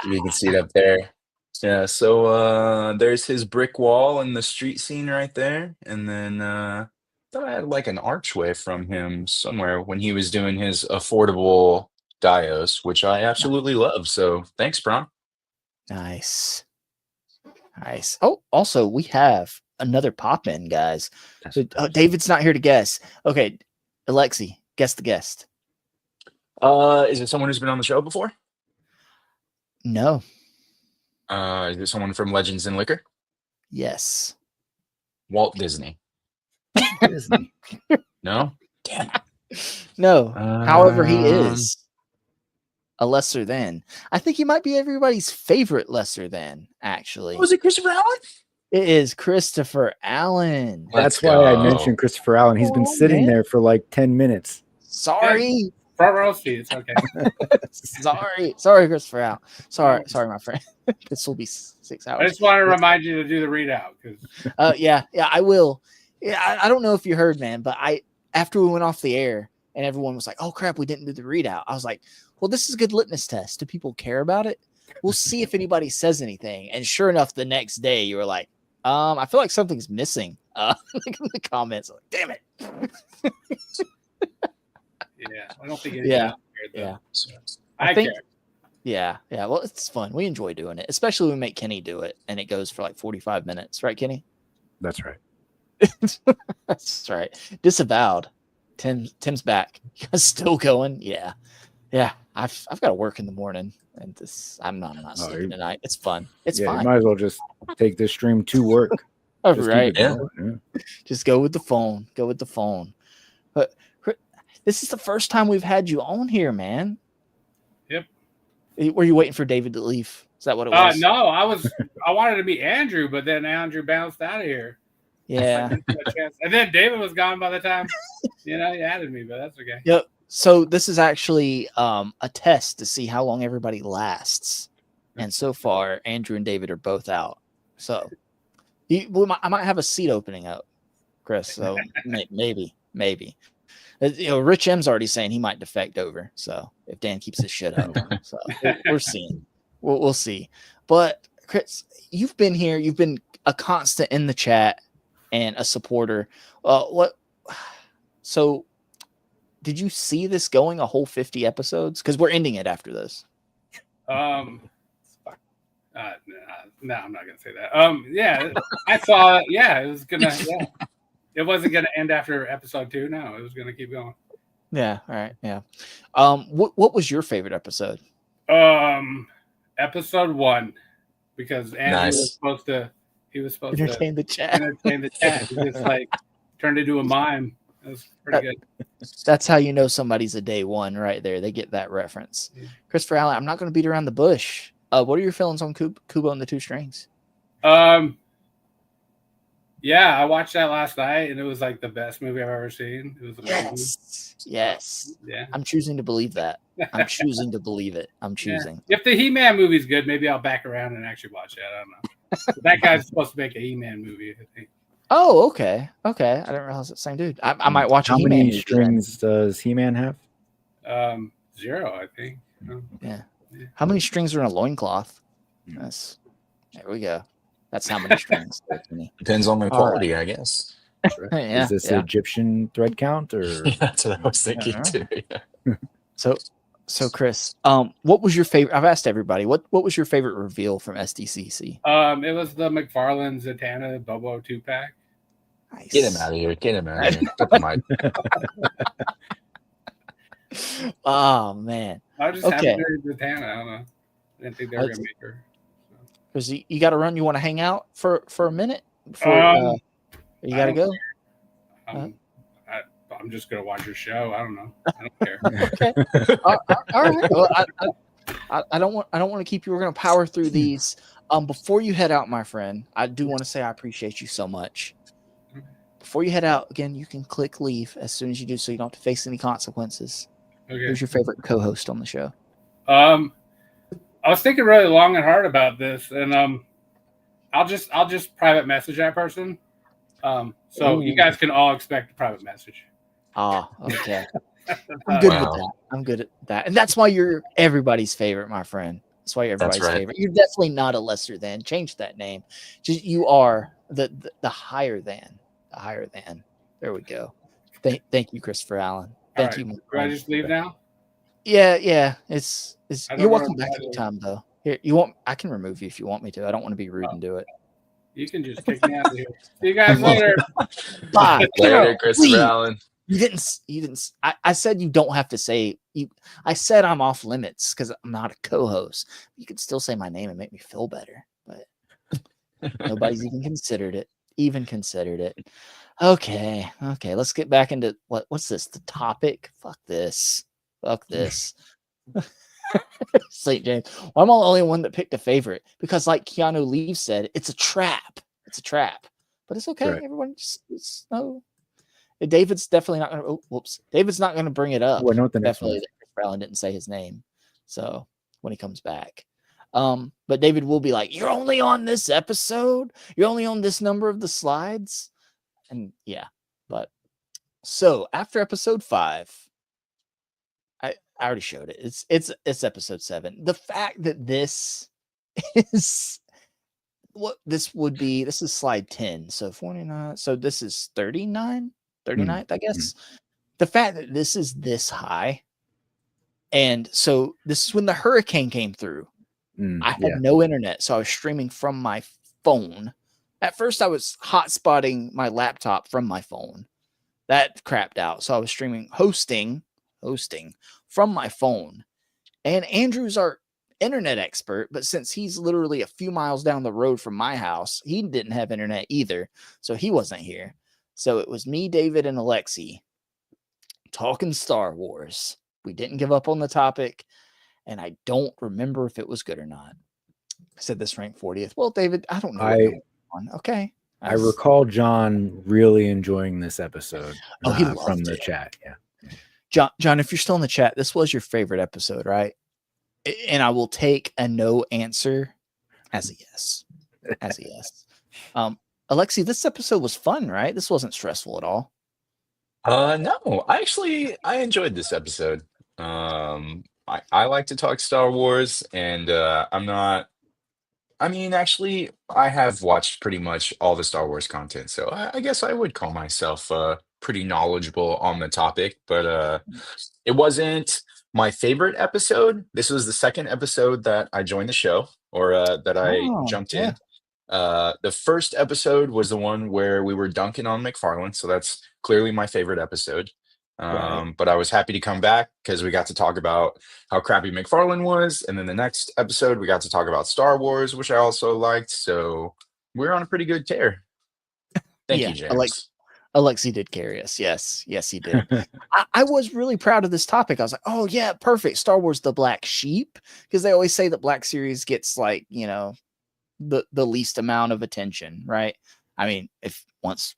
[SPEAKER 2] You can see it up there. Yeah, so there's his brick wall and the street scene right there. And then thought I had like an archway from him somewhere when he was doing his affordable dios, which I absolutely love. So thanks, Prime.
[SPEAKER 5] Nice. Oh, also, we have another pop in, guys. So, David's not here to guess. Okay, Alexi, guess the guest.
[SPEAKER 2] Is it someone who's been on the show before?
[SPEAKER 5] No.
[SPEAKER 2] Is it someone from Legends and Liquor?
[SPEAKER 5] Yes.
[SPEAKER 2] Walt Disney.
[SPEAKER 5] Disney.
[SPEAKER 2] No? Damn it.
[SPEAKER 5] No. However, he is a lesser than. I think he might be everybody's favorite lesser than, actually.
[SPEAKER 2] Was it Christopher Allen?
[SPEAKER 5] It is Christopher Allen.
[SPEAKER 3] That's why I mentioned Christopher Allen. He's been sitting there for like 10 minutes.
[SPEAKER 5] Sorry.
[SPEAKER 8] Front row seat. It's okay.
[SPEAKER 5] Sorry, Christopher Allen. Sorry, my friend. This will be 6 hours.
[SPEAKER 8] I just want to remind you to do the readout.
[SPEAKER 5] Yeah, I will. Yeah, I don't know if you heard, man, but after we went off the air and everyone was like, "Oh crap, we didn't do the readout." I was like, "Well, this is a good litmus test. Do people care about it? We'll see if anybody says anything." And sure enough, the next day you were like, I feel like something's missing." Like in the comments, like, damn it.
[SPEAKER 8] Yeah, I don't think
[SPEAKER 5] Yeah.
[SPEAKER 8] cared,
[SPEAKER 5] Yeah.
[SPEAKER 8] I
[SPEAKER 5] think,
[SPEAKER 8] care.
[SPEAKER 5] Yeah. Well, it's fun. We enjoy doing it, especially when we make Kenny do it, and it goes for like 45 minutes, right, Kenny?
[SPEAKER 3] That's right.
[SPEAKER 5] That's right. Disavowed. Tim's back. You guys still going? Yeah. I've got to work in the morning, and I'm not sleeping tonight. It's fun. It's fine.
[SPEAKER 3] You might as well just take this stream to work. Just
[SPEAKER 5] right.
[SPEAKER 3] keep it going.
[SPEAKER 5] Just go with the phone. But this is the first time we've had you on here, man.
[SPEAKER 8] Yep.
[SPEAKER 5] Were you waiting for David to leave? Is that what it was?
[SPEAKER 8] No, I wanted to meet Andrew, but then Andrew bounced out of here.
[SPEAKER 5] Yeah.
[SPEAKER 8] And then David was gone by the time, he added me, but that's okay.
[SPEAKER 5] Yep. So this is actually a test to see how long everybody lasts. And so far, Andrew and David are both out. So I might have a seat opening up, Chris. So maybe. Rich M's already saying he might defect over. So if Dan keeps his shit up, so we're seeing. We'll see. But Chris, you've been here. You've been a constant in the chat and a supporter. So did you see this going a whole 50 episodes? Because we're ending it after this.
[SPEAKER 8] No, I'm not gonna say that. Yeah, I saw it. Yeah, it was gonna. Yeah. It wasn't gonna end after episode 2. No, it was gonna keep going.
[SPEAKER 5] Yeah. All right. Yeah. What was your favorite episode?
[SPEAKER 8] Episode 1, because Andrew was supposed to. He was supposed
[SPEAKER 5] entertain
[SPEAKER 8] to
[SPEAKER 5] the chat.
[SPEAKER 8] He just like turned into a mime. It was pretty good.
[SPEAKER 5] That's how you know somebody's a day one right there. They get that reference. Christopher Allen, I'm not going to beat around the bush. What are your feelings on Kubo and the Two Strings?
[SPEAKER 8] Yeah, I watched that last night, and it was like the best movie I've ever seen. It was amazing.
[SPEAKER 5] Yes.
[SPEAKER 8] Yeah.
[SPEAKER 5] I'm choosing to believe that. I'm choosing to believe it. I'm choosing.
[SPEAKER 8] Yeah. If the He-Man movie's good, maybe I'll back around and actually watch it. I don't know. That guy's supposed to make a He-Man movie, I think.
[SPEAKER 5] Oh, okay. Okay. I didn't realize it's the same dude. I might watch a
[SPEAKER 3] How
[SPEAKER 5] He-Man
[SPEAKER 3] many
[SPEAKER 5] movie
[SPEAKER 3] strings does He-Man have?
[SPEAKER 8] 0, I think.
[SPEAKER 5] Yeah. How many strings are in a loincloth? That's there we go. That's how many strings.
[SPEAKER 2] Depends on the
[SPEAKER 5] All
[SPEAKER 2] quality, I guess.
[SPEAKER 5] Yeah,
[SPEAKER 3] Is this
[SPEAKER 5] yeah.
[SPEAKER 3] Egyptian thread count or?
[SPEAKER 2] Yeah, that's what I was thinking too. Yeah.
[SPEAKER 5] So Chris, what was your favorite? I've asked everybody. What was your favorite reveal from SDCC?
[SPEAKER 8] It was the McFarlane Zatanna Bobo 2-pack.
[SPEAKER 5] Nice.
[SPEAKER 2] Get him out of here. Get him out of here. Get the mic.
[SPEAKER 5] Oh man.
[SPEAKER 8] I was just happy to Zatanna. I don't know. I didn't think they were gonna make her.
[SPEAKER 5] Because you got to run. You want to hang out for a minute before you got to go.
[SPEAKER 8] I'm just gonna watch your show. I don't know. I don't care.
[SPEAKER 5] Okay. All right. Well, I don't want to keep you. We're gonna power through these. Before you head out, my friend, I do want to say I appreciate you so much. Before you head out, again, you can click leave as soon as you do, so you don't have to face any consequences.
[SPEAKER 8] Okay.
[SPEAKER 5] Who's your favorite co-host on the show?
[SPEAKER 8] I was thinking really long and hard about this, and I'll just private message that person. So you guys can all expect a private message.
[SPEAKER 5] Oh, okay. I'm good with that. I'm good at that. And that's why you're everybody's favorite, my friend. That's why you're everybody's favorite. You're definitely not a lesser than. Change that name. Just you are the higher than. The higher than. There we go. Thank you, Christopher Allen. Thank you.
[SPEAKER 8] Do I just leave now?
[SPEAKER 5] Yeah. It's you're welcome back anytime though. Here, I can remove you if you want me to. I don't want to be rude and do it.
[SPEAKER 8] You can just kick me out of here. See you guys later.
[SPEAKER 5] Bye.
[SPEAKER 2] Later, Christopher Allen.
[SPEAKER 5] You didn't. I said you don't have to say you. I said I'm off limits because I'm not a co-host. You can still say my name and make me feel better, but nobody's even considered it. Okay. Let's get back into what's this? The topic? Fuck this. St. James. Well, I'm the only one that picked a favorite because, like Keanu Reeves said, it's a trap. But it's okay. Right. Everyone just no. David's definitely not going to. Oh, whoops. David's not going to bring it up.
[SPEAKER 3] Well, note the next
[SPEAKER 5] definitely, Chris Allen didn't say his name. So when he comes back, but David will be like, "You're only on this episode. You're only on this number of the slides." And yeah, but so after episode 5, I already showed it. It's episode 7. The fact that this is what this would be. This is slide 10. So 49. So this is 39. 39th, I guess. The fact that this is this high, and so this is when the hurricane came through. I had no internet, so I was streaming from my phone. At first, I was hotspotting my laptop from my phone. That crapped out, so I was hosting from my phone. And Andrew's our internet expert, but since he's literally a few miles down the road from my house, he didn't have internet either, so he wasn't here. So it was me, David, and Alexi talking Star Wars. We didn't give up on the topic, and I don't remember if it was good or not. I said this ranked 40th. Well, David, I don't know. Okay.
[SPEAKER 3] I recall John really enjoying this episode.
[SPEAKER 5] He loved
[SPEAKER 3] from the
[SPEAKER 5] it.
[SPEAKER 3] chat.
[SPEAKER 5] Yeah. John, if you're still in the chat, this was your favorite episode, right? And I will take a no answer as a yes. Alexi, this episode was fun, right? This wasn't stressful at all.
[SPEAKER 2] No, I enjoyed this episode. I like to talk Star Wars, and actually, I have watched pretty much all the Star Wars content, so I guess I would call myself pretty knowledgeable on the topic, but it wasn't my favorite episode. This was the second episode that I joined the show, or that I jumped in. The first episode was the one where we were dunking on McFarlane, so that's clearly my favorite episode. But I was happy to come back because we got to talk about how crappy McFarlane was, and then the next episode we got to talk about Star Wars, which I also liked. So we're on a pretty good tear. Thank you, James.
[SPEAKER 5] Alexi did carry us. Yes, he did. I was really proud of this topic. I was like, oh yeah, perfect. Star Wars: The Black Sheep, because they always say that Black Series gets like the least amount of attention, right? I mean, if once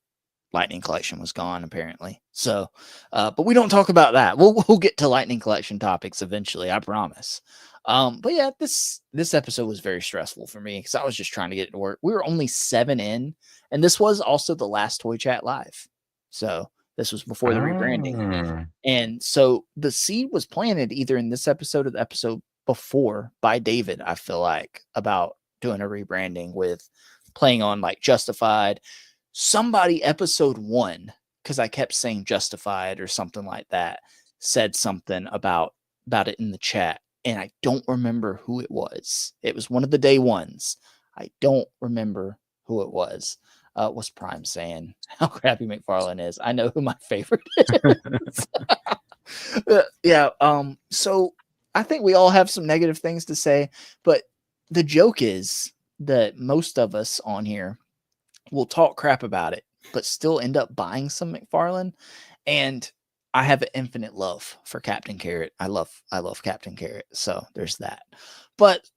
[SPEAKER 5] Lightning Collection was gone, apparently. So, but we don't talk about that. We'll get to Lightning Collection topics eventually, I promise. But yeah, this episode was very stressful for me because I was just trying to get it to work. We were only 7 in, and this was also the last Toy Chat Live. So this was before the rebranding. And so the seed was planted either in this episode or the episode before by David, I feel like, about doing a rebranding with playing on like Justified. Somebody episode 1, because I kept saying Justified or something like that, said something about it in the chat. And I don't remember who it was. It was one of the day ones. I don't remember who it was. What's Prime saying? How crappy McFarlane is. I know who my favorite is. Yeah. So I think we all have some negative things to say, but the joke is that most of us on here will talk crap about it, but still end up buying some McFarlane. And I have an infinite love for Captain Carrot. I love Captain Carrot. So there's that. But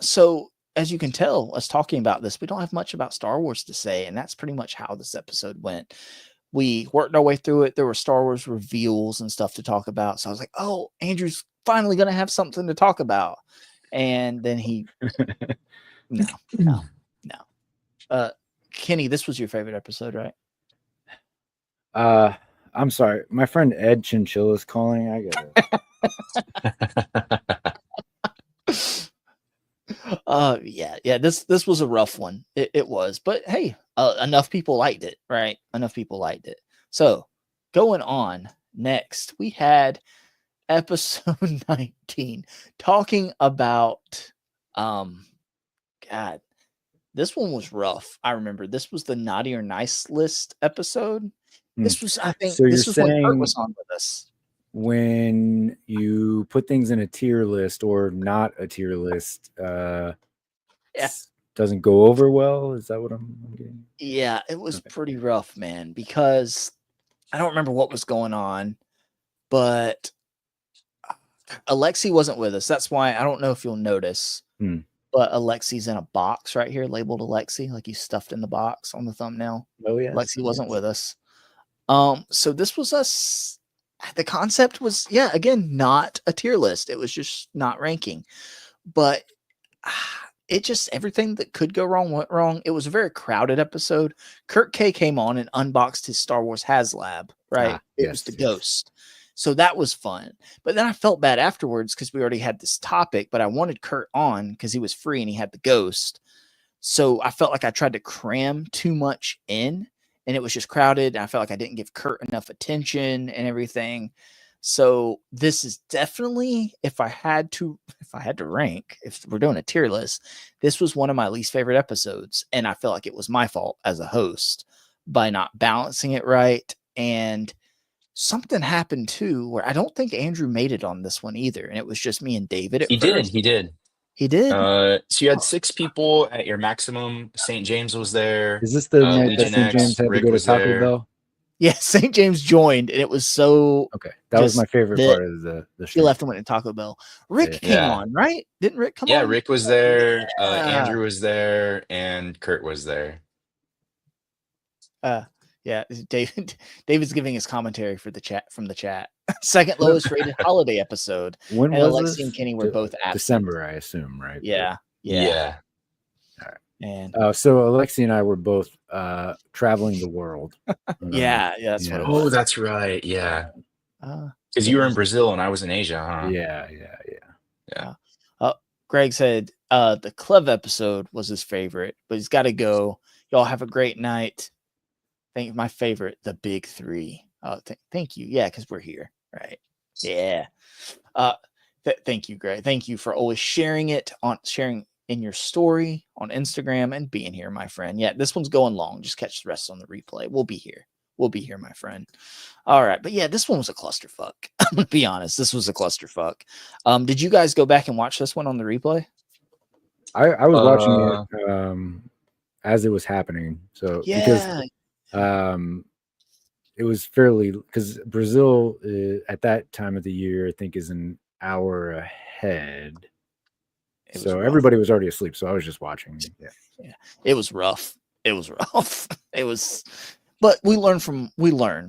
[SPEAKER 5] so as you can tell, us talking about this, we don't have much about Star Wars to say. And that's pretty much how this episode went. We worked our way through it. There were Star Wars reveals and stuff to talk about. So I was like, oh, Andrew's finally going to have something to talk about. And then he, no. Kenny, this was your favorite episode, right?
[SPEAKER 3] I'm sorry. My friend Ed Chinchilla is calling. I got
[SPEAKER 5] Yeah. This was a rough one. It was, but hey, enough people liked it, right? Enough people liked it. So going on next, we had episode 19 talking about God. This one was rough. I remember this was the Naughty or Nice list episode. This was, I think,
[SPEAKER 3] so
[SPEAKER 5] this was when Kurt
[SPEAKER 3] saying
[SPEAKER 5] was on with us.
[SPEAKER 3] When you put things in a tier list or not a tier list, doesn't go over well. Is that what I'm getting?
[SPEAKER 5] Yeah, it was pretty rough, man, because I don't remember what was going on, but Alexi wasn't with us. That's why I don't know if you'll notice. But Alexi's in a box right here, labeled Alexi, like he's stuffed in the box on the thumbnail.
[SPEAKER 3] Oh yeah,
[SPEAKER 5] Alexi wasn't with us. So this was us. The concept was, again, not a tier list. It was just not ranking, but it just, everything that could go wrong went wrong. It was a very crowded episode. Kurt K came on and unboxed his Star Wars HasLab, right? It was the Ghost. So that was fun. But then I felt bad afterwards because we already had this topic, but I wanted Kurt on because he was free and he had the Ghost. So I felt like I tried to cram too much in and it was just crowded. And I felt like I didn't give Kurt enough attention and everything. So this is definitely, if I had to rank, if we're doing a tier list, this was one of my least favorite episodes. And I feel like it was my fault as a host by not balancing it right. And something happened too where I don't think Andrew made it on this one either, and it was just me and David.
[SPEAKER 2] He did. He did.
[SPEAKER 5] So
[SPEAKER 2] you had 6 people at your maximum. St. James was there.
[SPEAKER 3] Is this the night that
[SPEAKER 2] Legion
[SPEAKER 3] St. James
[SPEAKER 2] X,
[SPEAKER 3] had
[SPEAKER 2] Rick
[SPEAKER 3] to go to
[SPEAKER 2] was
[SPEAKER 3] Taco
[SPEAKER 2] there.
[SPEAKER 3] Bell?
[SPEAKER 5] Yeah, St. James joined, and it was so
[SPEAKER 3] okay. That was my favorite part of the
[SPEAKER 5] He
[SPEAKER 3] show.
[SPEAKER 5] left and went to Taco Bell. Rick came on, right? Didn't Rick come on?
[SPEAKER 2] Yeah, Rick was there.
[SPEAKER 5] Yeah.
[SPEAKER 2] Andrew was there, and Kurt was there.
[SPEAKER 5] Yeah, David's giving his commentary for the chat from the chat. Second lowest rated holiday episode.
[SPEAKER 3] When
[SPEAKER 5] and
[SPEAKER 3] was
[SPEAKER 5] Alexi
[SPEAKER 3] this?
[SPEAKER 5] and Kenny were both absent.
[SPEAKER 3] December, I assume, right?
[SPEAKER 5] Yeah.
[SPEAKER 2] Yeah.
[SPEAKER 3] All right.
[SPEAKER 5] And
[SPEAKER 3] so Alexi and I were both traveling the world.
[SPEAKER 5] yeah, that's what it
[SPEAKER 2] Oh,
[SPEAKER 5] was.
[SPEAKER 2] that's right. Yeah. Because you were in Brazil and I was in Asia, huh?
[SPEAKER 3] Yeah.
[SPEAKER 5] Greg said the Clev episode was his favorite, but he's got to go. Y'all have a great night. Think my favorite, the big 3. Thank you. Yeah, because we're here, right? Yeah. Thank you, Greg. Thank you for always sharing in your story on Instagram and being here, my friend. Yeah, this one's going long. Just catch the rest on the replay. We'll be here, my friend. All right, but yeah, this one was a clusterfuck. I'm gonna be honest. This was a clusterfuck. Did you guys go back and watch this one on the replay?
[SPEAKER 3] I was watching it as it was happening. So because fairly, because Brazil at that time of the year, I think, is an hour ahead. So everybody was already asleep. So I was just watching.
[SPEAKER 5] Yeah. It was rough. It was rough. It was, but we learn,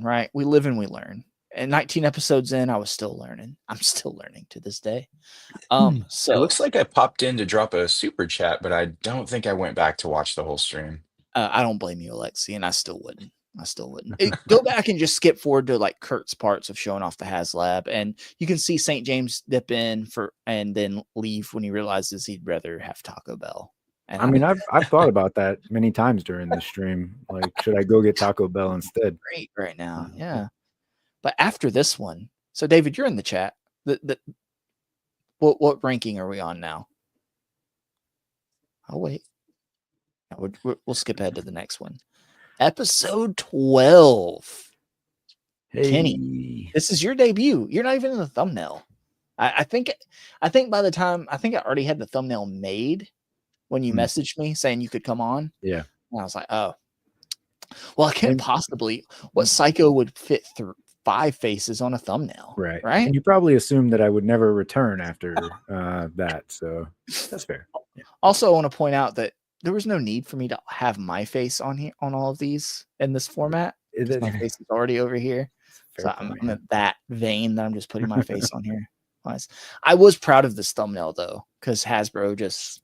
[SPEAKER 5] right? We live and we learn. And 19 episodes in, I was still learning. I'm still learning to this day. So
[SPEAKER 2] It looks like I popped in to drop a super chat, but I don't think I went back to watch the whole stream.
[SPEAKER 5] I don't blame you, Alexi, and I still wouldn't. Go back and just skip forward to like Kurt's parts of showing off the HasLab, and you can see St. James dip in and then leave when he realizes he'd rather have Taco Bell. And
[SPEAKER 3] I mean, I've thought about that many times during the stream. Like, should I go get Taco Bell instead?
[SPEAKER 5] Great right now, yeah. But after this one, so David, you're in the chat. What ranking are we on now? Oh wait, we'll skip ahead to the next one. Episode 12.
[SPEAKER 3] Hey.
[SPEAKER 5] Kenny, this is your debut. You're not even in the thumbnail. I think by the time I already had the thumbnail made when you messaged me saying you could come on.
[SPEAKER 3] Yeah.
[SPEAKER 5] And I was like, oh, well, I can't possibly. What psycho would fit through 5 faces on a thumbnail?
[SPEAKER 3] Right.
[SPEAKER 5] Right.
[SPEAKER 3] And you probably assumed that I would never return after that. So that's fair. Yeah.
[SPEAKER 5] Also, I want to point out that there was no need for me to have my face on here on all of these in this format. My face is already over here. So I'm in that vein that I'm just putting my face on here. I was proud of this thumbnail though, because Hasbro just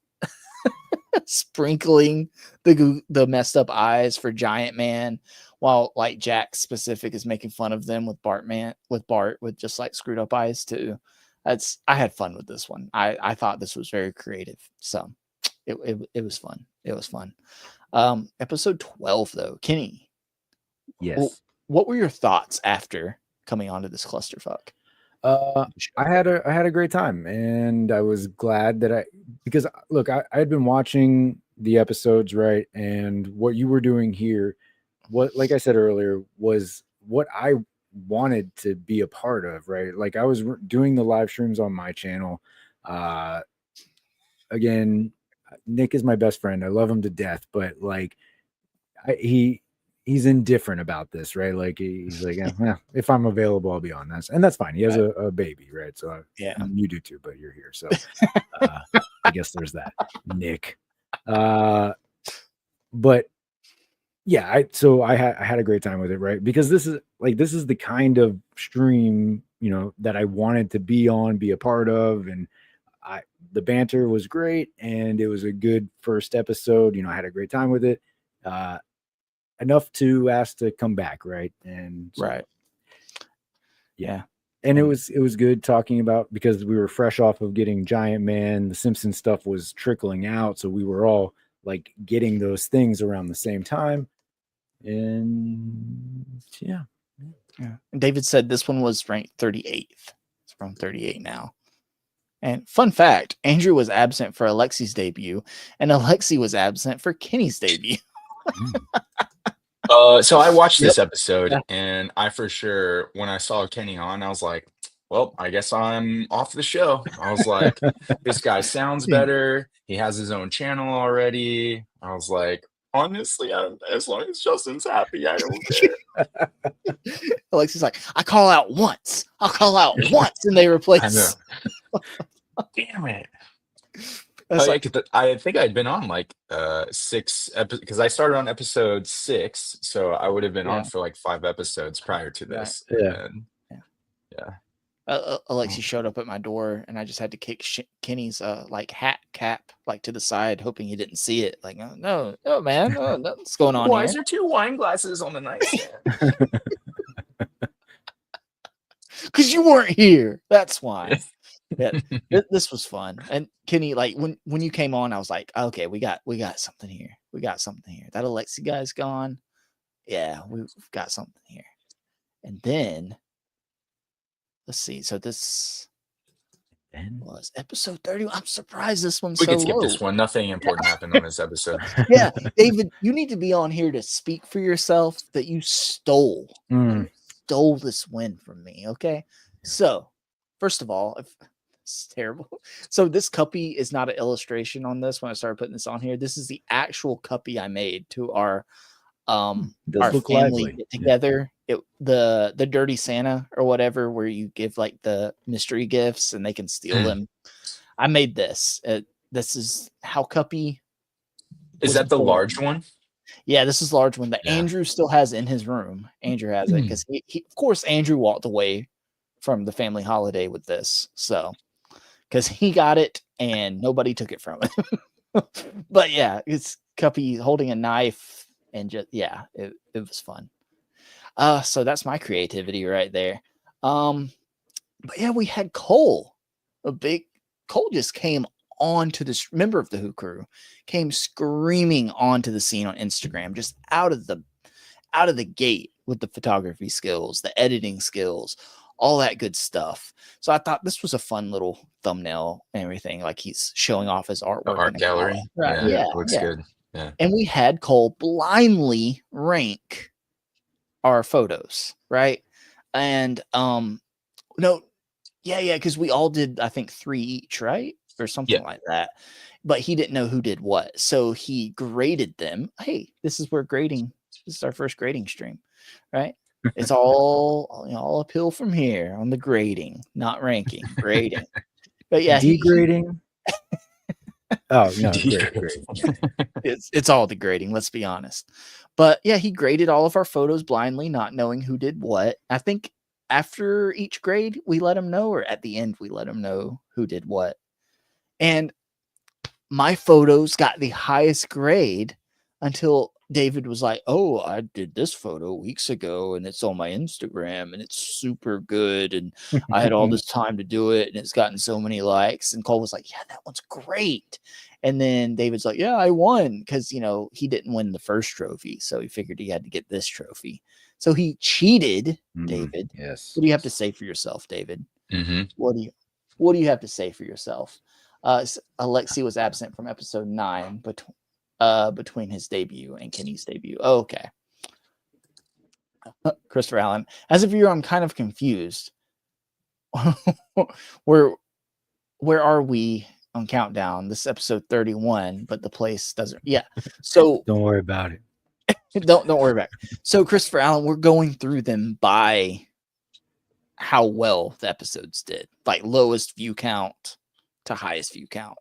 [SPEAKER 5] sprinkling the messed up eyes for Giant Man, while like Jack specific is making fun of them with Bart with just like screwed up eyes too. I had fun with this one. I thought this was very creative. So it was fun. It was fun. Episode 12 though, Kenny.
[SPEAKER 3] Yes.
[SPEAKER 5] What were your thoughts after coming onto this clusterfuck?
[SPEAKER 3] I had a great time, and I was glad that because look, I had been watching the episodes, right? And what you were doing here, like I said earlier, was what I wanted to be a part of, right? Like I was doing the live streams on my channel. Again, Nick is my best friend. I love him to death, but like he's indifferent about this, right? Like he's like, if I'm available, I'll be on this, and that's fine. He has a baby, right? So you do too, but you're here, so I guess there's that, Nick. But yeah, I had a great time with it, right? Because this is the kind of stream, that I wanted to be a part of, and the banter was great, and it was a good first episode. I had a great time with it. Enough to ask to come back, right? And so,
[SPEAKER 5] right, yeah.
[SPEAKER 3] And it was good talking about, because we were fresh off of getting Giant Man. The Simpsons stuff was trickling out, so we were all like getting those things around the same time. And yeah.
[SPEAKER 5] And David said this one was ranked 38th. It's from 38 now. And fun fact, Andrew was absent for Alexi's debut, and Alexi was absent for Kenny's debut.
[SPEAKER 2] So I watched this episode, and I for sure, when I saw Kenny on, I was like, well, I guess I'm off the show. I was like, this guy sounds better. He has his own channel already. I was like, honestly, as long as Justin's happy, I don't care.
[SPEAKER 5] Alexi's like, I call out once. I'll call out once, and they replace.
[SPEAKER 2] Damn it. I think I'd been on like 6 episodes, because I started on episode 6, so I would have been on for like 5 episodes prior to this.
[SPEAKER 5] Alexi showed up at my door, and I just had to kick Kenny's like hat cap like to the side, hoping he didn't see it. Like, no, man, what's going on?
[SPEAKER 2] Why
[SPEAKER 5] here?
[SPEAKER 2] is there 2 wine glasses on the nightstand?
[SPEAKER 5] Because you weren't here. That's why. Yeah, this was fun. And Kenny, like when you came on, I was like, okay, we got something here. We got something here. That Alexi guy's gone. Yeah, we've got something here. And then let's see. So this was episode 30. I'm surprised this one's
[SPEAKER 2] we
[SPEAKER 5] so
[SPEAKER 2] could skip
[SPEAKER 5] low.
[SPEAKER 2] this one. Nothing important happened on this episode.
[SPEAKER 5] Yeah, David, you need to be on here to speak for yourself that you stole this win from me. Okay, so first of all, it's terrible. So this cuppy is not an illustration on this. When I started putting this on here, this is the actual cuppy I made to our family get together the Dirty Santa or whatever, where you give like the mystery gifts and they can steal them. I made this. This is how Cuppy.
[SPEAKER 2] Is that the large one?
[SPEAKER 5] Yeah, this is the large one that
[SPEAKER 2] Yeah.
[SPEAKER 5] Andrew still has in his room. Andrew has it because he, of course, Andrew walked away from the family holiday with this. So, because he got it and nobody took it from him. But yeah, it's Cuppy holding a knife and just, yeah, it was fun. So that's my creativity right there. But yeah, we had Cole. Cole just came onto this member of the Who crew, came screaming onto the scene on Instagram, just out of the gate with the photography skills, the editing skills, all that good stuff. So I thought this was a fun little thumbnail and everything. Like he's showing off his artwork.
[SPEAKER 2] The art gallery.
[SPEAKER 5] Right.
[SPEAKER 2] Yeah, looks good. Yeah.
[SPEAKER 5] And we had Cole blindly rank our photos, right? And because we all did, I think, 3 each, right? Or something like that. But he didn't know who did what. So he graded them. Hey, this is our first grading stream, right? It's all uphill from here on the grading, not ranking, grading. But yeah,
[SPEAKER 3] degrading. Oh no, great.
[SPEAKER 5] It's all degrading, let's be honest. But yeah, he graded all of our photos blindly, not knowing who did what. I think after each grade, we let him know, or at the end, we let him know who did what. And my photos got the highest grade until David was like, "Oh, I did this photo weeks ago and it's on my Instagram and it's super good. And I had all this time to do it and it's gotten so many likes." And Cole was like, "Yeah, that one's great." And then David's like, "Yeah, I won." Because, he didn't win the first trophy. So he figured he had to get this trophy. So he cheated, David.
[SPEAKER 3] Yes.
[SPEAKER 5] What do you have to say for yourself, David?
[SPEAKER 2] Mm-hmm.
[SPEAKER 5] What do you have to say for yourself? Alexi was absent from episode 9, between his debut and Kenny's debut. Oh, okay. Christopher Allen, as a viewer, I'm kind of confused. Where are we on countdown? This is episode 31, but the place doesn't. Yeah. So
[SPEAKER 3] don't worry about it.
[SPEAKER 5] Don't worry about it. So Christopher Allen, we're going through them by how well the episodes did, like lowest view count to highest view count.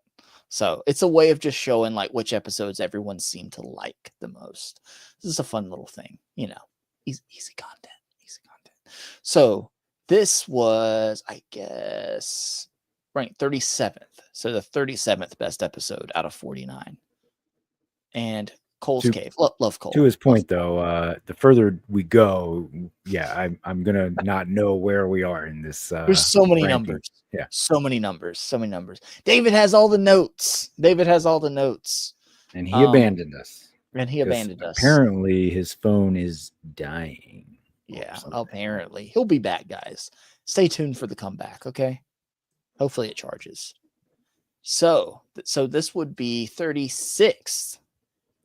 [SPEAKER 5] So it's a way of just showing like which episodes everyone seemed to like the most. This is a fun little thing, easy content. So this was, I guess, ranked 37th. So the 37th best episode out of 49. And Cole's Cave. Love Cole.
[SPEAKER 3] To his point, though, the further we go, I'm gonna not know where we are in this.
[SPEAKER 5] There's so many numbers.
[SPEAKER 3] Yeah,
[SPEAKER 5] so many numbers. David has all the notes.
[SPEAKER 3] And he abandoned us. Apparently, his phone is dying.
[SPEAKER 5] Yeah, apparently he'll be back, guys. Stay tuned for the comeback. Okay, hopefully it charges. So this would be 36th.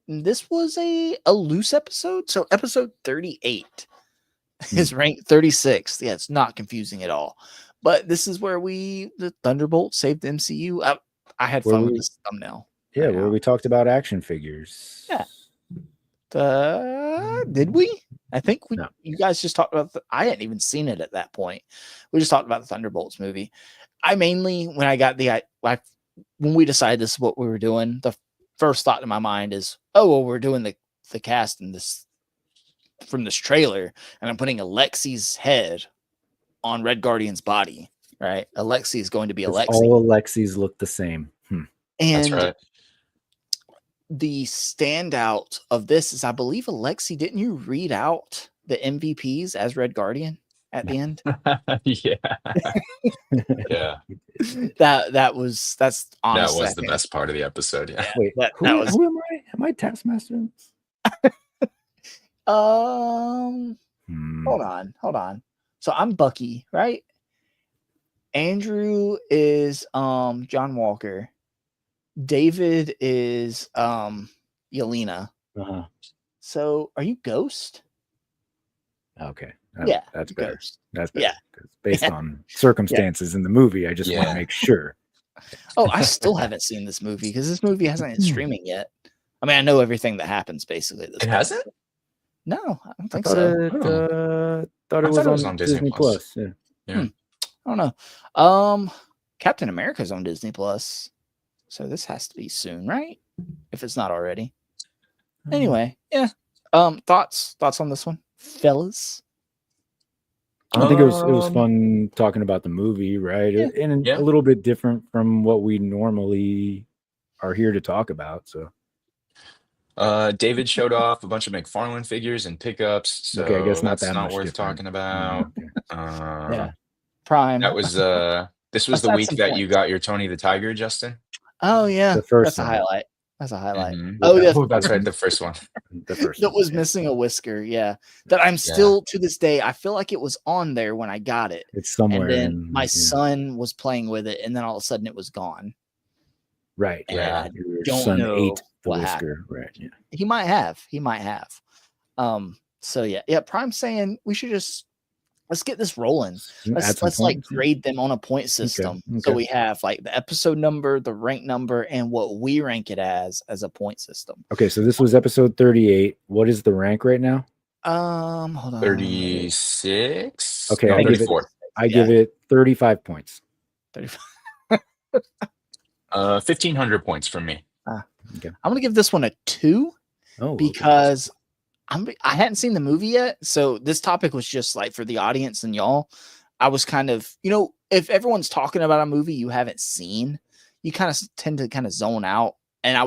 [SPEAKER 5] This was a loose episode. So episode 38 is ranked 36th. Yeah, it's not confusing at all. But this is where the Thunderbolt saved the MCU. I had fun with this thumbnail.
[SPEAKER 3] Yeah, where we talked about action figures.
[SPEAKER 5] Yeah. Did we? I think you guys just talked about I hadn't even seen it at that point. We just talked about the Thunderbolts movie. I mainly, when I got when we decided this is what we were doing, the first thought in my mind is, oh, well, we're doing the cast in this from this trailer, and I'm putting Alexi's head on Red Guardian's body, right? Alexi is going to be Alexi.
[SPEAKER 3] All Alexis look the same.
[SPEAKER 5] And
[SPEAKER 2] that's right.
[SPEAKER 5] The standout of this is, I believe, Alexi, didn't you read out the MVPs as Red Guardian at the end?
[SPEAKER 2] Yeah. Yeah.
[SPEAKER 5] That's honestly,
[SPEAKER 2] that was the best part of the episode. Yeah.
[SPEAKER 3] Wait, who am I? Am I Taskmaster?
[SPEAKER 5] Hold on. So I'm Bucky, right? Andrew is John Walker. David is Yelena.
[SPEAKER 3] Uh-huh.
[SPEAKER 5] So are you Ghost?
[SPEAKER 3] Okay. That's better.
[SPEAKER 5] Ghost.
[SPEAKER 3] That's better.
[SPEAKER 5] Yeah.
[SPEAKER 3] Based on circumstances in the movie, I just want to make sure.
[SPEAKER 5] Oh, I still haven't seen this movie because this movie hasn't been streaming yet. I mean, I know everything that happens basically.
[SPEAKER 2] It hasn't?
[SPEAKER 5] No, I don't think
[SPEAKER 3] thought
[SPEAKER 5] so.
[SPEAKER 3] thought it was on Disney Plus. Yeah.
[SPEAKER 2] Yeah.
[SPEAKER 5] I don't know. Captain America's on Disney Plus, so this has to be soon, right? If it's not already. Anyway, yeah. Thoughts on this one, fellas?
[SPEAKER 3] I think it was fun talking about the movie, right?
[SPEAKER 5] Yeah.
[SPEAKER 3] And a little bit different from what we normally are here to talk about. So,
[SPEAKER 2] David showed off a bunch of McFarlane figures and pickups, so
[SPEAKER 3] okay, I guess not
[SPEAKER 2] that's
[SPEAKER 3] that
[SPEAKER 2] not
[SPEAKER 3] much
[SPEAKER 2] worth
[SPEAKER 3] different.
[SPEAKER 2] talking about.
[SPEAKER 5] Yeah, Prime.
[SPEAKER 2] That was this was
[SPEAKER 5] Let's
[SPEAKER 2] the
[SPEAKER 5] add
[SPEAKER 2] week
[SPEAKER 5] some
[SPEAKER 2] that you
[SPEAKER 5] points.
[SPEAKER 2] got your Tony the Tiger, Justin.
[SPEAKER 5] Oh yeah,
[SPEAKER 3] The first
[SPEAKER 5] that's a
[SPEAKER 3] one.
[SPEAKER 5] highlight. That's a highlight.
[SPEAKER 2] Mhm.
[SPEAKER 5] Oh yeah,
[SPEAKER 2] That's right, the first one.
[SPEAKER 3] The first
[SPEAKER 5] that
[SPEAKER 3] one.
[SPEAKER 5] was missing a whisker. Yeah, that I'm still to this day. I feel like it was on there when I got it.
[SPEAKER 3] It's somewhere.
[SPEAKER 5] And then
[SPEAKER 3] in,
[SPEAKER 5] my son was playing with it, and then all of a sudden it was gone.
[SPEAKER 3] Right.
[SPEAKER 5] And
[SPEAKER 3] Yeah.
[SPEAKER 5] I
[SPEAKER 3] Your
[SPEAKER 5] don't
[SPEAKER 3] son
[SPEAKER 5] know
[SPEAKER 3] ate the
[SPEAKER 5] what
[SPEAKER 3] whisker.
[SPEAKER 5] happened.
[SPEAKER 3] Right. Yeah.
[SPEAKER 5] He might have. So yeah. Prime's saying we should just let's get this rolling.
[SPEAKER 3] Add
[SPEAKER 5] Let's
[SPEAKER 3] some
[SPEAKER 5] like
[SPEAKER 3] points, yeah.
[SPEAKER 5] grade them on a point system. So
[SPEAKER 3] okay.
[SPEAKER 5] we have like the episode number, the rank number, and what we rank it as a point system.
[SPEAKER 3] Okay. So this was episode 38. What is the rank right now?
[SPEAKER 5] Hold on.
[SPEAKER 2] 36.
[SPEAKER 3] Okay.
[SPEAKER 2] No,
[SPEAKER 3] I
[SPEAKER 2] 34.
[SPEAKER 3] give it 35 points.
[SPEAKER 5] 35.
[SPEAKER 2] 1,500 points from me.
[SPEAKER 3] Okay.
[SPEAKER 5] I'm gonna give this one a 2 because I hadn't seen the movie yet, so this topic was just like for the audience and y'all. I was kind of, if everyone's talking about a movie you haven't seen, you kind of tend to kind of zone out. And I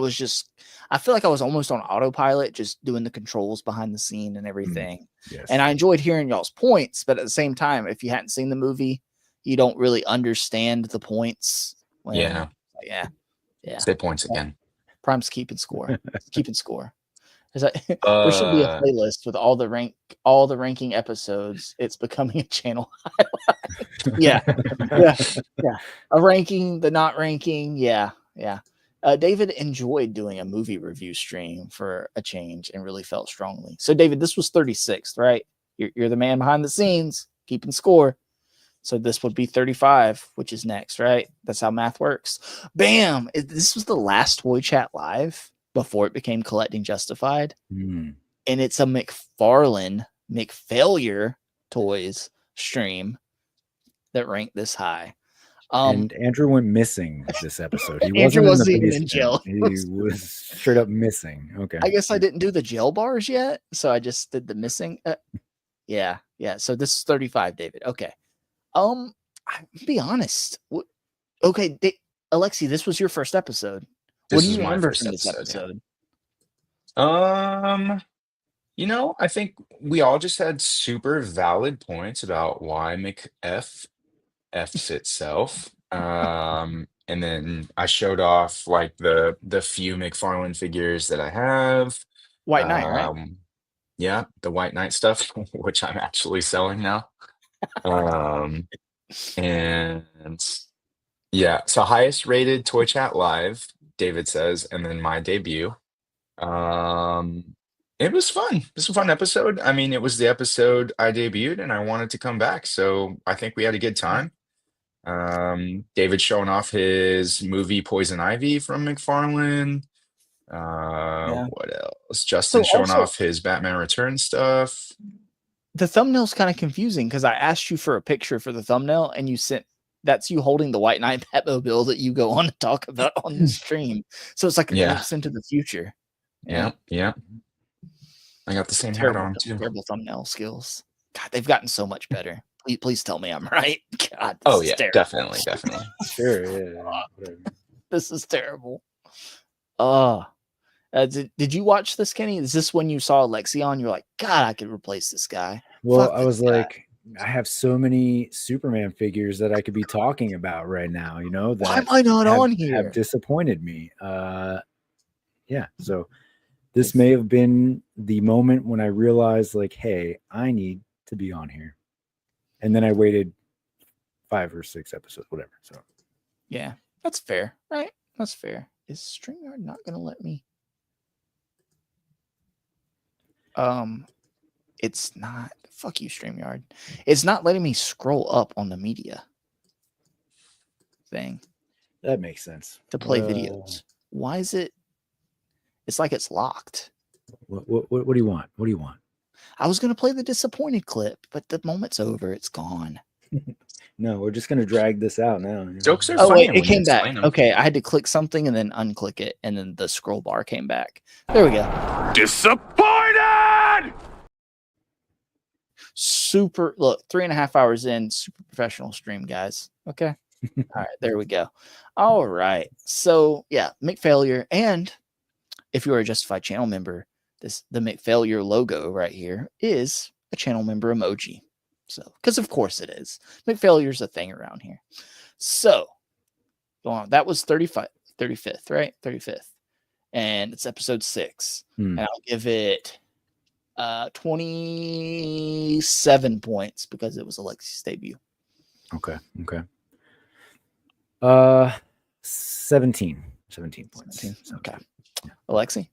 [SPEAKER 5] feel like I was almost on autopilot, just doing the controls behind the scene and everything.
[SPEAKER 3] Yes.
[SPEAKER 5] And I enjoyed hearing y'all's points, but at the same time, if you hadn't seen the movie, you don't really understand the points.
[SPEAKER 2] Yeah. Say points again.
[SPEAKER 5] Prime's keeping score. Keeping score. There should be a playlist with all the ranking episodes. It's becoming a channel highlight. yeah. A ranking, the not ranking. Yeah. David enjoyed doing a movie review stream for a change and really felt strongly. So, David, this was 36th, right? You're the man behind the scenes, keeping score. So this would be 35, which is next, right? That's how math works. Bam! This was the last Toy Chat Live before it became Collecting Justified. And it's a McFarlane McFailure Toys stream that ranked this high.
[SPEAKER 3] And Andrew went missing this episode. He
[SPEAKER 5] Andrew
[SPEAKER 3] wasn't
[SPEAKER 5] even
[SPEAKER 3] in
[SPEAKER 5] in jail.
[SPEAKER 3] He was straight up missing. Okay.
[SPEAKER 5] I guess I didn't do the jail bars yet, so I just did the missing. Yeah. So this is 35, David. Okay. I'll be honest. Okay, Alexi, this was your first episode. What do you remember from this episode?
[SPEAKER 2] I think we all just had super valid points about why McF F's itself. And then I showed off like the few McFarlane figures that I have.
[SPEAKER 5] White Knight, right?
[SPEAKER 2] Yeah, the White Knight stuff, which I'm actually selling now. And yeah, so highest rated Toy Chat Live, David says, and then my debut. It was fun. It was a fun episode. I mean, it was the episode I debuted and I wanted to come back, so I think we had a good time. David showing off his movie Poison Ivy from McFarlane. What else? Justin showing off his Batman Returns stuff.
[SPEAKER 5] The thumbnail's kind of confusing because I asked you for a picture for the thumbnail and you sent that's you holding the White Knight Batmobile that you go on to talk about on the stream. So it's like a glimpse into the future.
[SPEAKER 2] Yeah. I got the same hat on too.
[SPEAKER 5] Terrible thumbnail skills. God, they've gotten so much better. Please tell me I'm right. God,
[SPEAKER 2] oh yeah, definitely.
[SPEAKER 3] Sure, yeah.
[SPEAKER 5] This is terrible. Did you watch this, Kenny? Is this when you saw Lexion? You're like, God, I could replace this guy.
[SPEAKER 3] Well, I was like, I have so many Superman figures that I could be talking about right now, that
[SPEAKER 5] why am I not on here?
[SPEAKER 3] Have disappointed me. Yeah, so this may have been the moment when I realized, like, hey, I need to be on here. And then I waited 5 or 6 episodes, whatever. So
[SPEAKER 5] yeah, that's fair, right? That's fair. Is StreamYard not gonna let me? It's not. Fuck you, StreamYard. It's not letting me scroll up on the media thing.
[SPEAKER 3] That makes sense.
[SPEAKER 5] To play videos. Why is it? It's like it's locked.
[SPEAKER 3] What do you want? What do you want?
[SPEAKER 5] I was gonna play the disappointed clip, but the moment's over. It's gone.
[SPEAKER 3] No, we're just gonna drag this out now.
[SPEAKER 2] Jokes are
[SPEAKER 5] Oh
[SPEAKER 2] funny
[SPEAKER 5] wait, it
[SPEAKER 2] when you
[SPEAKER 5] came back.
[SPEAKER 2] explain them.
[SPEAKER 5] Okay, I had to click something and then unclick it, and then the scroll bar came back. There we go.
[SPEAKER 6] Disappointed!
[SPEAKER 5] Super. Look, 3.5 hours in, super professional stream, guys. Okay. All right, there we go. All right. So yeah, McFailure, and if you are a Justified channel member, the McFailure logo right here is a channel member emoji. So, because of course it is. McFailure's a thing around here. So, go on. That was 35th, right? 35th. And it's episode 6. And I'll give it 27 points because it was Alexi's debut.
[SPEAKER 3] Okay. 17 points.
[SPEAKER 5] 17. Okay. Alexi?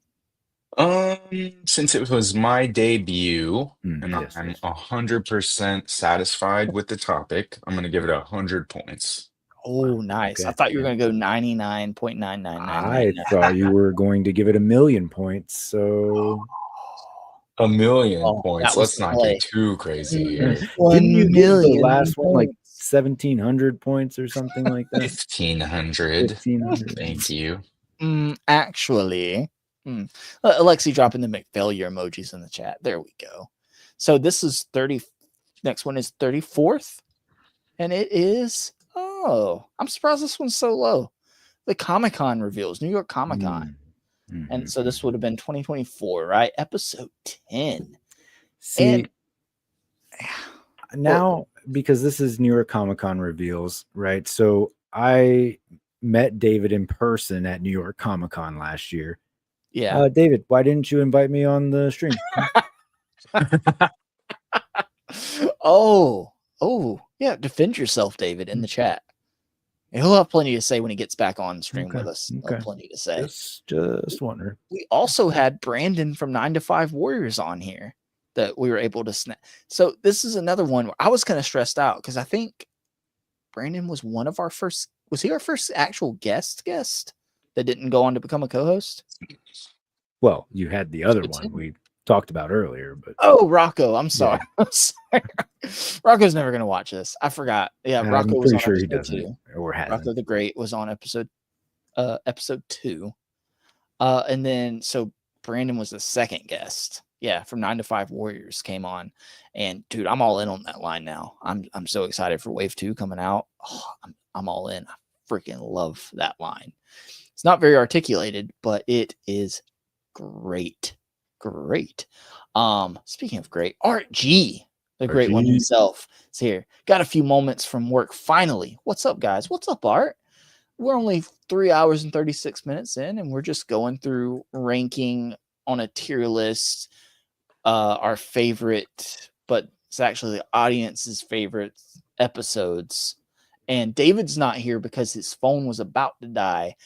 [SPEAKER 2] Since it was my debut and
[SPEAKER 3] yes,
[SPEAKER 2] I'm 100% satisfied with the topic, I'm going to give it 100 points.
[SPEAKER 5] Oh, nice.
[SPEAKER 3] Okay.
[SPEAKER 5] I thought you were going to go 99.99999.
[SPEAKER 3] I thought you were going to give it 1,000,000 points. So
[SPEAKER 2] 1,000,000 points.
[SPEAKER 5] that was
[SPEAKER 2] Let's not
[SPEAKER 5] play.
[SPEAKER 2] get too crazy here.
[SPEAKER 3] didn't you give the
[SPEAKER 5] 1,000,000
[SPEAKER 3] last one like
[SPEAKER 5] points.
[SPEAKER 3] 1,700 points or something like that?
[SPEAKER 2] 1,500.
[SPEAKER 3] 1,500.
[SPEAKER 2] Thank you.
[SPEAKER 5] Actually, Alexi dropping the McFailure emojis in the chat. There we go. So this is 30. Next one is 34th. And it is, I'm surprised this one's so low. The Comic-Con reveals, New York Comic-Con. And so this would have been 2024, right? Episode 10.
[SPEAKER 3] See,
[SPEAKER 5] And
[SPEAKER 3] now, because this is New York Comic-Con reveals, right? So I met David in person at New York Comic-Con last year.
[SPEAKER 5] Yeah.
[SPEAKER 3] David, why didn't you invite me on the stream?
[SPEAKER 5] Oh, yeah. Defend yourself, David, in the chat. He'll have plenty to say when he gets back on stream with us. He'll have plenty to say.
[SPEAKER 3] Just wonder.
[SPEAKER 5] We also had Brandon from 9 to 5 Warriors on here that we were able to snap. So this is another one where I was kind of stressed out because I think Brandon was one of our first. Was he our first actual guest that didn't go on to become a co-host?
[SPEAKER 3] Well, you had the other one we talked about earlier, but
[SPEAKER 5] Rocco. I'm sorry.
[SPEAKER 3] Yeah.
[SPEAKER 5] I'm sorry. Rocco's never gonna watch this. I forgot. Yeah,
[SPEAKER 3] I'm
[SPEAKER 5] Rocco was
[SPEAKER 3] pretty
[SPEAKER 5] on
[SPEAKER 3] sure he
[SPEAKER 5] episode
[SPEAKER 3] doesn't
[SPEAKER 5] 2.
[SPEAKER 3] or hasn't.
[SPEAKER 5] Rocco the Great was on episode 2. And then so Brandon was the second guest. Yeah, from 9 to 5 Warriors came on. And dude, I'm all in on that line now. I'm so excited for Wave 2 coming out. Oh, I'm all in. I freaking love that line. It's not very articulated, but it is great. Speaking of great, Art G, the great one himself, is here. Got a few moments from work finally. What's up, guys? What's up, Art? We're only 3 hours and 36 minutes in, and we're just going through ranking on a tier list our favorite, but it's actually the audience's favorite episodes. And David's not here because his phone was about to die.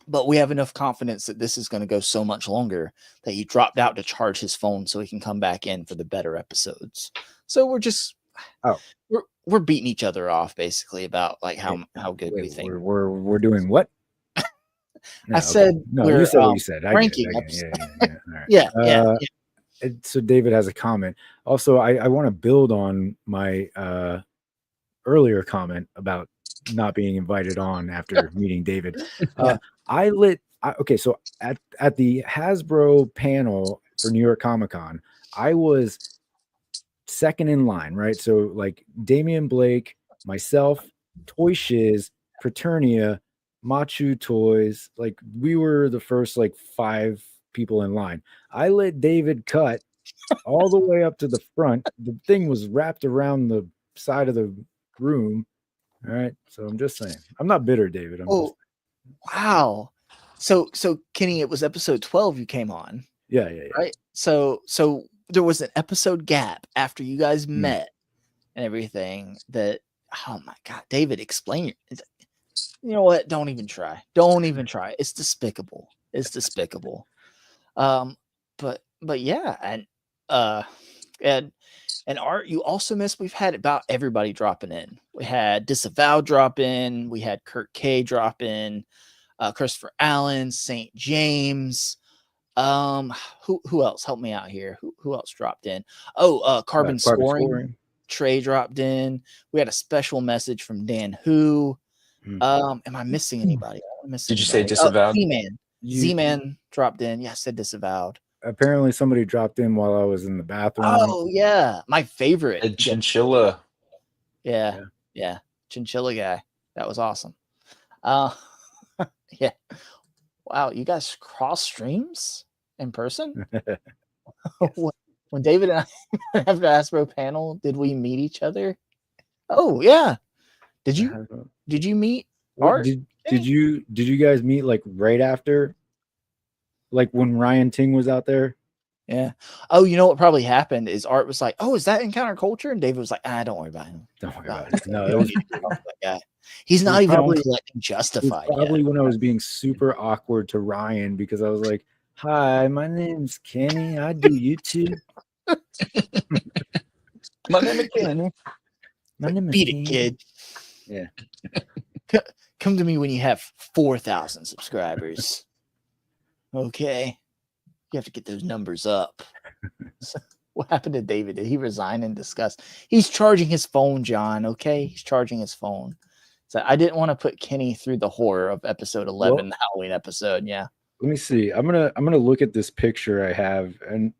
[SPEAKER 5] But we have enough confidence that this is going to go so much longer that he dropped out to charge his phone so he can come back in for the better episodes. So we're just we're beating each other off basically about like how good we think.
[SPEAKER 3] We're doing what?
[SPEAKER 5] I said
[SPEAKER 3] no.
[SPEAKER 5] We're,
[SPEAKER 3] You said what you said.
[SPEAKER 5] Ranking
[SPEAKER 3] I get it. All right.
[SPEAKER 5] yeah.
[SPEAKER 3] So David has a comment. Also, I want to build on my earlier comment about not being invited on after meeting David. So at the Hasbro panel for New York Comic-Con, I was second in line, right? So like Damian Blake, myself, Toy Shiz, Fraternia, Machu Toys, like we were the first like 5 people in line. I let David cut all the way up to the front. The thing was wrapped around the side of the room. All right. So I'm just saying. I'm not bitter, David.
[SPEAKER 5] Wow. So Kenny, it was episode 12 you came on.
[SPEAKER 3] Yeah.
[SPEAKER 5] Right. So there was an episode gap after you guys met and everything that, oh my God, David, explain it. You know what? Don't even try. It's despicable. But yeah. And Art, you also missed. We've had about everybody dropping in. We had Disavowed drop in. We had Kurt K drop in. Christopher Allen, St. James, Who else? Help me out here. Who else dropped in? Oh, carbon
[SPEAKER 3] Carbon
[SPEAKER 5] scoring.
[SPEAKER 3] scoring.
[SPEAKER 5] Trey dropped in. We had a special message from Dan Who. Am I missing anybody?
[SPEAKER 2] Did you say disavowed?
[SPEAKER 5] Z-Man. Z-Man dropped in. Yeah, I said disavowed.
[SPEAKER 3] Apparently somebody dropped in while I was in the bathroom.
[SPEAKER 5] Oh yeah, my favorite.
[SPEAKER 2] A chinchilla.
[SPEAKER 5] Yeah. Chinchilla guy. That was awesome. Yeah. Wow, you guys cross streams in person? When David and I have the Hasbro panel, did we meet each other? Oh yeah. Did you meet Art?
[SPEAKER 3] Did you guys meet like right after? Like when Ryan Ting was out there?
[SPEAKER 5] Yeah. Oh, you know what probably happened is Art was like, "Oh, is that Encounter Culture?" And David was like, "Don't worry about him.
[SPEAKER 3] Don't worry about it." No, it was
[SPEAKER 5] that guy. He's not even on collecting Justified.
[SPEAKER 3] Probably when I was being super awkward to Ryan because I was like, "Hi, my name's Kenny. I do YouTube."
[SPEAKER 2] My name is Kenny.
[SPEAKER 3] My name is
[SPEAKER 5] Beat
[SPEAKER 3] Kenny.
[SPEAKER 5] it, kid.
[SPEAKER 3] Yeah.
[SPEAKER 5] Come to me when you have 4,000 subscribers. Okay. You have to get those numbers up. So, what happened to David? Did he resign in disgust? He's charging his phone, John. Okay. He's charging his phone. So I didn't want to put Kenny through the horror of episode 11, the Halloween episode. Yeah.
[SPEAKER 3] Let me see. I'm gonna look at this picture I have, and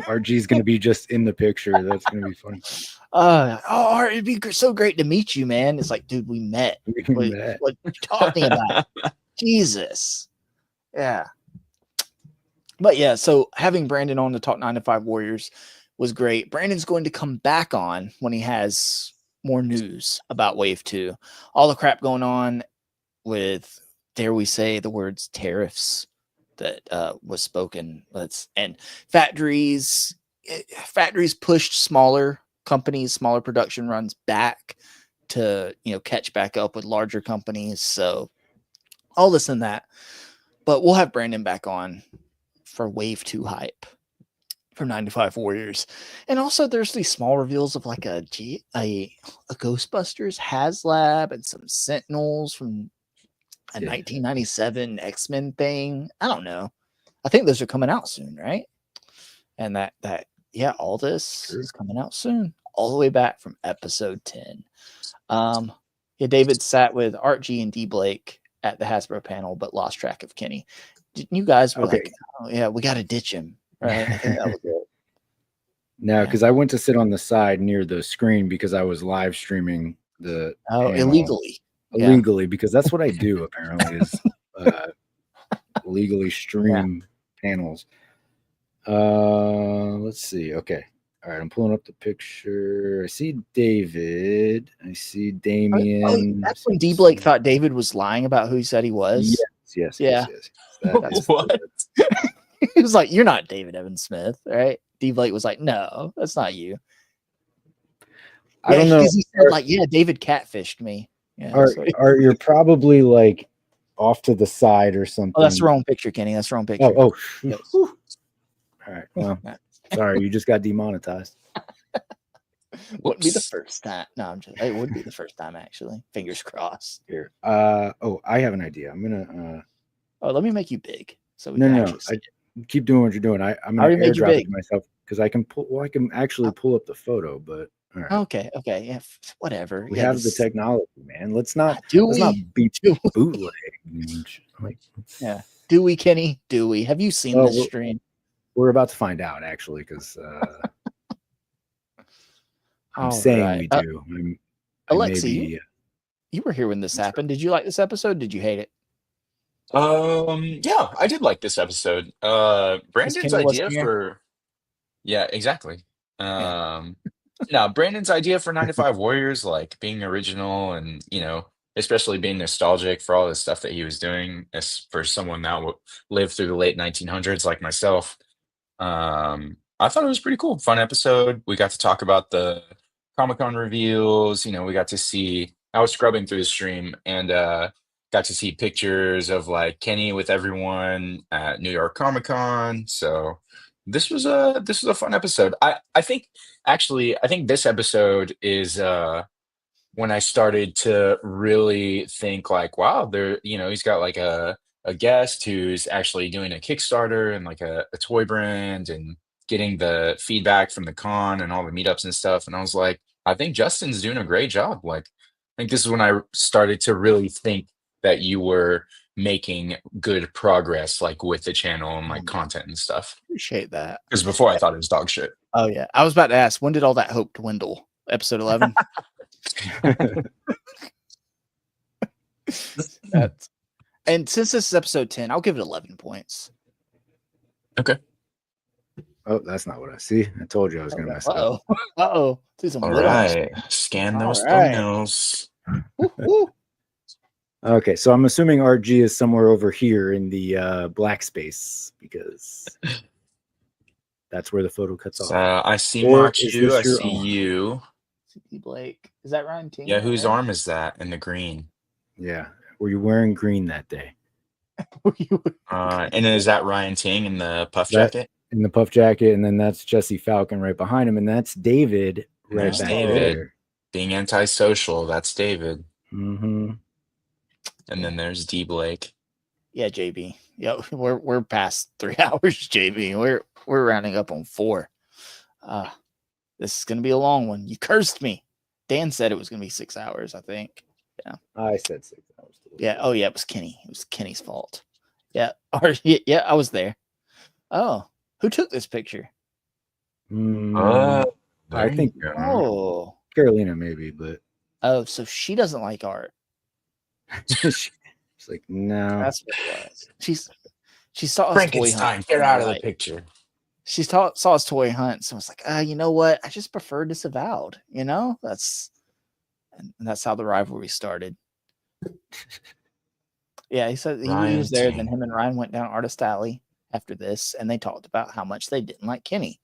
[SPEAKER 3] RG's gonna be just in the picture. That's gonna be funny.
[SPEAKER 5] Art, it'd be so great to meet you, man. It's like, dude, we met. What are you talking about? Jesus. Yeah. But yeah, so having Brandon on to talk 9 to 5 Warriors was great. Brandon's going to come back on when he has more news about Wave 2. All the crap going on with, dare we say, the words tariffs that was spoken. And factories pushed smaller companies, smaller production runs back to, catch back up with larger companies. So all this and that. But we'll have Brandon back on for Wave 2 hype for 9 to 5 Warriors. And also there's these small reveals of like a Ghostbusters HasLab and some Sentinels from a 1997 X-Men thing. I don't know. I think those are coming out soon, right? And all this is coming out soon, all the way back from episode 10. David sat with Art G and D Blake at the Hasbro panel, but lost track of Kenny. You guys were like, "Oh yeah, we got to ditch him." Right? I think that was it.
[SPEAKER 3] No, because I went to sit on the side near the screen because I was live streaming the panel.
[SPEAKER 5] illegally,
[SPEAKER 3] because that's what I do apparently is illegally stream panels. Let's see. Okay. All right, I'm pulling up the picture. I see David. I see Damien.
[SPEAKER 5] That's when D Blake thought David was lying about who he said he was.
[SPEAKER 3] Yes.
[SPEAKER 5] That's what? He was like, "You're not David Evan Smith, right?" D Blake was like, "No, that's not you."
[SPEAKER 3] I don't know.
[SPEAKER 5] Because he said, like, David catfished me. Yeah,
[SPEAKER 3] you're probably like off to the side or something.
[SPEAKER 5] Oh, that's the wrong picture, Kenny. That's the wrong picture.
[SPEAKER 3] Oh. All right. Well, sorry, you just got demonetized.
[SPEAKER 5] Wouldn't be the first time. No, it would be the first time, actually. Fingers crossed.
[SPEAKER 3] Here. I have an idea. I'm gonna
[SPEAKER 5] let me make you big. So
[SPEAKER 3] no. Keep doing what you're doing. I'm gonna airdrop it to myself because I can actually pull up the photo, but all right.
[SPEAKER 5] Okay. Yeah. Whatever.
[SPEAKER 3] We have the technology, man. Let's not be bootleg.
[SPEAKER 5] Yeah. Do we, Kenny? Do we? Have you seen this stream?
[SPEAKER 3] We're about to find out, actually, because I'm saying we do.
[SPEAKER 5] Alexa, you were here when this happened. Did you like this episode? Did you hate it?
[SPEAKER 2] Yeah, I did like this episode. Brandon's idea for exactly. Now Brandon's idea for 9 to 5 Warriors, like being original and especially being nostalgic for all the stuff that he was doing as for someone that lived through the late 1900s like myself. I thought it was pretty cool. Fun episode. We got to talk about the Comic-Con reveals. We got to see, I was scrubbing through the stream and got to see pictures of like Kenny with everyone at New York Comic-Con. So this was a fun episode. I think this episode is when I started to really think like, wow, he's got like a a guest who's actually doing a Kickstarter and like a toy brand and getting the feedback from the con and all the meetups and stuff. And I was like, I think Justin's doing a great job. Like, I think this is when I started to really think that you were making good progress, like with the channel and like content and stuff.
[SPEAKER 5] Appreciate that.
[SPEAKER 2] Because before I thought it was dog shit.
[SPEAKER 5] Oh yeah, I was about to ask, when did all that hope dwindle? Episode 11. And since this is episode 10, I'll give it 11 points.
[SPEAKER 2] Okay.
[SPEAKER 3] Oh, that's not what I see. I told you I was going to mess it up.
[SPEAKER 5] Uh-oh.
[SPEAKER 2] All right. Scan those thumbnails.
[SPEAKER 3] Okay, so I'm assuming RG is somewhere over here in the black space because that's where the photo cuts off.
[SPEAKER 2] I see
[SPEAKER 3] Or
[SPEAKER 2] Machu.
[SPEAKER 3] is this
[SPEAKER 2] I
[SPEAKER 3] your
[SPEAKER 2] see
[SPEAKER 3] arm?
[SPEAKER 2] you.
[SPEAKER 5] CP Blake. Is that Ryan Ting?
[SPEAKER 2] Yeah, whose arm is that in the green?
[SPEAKER 3] Yeah. Were you wearing green that day?
[SPEAKER 2] And is that Ryan Ting in the puff
[SPEAKER 3] That-
[SPEAKER 2] jacket?
[SPEAKER 3] In the puff jacket, and then that's Jesse Falcon right behind him, and that's David right
[SPEAKER 2] There's
[SPEAKER 3] back
[SPEAKER 2] David.
[SPEAKER 3] there.
[SPEAKER 2] Being antisocial, that's David.
[SPEAKER 3] Mm-hmm.
[SPEAKER 2] And then there's D Blake.
[SPEAKER 5] Yeah, JB. Yeah, we're past 3 hours, JB. We're rounding up on 4. This is gonna be a long one. You cursed me. Dan said it was gonna be 6 hours, I think. Yeah.
[SPEAKER 3] I said 6 hours.
[SPEAKER 5] Yeah. Oh yeah, it was Kenny. It was Kenny's fault. Yeah. Or yeah, I was there. Oh, who took this picture?
[SPEAKER 3] I think
[SPEAKER 5] Oh,
[SPEAKER 3] Carolina maybe, but
[SPEAKER 5] oh, so she doesn't like art.
[SPEAKER 3] she's like, no.
[SPEAKER 5] That's what it was. She saw us toy
[SPEAKER 2] Frankenstein,
[SPEAKER 5] hunt.
[SPEAKER 2] get out of the
[SPEAKER 5] Like,
[SPEAKER 2] picture.
[SPEAKER 5] she saw us toy hunt, so I was like, you know what? I just prefer Disavowed. You know, that's how the rivalry started. Yeah, he said he was there. Then him and Ryan went down Artist Alley after this, and they talked about how much they didn't like Kenny.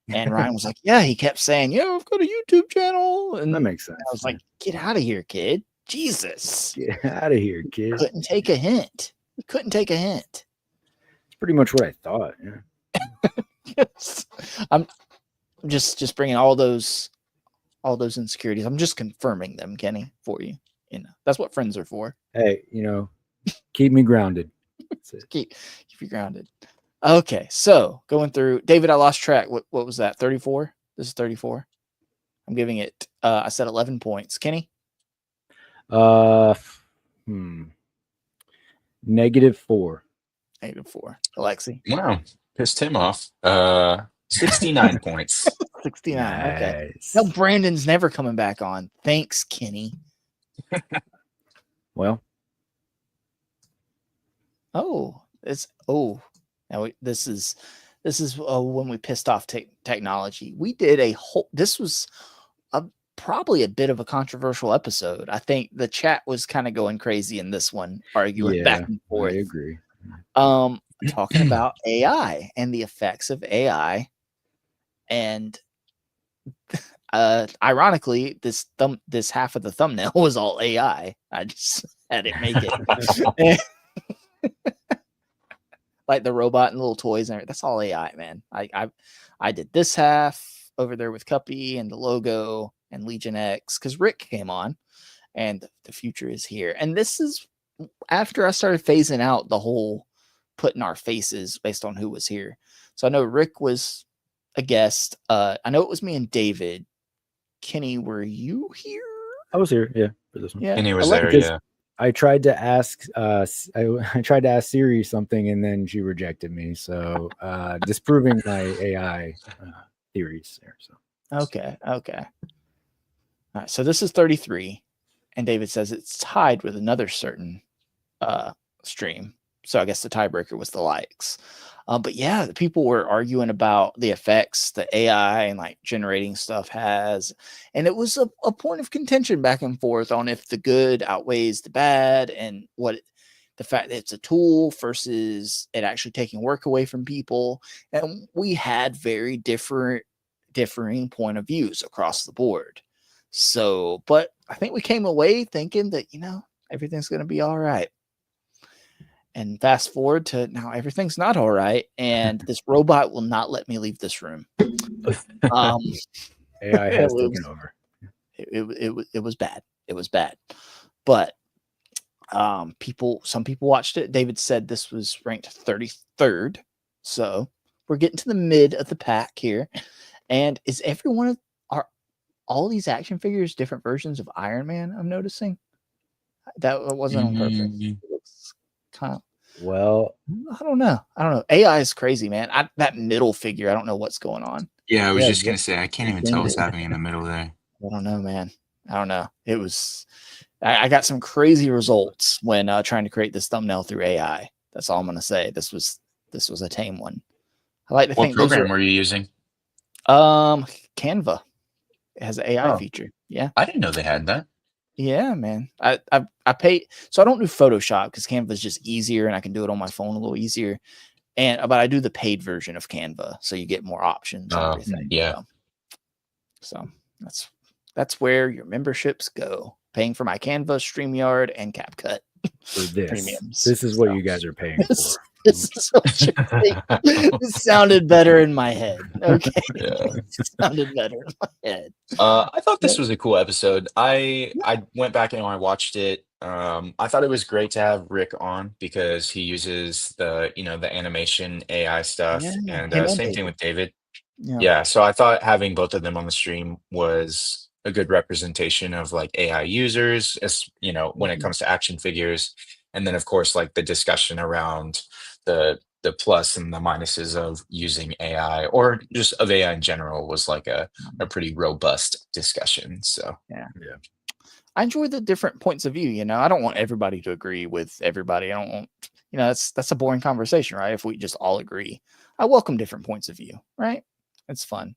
[SPEAKER 5] And Ryan was like, yeah, he kept saying, yeah, I've got a YouTube channel. And
[SPEAKER 3] that makes sense.
[SPEAKER 5] I was like, get out of here, kid. Jesus.
[SPEAKER 3] Get out of here, kid.
[SPEAKER 5] Couldn't take a hint. He couldn't take a hint.
[SPEAKER 3] It's pretty much what I thought. Yeah.
[SPEAKER 5] Yes. I'm just bringing all those insecurities. I'm just confirming them, Kenny, for you. You know, that's what friends are for.
[SPEAKER 3] Hey, keep me grounded.
[SPEAKER 5] Keep you grounded. Okay, so going through David, I lost track. What was that? 34? This is 34. I'm giving it I said 11 points. Kenny?
[SPEAKER 3] -4.
[SPEAKER 5] -4. Alexi?
[SPEAKER 2] Wow. Pissed him off. 69 points.
[SPEAKER 5] 69. Okay. No, Brandon's never coming back on. Thanks, Kenny.
[SPEAKER 3] Well.
[SPEAKER 5] Now this is when we pissed off technology. We did a whole. This was probably a bit of a controversial episode. I think the chat was kind of going crazy in this one, arguing back and forth.
[SPEAKER 3] I agree.
[SPEAKER 5] Talking about AI and the effects of AI, and ironically, this half of the thumbnail was all AI. I just had it make it. Like the robot and little toys and everything. That's all AI, man. I did this half over there with Cuppy and the logo and Legion X because Rick came on, and the future is here. And this is after I started phasing out the whole putting our faces based on who was here. So I know Rick was a guest. I know it was me and David. Kenny, were you here?
[SPEAKER 3] I was here, yeah, for this one.
[SPEAKER 5] Yeah,
[SPEAKER 2] Kenny was there, yeah.
[SPEAKER 3] I tried to ask I tried to ask Siri something and then she rejected me. So disproving my AI theories there. So
[SPEAKER 5] okay. All right, so this is 33, and David says it's tied with another certain stream. So I guess the tiebreaker was the likes. But yeah, the people were arguing about the effects that AI and like generating stuff has. And it was a point of contention back and forth on if the good outweighs the bad and the fact that it's a tool versus it actually taking work away from people. And we had very differing point of views across the board. So, but I think we came away thinking that, everything's going to be all right. And fast forward to now, everything's not all right. And this robot will not let me leave this room.
[SPEAKER 3] AI has taken over.
[SPEAKER 5] It was bad. It was bad. But Some people watched it. David said this was ranked 33rd. So we're getting to the mid of the pack here. And is are all these action figures different versions of Iron Man? I'm noticing that wasn't on purpose. It looks kind of,
[SPEAKER 3] well,
[SPEAKER 5] I don't know. AI is crazy, man. That middle figure, I don't know what's going on.
[SPEAKER 2] Yeah, I was just gonna say I can't even tell what's happening in the middle there.
[SPEAKER 5] I don't know, man. I don't know. It was. I got some crazy results when trying to create this thumbnail through AI. That's all I'm gonna say. This was a tame one. I like to
[SPEAKER 2] What
[SPEAKER 5] think.
[SPEAKER 2] program were you using?
[SPEAKER 5] Canva. It has an AI feature. Yeah,
[SPEAKER 2] I didn't know they had that.
[SPEAKER 5] Yeah, man. I pay, so I don't do Photoshop because Canva is just easier and I can do it on my phone a little easier. But I do the paid version of Canva, so you get more options and everything.
[SPEAKER 2] Yeah.
[SPEAKER 5] So that's where your memberships go. Paying for my Canva, StreamYard, and CapCut
[SPEAKER 3] For this,
[SPEAKER 5] premiums.
[SPEAKER 3] this is what you guys are paying for.
[SPEAKER 5] This is what you're paying. It sounded better in my head. Okay, it sounded better in my head.
[SPEAKER 2] I thought this was a cool episode. I went back and I watched it. I thought it was great to have Rick on because he uses the animation AI stuff, and same thing with David. Yeah, so I thought having both of them on the stream was a good representation of like AI users, as when it comes to action figures, and then of course like the discussion around the plus and the minuses of using AI or just of AI in general was like a pretty robust discussion. So
[SPEAKER 5] yeah. I enjoy the different points of view. I don't want everybody to agree with everybody. I don't want, that's a boring conversation, right? If we just all agree. I welcome different points of view, right? It's fun.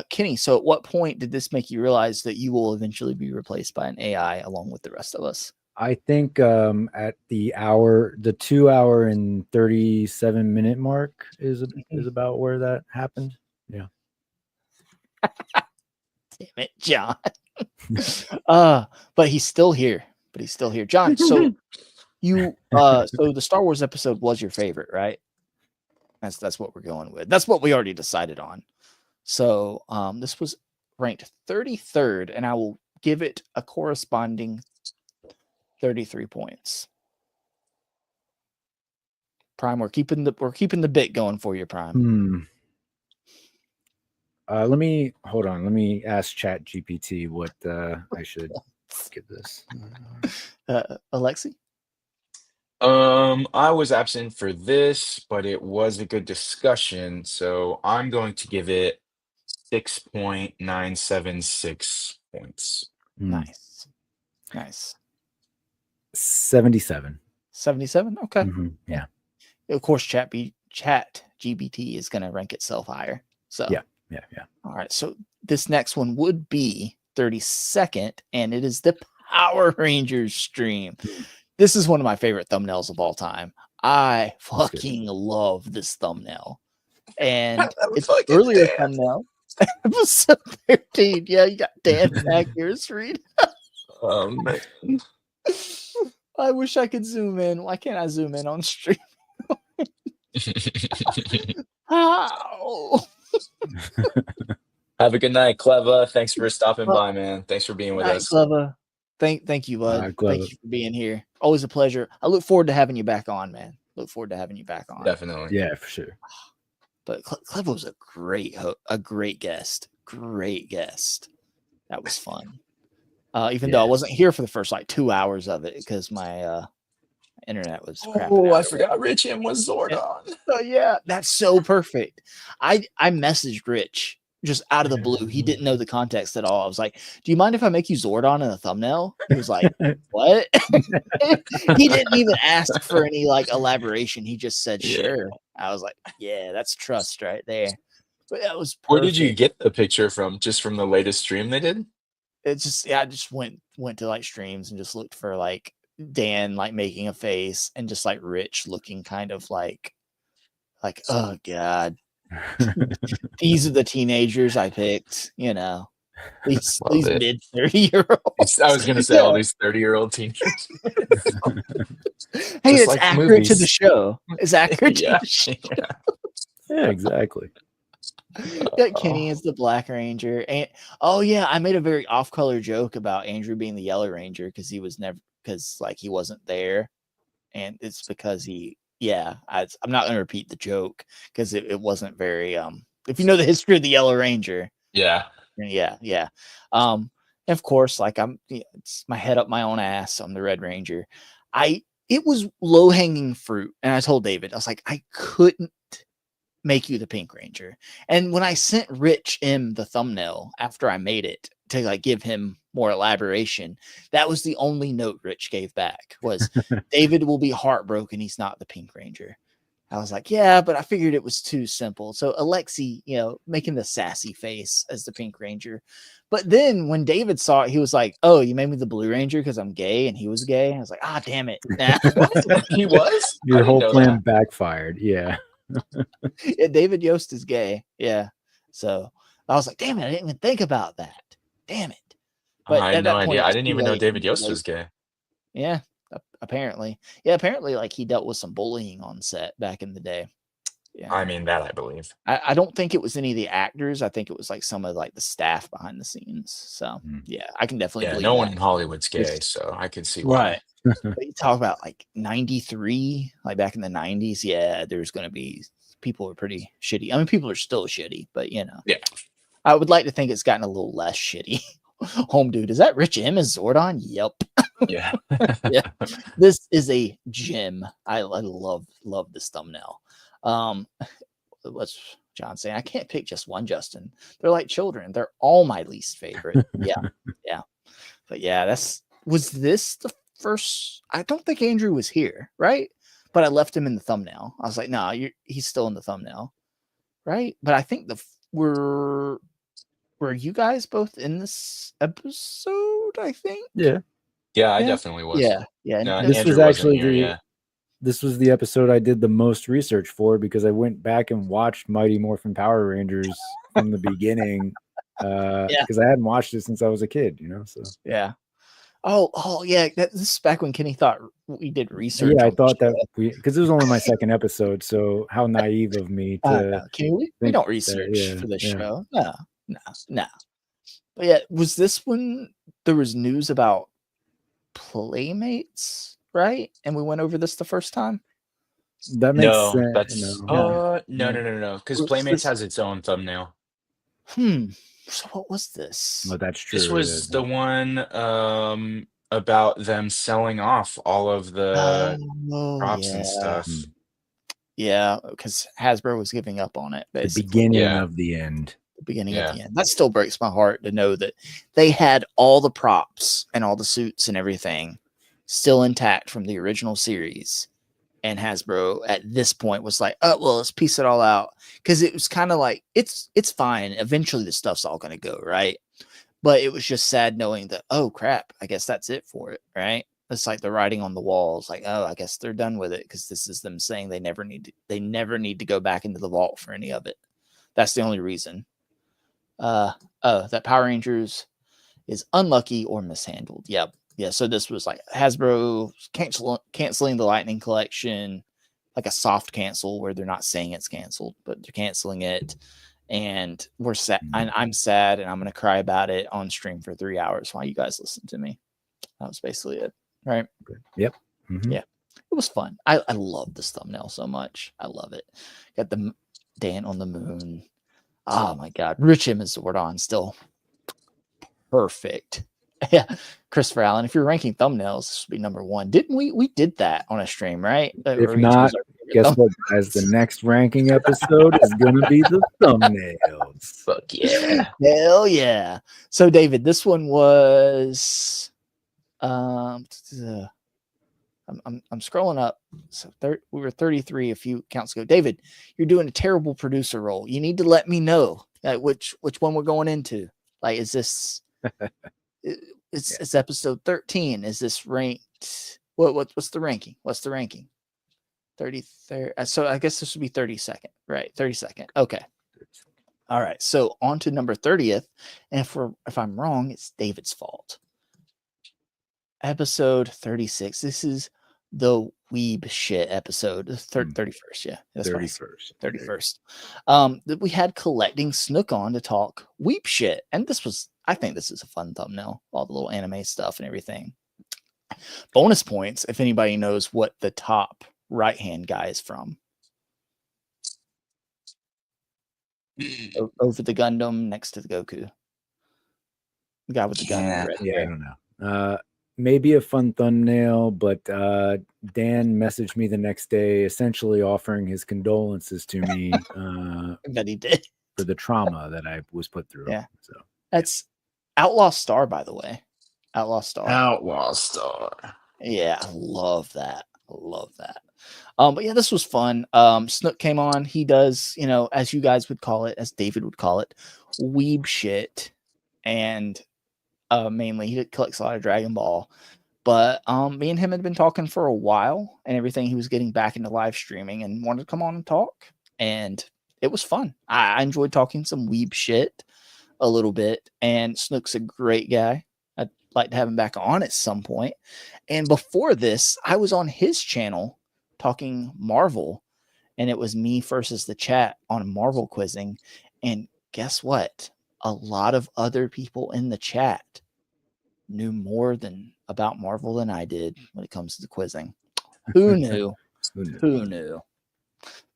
[SPEAKER 5] Kenny, so at what point did this make you realize that you will eventually be replaced by an AI along with the rest of us?
[SPEAKER 3] I think at the 2 hour and 37 minute mark is about where that happened. Yeah.
[SPEAKER 5] Damn it, John. But he's still here. John, so you so the Star Wars episode was your favorite, right? That's what we're going with. That's what we already decided on. So this was ranked 33rd, and I will give it a corresponding 33 points. Prime, we're keeping the bit going for you, Prime.
[SPEAKER 3] Let me ask Chat GPT what I should give this.
[SPEAKER 5] Alexi?
[SPEAKER 2] I was absent for this, but it was a good discussion, so I'm going to give it 6.976 points.
[SPEAKER 5] Nice.
[SPEAKER 3] 77.
[SPEAKER 5] 77? Okay.
[SPEAKER 3] Yeah.
[SPEAKER 5] Of course, Chat GPT is going to rank itself higher. So
[SPEAKER 3] yeah.
[SPEAKER 5] All right. So this next one would be 32nd, and it is the Power Rangers stream. This is one of my favorite thumbnails of all time. I fucking love this thumbnail. And it's earlier thumbnail. Episode 13. Yeah, you got Dan back here, Reed.
[SPEAKER 2] Oh man.
[SPEAKER 5] I wish I could zoom in. Why can't I zoom in on stream? How?
[SPEAKER 2] Have a good night, Cleva. Thanks for stopping by, man. Thanks for being with us.
[SPEAKER 5] Cleva. Thank you, bud. Thank you for being here. Always a pleasure. I look forward to having you back on, man.
[SPEAKER 2] Definitely.
[SPEAKER 3] Yeah, for sure.
[SPEAKER 5] But Cleva was a great guest. Great guest. That was fun. Even though I wasn't here for the first 2 hours of it because my internet was crapping
[SPEAKER 2] Oh,
[SPEAKER 5] out.
[SPEAKER 2] I forgot Rich M was Zordon.
[SPEAKER 5] Oh yeah, that's so perfect. I messaged Rich just out of the blue. He didn't know the context at all. I was like, "Do you mind if I make you Zordon in the thumbnail?" He was like, "What?" He didn't even ask for any elaboration. He just said, "Sure." I was like, "Yeah, that's trust right there." But that was perfect.
[SPEAKER 2] Where did you get the picture from? Just from the latest stream they did?
[SPEAKER 5] It just I just went to streams and just looked for Dan making a face and just Rich looking kind of like oh god. These are the teenagers I picked, these mid 30-year-olds.
[SPEAKER 2] I was gonna say all these 30-year-old teenagers.
[SPEAKER 5] Hey, it's accurate to the show. It's accurate to the show.
[SPEAKER 3] Yeah, exactly.
[SPEAKER 5] Kenny is the Black Ranger, and I made a very off-color joke about Andrew being the Yellow Ranger because he was because like he wasn't there, and it's because I'm not gonna repeat the joke because it wasn't very if you know the history of the Yellow Ranger.
[SPEAKER 2] Yeah.
[SPEAKER 5] Yeah. Of course, like it's my head up my own ass. I'm the Red Ranger. It was low hanging fruit, and I told David, I was like, I couldn't make you the Pink Ranger. And when I sent Rich M the thumbnail after I made it to like give him more elaboration, that was the only note Rich gave back was David will be heartbroken he's not the Pink Ranger. I was like, yeah, but I figured it was too simple. So Alexi, making the sassy face as the Pink Ranger. But then when David saw it, he was like, oh, you made me the Blue Ranger because I'm gay and he was gay. I was like, damn it. Nah.
[SPEAKER 2] He was?
[SPEAKER 3] Your whole plan backfired. Yeah.
[SPEAKER 5] Yeah, David Yost is gay. Yeah. So I was like, damn it, I didn't even think about that. Damn it.
[SPEAKER 2] But I had no idea. I didn't even know David Yost was gay.
[SPEAKER 5] Yeah. Apparently. Yeah, apparently like he dealt with some bullying on set back in the day. Yeah.
[SPEAKER 2] I mean, that I believe.
[SPEAKER 5] I don't think it was any of the actors. I think it was like some of like the staff behind the scenes. So yeah, I can definitely believe
[SPEAKER 2] no
[SPEAKER 5] that.
[SPEAKER 2] one in Hollywood's gay, so I could see why.
[SPEAKER 5] Right. But you talk about like 93, like back in the 90s, yeah, there's gonna be people are pretty shitty. I mean, people are still shitty, but
[SPEAKER 2] Yeah.
[SPEAKER 5] I would like to think it's gotten a little less shitty. Home dude, is that Rich M as Zordon? Yep.
[SPEAKER 2] Yeah.
[SPEAKER 5] Yeah. This is a gem. I love this thumbnail. What's John saying? I can't pick just one, Justin. They're like children. They're all my least favorite. Yeah. But yeah, was this the first? I don't think Andrew was here, right? But I left him in the thumbnail. I was like, no, he's still in the thumbnail, right? But I think were you guys both in this episode? I think.
[SPEAKER 3] Yeah.
[SPEAKER 2] Yeah, I definitely was.
[SPEAKER 5] Yeah.
[SPEAKER 2] No,
[SPEAKER 3] This
[SPEAKER 2] Andrew
[SPEAKER 3] was actually
[SPEAKER 2] wasn't here,
[SPEAKER 3] this was the episode I did the most research for because I went back and watched Mighty Morphin Power Rangers from the beginning because I hadn't watched it since I was a kid, So
[SPEAKER 5] yeah. Oh yeah. This is back when Kenny thought we did research.
[SPEAKER 3] Yeah, I thought that because it was only my second episode, so how naive of me to.
[SPEAKER 5] We don't research for this show. No. But yeah, was this when there was news about Playmates, right? And we went over this the first time.
[SPEAKER 3] That makes sense.
[SPEAKER 2] No. Because Playmates has its own thumbnail.
[SPEAKER 5] So what was this?
[SPEAKER 3] Oh, that's true.
[SPEAKER 2] This was the one about them selling off all of the props and stuff.
[SPEAKER 5] Yeah, because Hasbro was giving up on it. Basically.
[SPEAKER 3] The beginning of the end.
[SPEAKER 5] The beginning of the end. That still breaks my heart to know that they had all the props and all the suits and everything still intact from the original series. And Hasbro at this point was like, oh, well, let's piece it all out. Because it was kind of like, it's fine. Eventually the stuff's all going to go, right? But it was just sad knowing that, oh, crap, I guess that's it for it, right? It's like the writing on the walls, like, oh, I guess they're done with it because this is them saying they never need to go back into the vault for any of it. That's the only reason. That Power Rangers is unlucky or mishandled. Yep. Yeah, so this was like Hasbro canceling the Lightning Collection, like a soft cancel where they're not saying it's canceled, but they're canceling it. And we're sad. I'm sad, and I'm going to cry about it on stream for 3 hours while you guys listen to me. That was basically it, right?
[SPEAKER 3] Yep.
[SPEAKER 5] Yeah, it was fun. I love this thumbnail so much. I love it. Got the Dan on the moon. Oh my God, Rich M is Zordon still perfect. Yeah, Christopher Allen. If you're ranking thumbnails, this would be number one. Didn't we? We did that on a stream, right?
[SPEAKER 3] If not, guess what, guys? The next ranking episode is going to be the thumbnails.
[SPEAKER 2] Fuck yeah!
[SPEAKER 5] Hell yeah! So, David, this one was. I'm scrolling up. So we were 33 a few counts ago. David, you're doing a terrible producer role. You need to let me know which one we're going into. Like, is this? It's episode 13. Is this ranked? What's the ranking? What's the ranking? 33. So I guess this would be 32nd, right? 32nd. Okay. All right. So on to number 30th. And if I'm wrong, it's David's fault. Episode 36. This is the weeb shit episode. 31st. Yeah. That's 31st. We had Collecting Snook on to talk weep shit. And I think this is a fun thumbnail. All the little anime stuff and everything. Bonus points if anybody knows what the top right-hand guy is from. Over the Gundam next to the Goku. The guy with the gun.
[SPEAKER 2] Yeah.
[SPEAKER 5] Red
[SPEAKER 3] Yeah, I
[SPEAKER 5] hair.
[SPEAKER 3] don't know. Maybe a fun thumbnail, but Dan messaged me the next day, essentially offering his condolences to me.
[SPEAKER 5] That he did
[SPEAKER 3] for the trauma that I was put through.
[SPEAKER 5] Yeah.
[SPEAKER 3] So
[SPEAKER 5] that's Outlaw Star, by the way. Outlaw Star.
[SPEAKER 2] Outlaw Star.
[SPEAKER 5] Yeah, I love that. I love that. But yeah, this was fun. Snook came on. He does, as you guys would call it, as David would call it, weeb shit. And mainly he collects a lot of Dragon Ball. But me and him had been talking for a while and everything. He was getting back into live streaming and wanted to come on and talk. And it was fun. I enjoyed talking some weeb shit a little bit. And Snook's a great guy. I'd like to have him back on at some point. And before this, I was on his channel talking Marvel. And it was me versus the chat on Marvel quizzing. And guess what? A lot of other people in the chat knew more about Marvel than I did when it comes to the quizzing. Who knew? Who knew?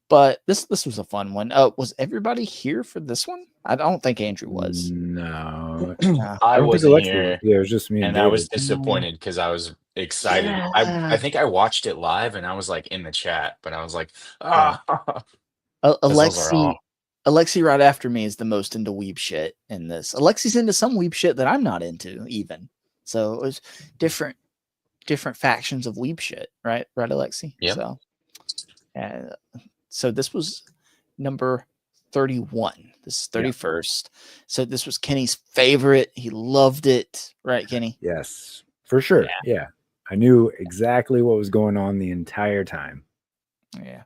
[SPEAKER 5] But this was a fun one. Was everybody here for this one? I don't think Andrew was.
[SPEAKER 3] No,
[SPEAKER 2] I
[SPEAKER 3] don't think
[SPEAKER 2] wasn't
[SPEAKER 3] Alexi
[SPEAKER 2] here.
[SPEAKER 3] was. Yeah, it was just me and
[SPEAKER 2] I was
[SPEAKER 3] David.
[SPEAKER 2] disappointed because I was excited. I think I watched it live and I was like in the chat, but I was like,
[SPEAKER 5] Alexi right after me is the most into weeb shit in this. Alexi's into some weeb shit that I'm not into even. So it was different factions of weeb shit, right? Right, Alexi?
[SPEAKER 2] Yeah.
[SPEAKER 5] So this was number 31. This is 31st. So this was Kenny's favorite. He loved it. Right, Kenny?
[SPEAKER 3] Yes, for sure. Yeah. I knew exactly what was going on the entire time.
[SPEAKER 5] Yeah.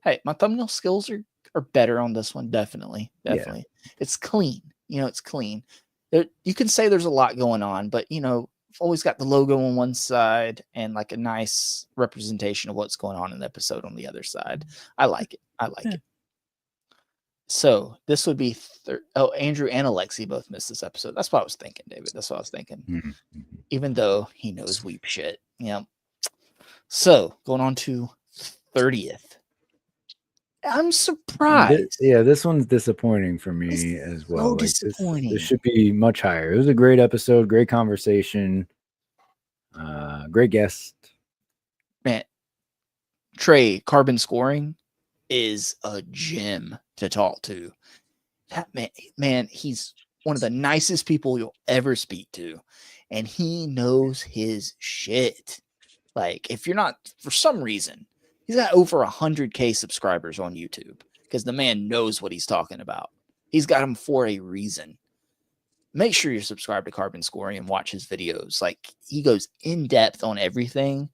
[SPEAKER 5] Hey, my thumbnail skills are better on this one. Definitely. It's clean. It's clean. You can say there's a lot going on, but always got the logo on one side and like a nice representation of what's going on in the episode on the other side. I like it. It. So this would be Andrew and Alexi both missed this episode. That's what I was thinking, David. That's what I was thinking.
[SPEAKER 3] Mm-hmm.
[SPEAKER 5] Even though he knows weep shit. Yeah. So going on to 30th. I'm surprised.
[SPEAKER 3] This one's disappointing for me as well.
[SPEAKER 5] So disappointing.
[SPEAKER 3] This should be much higher. It was a great episode, great conversation, great guest.
[SPEAKER 5] Man, Trey, carbon scoring is a gem to talk to. That man, he's one of the nicest people you'll ever speak to, and he knows his shit. Like, if you're not, for some reason, he's got over 100K subscribers on YouTube because the man knows what he's talking about. He's got them for a reason. Make sure you're subscribed to Carbon Scoring and watch his videos. Like, he goes in depth on everything.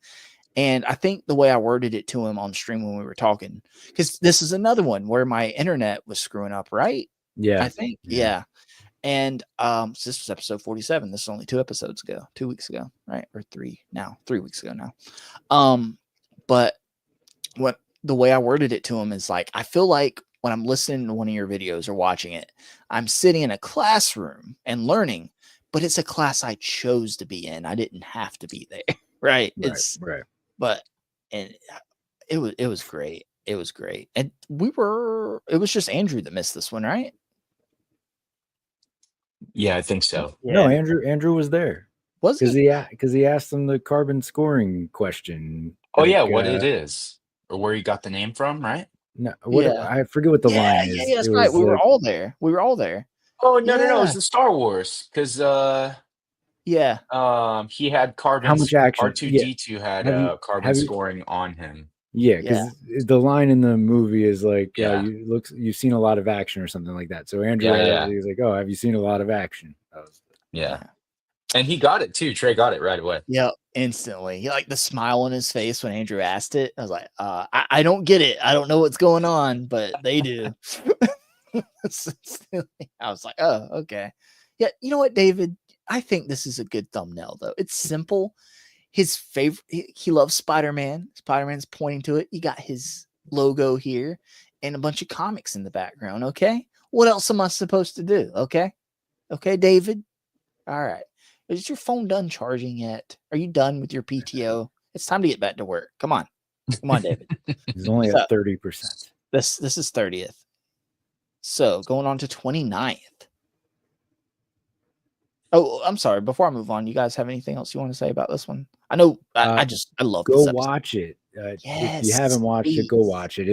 [SPEAKER 5] And I think the way I worded it to him on stream when we were talking, because this is another one where my internet was screwing up, right?
[SPEAKER 3] Yeah.
[SPEAKER 5] I think. Yeah. And so this was episode 47. This is only 2 weeks ago, right? Or 3 weeks ago now. But what the way I worded it to him is like, I feel like when I'm listening to one of your videos or watching it, I'm sitting in a classroom and learning, but it's a class I chose to be in. I didn't have to be there. Right.
[SPEAKER 3] Right.
[SPEAKER 5] But it was great. It was great. And it was just Andrew that missed this one, right?
[SPEAKER 2] Yeah, I think so.
[SPEAKER 3] No, Andrew was there.
[SPEAKER 5] Was
[SPEAKER 3] he? Because he asked him the carbon scoring question.
[SPEAKER 2] Oh yeah, what it is or where you got the name from, right?
[SPEAKER 3] No, I forget what the line is.
[SPEAKER 5] Yeah, that's right. We were all there.
[SPEAKER 2] Oh no, it's the Star Wars because he had carbon.
[SPEAKER 3] How much action?
[SPEAKER 2] R2D2 had carbon scoring on him.
[SPEAKER 3] Yeah, because the line in the movie is like, you've seen a lot of action or something like that. So Andrew, he's like, oh, have you seen a lot of action?
[SPEAKER 2] And he got it too. Trey got it right away.
[SPEAKER 5] Yeah, instantly. He like the smile on his face when Andrew asked it. I was like, I don't get it. I don't know what's going on, but they do. I was like, oh, okay. Yeah, you know what, David? I think this is a good thumbnail, though. It's simple. His favorite, he loves Spider-Man. Spider-Man's pointing to it. You got his logo here and a bunch of comics in the background. Okay. What else am I supposed to do? Okay, David. All right. Is your phone done charging yet? Are you done with your PTO? It's time to get back to work. Come on, David.
[SPEAKER 3] He's only
[SPEAKER 5] So,
[SPEAKER 3] at 30%.
[SPEAKER 5] This is 30th. So going on to 29th. Oh, I'm sorry. Before I move on, you guys have anything else you want to say about this one? I know I love
[SPEAKER 3] go
[SPEAKER 5] this episode.
[SPEAKER 3] watch it. If you
[SPEAKER 5] Yes,
[SPEAKER 3] haven't watched it, go
[SPEAKER 5] please.
[SPEAKER 3] watch it.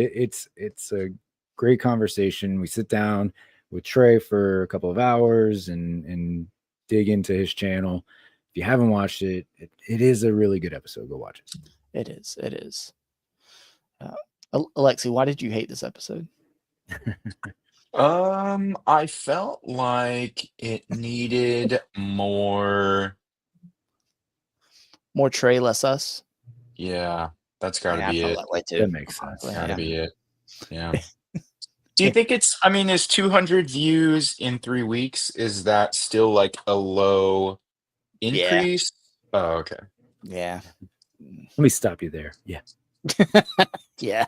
[SPEAKER 3] It's a great conversation. We sit down with Trey for a couple of hours and dig into his channel. If you haven't watched it, it is a really good episode. Go watch it.
[SPEAKER 5] It is. It is. Alexi, why did you hate this episode?
[SPEAKER 2] I felt like it needed more
[SPEAKER 5] Trey, less us.
[SPEAKER 2] Yeah, that's gotta be
[SPEAKER 5] I felt
[SPEAKER 2] it.
[SPEAKER 5] that way too.
[SPEAKER 3] That makes sense.
[SPEAKER 2] Gotta be it. Yeah. Do you think it's, I mean, is 200 views in 3 weeks, is that still like a low increase? Oh, okay.
[SPEAKER 5] Yeah.
[SPEAKER 3] Let me stop you there. Yeah.
[SPEAKER 5] Yeah.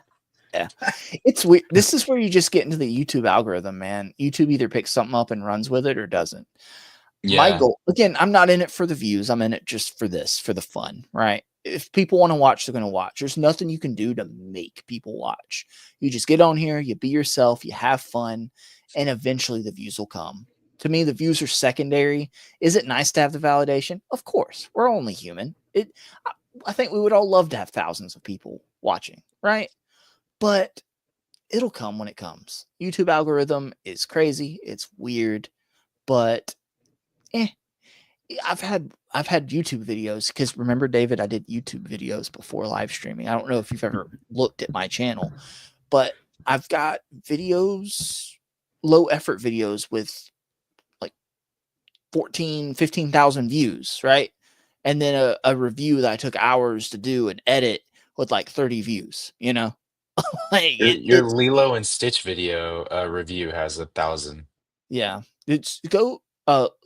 [SPEAKER 5] It's weird. This is where you just get into the YouTube algorithm, man. YouTube either picks something up and runs with it or doesn't. My
[SPEAKER 2] Yeah.
[SPEAKER 5] goal, again, I'm not in it for the views. I'm in it just for the fun, right? If people want to watch, they're going to watch. There's nothing you can do to make people watch. You just get on here, you be yourself, you have fun, and eventually the views will come. To me, the views are secondary. Is it nice to have the validation? Of course. We're only human. I think we would all love to have thousands of people watching, right? But it'll come when it comes. YouTube algorithm is crazy. It's weird, but I've had YouTube videos because remember, David, I did YouTube videos before live streaming. I don't know if you've ever looked at my channel, but I've got videos, low effort videos with like 14, 15,000 views, right? And then a review that I took hours to do and edit with like 30 views, you know? Like
[SPEAKER 2] Your Lilo and Stitch video review has 1,000.
[SPEAKER 5] Yeah. It's go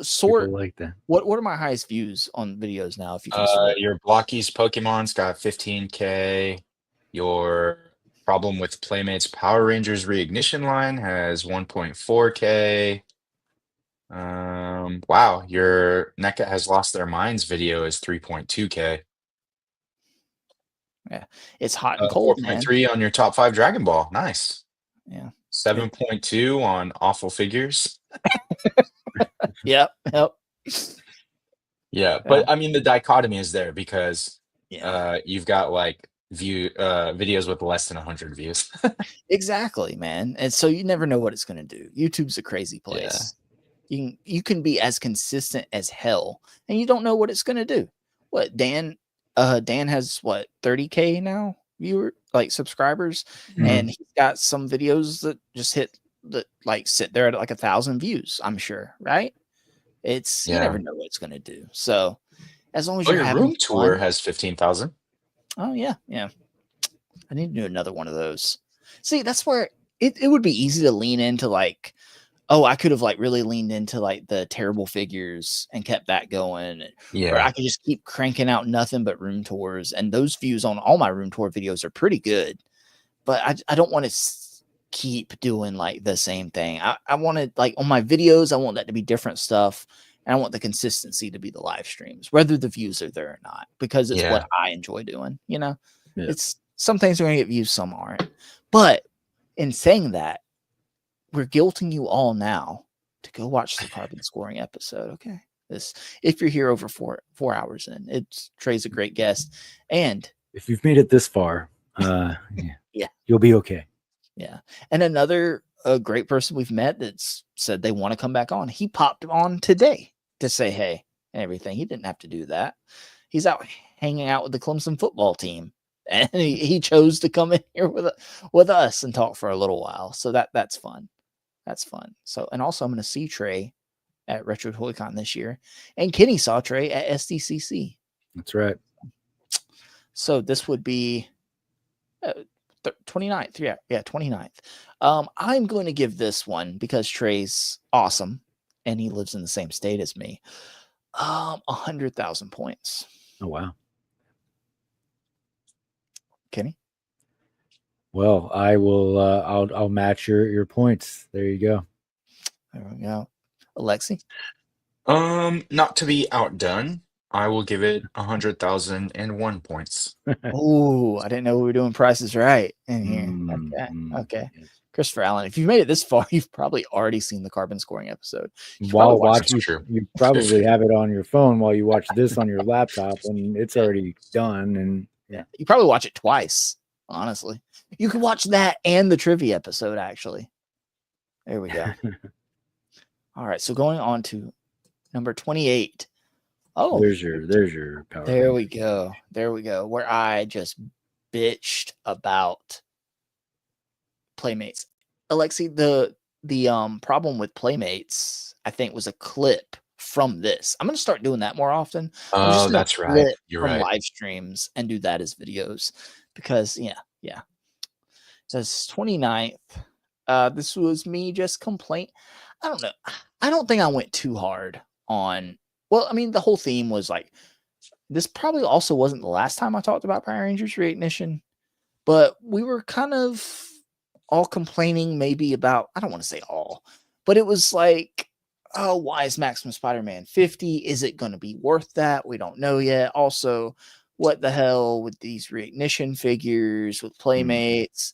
[SPEAKER 5] sort
[SPEAKER 3] People like that.
[SPEAKER 5] what are my highest views on videos now if you can sort?
[SPEAKER 2] Your Blockies Pokemon's got 15K. Your Problem with Playmates Power Rangers Reignition line has 1.4K. Wow, your NECA Has Lost Their Minds video is 3.2K.
[SPEAKER 5] Yeah, it's hot and cold, man.
[SPEAKER 2] 4.3 on your top 5 Dragon Ball. Nice.
[SPEAKER 5] Yeah.
[SPEAKER 2] 7.2 on Awful Figures.
[SPEAKER 5] Yep.
[SPEAKER 2] Yeah, but I mean the dichotomy is there because you've got like videos with less than 100 views.
[SPEAKER 5] Exactly, man. And so you never know what it's going to do. YouTube's a crazy place. You can be as consistent as hell and you don't know what it's going to do. What Dan has what 30K now subscribers, and he's got some videos that just hit that like sit there at like 1,000 views, I'm sure, right? You never know what it's going to do. So as long as you're
[SPEAKER 2] your
[SPEAKER 5] having
[SPEAKER 2] room tour
[SPEAKER 5] fun,
[SPEAKER 2] has 15,000.
[SPEAKER 5] Oh yeah. I need to do another one of those. See, that's where it would be easy to lean into like, oh, I could have like really leaned into like the terrible figures and kept that going.
[SPEAKER 2] Yeah.
[SPEAKER 5] Or I could just keep cranking out nothing but room tours. And those views on all my room tour videos are pretty good. But I don't want to keep doing like the same thing. I want to like on my videos, I want that to be different stuff. And I want the consistency to be the live streams, whether the views are there or not, because it's what I enjoy doing. You know, it's some things are going to get views, some aren't. But in saying that, we're guilting you all now to go watch the carbon scoring episode. Okay. If you're here over 4 hours in, Trey's a great guest. And
[SPEAKER 3] if you've made it this far, you'll be okay.
[SPEAKER 5] Yeah. And another great person we've met that's said they want to come back on. He popped on today to say hey and everything. He didn't have to do that. He's out hanging out with the Clemson football team. And he chose to come in here with us and talk for a little while. So that's fun. That's fun. So, and also I'm going to see Trey at Retro ToyCon this year. And Kenny saw Trey at SDCC.
[SPEAKER 3] That's right.
[SPEAKER 5] So this would be 29th. Yeah, 29th. I'm going to give this one because Trey's awesome and he lives in the same state as me. 100,000 points.
[SPEAKER 3] Oh, wow.
[SPEAKER 5] Kenny?
[SPEAKER 3] Well, I will. I'll match your points. There you go.
[SPEAKER 5] There we go. Alexi?
[SPEAKER 2] Not to be outdone, I will give it 100,001 points.
[SPEAKER 5] Oh, I didn't know we were doing prices right in here. Okay. Okay. Christopher Allen, if you've made it this far, you've probably already seen the carbon scoring episode. You should probably
[SPEAKER 3] While
[SPEAKER 5] watch
[SPEAKER 3] watching, you probably have it on your phone while you watch this on your laptop, and it's already done. And yeah,
[SPEAKER 5] you probably watch it twice, honestly. You can watch that and the trivia episode, actually. There we go. All right, so going on to number 28. Oh,
[SPEAKER 3] there's your power.
[SPEAKER 5] There we go. There we go. Where I just bitched about Playmates. Alexi, the problem with Playmates, I think, was a clip from this. I'm gonna start doing that more often. I'm just
[SPEAKER 2] Oh,
[SPEAKER 5] gonna
[SPEAKER 2] that's right.
[SPEAKER 5] clip
[SPEAKER 2] You're
[SPEAKER 5] from
[SPEAKER 2] right.
[SPEAKER 5] live streams and do that as videos because yeah. It says 29th. This was me just complain. I don't know. I don't think I went too hard on. Well, I mean, the whole theme was like this. Probably also wasn't the last time I talked about Power Rangers Reignition, but we were kind of all complaining maybe about. I don't want to say all, but it was like, oh, why is Maximum Spider-Man 50? Is it going to be worth that? We don't know yet. Also, what the hell with these Reignition figures with Playmates?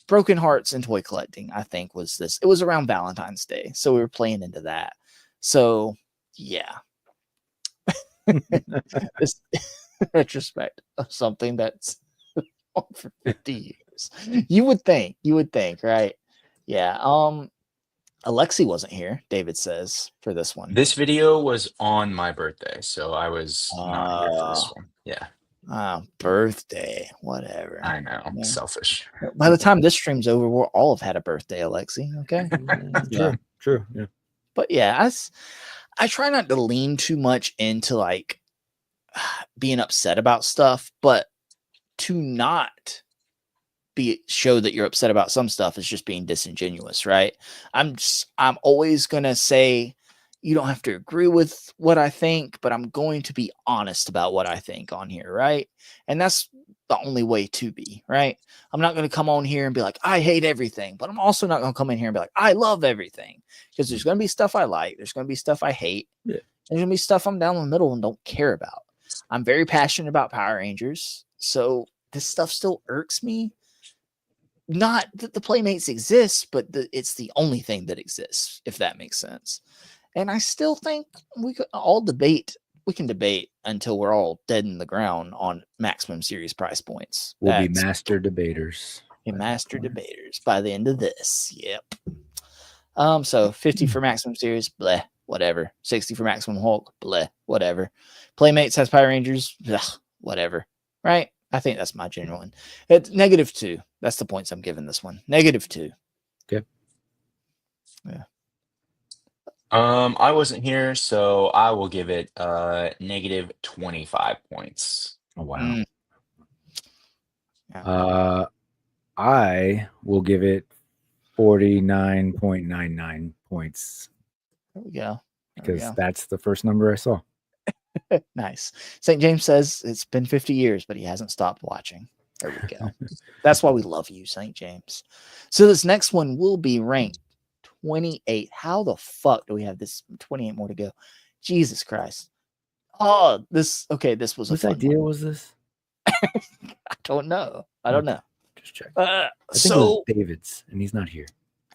[SPEAKER 5] Broken Hearts and toy collecting, I think, was this. It was around Valentine's Day, so we were playing into that. So, yeah. This retrospect of something that's on for 50 years. You would think, right? Yeah. Alexi wasn't here, David says, for this one.
[SPEAKER 2] This video was on my birthday, so I was not here for this one. Yeah.
[SPEAKER 5] Birthday, whatever.
[SPEAKER 2] I know. I'm selfish.
[SPEAKER 5] By the time this stream's over, we'll all have had a birthday, Alexi. Okay.
[SPEAKER 3] True. Yeah.
[SPEAKER 5] But yeah, I try not to lean too much into like being upset about stuff, but to not show that you're upset about some stuff is just being disingenuous, right? I'm always gonna say you don't have to agree with what I think, but I'm going to be honest about what I think on here, right? And that's the only way to be, right? I'm not going to come on here and be like, I hate everything, but I'm also not going to come in here and be like, I love everything, because there's going to be stuff I like. There's going to be stuff I hate. Yeah. There's going to be stuff I'm down the middle and don't care about. I'm very passionate about Power Rangers, so this stuff still irks me. Not that the Playmates exist, but it's the only thing that exists, if that makes sense. And I still think we could all debate. We can debate until we're all dead in the ground on maximum series price points.
[SPEAKER 3] We'll be master debaters.
[SPEAKER 5] Master debaters by the end of this. Yep. So 50 for maximum series, bleh, whatever. 60 for maximum Hulk, bleh, whatever. Playmates has Power Rangers, bleh, whatever. Right? I think that's my general one. It's -2. That's the points I'm giving this one. -2.
[SPEAKER 3] Okay.
[SPEAKER 5] Yeah.
[SPEAKER 2] I wasn't here, so I will give it -25 points.
[SPEAKER 3] Oh wow. I will give it 49.99 points.
[SPEAKER 5] There we go.
[SPEAKER 3] Because that's the first number I saw.
[SPEAKER 5] Nice. St. James says it's been 50 years, but he hasn't stopped watching. There we go. That's why we love you, St. James. So this next one will be ranked 28. How the fuck do we have this 28 more to go? Jesus Christ. Oh, this was
[SPEAKER 3] Whose
[SPEAKER 5] a fun
[SPEAKER 3] idea
[SPEAKER 5] one.
[SPEAKER 3] was this?
[SPEAKER 5] I don't know.
[SPEAKER 3] Just check.
[SPEAKER 5] I
[SPEAKER 3] think it was David's, and he's not here.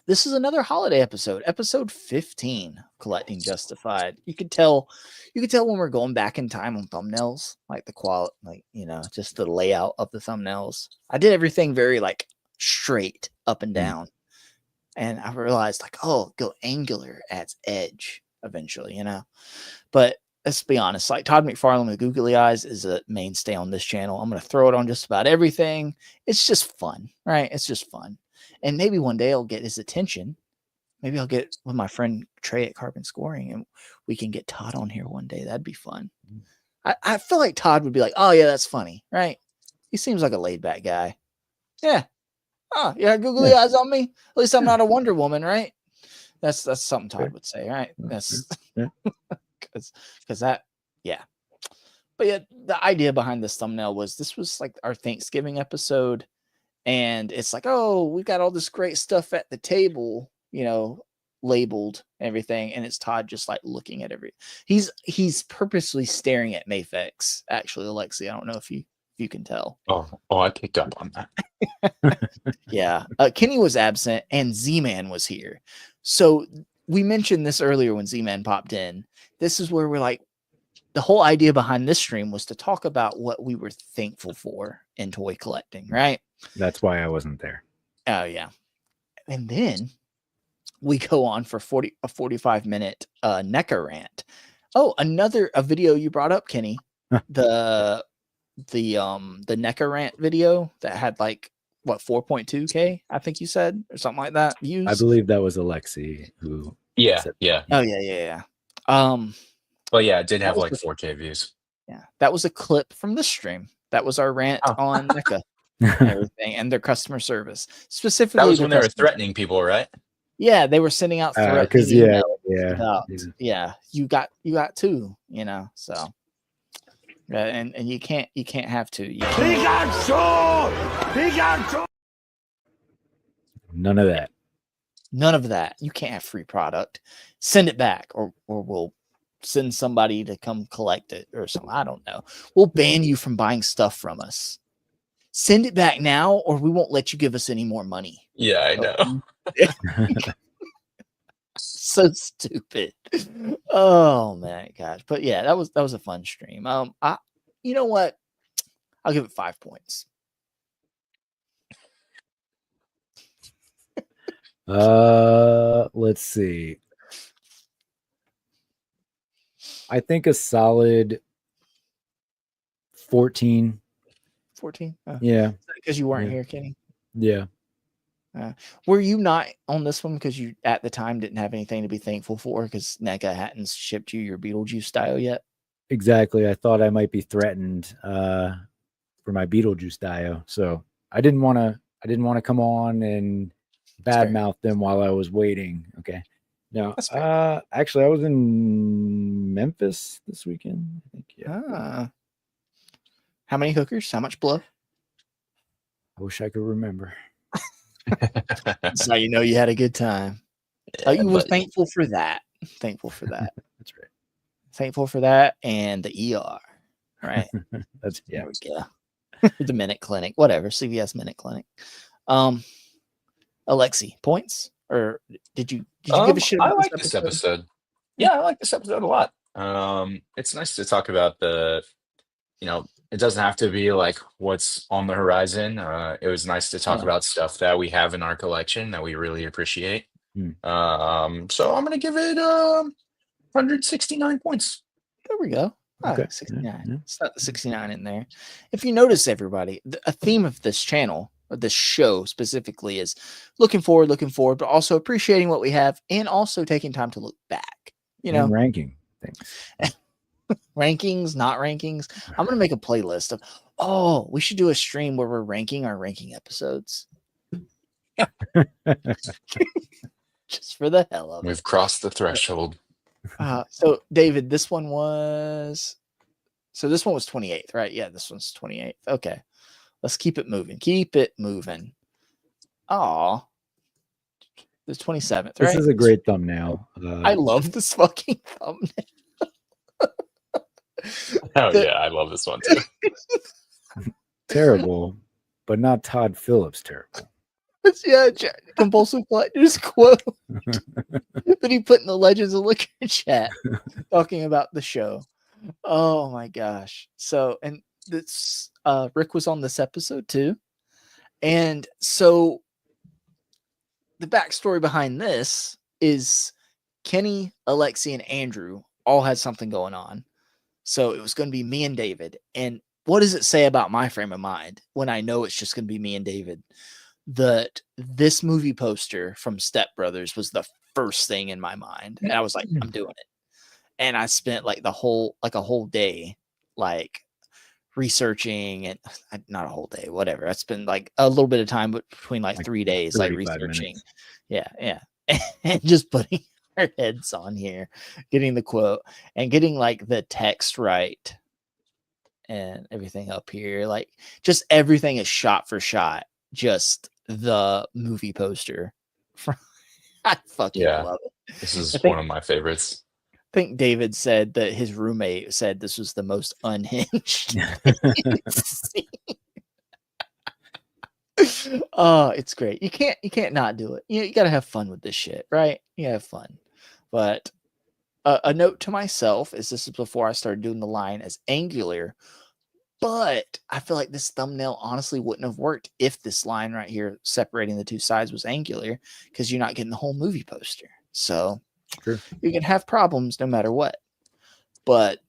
[SPEAKER 5] This is another holiday episode, episode 15, Collecting Justified. You could tell when we're going back in time on thumbnails, like the quality, like, just the layout of the thumbnails. I did everything very like straight up and down. And I realized like, oh, go angular adds edge eventually, But let's be honest, like Todd McFarlane with Googly Eyes is a mainstay on this channel. I'm going to throw it on just about everything. It's just fun, right? It's just fun. And maybe one day I'll get his attention. Maybe I'll get with my friend Trey at Carbon Scoring and we can get Todd on here one day. That'd be fun. I feel like Todd would be like, oh yeah, that's funny, right? He seems like a laid back guy. Yeah. Oh, yeah, googly eyes on me. At least I'm not a Wonder Woman, right? That's something Todd would say, right? That's because that, yeah. But yeah, the idea behind this thumbnail was this was like our Thanksgiving episode. And it's like, oh, we've got all this great stuff at the table, labeled and everything, and it's Todd just like looking at he's purposely staring at Mafex. Actually, Alexi, I don't know if you can tell.
[SPEAKER 2] Oh, I picked up on that.
[SPEAKER 5] Yeah, Kenny was absent and Z-Man was here. So we mentioned this earlier when Z-Man popped in. This is where we're like, the whole idea behind this stream was to talk about what we were thankful for in toy collecting, right?
[SPEAKER 3] That's why I wasn't there.
[SPEAKER 5] Oh yeah. And then we go on for a 45-minute NECA rant. Oh, a video you brought up, Kenny. the NECA rant video that had like what 4.2K, I think you said, or something like that. Views.
[SPEAKER 3] I believe that was Alexi who said
[SPEAKER 2] Yeah.
[SPEAKER 5] Oh yeah.
[SPEAKER 2] But yeah, it did have like 4K views.
[SPEAKER 5] Yeah, that was a clip from this stream. That was our rant on NECA and everything and their customer service. Specifically,
[SPEAKER 2] that was when they were threatening people, right?
[SPEAKER 5] Yeah, they were sending out threats.
[SPEAKER 3] Because
[SPEAKER 5] you got two, so and you can't have two.
[SPEAKER 3] None of that.
[SPEAKER 5] None of that. You can't have free product. Send it back, or we'll send somebody to come collect it or something. I don't know. We'll ban you from buying stuff from us. Send it back now, or we won't let you give us any more money.
[SPEAKER 2] Yeah, I know.
[SPEAKER 5] So stupid. Oh man, gosh. But yeah, that was a fun stream. You know what? I'll give it 5 points.
[SPEAKER 3] Let's see. I think a solid 14.
[SPEAKER 5] 14?
[SPEAKER 3] Yeah.
[SPEAKER 5] Because you weren't here, Kenny?
[SPEAKER 3] Yeah.
[SPEAKER 5] Were you not on this one because you at the time didn't have anything to be thankful for because NECA hadn't shipped you your Beetlejuice style yet?
[SPEAKER 3] Exactly. I thought I might be threatened for my Beetlejuice dio. So I didn't want to come on and badmouth them while I was waiting. Okay. Now, actually, I was in Memphis this weekend. I think. Yeah.
[SPEAKER 5] How many hookers? How much blow?
[SPEAKER 3] I wish I could remember.
[SPEAKER 5] So you know you had a good time. You were thankful for that. Thankful for that.
[SPEAKER 3] That's right.
[SPEAKER 5] Thankful for that and the ER. Right.
[SPEAKER 3] That's
[SPEAKER 5] There we go. The Minute Clinic, whatever. CVS Minute Clinic. Alexi, points? Or did you give a shit about
[SPEAKER 2] I like this episode? Yeah, I like this episode a lot. It's nice to talk about it doesn't have to be like what's on the horizon. It was nice to talk about stuff that we have in our collection that we really appreciate. So I'm gonna give it 169 points.
[SPEAKER 5] There we go.
[SPEAKER 3] Okay.
[SPEAKER 5] 69.
[SPEAKER 3] Yeah.
[SPEAKER 5] It's not the 69 in there. If you notice, everybody, a theme of this channel, or this show specifically, is looking forward, but also appreciating what we have and also taking time to look back.
[SPEAKER 3] And ranking things.
[SPEAKER 5] Rankings, not rankings. I'm going to make a playlist of, we should do a stream where we're ranking our ranking episodes. Just for the hell of it.
[SPEAKER 2] We've crossed the threshold.
[SPEAKER 5] So David, this one was 28th, right? Yeah, this one's 28th. Okay. Let's keep it moving. Aw. The 27th, right?
[SPEAKER 3] This is a great thumbnail.
[SPEAKER 5] I love this fucking thumbnail.
[SPEAKER 2] I love this one too.
[SPEAKER 3] Terrible, but not Todd Phillips terrible.
[SPEAKER 5] Yeah, compulsive collector's quote that he put in the Legends of Liquor chat talking about the show. Oh my gosh. So, and this Rick was on this episode too. And so the backstory behind this is Kenny, Alexi, and Andrew all had something going on. So it was going to be me and David. And what does it say about my frame of mind when I know it's just going to be me and David? That this movie poster from Step Brothers was the first thing in my mind. And I was like, I'm doing it. And I spent like a whole day, like researching, and not a whole day, whatever. I spent like a little bit of time between like 3 days, like researching. Minutes. Yeah. And just putting our heads on here, getting the quote and getting like the text right and everything up here. Like just everything is shot for shot. Just the movie poster from I fucking
[SPEAKER 2] Yeah,
[SPEAKER 5] love it.
[SPEAKER 2] this is
[SPEAKER 5] I think,
[SPEAKER 2] one of my favorites.
[SPEAKER 5] I think David said that his roommate said this was the most unhinged thing he'd seen. Oh, it's great. You can't not do it. You got to have fun with this shit, right? You have fun. But a note to myself is this is before I started doing the line as angular, but I feel like this thumbnail honestly wouldn't have worked if this line right here separating the two sides was angular, because you're not getting the whole movie poster. So
[SPEAKER 3] True.
[SPEAKER 5] You can have problems no matter what. But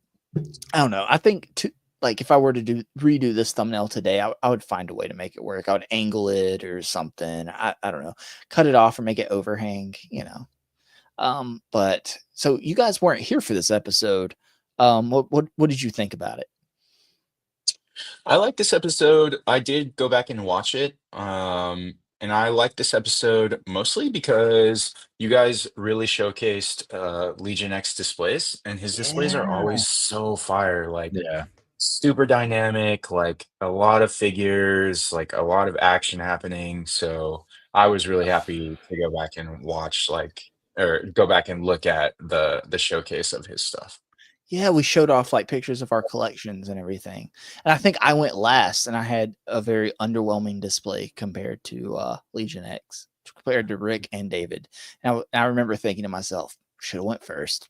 [SPEAKER 5] I don't know. I think like if I were to redo this thumbnail today, I would find a way to make it work. I would angle it or something. I don't know. Cut it off or make it overhang, But so you guys weren't here for this episode. What did you think about it?
[SPEAKER 2] I like this episode. I did go back and watch it. And I like this episode mostly because you guys really showcased Legion X displays, and his displays are always so fire, like super dynamic, like a lot of figures, like a lot of action happening. So I was really happy to go back and watch, or go back and look at the showcase of his stuff.
[SPEAKER 5] Yeah, we showed off like pictures of our collections and everything. And I think I went last and I had a very underwhelming display compared to Legion X, compared to Rick and David. And I remember thinking to myself, should have went first.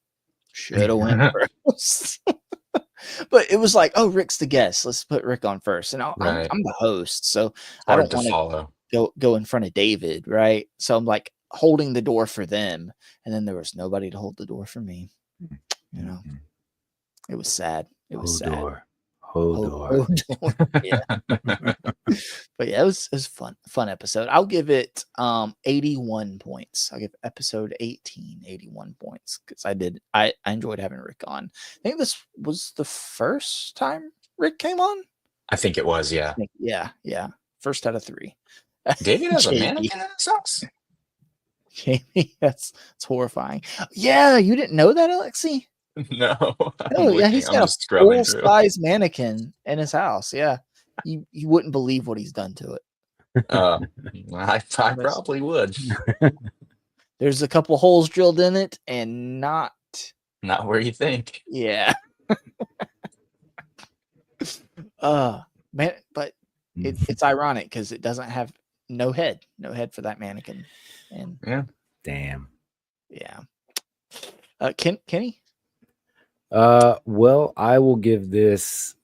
[SPEAKER 5] Should have went first. But it was like, oh, Rick's the guest. Let's put Rick on first. And I'm the host. So I don't want to go in front of David, right? So I'm like holding the door for them. And then there was nobody to hold the door for me. It was sad. It was sad.
[SPEAKER 3] Hold door.
[SPEAKER 5] Yeah. But yeah, it was fun episode. I'll give it 81 points. I'll give episode 18 81 points because I enjoyed having Rick on. I think this was the first time Rick came on.
[SPEAKER 2] I think it was, yeah.
[SPEAKER 5] Yeah. First out of 3.
[SPEAKER 2] David has a mannequin in his house.
[SPEAKER 5] Jamie, that's horrifying. Yeah, you didn't know that, Alexi?
[SPEAKER 2] No.
[SPEAKER 5] Oh, yeah, he's got a full-size mannequin in his house. Yeah. You wouldn't believe what he's done to it.
[SPEAKER 2] I probably would.
[SPEAKER 5] There's a couple holes drilled in it and not
[SPEAKER 2] where you think.
[SPEAKER 5] Yeah. Man, but it's ironic because it doesn't have no head for that mannequin. And
[SPEAKER 2] yeah.
[SPEAKER 3] Damn.
[SPEAKER 5] Yeah. Kenny?
[SPEAKER 3] Well, I will give this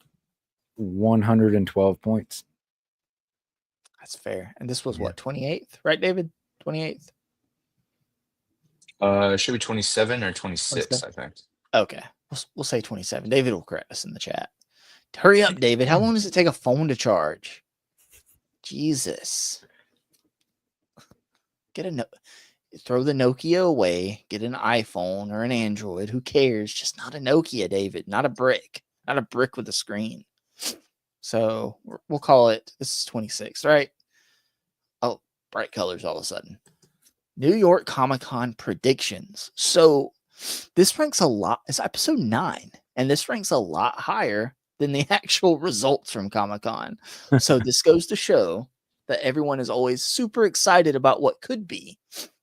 [SPEAKER 3] 112 points.
[SPEAKER 5] That's fair. And this was what, 28th, right, David? 28th?
[SPEAKER 2] Should be 27 or 26, I think.
[SPEAKER 5] Okay. We'll say 27. David will correct us in the chat. Hurry up, David. How long does it take a phone to charge? Jesus. Throw the Nokia away, get an iPhone or an Android. Who cares? Just not a Nokia, David. Not a brick. Not a brick with a screen. So we'll call it, this is 26, right? Oh, bright colors all of a sudden. New York Comic-Con predictions. So this ranks a lot. It's episode 9, and this ranks a lot higher than the actual results from Comic-Con. So this goes to show that everyone is always super excited about what could be.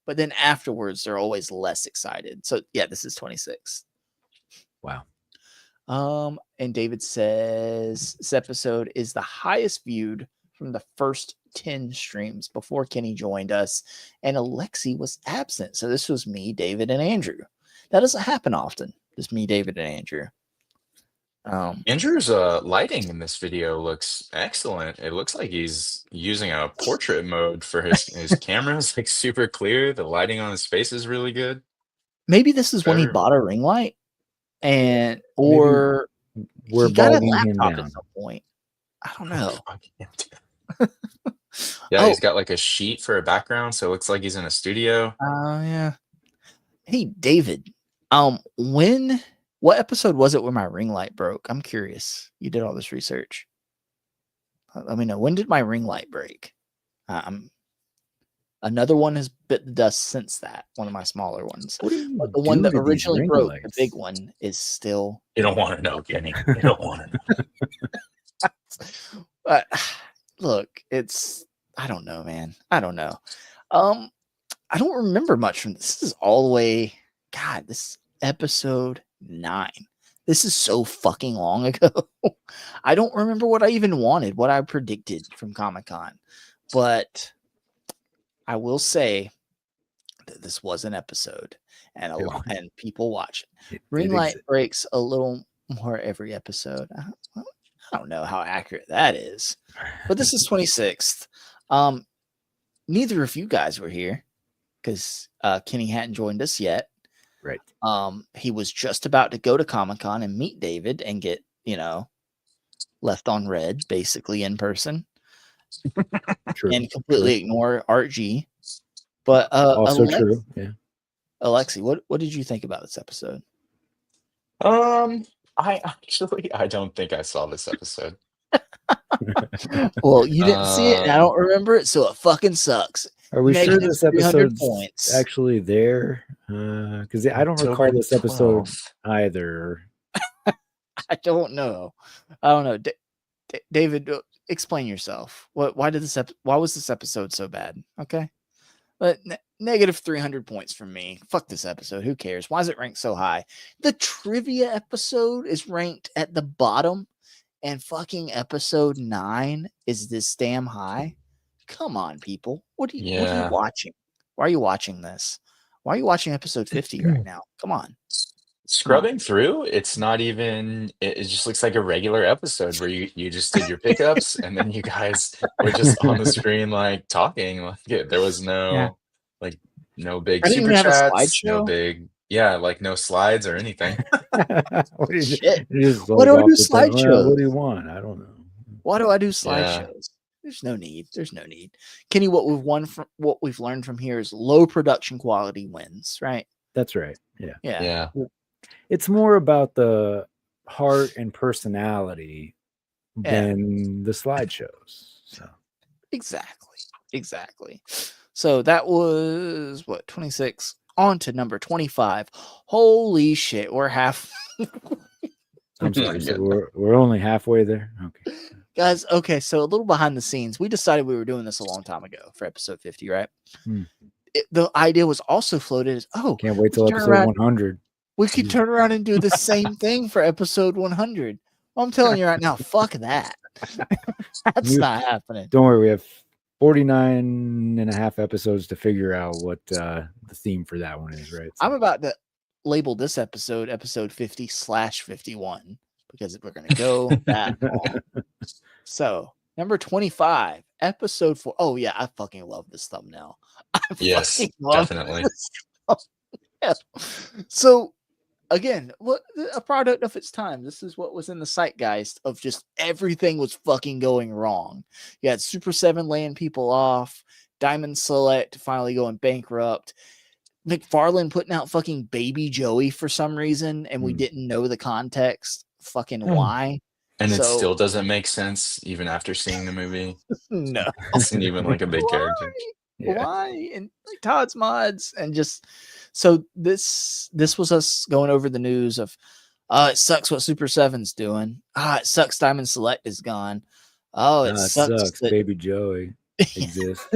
[SPEAKER 5] But then afterwards, they're always less excited. So yeah, this is 26.
[SPEAKER 3] Wow.
[SPEAKER 5] And David says this episode is the highest viewed from the first 10 streams before Kenny joined us, and Alexi was absent. So this was me, David, and Andrew. That doesn't happen often. Just me, David, and Andrew.
[SPEAKER 2] Andrew's lighting in this video looks excellent. It looks like he's using a portrait mode for his camera. It's like super clear. The lighting on his face is really good.
[SPEAKER 5] Maybe this is when he bought a ring light, or he got a laptop at some point. I don't know.
[SPEAKER 2] Yeah, he's got like a sheet for a background, so it looks like he's in a studio.
[SPEAKER 5] Yeah. Hey, David. What episode was it where my ring light broke? I'm curious. You did all this research. Let me know. When did my ring light break? Another one has bit the dust since that. One of my smaller ones. But the one that originally broke, the big one, is still.
[SPEAKER 2] You don't want to know, Kenny. You don't want to
[SPEAKER 5] know. Look, I don't know, man. I don't know. I don't remember much from this. This is all the way. God, this is episode 9. This is so fucking long ago. I don't remember what I even wanted, what I predicted from Comic-Con. But I will say that this was an episode, and and people watch it. Ring light breaks a little more every episode. I don't know how accurate that is, but this is 26th. Neither of you guys were here because Kenny hadn't joined us yet.
[SPEAKER 3] Right.
[SPEAKER 5] He was just about to go to Comic-Con and meet David and get, left on red, basically in person.
[SPEAKER 3] True.
[SPEAKER 5] And completely ignore Art G. But
[SPEAKER 3] also true. Yeah.
[SPEAKER 5] Alexi, what did you think about this episode?
[SPEAKER 2] I don't think I saw this episode.
[SPEAKER 5] Well, you didn't see it, and I don't remember it, so it fucking sucks.
[SPEAKER 3] Are we sure this episode's
[SPEAKER 5] points.
[SPEAKER 3] actually there? Because I don't recall this episode either.
[SPEAKER 5] I don't know. David, explain yourself. Why was this episode so bad? Okay. But negative 300 points from me. Fuck this episode. Who cares? Why is it ranked so high? The trivia episode is ranked at the bottom, and fucking episode 9 is this damn high. Come on, people. What are you watching? Why are you watching this? Why are you watching episode 50 right now? Come on.
[SPEAKER 2] Scrubbing through, it's not even, it just looks like a regular episode where you just did your pickups and then you guys were just on the screen like talking. Like there was no no big super chats, no big no slides or anything.
[SPEAKER 3] What do
[SPEAKER 5] do I do slideshows?
[SPEAKER 3] What do you want? I don't know.
[SPEAKER 5] Why do I do slideshows? There's no need. There's no need. Kenny, what we've learned from here is low production quality wins, right?
[SPEAKER 3] That's right. Yeah.
[SPEAKER 5] Yeah.
[SPEAKER 3] It's more about the heart and personality than the slideshows. So
[SPEAKER 5] Exactly. So that was 26. On to number 25. Holy shit, we're half.
[SPEAKER 3] I'm sorry. So we're only halfway there. Okay.
[SPEAKER 5] Guys, okay, so a little behind the scenes. We decided we were doing this a long time ago for episode 50, right? The idea was also floated as,
[SPEAKER 3] can't wait till episode 100.
[SPEAKER 5] We could turn around and do the same thing for episode 100. Well, I'm telling you right now, fuck that. That's not happening.
[SPEAKER 3] Don't worry, we have 49 and a half episodes to figure out what the theme for that one is, right? So.
[SPEAKER 5] I'm about to label this episode 50/51 because we're going to go that long. So, number 25, episode 4. Oh, yeah, I fucking love this thumbnail.
[SPEAKER 2] Yes, definitely.
[SPEAKER 5] So, again, a product of its time. This is what was in the zeitgeist of just everything was fucking going wrong. You had Super 7 laying people off, Diamond Select finally going bankrupt, McFarlane putting out fucking Baby Joey for some reason, and we didn't know the context. Fucking why?
[SPEAKER 2] And it still doesn't make sense even after seeing the movie.
[SPEAKER 5] No,
[SPEAKER 2] it's not even like a big character.
[SPEAKER 5] Why? And like Todd's mods, and just so this was us going over the news of it sucks what Super 7's doing. It sucks Diamond Select is gone. It sucks that
[SPEAKER 3] Baby Joey exists.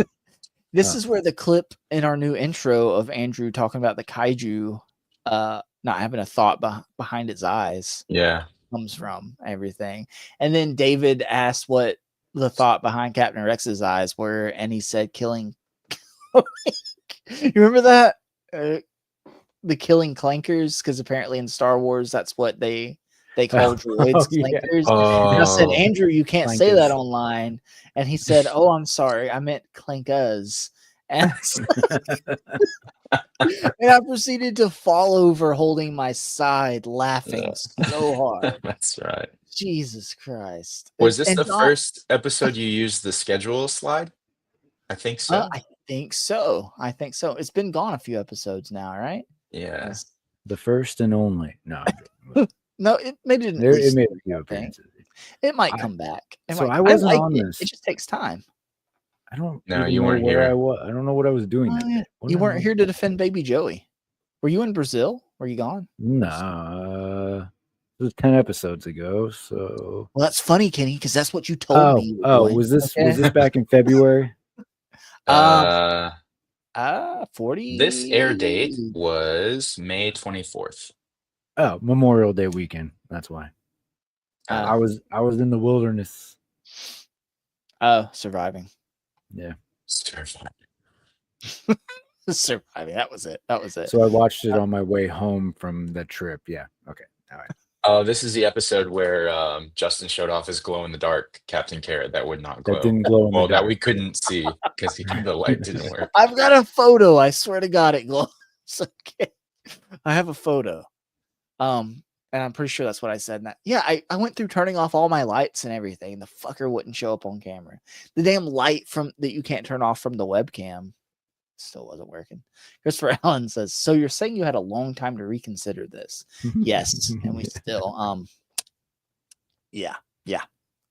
[SPEAKER 5] This is where the clip in our new intro of Andrew talking about the kaiju not having a thought behind its eyes comes from everything. And then David asked what the thought behind Captain Rex's eyes were, and he said killing. You remember that? The killing clankers, because apparently in Star Wars that's what they call droids clankers. And I said, Andrew, you can't say that online. And he said, oh, I'm sorry, I meant clankers. And and I proceeded to fall over holding my side laughing so hard.
[SPEAKER 2] That's right.
[SPEAKER 5] Jesus Christ.
[SPEAKER 2] Was this the first episode you used the schedule slide? I think so.
[SPEAKER 5] I think so. It's been gone a few episodes now, right?
[SPEAKER 2] Yeah.
[SPEAKER 3] The first and only. No.
[SPEAKER 5] No, it made it.
[SPEAKER 3] It made a few appearances.
[SPEAKER 5] It might come back.
[SPEAKER 3] I wasn't on this.
[SPEAKER 5] It just takes time.
[SPEAKER 3] I don't.
[SPEAKER 2] No, you weren't here.
[SPEAKER 3] I don't know what I was doing. That day.
[SPEAKER 5] You weren't here to defend Baby Joey. Were you in Brazil? Were you gone?
[SPEAKER 3] No. It was 10 episodes ago. So.
[SPEAKER 5] Well, that's funny, Kenny, because that's what you told me.
[SPEAKER 3] Was this back in February?
[SPEAKER 5] 40.
[SPEAKER 2] This air date was May 24th.
[SPEAKER 3] Oh, Memorial Day weekend. That's why. I was in the wilderness.
[SPEAKER 5] Surviving.
[SPEAKER 3] Yeah.
[SPEAKER 2] Surviving.
[SPEAKER 5] Surviving. That was it. That was it.
[SPEAKER 3] So I watched it on my way home from the trip. Yeah. Okay. All right.
[SPEAKER 2] Oh, this is the episode where Justin showed off his glow in the dark Captain Carrot that would not glow.
[SPEAKER 3] That didn't glow in the
[SPEAKER 2] Well, that
[SPEAKER 3] dark.
[SPEAKER 2] we couldn't see because the light didn't work.
[SPEAKER 5] I've got a photo. I swear to God, it glows. Okay. I have a photo. And I'm pretty sure that's what I said. And yeah, I went through turning off all my lights and everything. And the fucker wouldn't show up on camera. The damn light that you can't turn off from the webcam still wasn't working. Christopher Allen says, so you're saying you had a long time to reconsider this? Yes. And we still, yeah.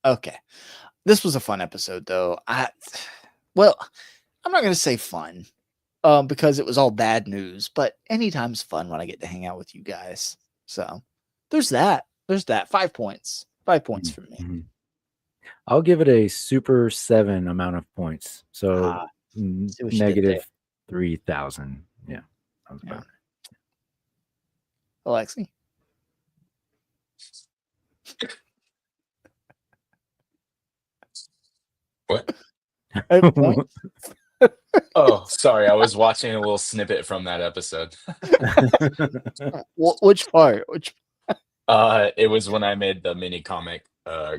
[SPEAKER 5] Okay. This was a fun episode though. I'm not going to say fun, because it was all bad news, but anytime's fun when I get to hang out with you guys. So there's that. 5 points. 5 points for me.
[SPEAKER 3] I'll give it a super 7 amount of points. So negative 3,000. Yeah. That was better.
[SPEAKER 5] Alexi.
[SPEAKER 2] What?
[SPEAKER 5] 8 points.
[SPEAKER 2] Oh, sorry. I was watching a little snippet from that episode.
[SPEAKER 5] Which part?
[SPEAKER 2] It was when I made the mini comic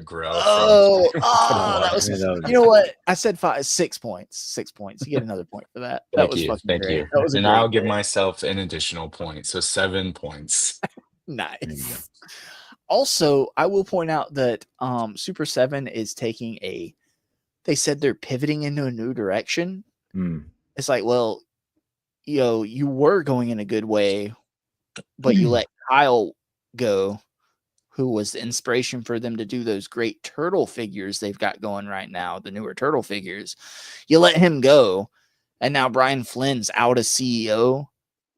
[SPEAKER 2] grow.
[SPEAKER 5] That was. You know what? I said 6 points. 6 points. You get another point for that. That was fucking
[SPEAKER 2] Thank
[SPEAKER 5] great.
[SPEAKER 2] you.
[SPEAKER 5] That was
[SPEAKER 2] And I'll give myself an additional point, so 7 points.
[SPEAKER 5] Nice. Also, I will point out that Super 7 is taking they said they're pivoting into a new direction. It's like, well, you were going in a good way, but you let Kyle go, who was the inspiration for them to do those great turtle figures they've got going right now, the newer turtle figures. You let him go, and now Brian Flynn's out as CEO,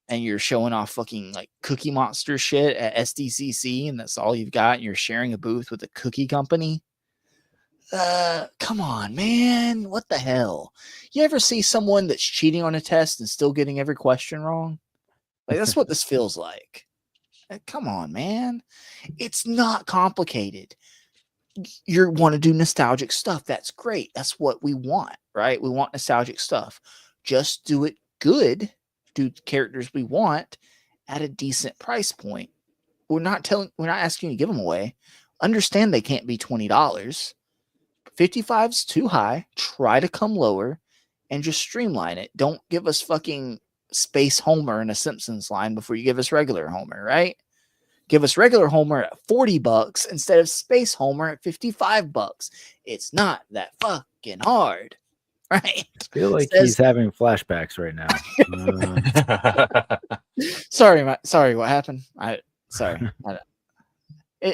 [SPEAKER 5] and you're showing off fucking like Cookie Monster shit at SDCC, and that's all you've got, and you're sharing a booth with a cookie company. Come on, man. What the hell? You ever see someone that's cheating on a test and still getting every question wrong? Like, that's what this feels like. Come on, man. It's not complicated. You want to do nostalgic stuff. That's great. That's what we want, right? We want nostalgic stuff. Just do it good. Do characters we want at a decent price point. We're not asking you to give them away. Understand they can't be $20. 55's too high. Try to come lower and just streamline it. Don't give us fucking Space Homer in a Simpsons line before you give us regular Homer, right? Give us regular Homer at $40 instead of Space Homer at $55. It's not that fucking hard, right?
[SPEAKER 3] I feel like he's having flashbacks right now.
[SPEAKER 5] Sorry, what happened?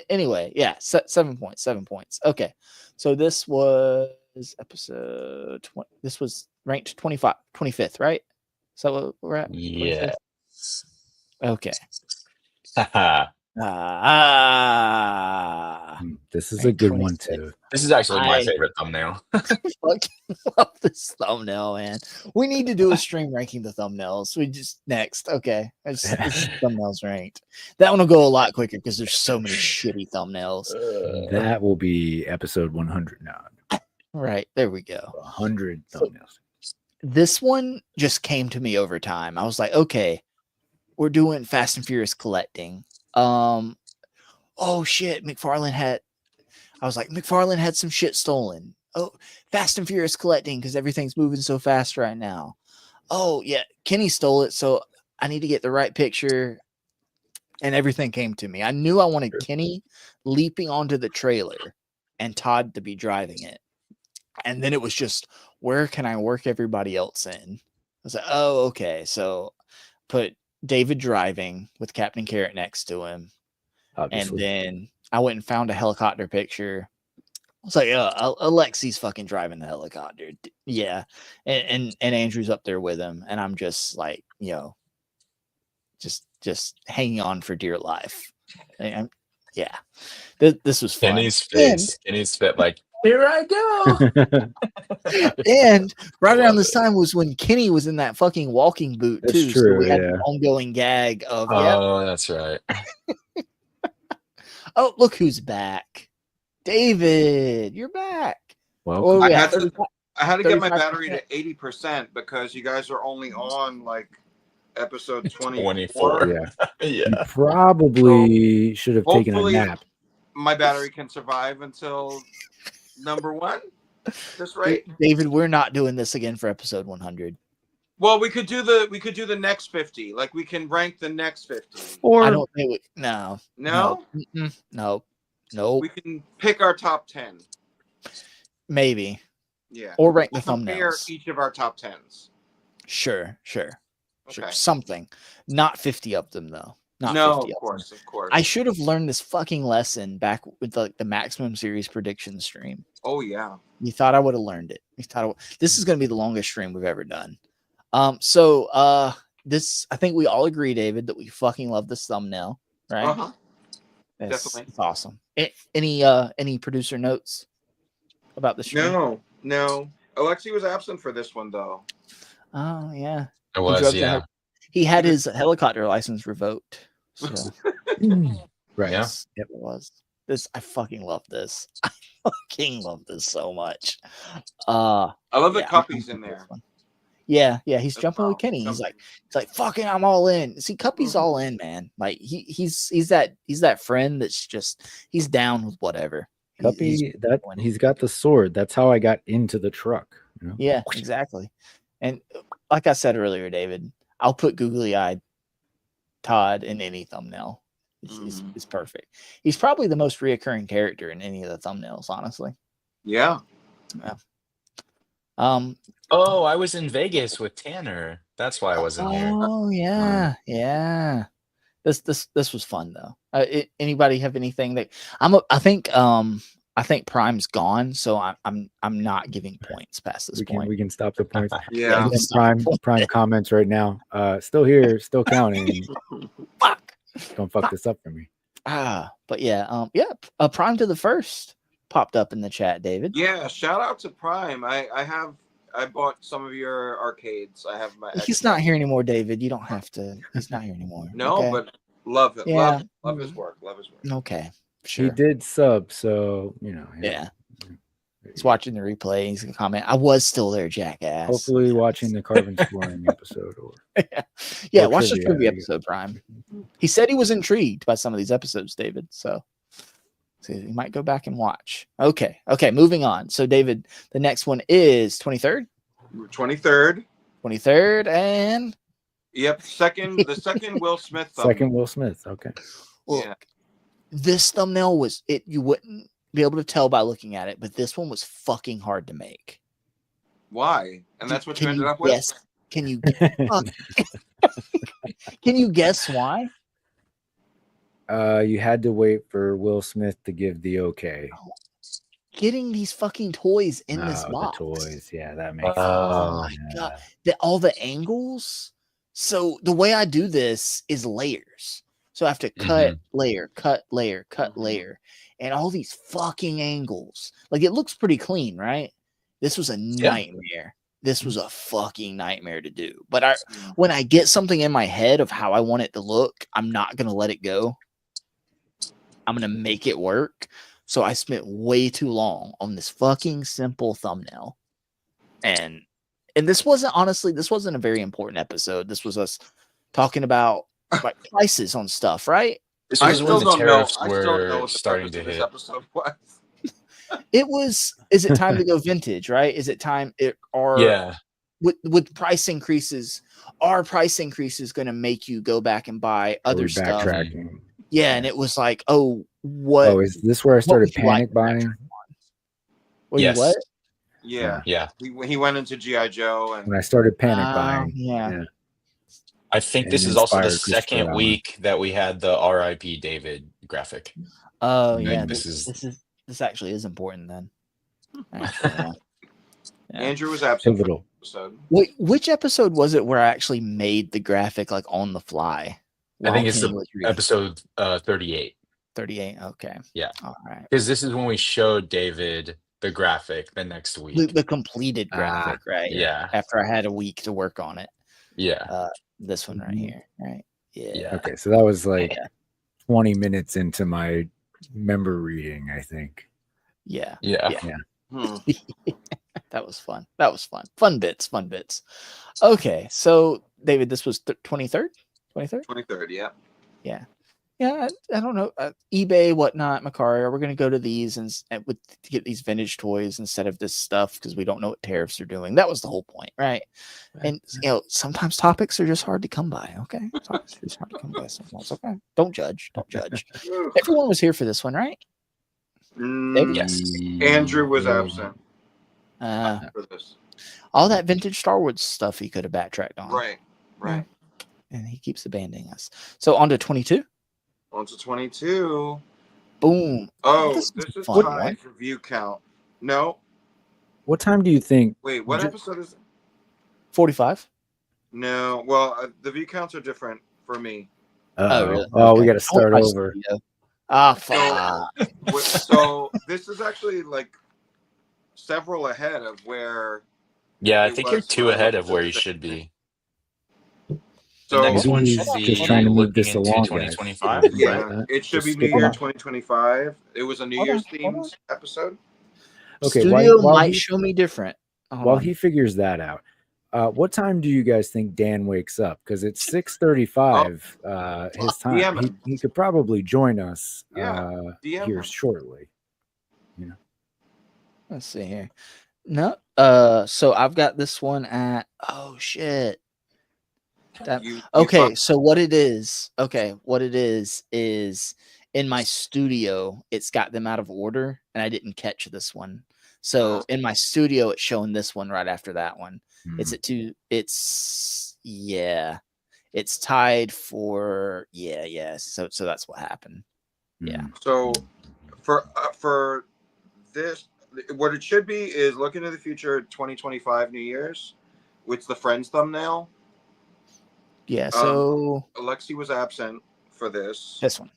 [SPEAKER 5] Anyway, yeah, 7 points. 7 points. Okay, so this was episode 20. This was ranked 25th, right? Is that what we're at?
[SPEAKER 2] Yeah.
[SPEAKER 5] Okay.
[SPEAKER 3] This is a good one too.
[SPEAKER 2] This is actually my favorite thumbnail.
[SPEAKER 5] Fucking love this thumbnail, man. We need to do a stream ranking the thumbnails. Next. Okay. It's thumbnails ranked. That one will go a lot quicker because there's so many shitty thumbnails.
[SPEAKER 3] That will be episode 100 now.
[SPEAKER 5] Right. There we go.
[SPEAKER 3] 100 thumbnails.
[SPEAKER 5] This one just came to me over time. I was like, okay, we're doing Fast and Furious collecting. Oh shit, McFarlane had some shit stolen. Oh, Fast and Furious collecting because everything's moving so fast right now. Oh yeah, Kenny stole it, so I need to get the right picture. And everything came to me. I knew I wanted Kenny leaping onto the trailer and Todd to be driving it. And then it was just, where can I work everybody else in? I was like, oh, okay. So put David driving with Captain Carrot next to him.
[SPEAKER 3] Obviously.
[SPEAKER 5] And then I went and found a helicopter picture. I was like, Alexi's fucking driving the helicopter. Yeah. And Andrew's up there with him. And I'm just like, just hanging on for dear life. Yeah. This was fun.
[SPEAKER 2] Kenny's face. Kenny's fit like Here I go.
[SPEAKER 5] And right around this time was when Kenny was in that fucking walking boot
[SPEAKER 3] That's
[SPEAKER 5] too. So
[SPEAKER 3] true,
[SPEAKER 5] we had
[SPEAKER 3] yeah.
[SPEAKER 5] an ongoing gag of
[SPEAKER 2] Oh, that's right.
[SPEAKER 5] Oh, look who's back. David, you're back.
[SPEAKER 3] Well,
[SPEAKER 5] Or
[SPEAKER 1] I
[SPEAKER 5] we
[SPEAKER 1] had
[SPEAKER 5] at
[SPEAKER 1] to, I had to get my
[SPEAKER 5] 35%.
[SPEAKER 1] battery to 80% because you guys are only on like episode
[SPEAKER 2] 24.
[SPEAKER 3] Yeah.
[SPEAKER 2] Yeah.
[SPEAKER 3] You probably should have taken a
[SPEAKER 1] Hopefully,
[SPEAKER 3] nap.
[SPEAKER 1] my battery can survive until number 1. This right?
[SPEAKER 5] David, we're not doing this again for episode 100.
[SPEAKER 1] Well, we could do the next 50. Like we can rank the next 50.
[SPEAKER 5] I don't think no.
[SPEAKER 1] No?
[SPEAKER 5] No. No.
[SPEAKER 1] We can pick our top 10.
[SPEAKER 5] Maybe.
[SPEAKER 1] Yeah.
[SPEAKER 5] Or rank the
[SPEAKER 1] compare
[SPEAKER 5] thumbnails.
[SPEAKER 1] each of our top 10s.
[SPEAKER 5] Sure.
[SPEAKER 1] Okay.
[SPEAKER 5] Something. Not 50 of them though. Not
[SPEAKER 1] No,
[SPEAKER 5] 50
[SPEAKER 1] of course.
[SPEAKER 5] I should have learned this fucking lesson back with the maximum series prediction stream.
[SPEAKER 1] Oh yeah.
[SPEAKER 5] You thought I would have learned it. This is going to be the longest stream we've ever done. This, I think we all agree, David, that we fucking love this thumbnail, right?
[SPEAKER 1] Uh-huh.
[SPEAKER 5] Definitely. It's awesome. Any producer notes about the stream?
[SPEAKER 1] No. Alexi was absent for this one though.
[SPEAKER 5] Oh yeah.
[SPEAKER 2] It was, yeah.
[SPEAKER 5] He had his helicopter license revoked. So
[SPEAKER 3] Right.
[SPEAKER 2] Yeah.
[SPEAKER 5] it was. I fucking love this. I fucking love this so much.
[SPEAKER 1] I love the Cuppy's in there.
[SPEAKER 5] Yeah, he's jumping with Kenny. He's like, fucking, I'm all in. See, Cuppy's all in, man. Like he's that friend that's just he's down with whatever.
[SPEAKER 3] Cuppy, he's got the sword. That's how I got into the truck. You know?
[SPEAKER 5] Yeah, exactly. And like I said earlier, David, I'll put googly-eyed Todd in any thumbnail. It's perfect. He's probably the most reoccurring character in any of the thumbnails, honestly.
[SPEAKER 1] Yeah.
[SPEAKER 2] Oh, I was in Vegas with Tanner. That's why I wasn't here.
[SPEAKER 5] Oh yeah. This was fun though. Anybody have anything that I think Prime's gone, so I'm not giving points past this point.
[SPEAKER 3] We can stop the points.
[SPEAKER 1] Yeah.
[SPEAKER 3] Prime comments right now. Still here, still counting.
[SPEAKER 5] Fuck.
[SPEAKER 3] Don't fuck this up for me.
[SPEAKER 5] But yeah, Prime to the first popped up in the chat, David.
[SPEAKER 1] Yeah, shout out to Prime. I bought some of your arcades. I have my
[SPEAKER 5] He's not here anymore, David. You don't have to. He's not here anymore.
[SPEAKER 1] No,
[SPEAKER 5] okay?
[SPEAKER 1] but love it.
[SPEAKER 5] Yeah.
[SPEAKER 1] Love his work.
[SPEAKER 5] Okay. Sure.
[SPEAKER 3] He did sub, so you know.
[SPEAKER 5] Yeah. He's watching the replay. He's gonna comment. I was still there, jackass.
[SPEAKER 3] Hopefully, watching the carbon scoring episode or
[SPEAKER 5] watch the trivia episode, Prime. He said he was intrigued by some of these episodes, David. So you might go back and watch. Okay, moving on. So, David, the next one is 23rd.
[SPEAKER 1] 23rd,
[SPEAKER 5] and
[SPEAKER 1] yep, the second Will Smith thumbnail.
[SPEAKER 3] Second Will Smith. Okay.
[SPEAKER 5] Look, this thumbnail was it. You wouldn't be able to tell by looking at it, but this one was fucking hard to make.
[SPEAKER 1] Why? And that's what you ended up with?
[SPEAKER 5] Yes. Can you can you guess why?
[SPEAKER 3] You had to wait for Will Smith to give the okay.
[SPEAKER 5] Getting these fucking toys in this box.
[SPEAKER 3] The toys, yeah, that makes sense.
[SPEAKER 5] Oh my god. All the angles. So the way I do this is layers. So I have to cut layer, cut layer, cut layer. And all these fucking angles. Like it looks pretty clean, right? This was a nightmare. This was a fucking nightmare to do. But when I get something in my head of how I want it to look, I'm not gonna let it go. I'm gonna make it work. So I spent way too long on this fucking simple thumbnail. And this wasn't a very important episode. This was us talking about like prices on stuff, right?
[SPEAKER 2] This was when the tariffs were starting to hit.
[SPEAKER 1] Episode was.
[SPEAKER 5] It was. Is it time to go vintage? Right? Is it time? With price increases, are price increases going to make you go back and buy other stuff? Yeah, and it was like, what?
[SPEAKER 3] Oh, is this where I started panic buying?
[SPEAKER 5] Yes. What?
[SPEAKER 1] Yeah. He went into G.I. Joe, and
[SPEAKER 3] when I started panic buying.
[SPEAKER 5] Yeah.
[SPEAKER 2] I think this is also the second week that we had the R.I.P. David graphic.
[SPEAKER 5] Oh yeah, this actually is important then. Actually,
[SPEAKER 1] Andrew was absent.
[SPEAKER 3] Pivotal.
[SPEAKER 5] Wait, which episode was it where I actually made the graphic like on the fly?
[SPEAKER 2] I think it's episode 38.
[SPEAKER 5] 38. Okay.
[SPEAKER 2] Yeah.
[SPEAKER 5] All right.
[SPEAKER 2] Because this is when we showed David the graphic the next week.
[SPEAKER 5] The completed graphic, right?
[SPEAKER 2] Yeah.
[SPEAKER 5] After I had a week to work on it.
[SPEAKER 2] Yeah.
[SPEAKER 5] This one right here, right? Yeah.
[SPEAKER 3] Okay, so that was like 20 minutes into my member reading, I think.
[SPEAKER 5] Yeah.
[SPEAKER 2] Yeah.
[SPEAKER 5] That was fun. That was fun. Fun bits. Okay, so David, this was 23rd? 23rd?
[SPEAKER 1] 23rd, yeah.
[SPEAKER 5] Yeah. Yeah, I don't know. eBay, whatnot, Macari, we're going to go to these and to get these vintage toys instead of this stuff because we don't know what tariffs are doing. That was the whole point, right? And, sometimes topics are just hard to come by, okay? Topics are just hard to come by sometimes, okay? Don't judge. Everyone was here for this one, right?
[SPEAKER 1] Yes. Andrew was absent for this.
[SPEAKER 5] All that vintage Star Wars stuff he could have backtracked on.
[SPEAKER 1] Right.
[SPEAKER 5] Yeah. And he keeps abandoning us. So on to 22.
[SPEAKER 1] On to 22.
[SPEAKER 5] Boom.
[SPEAKER 1] Oh, this is
[SPEAKER 5] fun
[SPEAKER 1] tied for view count. No.
[SPEAKER 3] What time do you think?
[SPEAKER 1] Wait, what episode is it?
[SPEAKER 5] 45.
[SPEAKER 1] No. Well, the view counts are different for me.
[SPEAKER 5] Oh, really?
[SPEAKER 3] Oh, we got to start over.
[SPEAKER 5] Fuck.
[SPEAKER 1] So this is actually like several ahead of where.
[SPEAKER 2] Yeah, I think you're 2 ahead of where you should be. The
[SPEAKER 1] So
[SPEAKER 2] next one should be
[SPEAKER 3] just trying to move
[SPEAKER 2] looking
[SPEAKER 3] this
[SPEAKER 2] into
[SPEAKER 3] along,
[SPEAKER 2] 2025.
[SPEAKER 3] guys.
[SPEAKER 1] Yeah, it should be
[SPEAKER 3] Just
[SPEAKER 1] New
[SPEAKER 3] skip
[SPEAKER 1] Year
[SPEAKER 3] on.
[SPEAKER 1] 2025. It was a New Year's themed episode.
[SPEAKER 3] Okay,
[SPEAKER 5] Studio
[SPEAKER 3] while
[SPEAKER 5] might
[SPEAKER 3] he-
[SPEAKER 5] show me different.
[SPEAKER 3] While he figures that out, what time do you guys think Dan wakes up? Because it's 6:35 his time.
[SPEAKER 1] DM
[SPEAKER 3] He could probably join us
[SPEAKER 1] DM
[SPEAKER 3] here
[SPEAKER 1] him.
[SPEAKER 3] shortly.
[SPEAKER 5] Let's see here. No. So I've got this one at shit. Okay, so what it is is in my studio, it's got them out of order, and I didn't catch this one. So in my studio, it's showing this one right after that one. It's at 2. It's tied for So that's what happened. Yeah.
[SPEAKER 1] So for this, what it should be is look into the future 2025 New Year's with the Friends thumbnail.
[SPEAKER 5] Yeah. So
[SPEAKER 1] Alexi was absent for this.
[SPEAKER 5] This one.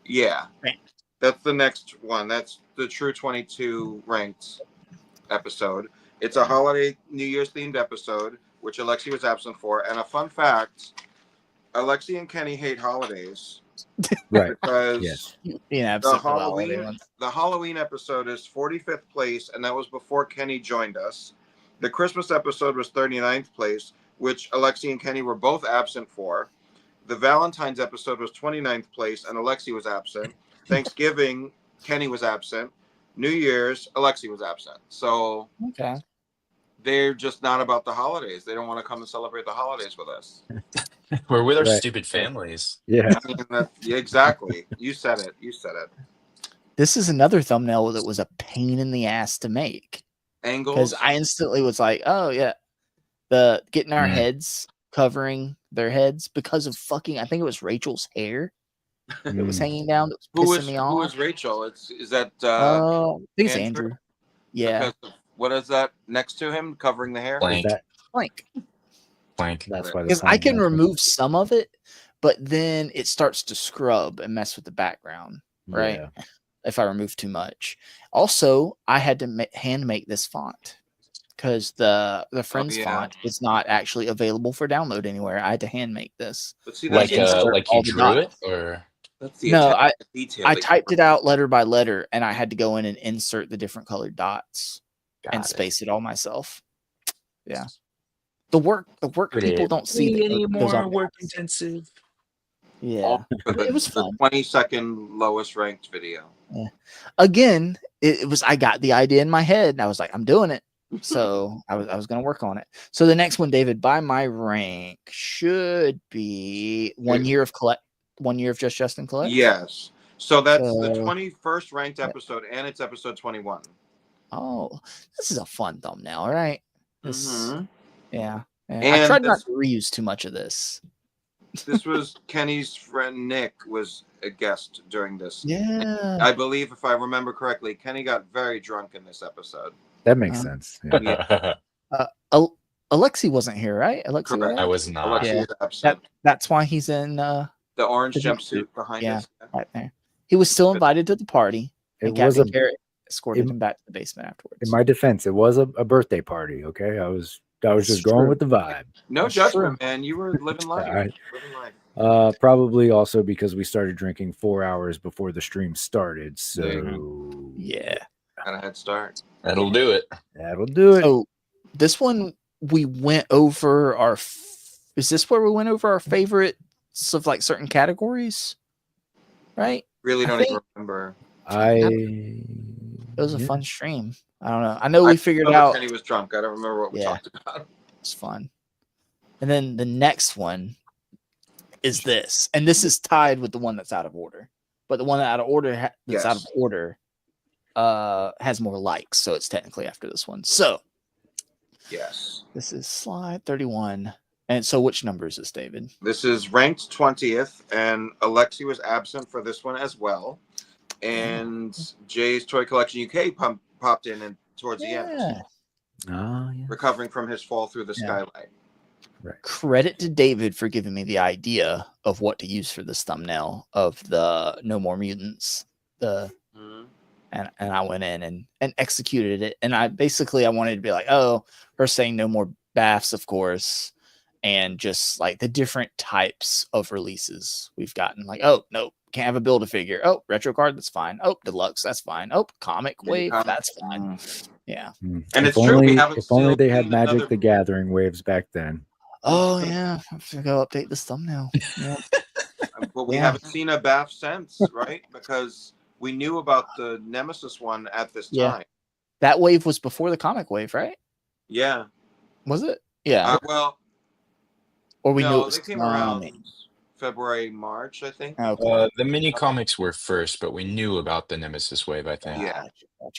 [SPEAKER 1] Yeah.
[SPEAKER 5] Right.
[SPEAKER 1] That's the next one. That's the True 22 ranked episode. It's a holiday New Year's themed episode, which Alexi was absent for. And a fun fact, Alexi and Kenny hate holidays.
[SPEAKER 3] Right.
[SPEAKER 1] Because
[SPEAKER 5] the
[SPEAKER 1] Halloween episode is 45th place, and that was before Kenny joined us. The Christmas episode was 39th place, which Alexi and Kenny were both absent for. The Valentine's episode was 29th place, and Alexi was absent. Thanksgiving, Kenny was absent. New Year's, Alexi was absent. So
[SPEAKER 5] okay,
[SPEAKER 1] they're just not about the holidays. They don't want to come and celebrate the holidays with us.
[SPEAKER 2] We're with our
[SPEAKER 3] Right.
[SPEAKER 2] stupid families.
[SPEAKER 3] Yeah.
[SPEAKER 1] I mean, yeah, exactly. You said it.
[SPEAKER 5] This is another thumbnail that was a pain in the ass to make.
[SPEAKER 1] Angles.
[SPEAKER 5] Because I instantly was like, oh yeah, the getting our heads covering their heads because of fucking. I think it was Rachel's hair that was hanging down. That was pissing me off.
[SPEAKER 1] Who is Rachel? Is that?
[SPEAKER 5] I think it's Andrew. Yeah.
[SPEAKER 1] What is that next to him covering the hair?
[SPEAKER 2] Blank.
[SPEAKER 5] Blank.
[SPEAKER 3] That's why.
[SPEAKER 5] Because I can remove some of it, but then it starts to scrub and mess with the background, right?
[SPEAKER 3] Yeah.
[SPEAKER 5] If I remove too much. Also, I had to hand make this font because the Friends font is not actually available for download anywhere. I had to hand make this.
[SPEAKER 1] But see,
[SPEAKER 2] Like
[SPEAKER 5] insert
[SPEAKER 2] you
[SPEAKER 5] all the
[SPEAKER 2] drew it,
[SPEAKER 5] dots.
[SPEAKER 2] or
[SPEAKER 1] That's the
[SPEAKER 5] No,
[SPEAKER 1] attention to detail
[SPEAKER 5] I
[SPEAKER 1] that you-
[SPEAKER 5] typed it out letter by letter, and I had to go in and insert the different colored dots and space it all myself. Yeah, the work people don't see that
[SPEAKER 2] any
[SPEAKER 5] goes
[SPEAKER 2] more
[SPEAKER 5] on.
[SPEAKER 2] work intensive.
[SPEAKER 5] Yeah, it was fun.
[SPEAKER 1] 20-second lowest ranked video.
[SPEAKER 5] Yeah. Again, it was. I got the idea in my head, and I was like, I'm doing it. So I was going to work on it. So the next one, David, by my rank, should be 1 year of collect. 1 year of Just Justin Collect.
[SPEAKER 1] Yes. So that's the 21st ranked episode, and it's episode 21.
[SPEAKER 5] Oh, this is a fun thumbnail, all right? This, yeah. I
[SPEAKER 1] And
[SPEAKER 5] tried not
[SPEAKER 1] this-
[SPEAKER 5] to reuse too much of this.
[SPEAKER 1] This was Kenny's friend Nick was a guest during this.
[SPEAKER 5] Yeah.
[SPEAKER 1] I believe, if I remember correctly, Kenny got very drunk in this episode.
[SPEAKER 3] That makes sense.
[SPEAKER 1] Yeah.
[SPEAKER 5] Alexi wasn't here, right? Alexi,
[SPEAKER 1] Correct.
[SPEAKER 5] right?
[SPEAKER 2] I was not.
[SPEAKER 1] Alexi
[SPEAKER 5] Yeah.
[SPEAKER 1] was absent.
[SPEAKER 5] That's why he's in
[SPEAKER 1] The orange
[SPEAKER 5] the
[SPEAKER 1] jumpsuit behind
[SPEAKER 5] yeah,
[SPEAKER 1] us.
[SPEAKER 5] right there. He was still invited to the party.
[SPEAKER 3] It
[SPEAKER 5] and
[SPEAKER 3] was
[SPEAKER 5] Captain
[SPEAKER 3] a
[SPEAKER 5] Carrot escorted him back to the basement afterwards.
[SPEAKER 3] In my defense, it was a birthday party. Okay, I was just going with the vibe.
[SPEAKER 1] No judgment, man. You were living life.
[SPEAKER 3] All right.
[SPEAKER 1] Living life.
[SPEAKER 3] Probably also because we started drinking 4 hours before the stream started. So
[SPEAKER 5] yeah,
[SPEAKER 1] got a head start.
[SPEAKER 2] That'll do it.
[SPEAKER 3] That'll do it.
[SPEAKER 5] So this one we went over our. Is this where we went over our favorites of like certain categories? Right.
[SPEAKER 1] Really don't even remember.
[SPEAKER 5] It was a fun stream. I don't know. I know we figured out.
[SPEAKER 1] Kenny was drunk. I don't remember what we talked about.
[SPEAKER 5] It's fun. And then the next one is this, and this is tied with the one that's out of order. But the one out of order that's out of order has more likes, so it's technically after this one. So
[SPEAKER 1] yes,
[SPEAKER 5] this is slide 31. And so, which number is this, David?
[SPEAKER 1] This is ranked 20th, and Alexi was absent for this one as well. And Jay's Toy Collection UK popped in and towards the end. Recovering from his fall through the skylight.
[SPEAKER 3] Right.
[SPEAKER 5] Credit to David for giving me the idea of what to use for this thumbnail of the No More Mutants. And I went in and executed it. And I wanted to be like, oh, her saying no more baths, of course. And just like the different types of releases we've gotten. Like, oh, no, can't have a Build-A-Figure. Oh, retro card, that's fine. Oh, deluxe, that's fine. Oh, comic wave, that's fine. Yeah.
[SPEAKER 1] And
[SPEAKER 3] if
[SPEAKER 1] it's true.
[SPEAKER 3] If only they had Magic the Gathering waves back then.
[SPEAKER 5] Oh, yeah. I have to go update this thumbnail. Yeah.
[SPEAKER 1] But we haven't seen a bath since, right? Because we knew about the Nemesis one at this time.
[SPEAKER 5] That wave was before the comic wave, right?
[SPEAKER 1] Yeah.
[SPEAKER 5] Was it? Yeah.
[SPEAKER 1] Well,
[SPEAKER 5] or we knew it
[SPEAKER 1] they
[SPEAKER 5] was
[SPEAKER 1] came around February, March, I think.
[SPEAKER 5] Okay.
[SPEAKER 2] The mini comics were first, but we knew about the Nemesis wave, I think.
[SPEAKER 1] Yeah.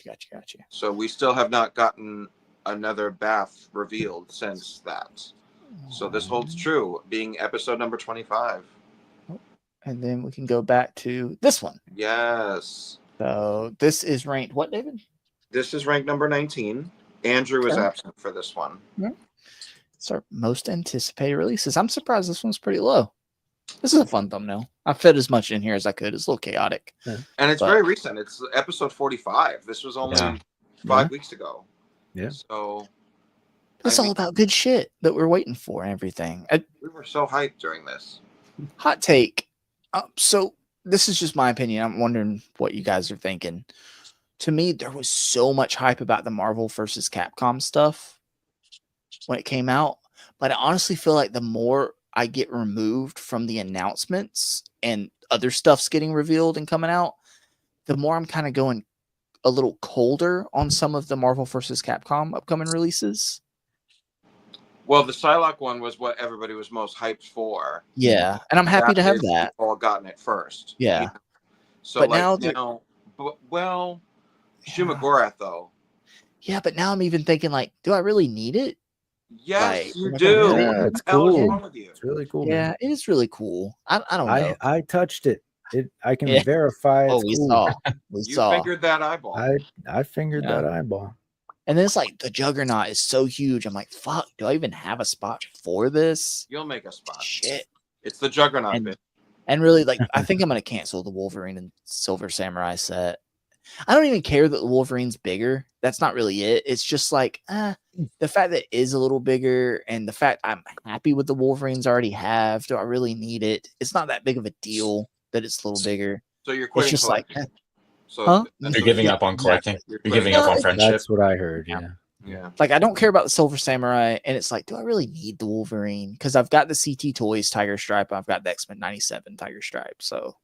[SPEAKER 5] Gotcha.
[SPEAKER 1] So we still have not gotten another bath revealed since that. So this holds true, being episode number 25.
[SPEAKER 5] And then we can go back to this one.
[SPEAKER 1] Yes.
[SPEAKER 5] So this is ranked what, David?
[SPEAKER 1] This is ranked number 19. Andrew was absent for this one.
[SPEAKER 5] It's our most anticipated releases. I'm surprised this one's pretty low. This is a fun thumbnail. I fit as much in here as I could. It's a little chaotic.
[SPEAKER 1] And it's very recent. It's episode 45. This was only 5 weeks ago.
[SPEAKER 3] Yeah.
[SPEAKER 1] So
[SPEAKER 5] it's all about good shit that we're waiting for and everything.
[SPEAKER 1] We were so hyped during this.
[SPEAKER 5] Hot take. So this is just my opinion. I'm wondering what you guys are thinking. To me, there was so much hype about the Marvel versus Capcom stuff when it came out. But I honestly feel like the more I get removed from the announcements and other stuff's getting revealed and coming out, the more I'm kind of going a little colder on some of the Marvel versus Capcom upcoming releases.
[SPEAKER 1] Well, the Psylocke one was what everybody was most hyped for.
[SPEAKER 5] Yeah, and I'm happy to have that.
[SPEAKER 1] All gotten it first.
[SPEAKER 5] Yeah.
[SPEAKER 1] You know? So
[SPEAKER 5] but
[SPEAKER 1] like
[SPEAKER 5] now,
[SPEAKER 1] Shumagorath though.
[SPEAKER 5] Yeah, but now I'm even thinking like, do I really need it?
[SPEAKER 1] Yes,
[SPEAKER 5] like,
[SPEAKER 1] you do.
[SPEAKER 3] Yeah, it's
[SPEAKER 1] What the hell is
[SPEAKER 3] cool.
[SPEAKER 1] wrong with you?
[SPEAKER 3] It's really cool.
[SPEAKER 5] Yeah,
[SPEAKER 3] Man.
[SPEAKER 5] it is really cool. I don't know.
[SPEAKER 3] I touched it. I can verify.
[SPEAKER 5] Oh,
[SPEAKER 3] It's
[SPEAKER 5] we
[SPEAKER 3] cool.
[SPEAKER 5] saw. We
[SPEAKER 1] You
[SPEAKER 5] saw.
[SPEAKER 1] fingered that eyeball.
[SPEAKER 3] I fingered that eyeball.
[SPEAKER 5] And then it's like the Juggernaut is so huge. I'm like, fuck, do I even have a spot for this?
[SPEAKER 1] You'll make a spot.
[SPEAKER 5] Shit.
[SPEAKER 1] It's the Juggernaut bit.
[SPEAKER 5] And really, like, I think I'm gonna cancel the Wolverine and Silver Samurai set. I don't even care that the Wolverine's bigger. That's not really it. It's just like the fact that it is a little bigger and the fact I'm happy with the Wolverines I already have. Do I really need it? It's not that big of a deal that it's a little bigger.
[SPEAKER 1] So you're
[SPEAKER 5] It's
[SPEAKER 1] quitting
[SPEAKER 5] just like,
[SPEAKER 1] collecting. So
[SPEAKER 5] huh?
[SPEAKER 2] You're giving up on collecting. You're giving up on friendship.
[SPEAKER 3] That's what I heard. Yeah.
[SPEAKER 1] Yeah.
[SPEAKER 5] Like, I don't care about the Silver Samurai, and it's like, do I really need the Wolverine? Because I've got the CT Toys Tiger Stripe, I've got the X-Men 97 Tiger Stripe, so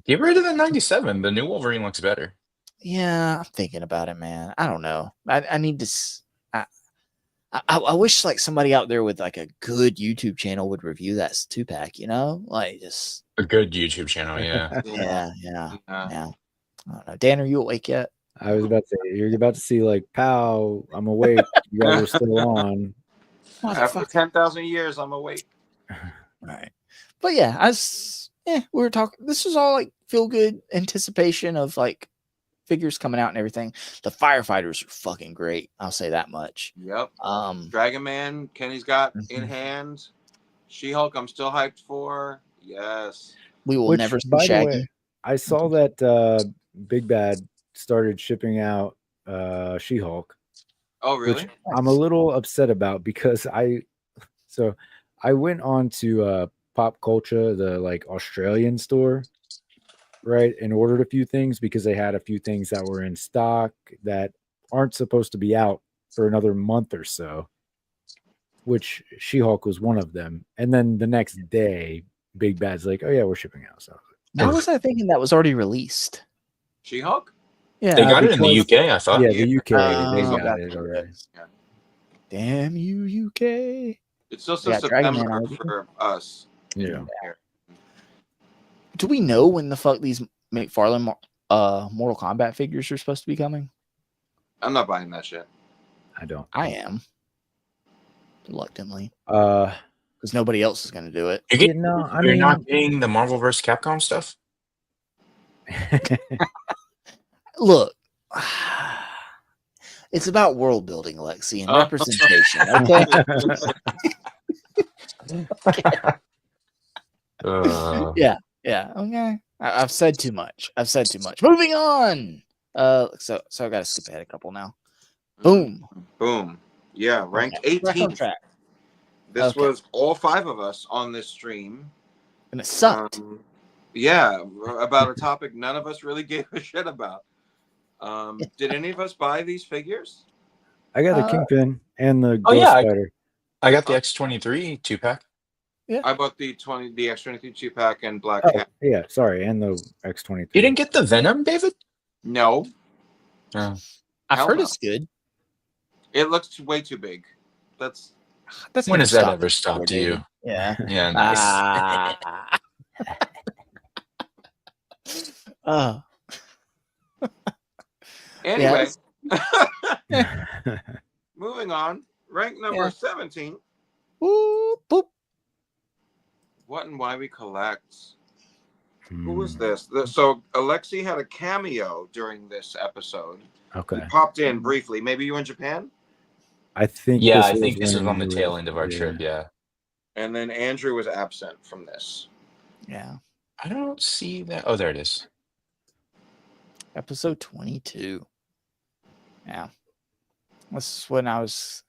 [SPEAKER 2] Get rid of the 97. The new Wolverine looks better.
[SPEAKER 5] yeah, I'm thinking about it, man. I don't know. I need to. I wish like somebody out there with like a good YouTube channel would review that 2-pack. You know, like just
[SPEAKER 2] A good YouTube channel, yeah.
[SPEAKER 5] yeah. I don't know. Dan, are you awake yet?
[SPEAKER 3] I was about to say, you're about to see like, pow, I'm awake. You guys are still on.
[SPEAKER 1] After 10,000 years, I'm awake.
[SPEAKER 5] Right. But yeah, we were talking. This is all like feel good anticipation of like figures coming out and everything. The firefighters are fucking great. I'll say that much.
[SPEAKER 1] Yep. Dragon Man, Kenny's got in hand. She-Hulk, I'm still hyped for. Yes.
[SPEAKER 5] We will never see Shaggy.
[SPEAKER 3] I saw that Big Bad started shipping out She-Hulk.
[SPEAKER 1] Oh, really?
[SPEAKER 3] Which I'm a little upset about because I went on to Pop Culture, the like Australian store, right, and ordered a few things because they had a few things that were in stock that aren't supposed to be out for another month or so, which She-Hulk was one of them. And then the next day, Big Bad's like, "Oh yeah, we're shipping out." So
[SPEAKER 5] Why was I thinking that was already released?
[SPEAKER 1] She-Hulk?
[SPEAKER 5] Yeah,
[SPEAKER 2] They got it in the
[SPEAKER 3] because-
[SPEAKER 2] UK, I thought.
[SPEAKER 3] Yeah, the UK, they
[SPEAKER 5] Oh,
[SPEAKER 3] got it already.
[SPEAKER 1] Yeah.
[SPEAKER 5] Damn you, UK!
[SPEAKER 1] It's just
[SPEAKER 5] Yeah,
[SPEAKER 1] a
[SPEAKER 5] Dragon Man
[SPEAKER 1] September
[SPEAKER 5] already.
[SPEAKER 1] for us.
[SPEAKER 3] Yeah.
[SPEAKER 5] Do we know when the fuck these McFarlane Mortal Kombat figures are supposed to be coming?
[SPEAKER 1] I'm not buying that shit.
[SPEAKER 3] I don't.
[SPEAKER 5] I am. Reluctantly.
[SPEAKER 3] Uh,
[SPEAKER 5] because nobody else is going to do it.
[SPEAKER 2] You're not getting the Marvel vs. Capcom stuff?
[SPEAKER 5] Look, it's about world building, Lexi, and representation. Okay. Yeah. Okay. I've said too much. Moving on. So I got to skip ahead a couple now. Boom.
[SPEAKER 1] Yeah, ranked
[SPEAKER 5] Okay. Back on
[SPEAKER 1] 18th.
[SPEAKER 5] track.
[SPEAKER 1] This was all 5 of us on this stream.
[SPEAKER 5] And it sucked.
[SPEAKER 1] Yeah, about a topic none of us really gave a shit about. Did any of us buy these figures?
[SPEAKER 3] I got the Kingpin and the
[SPEAKER 2] Oh,
[SPEAKER 3] Ghost
[SPEAKER 2] yeah,
[SPEAKER 3] Spider.
[SPEAKER 2] I got the X-23 2-pack.
[SPEAKER 5] Yeah,
[SPEAKER 1] I bought the X-23 2-pack and Black
[SPEAKER 3] Oh,
[SPEAKER 1] Cat.
[SPEAKER 3] yeah, sorry, and the X-23.
[SPEAKER 2] You didn't get the Venom, David?
[SPEAKER 1] No.
[SPEAKER 2] Oh.
[SPEAKER 5] I've
[SPEAKER 1] Hell
[SPEAKER 5] heard
[SPEAKER 1] no.
[SPEAKER 5] it's good.
[SPEAKER 1] It looks way too big. That's
[SPEAKER 2] When has that ever stopped you?
[SPEAKER 5] Yeah.
[SPEAKER 2] Yeah, nice.
[SPEAKER 1] Anyway, moving on. Rank number 17.
[SPEAKER 5] Boop, boop.
[SPEAKER 1] What and why we collect. Who was this? So Alexi had a cameo during this episode.
[SPEAKER 3] Okay.
[SPEAKER 1] He popped in briefly. Maybe you were in Japan?
[SPEAKER 3] I think.
[SPEAKER 2] Yeah,
[SPEAKER 3] this
[SPEAKER 2] I
[SPEAKER 3] was
[SPEAKER 2] think this was
[SPEAKER 3] when
[SPEAKER 2] on the
[SPEAKER 3] we
[SPEAKER 2] tail
[SPEAKER 3] were-
[SPEAKER 2] end of our trip, yeah.
[SPEAKER 1] And then Andrew was absent from this.
[SPEAKER 5] Yeah.
[SPEAKER 2] I don't see that. Oh, there it is.
[SPEAKER 5] Episode 22. Yeah. This is when I was.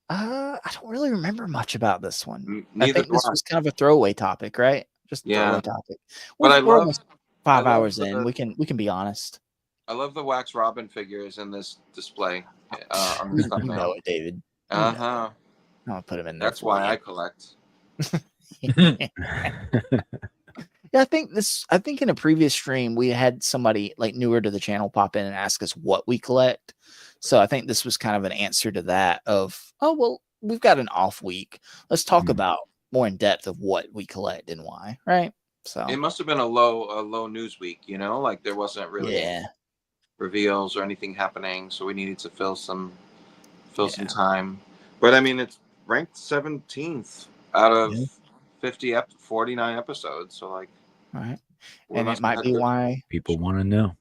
[SPEAKER 5] I don't really remember much about this one. I
[SPEAKER 1] Neither
[SPEAKER 5] think
[SPEAKER 1] do
[SPEAKER 5] this
[SPEAKER 1] I.
[SPEAKER 5] was kind of a throwaway topic, right? Just a
[SPEAKER 1] Yeah.
[SPEAKER 5] throwaway topic.
[SPEAKER 1] But I
[SPEAKER 5] We're
[SPEAKER 1] love-
[SPEAKER 5] almost 5
[SPEAKER 1] I love
[SPEAKER 5] hours in.
[SPEAKER 1] the-
[SPEAKER 5] We can be honest.
[SPEAKER 1] I love the Wax Robin figures in this display. On this
[SPEAKER 5] You
[SPEAKER 1] thumbnail.
[SPEAKER 5] know it, David.
[SPEAKER 1] Uh-huh.
[SPEAKER 5] I'm gonna put him in there.
[SPEAKER 1] That's why I collect.
[SPEAKER 5] Yeah, I think in a previous stream we had somebody like newer to the channel pop in and ask us what we collect. So I think this was kind of an answer to that of, oh well, we've got an off week. Let's talk about more in depth of what we collect and why, right? So
[SPEAKER 1] It must have been a low news week, you know, like there wasn't really reveals or anything happening, so we needed to fill some time. But I mean, it's ranked 17th out of 49 episodes, so like,
[SPEAKER 5] all right.
[SPEAKER 1] we
[SPEAKER 5] And it
[SPEAKER 1] must
[SPEAKER 5] might
[SPEAKER 1] have
[SPEAKER 5] be
[SPEAKER 1] had
[SPEAKER 5] why,
[SPEAKER 3] People want to know.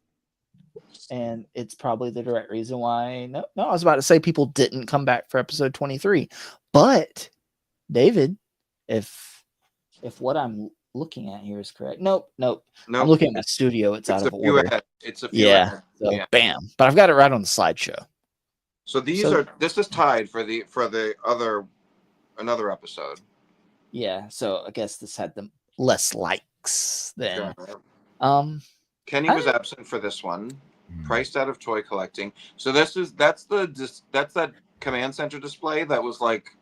[SPEAKER 5] and it's probably the direct reason why. No, I was about to say people didn't come back for episode 23, but David, if what I'm looking at here is correct, nope. I'm looking at my studio. It's out
[SPEAKER 1] a
[SPEAKER 5] of
[SPEAKER 1] few
[SPEAKER 5] order.
[SPEAKER 1] ahead. It's a few
[SPEAKER 5] Yeah.
[SPEAKER 1] ahead.
[SPEAKER 5] So
[SPEAKER 1] Yeah.
[SPEAKER 5] bam, but I've got it right on the slideshow.
[SPEAKER 1] So these
[SPEAKER 5] So-
[SPEAKER 1] are this is tied for the another episode.
[SPEAKER 5] Yeah, so I guess this had the less likes than
[SPEAKER 1] Kenny was absent for this one. Priced out of toy collecting. So that's that command center display that was like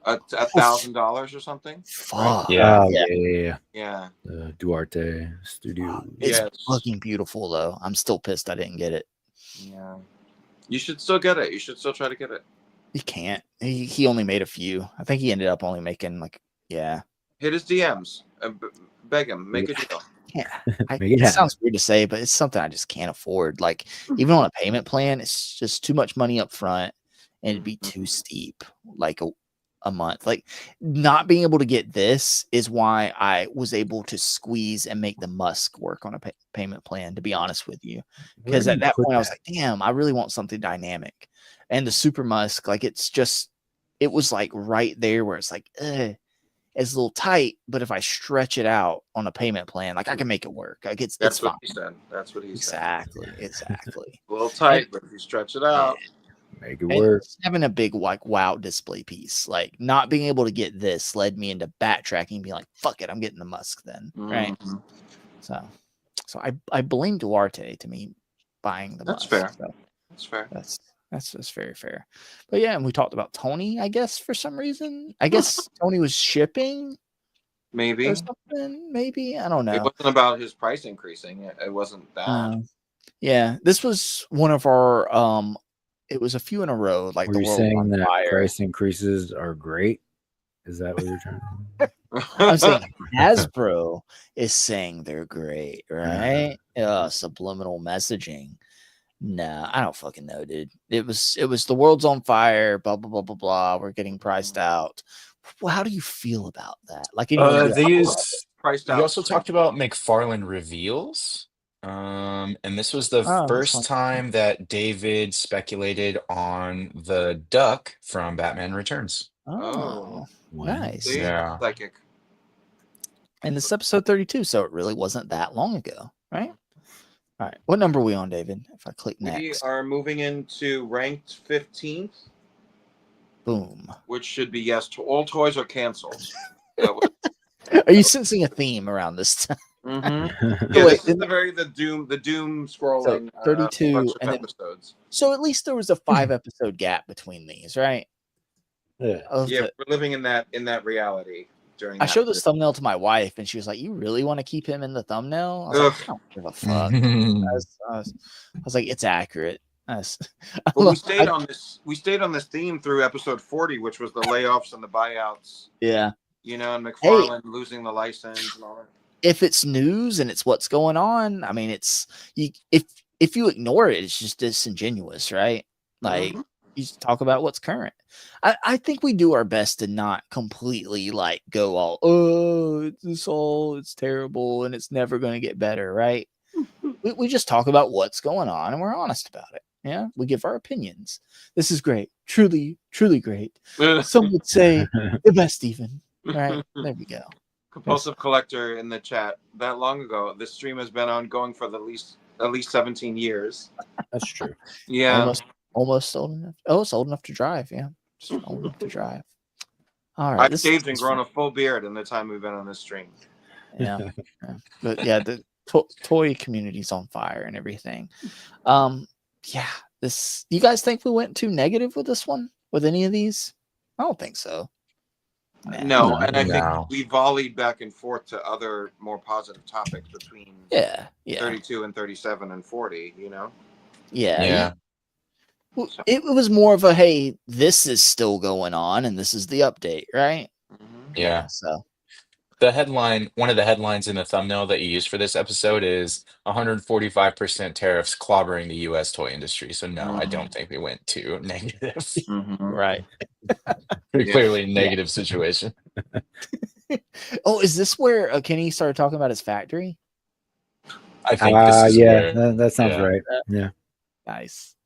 [SPEAKER 1] $1,000 or something.
[SPEAKER 5] Fuck.
[SPEAKER 3] Yeah.
[SPEAKER 5] Yeah.
[SPEAKER 1] Yeah.
[SPEAKER 3] The Duarte Studio.
[SPEAKER 5] It's fucking beautiful though. I'm still pissed I didn't get it.
[SPEAKER 1] Yeah. You should still get it. You should still try to get it.
[SPEAKER 5] You can't. He only made a few. I think he ended up only making
[SPEAKER 1] Hit his DMs. Beg him. Make a deal.
[SPEAKER 5] Yeah.
[SPEAKER 3] Make it
[SPEAKER 5] It
[SPEAKER 3] happen.
[SPEAKER 5] sounds weird to say, but it's something I just can't afford. Like even on a payment plan, it's just too much money up front and it'd be too steep. Like a month. Like not being able to get this is why I was able to squeeze and make the Musk work on a payment plan, to be honest with you. Because
[SPEAKER 3] Where
[SPEAKER 5] at
[SPEAKER 3] do you
[SPEAKER 5] that
[SPEAKER 3] put
[SPEAKER 5] point I was
[SPEAKER 3] that?
[SPEAKER 5] like, damn, I really want something dynamic. And the Super Musk, like it was like right there where it's like, it's a little tight, but if I stretch it out on a payment plan, like I can make it work. Like it's
[SPEAKER 1] That's what
[SPEAKER 5] fine.
[SPEAKER 1] he said. That's what he
[SPEAKER 5] Exactly.
[SPEAKER 1] said. A little tight, but if you stretch it out,
[SPEAKER 3] make it
[SPEAKER 5] and
[SPEAKER 3] work.
[SPEAKER 5] having a big like wow display piece, like not being able to get this led me into backtracking, being like, fuck it, I'm getting the Musk then. Right.
[SPEAKER 1] Mhm.
[SPEAKER 5] So I blame Duarte to me buying the
[SPEAKER 1] That's
[SPEAKER 5] Musk.
[SPEAKER 1] fair.
[SPEAKER 5] So
[SPEAKER 1] That's fair.
[SPEAKER 5] that's very fair. But yeah, and we talked about Tony, I guess, for some reason. I guess Tony was shipping
[SPEAKER 1] Maybe
[SPEAKER 5] or something. Maybe. I don't know.
[SPEAKER 1] it wasn't about his price increasing. It wasn't that.
[SPEAKER 5] Yeah, this was one of our it was a few in a row, like
[SPEAKER 3] Were
[SPEAKER 5] the
[SPEAKER 3] you
[SPEAKER 5] world
[SPEAKER 3] saying
[SPEAKER 5] on
[SPEAKER 3] that
[SPEAKER 5] fire.
[SPEAKER 3] price increases are great? Is that what you're trying to
[SPEAKER 5] I'm saying Hasbro is saying they're great, right? Subliminal messaging. No, I don't fucking know, dude. It was the world's on fire, blah blah blah blah blah. We're getting priced out. Well, how do you feel about that? Like anyone
[SPEAKER 2] They used.
[SPEAKER 1] Priced
[SPEAKER 2] We
[SPEAKER 1] out.
[SPEAKER 2] also talked about McFarlane reveals. And this was the first time that David speculated on the Duck from Batman Returns.
[SPEAKER 5] Oh, nice.
[SPEAKER 1] See?
[SPEAKER 2] Yeah.
[SPEAKER 1] Psychic.
[SPEAKER 5] And it's episode 32, so it really wasn't that long ago, right? All right. What number are we on, David? If I click
[SPEAKER 1] We
[SPEAKER 5] next.
[SPEAKER 1] are moving into ranked 15th.
[SPEAKER 5] Boom.
[SPEAKER 1] Which should be yes to all toys are canceled.
[SPEAKER 5] Are you sensing a theme around this time?
[SPEAKER 1] Mm-hmm.
[SPEAKER 5] So
[SPEAKER 1] Yeah,
[SPEAKER 5] wait,
[SPEAKER 1] this is the doom scrolling.
[SPEAKER 5] So 32
[SPEAKER 1] bunch of
[SPEAKER 5] and then,
[SPEAKER 1] episodes.
[SPEAKER 5] so at least there was a 5-episode gap between these, right?
[SPEAKER 3] Yeah.
[SPEAKER 1] Yeah, we're living in that reality during.
[SPEAKER 5] I
[SPEAKER 1] that
[SPEAKER 5] showed this
[SPEAKER 1] period.
[SPEAKER 5] thumbnail to my wife, and she was like, "You really want to keep him in the thumbnail?" I was like, "I don't give a fuck." I was like, "It's accurate."
[SPEAKER 1] But we stayed on this. We stayed on this theme through episode 40, which was the layoffs and the buyouts.
[SPEAKER 5] Yeah.
[SPEAKER 1] You know, and McFarlane losing the license and all that.
[SPEAKER 5] If it's news and it's what's going on, I mean, it's if you ignore it, it's just disingenuous, right? Like you just talk about what's current. I think we do our best to not completely like go all, it's terrible and it's never going to get better, right? we just talk about what's going on and we're honest about it. Yeah, we give our opinions. This is great, truly great. Some would say the best, even. Right there we go.
[SPEAKER 1] Compulsive collector in the chat. That long ago, this stream has been ongoing for at least 17 years.
[SPEAKER 3] That's true.
[SPEAKER 1] Yeah,
[SPEAKER 5] almost old enough. Oh, it's old enough to drive. Yeah, just old enough to drive. All right,
[SPEAKER 1] I've shaved and grown a full beard in the time we've been on this stream.
[SPEAKER 5] Yeah, but yeah, the toy community's on fire and everything. Yeah, this. You guys think we went too negative with this one? With any of these? I don't think so.
[SPEAKER 1] No, and I think we volleyed back and forth to other more positive topics between 32 and 37 and 40, you know?
[SPEAKER 5] Yeah. It was more of a, hey, this is still going on and this is the update, right?
[SPEAKER 2] Yeah.
[SPEAKER 5] So
[SPEAKER 2] one of the headlines in the thumbnail that you used for this episode is 145% tariffs clobbering the U.S. toy industry. So no, I don't think we went too negative.
[SPEAKER 5] Right.
[SPEAKER 2] Pretty clearly a negative situation.
[SPEAKER 5] Oh, is this where Kenny started talking about his factory?
[SPEAKER 2] I think this is
[SPEAKER 3] where, that sounds right. Yeah.
[SPEAKER 5] Nice.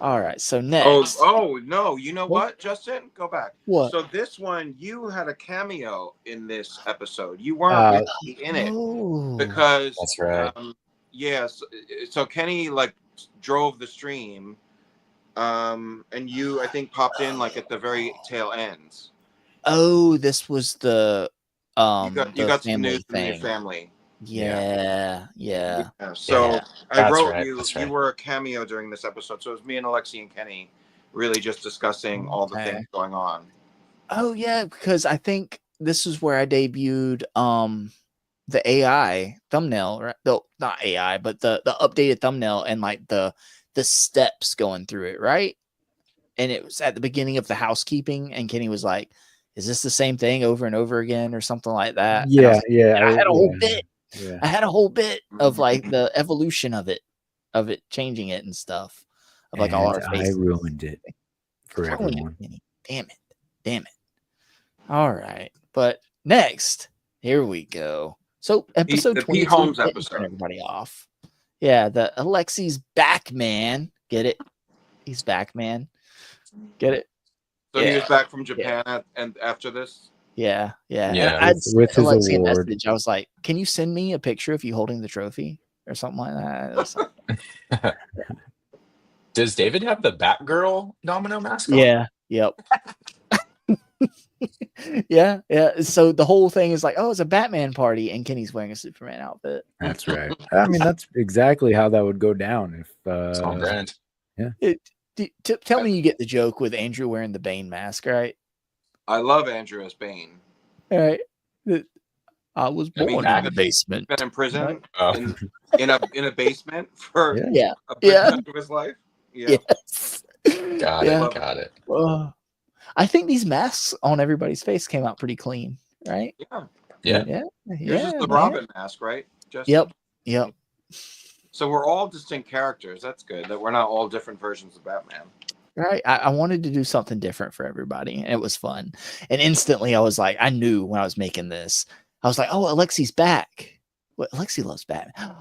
[SPEAKER 5] All right, so next.
[SPEAKER 1] Oh no, you know what, Justin? Go back.
[SPEAKER 5] What?
[SPEAKER 1] So this one, you had a cameo in this episode. You weren't really in it because
[SPEAKER 2] that's right.
[SPEAKER 1] Yes. So Kenny like drove the stream, and you I think popped in like at the very tail end.
[SPEAKER 5] Oh, this was the
[SPEAKER 1] you got some
[SPEAKER 5] family
[SPEAKER 1] news from your
[SPEAKER 5] thing.
[SPEAKER 1] family.
[SPEAKER 5] Yeah.
[SPEAKER 1] So I wrote
[SPEAKER 2] right,
[SPEAKER 1] you.
[SPEAKER 2] that's
[SPEAKER 1] You
[SPEAKER 2] right.
[SPEAKER 1] were a cameo during this episode. So it was me and Alexi and Kenny, really just discussing all the things going on.
[SPEAKER 5] Oh yeah, because I think this is where I debuted the AI thumbnail, right? No, not AI, but the updated thumbnail and like the steps going through it, right? And it was at the beginning of the housekeeping, and Kenny was like, "Is this the same thing over and over again, or something like that?" And I was like, I had a whole bit.
[SPEAKER 3] Yeah.
[SPEAKER 5] I had a whole bit of like the evolution of it changing it and stuff of like all our faces.
[SPEAKER 3] I ruined it for everyone.
[SPEAKER 5] Damn it. All right, but next, here we go. So episode
[SPEAKER 1] the
[SPEAKER 5] 22,
[SPEAKER 1] P. Holmes
[SPEAKER 5] didn't
[SPEAKER 1] episode.
[SPEAKER 5] turn everybody off. Yeah, the Alexi's back, man. Get it? He's back, man. Get it?
[SPEAKER 1] So he was back from Japan and after this.
[SPEAKER 5] Yeah. And
[SPEAKER 2] Yeah.
[SPEAKER 5] I'd
[SPEAKER 3] With
[SPEAKER 5] sent
[SPEAKER 3] his
[SPEAKER 5] Alexi a
[SPEAKER 3] award.
[SPEAKER 5] message. I was like, "Can you send me a picture of you holding the trophy or something like that?" It was like,
[SPEAKER 2] Does David have the Batgirl domino mask on?
[SPEAKER 5] yeah. Yep. Yeah. So the whole thing is like, oh, it's a Batman party, and Kenny's wearing a Superman outfit.
[SPEAKER 3] That's right. I mean, that's exactly how that would go down if.
[SPEAKER 2] It's on brand.
[SPEAKER 3] Yeah.
[SPEAKER 5] Tell me you get the joke with Andrew wearing the Bane mask, right?
[SPEAKER 1] I love Andrew as Bane.
[SPEAKER 5] All right. I was born in the basement.
[SPEAKER 1] Been in prison
[SPEAKER 5] Right?
[SPEAKER 1] in a basement for a big
[SPEAKER 5] Yeah.
[SPEAKER 1] chunk of his life. Yeah.
[SPEAKER 5] Yes.
[SPEAKER 2] Got it.
[SPEAKER 5] I think these masks on everybody's face came out pretty clean, right?
[SPEAKER 1] Yeah. Yours is the Robin mask, right? Justin?
[SPEAKER 5] Yep.
[SPEAKER 1] So we're all distinct characters. That's good. That we're not all different versions of Batman.
[SPEAKER 5] Right. I wanted to do something different for everybody, and it was fun. And instantly I was like, I knew when I was making this, I was like, oh, Alexi's back. What? Alexi loves Batman.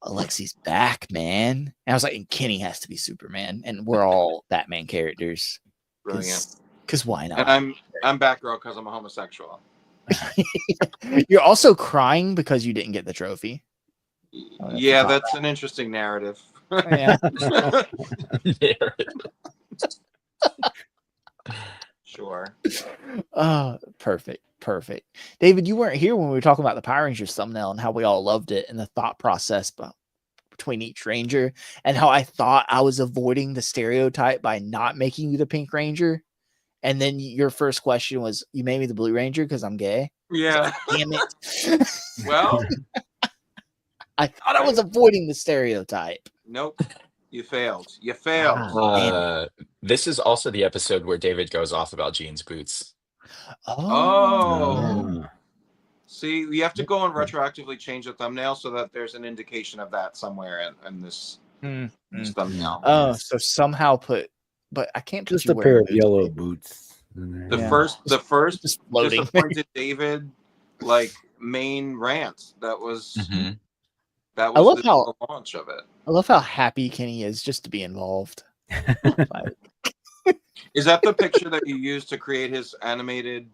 [SPEAKER 5] Alexi's back, man. And I was like, and Kenny has to be Superman, and we're all Batman characters.
[SPEAKER 1] Brilliant.
[SPEAKER 5] Because why not?
[SPEAKER 1] And I'm Batgirl because I'm a homosexual.
[SPEAKER 5] You're also crying because you didn't get the trophy.
[SPEAKER 1] Yeah, that's an interesting narrative.
[SPEAKER 5] Yeah.
[SPEAKER 1] Sure.
[SPEAKER 5] Perfect. David, you weren't here when we were talking about the Power Rangers thumbnail and how we all loved it and the thought process between each Ranger and how I thought I was avoiding the stereotype by not making you the Pink Ranger. And then your first question was, you made me the Blue Ranger because I'm gay?
[SPEAKER 1] Yeah.
[SPEAKER 5] Damn it.
[SPEAKER 1] Well,
[SPEAKER 5] I thought I was avoiding the stereotype.
[SPEAKER 1] Nope. You failed.
[SPEAKER 2] This is also the episode where David goes off about Jean's boots.
[SPEAKER 1] Oh. See, you have to go and retroactively change the thumbnail so that there's an indication of that somewhere in this thumbnail.
[SPEAKER 5] Oh, so somehow but I can't put
[SPEAKER 3] Just
[SPEAKER 5] you
[SPEAKER 3] a pair
[SPEAKER 5] wearing
[SPEAKER 3] of yellow boots.
[SPEAKER 1] The first
[SPEAKER 5] floating.
[SPEAKER 1] disappointed David main rant that was that
[SPEAKER 5] I
[SPEAKER 1] was
[SPEAKER 5] love
[SPEAKER 1] the
[SPEAKER 5] how
[SPEAKER 1] launch of it.
[SPEAKER 5] I love how happy Kenny is just to be involved.
[SPEAKER 1] Is that the picture that you used to create his animated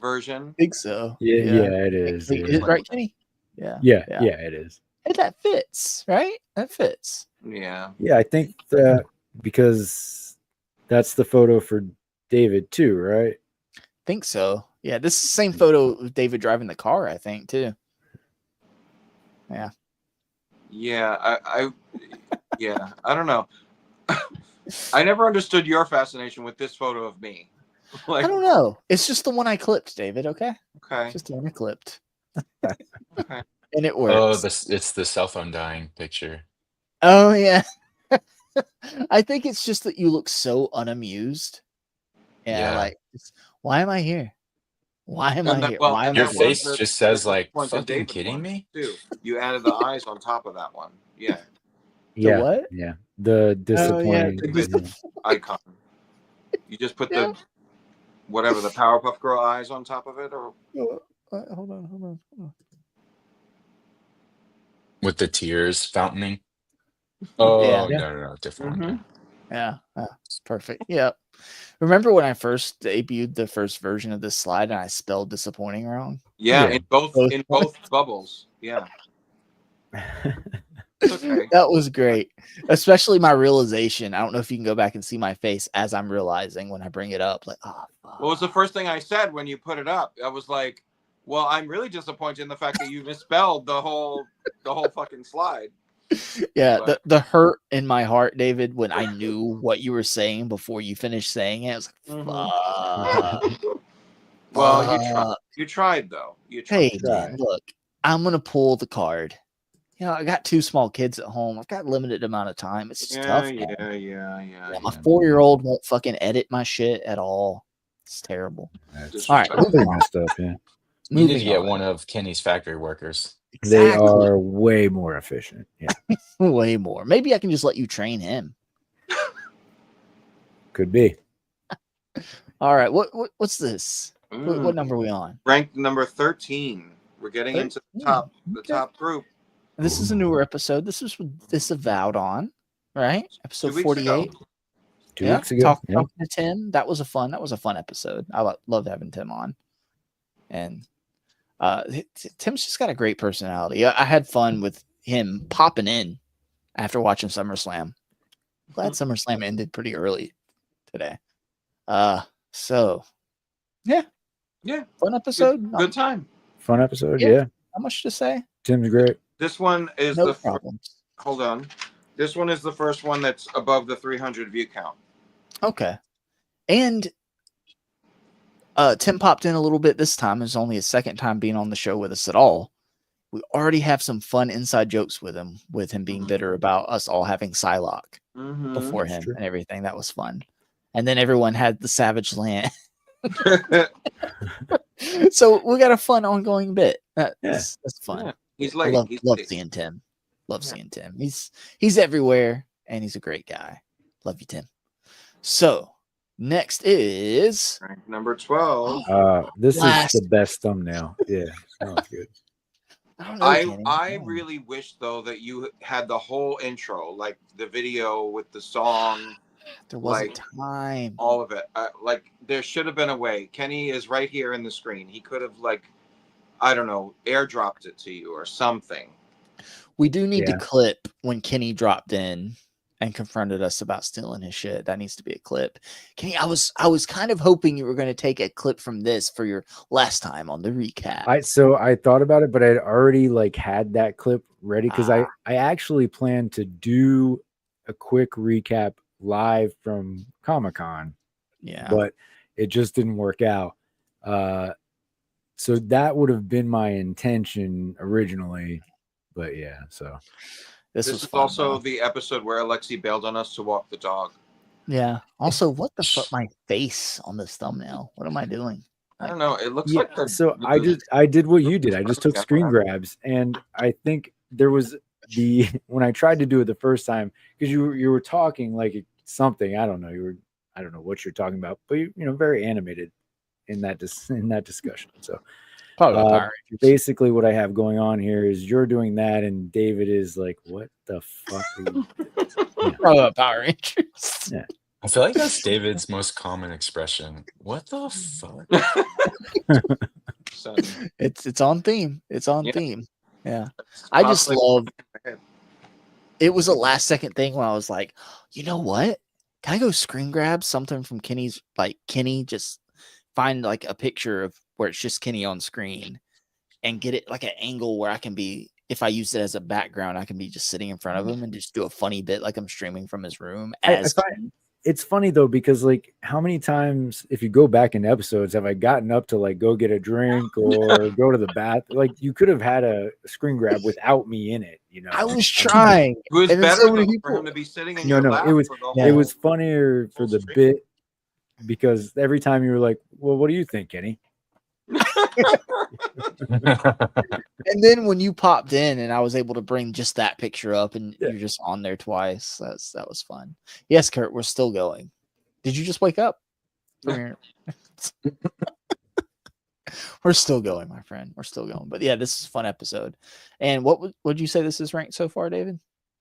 [SPEAKER 1] version?
[SPEAKER 5] I think so.
[SPEAKER 3] Yeah, it is.
[SPEAKER 5] Is it right, Kenny? Yeah,
[SPEAKER 3] it is.
[SPEAKER 5] And that fits, right? That fits.
[SPEAKER 1] Yeah.
[SPEAKER 3] Yeah, I think that because that's the photo for David too, right?
[SPEAKER 5] Think so. Yeah, this is the same photo of David driving the car, I think, too. Yeah.
[SPEAKER 1] Yeah, I don't know. I never understood your fascination with this photo of me.
[SPEAKER 5] I don't know. It's just the one I clipped, David. Okay.
[SPEAKER 1] Okay.
[SPEAKER 5] Just the one I clipped.
[SPEAKER 1] Okay.
[SPEAKER 5] And it works.
[SPEAKER 2] Oh, it's the cell phone dying picture.
[SPEAKER 5] Oh yeah. I think it's just that you look so unamused. Yeah. Like, why am I here? Why am I here? Why am
[SPEAKER 2] your
[SPEAKER 5] I here?
[SPEAKER 2] face just says like,
[SPEAKER 1] point that
[SPEAKER 2] fucking
[SPEAKER 1] David
[SPEAKER 2] kidding me?
[SPEAKER 1] Too. You added the eyes on top of that one. Yeah.
[SPEAKER 3] Yeah.
[SPEAKER 5] What?
[SPEAKER 3] Yeah. The disappointing
[SPEAKER 1] icon. You just put the whatever the Powerpuff Girl eyes on top of it, or
[SPEAKER 5] hold on.
[SPEAKER 2] With the tears fountaining. Oh
[SPEAKER 5] Yeah.
[SPEAKER 2] no, different one.
[SPEAKER 5] Yeah, it's perfect. Yeah. Remember when I first debuted the first version of this slide and I spelled disappointing wrong?
[SPEAKER 1] Yeah, in both bubbles. Yeah. Okay.
[SPEAKER 5] That was great. Especially my realization. I don't know if you can go back and see my face as I'm realizing when I bring it up. Like, oh, fuck.
[SPEAKER 1] What was the first thing I said when you put it up? I was like, well, I'm really disappointed in the fact that you misspelled the whole fucking slide.
[SPEAKER 5] Yeah,
[SPEAKER 1] But-
[SPEAKER 5] the hurt in my heart, David, when I knew what you were saying before you finished saying it, I was like, fuck.
[SPEAKER 1] Well, you tried though. You tried.
[SPEAKER 5] Hey, man, look, I'm going to pull the card. You know, I got 2 small kids at home. I've got limited amount of time. It's just tough. Man.
[SPEAKER 1] Yeah.
[SPEAKER 5] My 4-year-old won't fucking edit my shit at all. It's terrible. All right.
[SPEAKER 3] Moving on stuff, yeah.
[SPEAKER 2] You need to get one of Kenny's factory workers.
[SPEAKER 3] They are way more efficient. Yeah.
[SPEAKER 5] Way more. Maybe I can just let you train him.
[SPEAKER 3] Could be.
[SPEAKER 5] All right. What's this? What number are we on?
[SPEAKER 1] Ranked number 13. We're getting into the top group.
[SPEAKER 5] This is a newer episode. This is Disavowed on, right? Episode
[SPEAKER 1] 2 weeks
[SPEAKER 5] 48.
[SPEAKER 1] ago.
[SPEAKER 3] 2 weeks ago.
[SPEAKER 5] Talking to Tim. That was a fun episode. I loved having Tim on. And Tim's just got a great personality. I had fun with him popping in after watching SummerSlam. Glad SummerSlam ended pretty early today. So yeah. Fun episode.
[SPEAKER 1] Good time.
[SPEAKER 3] Fun episode. Yeah.
[SPEAKER 5] Not much to say.
[SPEAKER 3] Tim's great.
[SPEAKER 1] This one is
[SPEAKER 5] No problems.
[SPEAKER 1] Hold on. This one is the first one that's above the 300 view count.
[SPEAKER 5] Okay. And Tim popped in a little bit this time. It's only his second time being on the show with us at all. We already have some fun inside jokes with him being bitter about us all having Psylocke before him and everything. That was fun. And then everyone had the Savage Land. So we got a fun ongoing bit. That's fun.
[SPEAKER 1] Yeah. He's
[SPEAKER 5] I
[SPEAKER 1] late.
[SPEAKER 5] love seeing Tim. Seeing Tim. He's everywhere and he's a great guy. Love you, Tim. So next is
[SPEAKER 1] number 12.
[SPEAKER 3] This is the best thumbnail. Yeah, sounds good.
[SPEAKER 1] I really wish though that you had the whole intro, like the video with the song.
[SPEAKER 5] There wasn't time.
[SPEAKER 1] All of it. Like there should have been a way. Kenny is right here in the screen. He could have I don't know, airdropped it to you or something.
[SPEAKER 5] We do need to clip when Kenny dropped in and confronted us about stealing his shit. That needs to be a clip. Kenny, I was kind of hoping you were going to take a clip from this for your last time on the recap.
[SPEAKER 3] I thought about it, but I'd already had that clip ready because I actually planned to do a quick recap live from Comic-Con.
[SPEAKER 5] Yeah.
[SPEAKER 3] But it just didn't work out. So that would have been my intention originally. But yeah, so
[SPEAKER 1] this was fun, also the episode where Alexi bailed on us to walk the dog.
[SPEAKER 5] Yeah. Also, what the fuck? My face on this thumbnail. What am I doing?
[SPEAKER 1] I don't know. It looks like
[SPEAKER 3] so I did what you did. I just took screen grabs, and I think there was when I tried to do it the first time because you were talking like something. I don't know. I don't know what you're talking about, but very animated in that discussion. So. Basically what I have going on here is you're doing that and David is like, what the fuck are you
[SPEAKER 5] Power Rangers.
[SPEAKER 3] Yeah.
[SPEAKER 2] I feel like that's David's most common expression. What the fuck?
[SPEAKER 5] It's on theme. It's on theme. Yeah. I just love it. Was a last second thing when I was like, you know what? Can I go screen grab something from Kenny's, Kenny just find a picture of where it's just Kenny on screen and get it an angle where I can be, if I use it as a background, I can be just sitting in front of him and just do a funny bit like I'm streaming from his room.
[SPEAKER 3] It's funny though, because how many times, if you go back in episodes, have I gotten up to go get a drink or go to the bath? You could have had a screen grab without me in it,
[SPEAKER 5] I was trying.
[SPEAKER 1] It was better for him to be sitting in your lap.
[SPEAKER 3] It was funnier for the bit because every time you were like, well, what do you think, Kenny?
[SPEAKER 5] And then when you popped in and I was able to bring just that picture up and you're just on there twice, that was fun. Yes, Kurt, we're still going. Did you just wake up? We're still going, my friend. We're still going. But yeah, this is a fun episode. And what would you say this is ranked so far, David?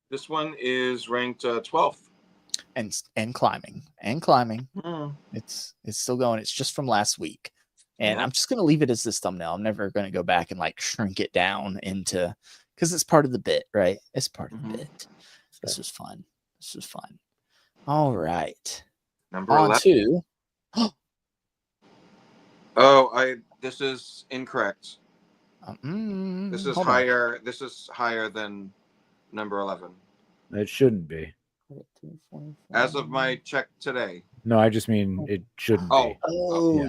[SPEAKER 1] This one is ranked 12th.
[SPEAKER 5] And climbing. It's still going. It's just from last week. And I'm just going to leave it as this thumbnail. I'm never going to go back and shrink it down into, because it's part of the bit, right? It's part of the bit. This was fun. All right.
[SPEAKER 1] Number
[SPEAKER 5] on
[SPEAKER 1] 11.
[SPEAKER 5] To.
[SPEAKER 1] This is incorrect. This is
[SPEAKER 5] hold
[SPEAKER 1] higher. This is higher than number 11.
[SPEAKER 3] It shouldn't be.
[SPEAKER 1] As of my check today.
[SPEAKER 3] No, I just mean it shouldn't be.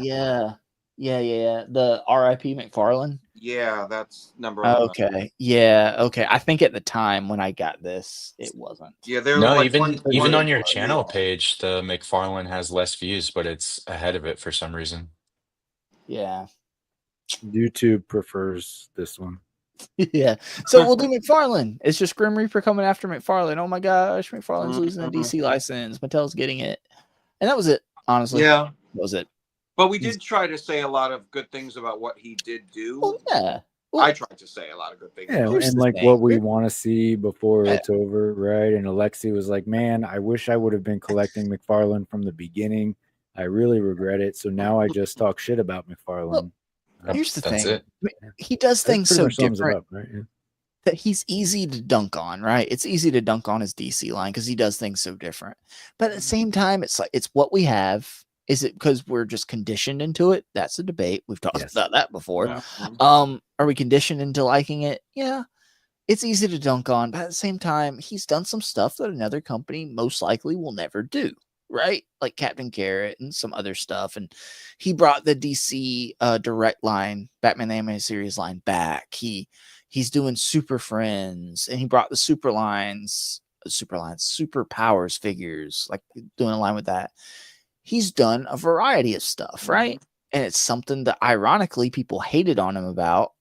[SPEAKER 5] Yeah. The R.I.P. McFarlane.
[SPEAKER 1] Yeah, that's number 11.
[SPEAKER 5] Okay. Yeah. Okay. I think at the time when I got this, it wasn't.
[SPEAKER 1] Yeah,
[SPEAKER 2] even on your channel page, the McFarlane has less views, but it's ahead of it for some reason.
[SPEAKER 5] Yeah.
[SPEAKER 3] YouTube prefers this one.
[SPEAKER 5] Yeah. So we'll do McFarlane. It's just Grim Reaper coming after McFarlane. Oh my gosh, McFarlane's losing the DC license. Mattel's getting it. And that was it, honestly.
[SPEAKER 1] Yeah.
[SPEAKER 5] That was it.
[SPEAKER 1] But we did try to say a lot of good things about what he did do.
[SPEAKER 5] Well, yeah.
[SPEAKER 1] I tried to say a lot of good things.
[SPEAKER 3] Yeah,
[SPEAKER 1] about
[SPEAKER 3] and
[SPEAKER 1] it.
[SPEAKER 3] like what we want to see before
[SPEAKER 1] Yeah.
[SPEAKER 3] it's over, right? And Alexi was like, "Man, I wish I would have been collecting McFarlane from the beginning. I really regret it. So now I just talk shit about McFarlane."
[SPEAKER 5] Here's the
[SPEAKER 2] That's
[SPEAKER 5] thing.
[SPEAKER 2] it.
[SPEAKER 5] I mean, he does
[SPEAKER 3] That
[SPEAKER 5] things
[SPEAKER 3] pretty
[SPEAKER 5] so
[SPEAKER 3] much sums it
[SPEAKER 5] different
[SPEAKER 3] up, right? Yeah.
[SPEAKER 5] that he's easy to dunk on, right? It's easy to dunk on his DC line because he does things so different. But at the same time, it's like it's what we have. Is it because we're just conditioned into it? That's a debate. We've talked about that before.
[SPEAKER 1] Yeah.
[SPEAKER 5] Are we conditioned into liking it? Yeah. It's easy to dunk on, but at the same time, he's done some stuff that another company most likely will never do, right? Like Captain Carrot and some other stuff. And he brought the DC direct line, Batman the Animated Series line back. He's doing Super Friends, and he brought the Super Powers figures, like doing a line with that. He's done a variety of stuff, right? And it's something that ironically people hated on him about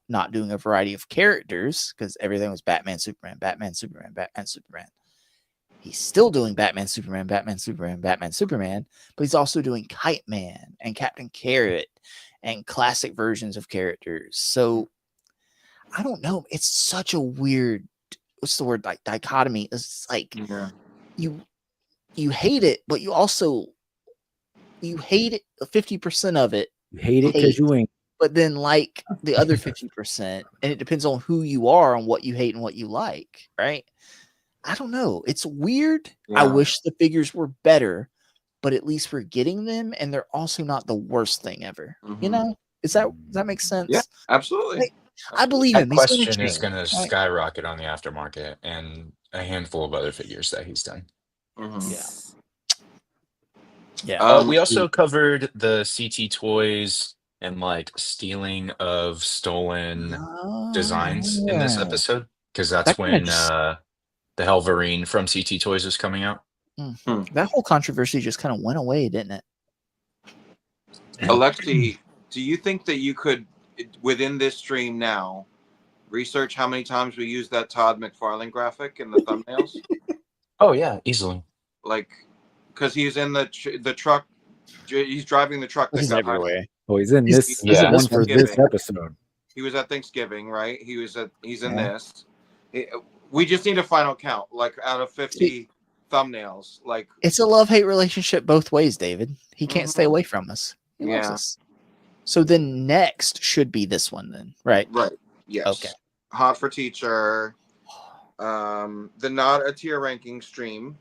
[SPEAKER 5] not doing a variety of characters because everything was Batman, Superman, Batman, Superman, Batman, Superman. He's still doing Batman, Superman, Batman, Superman, Batman, Superman, but he's also doing Kite Man and Captain Carrot and classic versions of characters. So I don't know. It's such a weird, what's the word, like dichotomy. It's like you hate it, but you also hate it 50% of it.
[SPEAKER 3] You hate it because you ain't.
[SPEAKER 5] But then like the other 50%, and it depends on who you are and what you hate and what you like, right? I don't know. It's weird. I
[SPEAKER 1] Yeah.
[SPEAKER 5] wish the figures were better, but at least we're getting them, and they're also not the worst thing ever. You know? Does that make sense?
[SPEAKER 1] Yeah, absolutely.
[SPEAKER 5] Like, I believe
[SPEAKER 2] That
[SPEAKER 5] him. He's gonna
[SPEAKER 2] question is
[SPEAKER 5] change,
[SPEAKER 2] going to
[SPEAKER 5] right?
[SPEAKER 2] skyrocket on the aftermarket and a handful of other figures that he's done.
[SPEAKER 5] Yeah. Yeah.
[SPEAKER 2] We also covered the CT toys and like stealing of stolen designs in this
[SPEAKER 5] yeah.
[SPEAKER 2] episode because that's
[SPEAKER 5] That kinda
[SPEAKER 2] when
[SPEAKER 5] just-
[SPEAKER 2] the Helverine from CT Toys was coming out.
[SPEAKER 5] That whole controversy just kind of went away, didn't it?
[SPEAKER 1] Alexi, do you think that you could, within this stream now, research how many times we use that Todd McFarlane graphic in the thumbnails?
[SPEAKER 2] Oh yeah, easily.
[SPEAKER 1] Like, because he's in the truck, he's driving the truck. That
[SPEAKER 5] He's
[SPEAKER 1] got
[SPEAKER 5] everywhere.
[SPEAKER 3] Oh, he's in this
[SPEAKER 1] He's
[SPEAKER 3] one
[SPEAKER 1] at
[SPEAKER 3] for this
[SPEAKER 1] Thanksgiving.
[SPEAKER 3] episode.
[SPEAKER 1] He was at Thanksgiving, right? He's in
[SPEAKER 5] Yeah.
[SPEAKER 1] this. We just need a final count, like out of 50 thumbnails. Like,
[SPEAKER 5] It's a love-hate relationship both ways, David. He can't stay away from us. He loves
[SPEAKER 1] Yeah.
[SPEAKER 5] us. So then next should be this one then, right?
[SPEAKER 1] right? Yes.
[SPEAKER 5] Okay.
[SPEAKER 1] Hot for Teacher. The Not a Tier Ranking stream.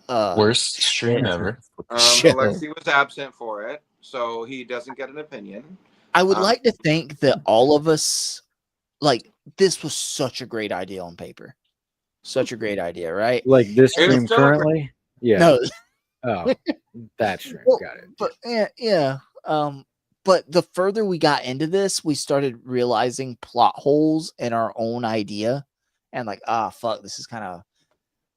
[SPEAKER 2] Worst stream ever.
[SPEAKER 1] Alexi was absent for it, so he doesn't get an opinion.
[SPEAKER 5] I would like to think that all of us, like, this was such a great idea on paper. Such a great idea, right?
[SPEAKER 3] Like this
[SPEAKER 1] It was
[SPEAKER 3] stream
[SPEAKER 1] still a
[SPEAKER 3] currently? Yeah.
[SPEAKER 5] No.
[SPEAKER 3] Oh, that stream.
[SPEAKER 5] Well,
[SPEAKER 3] Got it.
[SPEAKER 5] But yeah. But the further we got into this, we started realizing plot holes in our own idea, and like, fuck, this is kind of.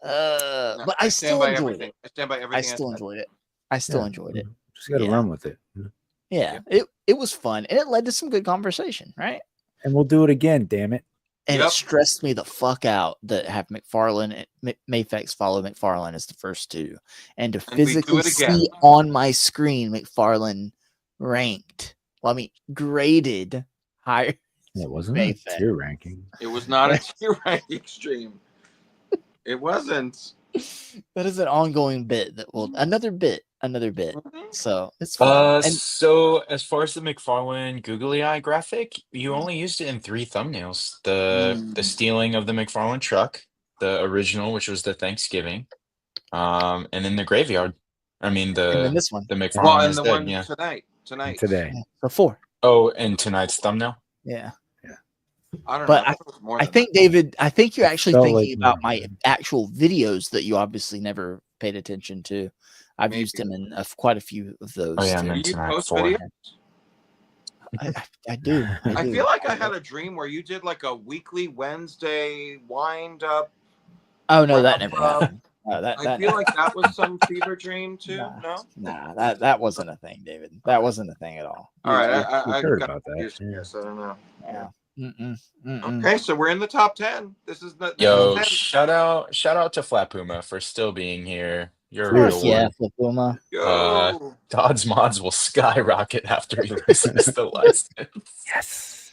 [SPEAKER 5] But I still enjoyed it.
[SPEAKER 1] I stand by everything.
[SPEAKER 5] I still enjoyed it. I still enjoyed it.
[SPEAKER 3] Just got to run with it.
[SPEAKER 5] Yeah, it was fun, and it led to some good conversation, right?
[SPEAKER 3] And we'll do it again, damn it.
[SPEAKER 5] And it stressed me the fuck out that have McFarlane and Mayfex follow McFarlane as the first two, and to
[SPEAKER 1] And we do
[SPEAKER 5] physically
[SPEAKER 1] it again.
[SPEAKER 5] see on my screen McFarlane ranked. Well, I mean, graded higher.
[SPEAKER 3] It wasn't a
[SPEAKER 5] Mayfex.
[SPEAKER 3] tier ranking.
[SPEAKER 1] It was not a tier ranking stream. It wasn't.
[SPEAKER 5] That is an ongoing bit that will another bit. So it's fun. And
[SPEAKER 2] So as far as the McFarlane googly eye graphic, you only used it in 3 thumbnails. The stealing of the McFarlane truck, the original, which was the Thanksgiving, and then the graveyard. I mean
[SPEAKER 5] and then
[SPEAKER 2] the
[SPEAKER 5] this one.
[SPEAKER 2] McFarlane
[SPEAKER 1] Well, and
[SPEAKER 2] is
[SPEAKER 1] the
[SPEAKER 2] dead,
[SPEAKER 1] one
[SPEAKER 2] yeah.
[SPEAKER 1] tonight.
[SPEAKER 3] Today.
[SPEAKER 5] So 4.
[SPEAKER 2] Oh, and tonight's thumbnail.
[SPEAKER 5] Yeah.
[SPEAKER 1] I don't
[SPEAKER 5] But
[SPEAKER 1] know. It was more
[SPEAKER 5] I
[SPEAKER 1] than
[SPEAKER 5] think, David, I think you're actually
[SPEAKER 3] felt
[SPEAKER 5] thinking
[SPEAKER 3] like
[SPEAKER 5] about my actual videos that you obviously never paid attention to. I've used
[SPEAKER 1] Maybe.
[SPEAKER 5] him in quite a few of those.
[SPEAKER 2] Oh yeah,
[SPEAKER 5] too.
[SPEAKER 2] and then
[SPEAKER 1] Do you
[SPEAKER 2] tonight
[SPEAKER 1] post
[SPEAKER 2] 4.
[SPEAKER 1] videos?
[SPEAKER 5] I do.
[SPEAKER 1] I
[SPEAKER 5] do.
[SPEAKER 1] feel like I had a dream where you did like a weekly Wednesday wind up.
[SPEAKER 5] Oh no, that
[SPEAKER 1] wrap
[SPEAKER 5] never
[SPEAKER 1] up.
[SPEAKER 5] happened. No, that
[SPEAKER 1] I feel like that was some fever dream too. No.
[SPEAKER 5] Nah, that wasn't a thing, David. That wasn't a thing at all.
[SPEAKER 1] All right,
[SPEAKER 3] We
[SPEAKER 1] I
[SPEAKER 3] heard
[SPEAKER 1] got
[SPEAKER 3] about that.
[SPEAKER 1] confused,
[SPEAKER 3] Yeah.
[SPEAKER 1] yes, I don't know.
[SPEAKER 5] Yeah.
[SPEAKER 1] Okay, so we're in the top 10. This is the
[SPEAKER 2] Yo,
[SPEAKER 1] 10.
[SPEAKER 2] shout out to Flat Puma for still being here. You're
[SPEAKER 5] Of
[SPEAKER 2] a real
[SPEAKER 5] course, yeah,
[SPEAKER 2] one.
[SPEAKER 5] Puma.
[SPEAKER 1] Yo.
[SPEAKER 2] Todd's mods will skyrocket after he listens to the license.
[SPEAKER 3] Yes.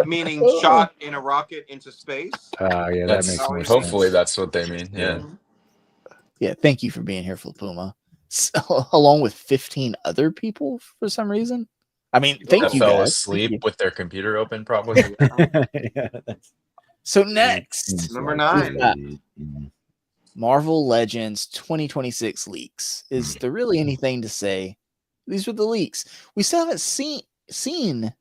[SPEAKER 1] Meaning shot in a rocket into space.
[SPEAKER 3] Yeah, that makes more sense.
[SPEAKER 2] Hopefully, that's what they mean. Yeah.
[SPEAKER 5] Yeah, thank you for being here, Flipuma. Along with 15 other people for some reason. I mean, thank
[SPEAKER 2] That
[SPEAKER 5] you
[SPEAKER 2] fell
[SPEAKER 5] guys.
[SPEAKER 2] asleep with their computer open, probably.
[SPEAKER 5] So next,
[SPEAKER 1] Number
[SPEAKER 5] we've
[SPEAKER 1] 9.
[SPEAKER 5] got Marvel Legends 2026 leaks. Is there really anything to say? These were the leaks. We still haven't seen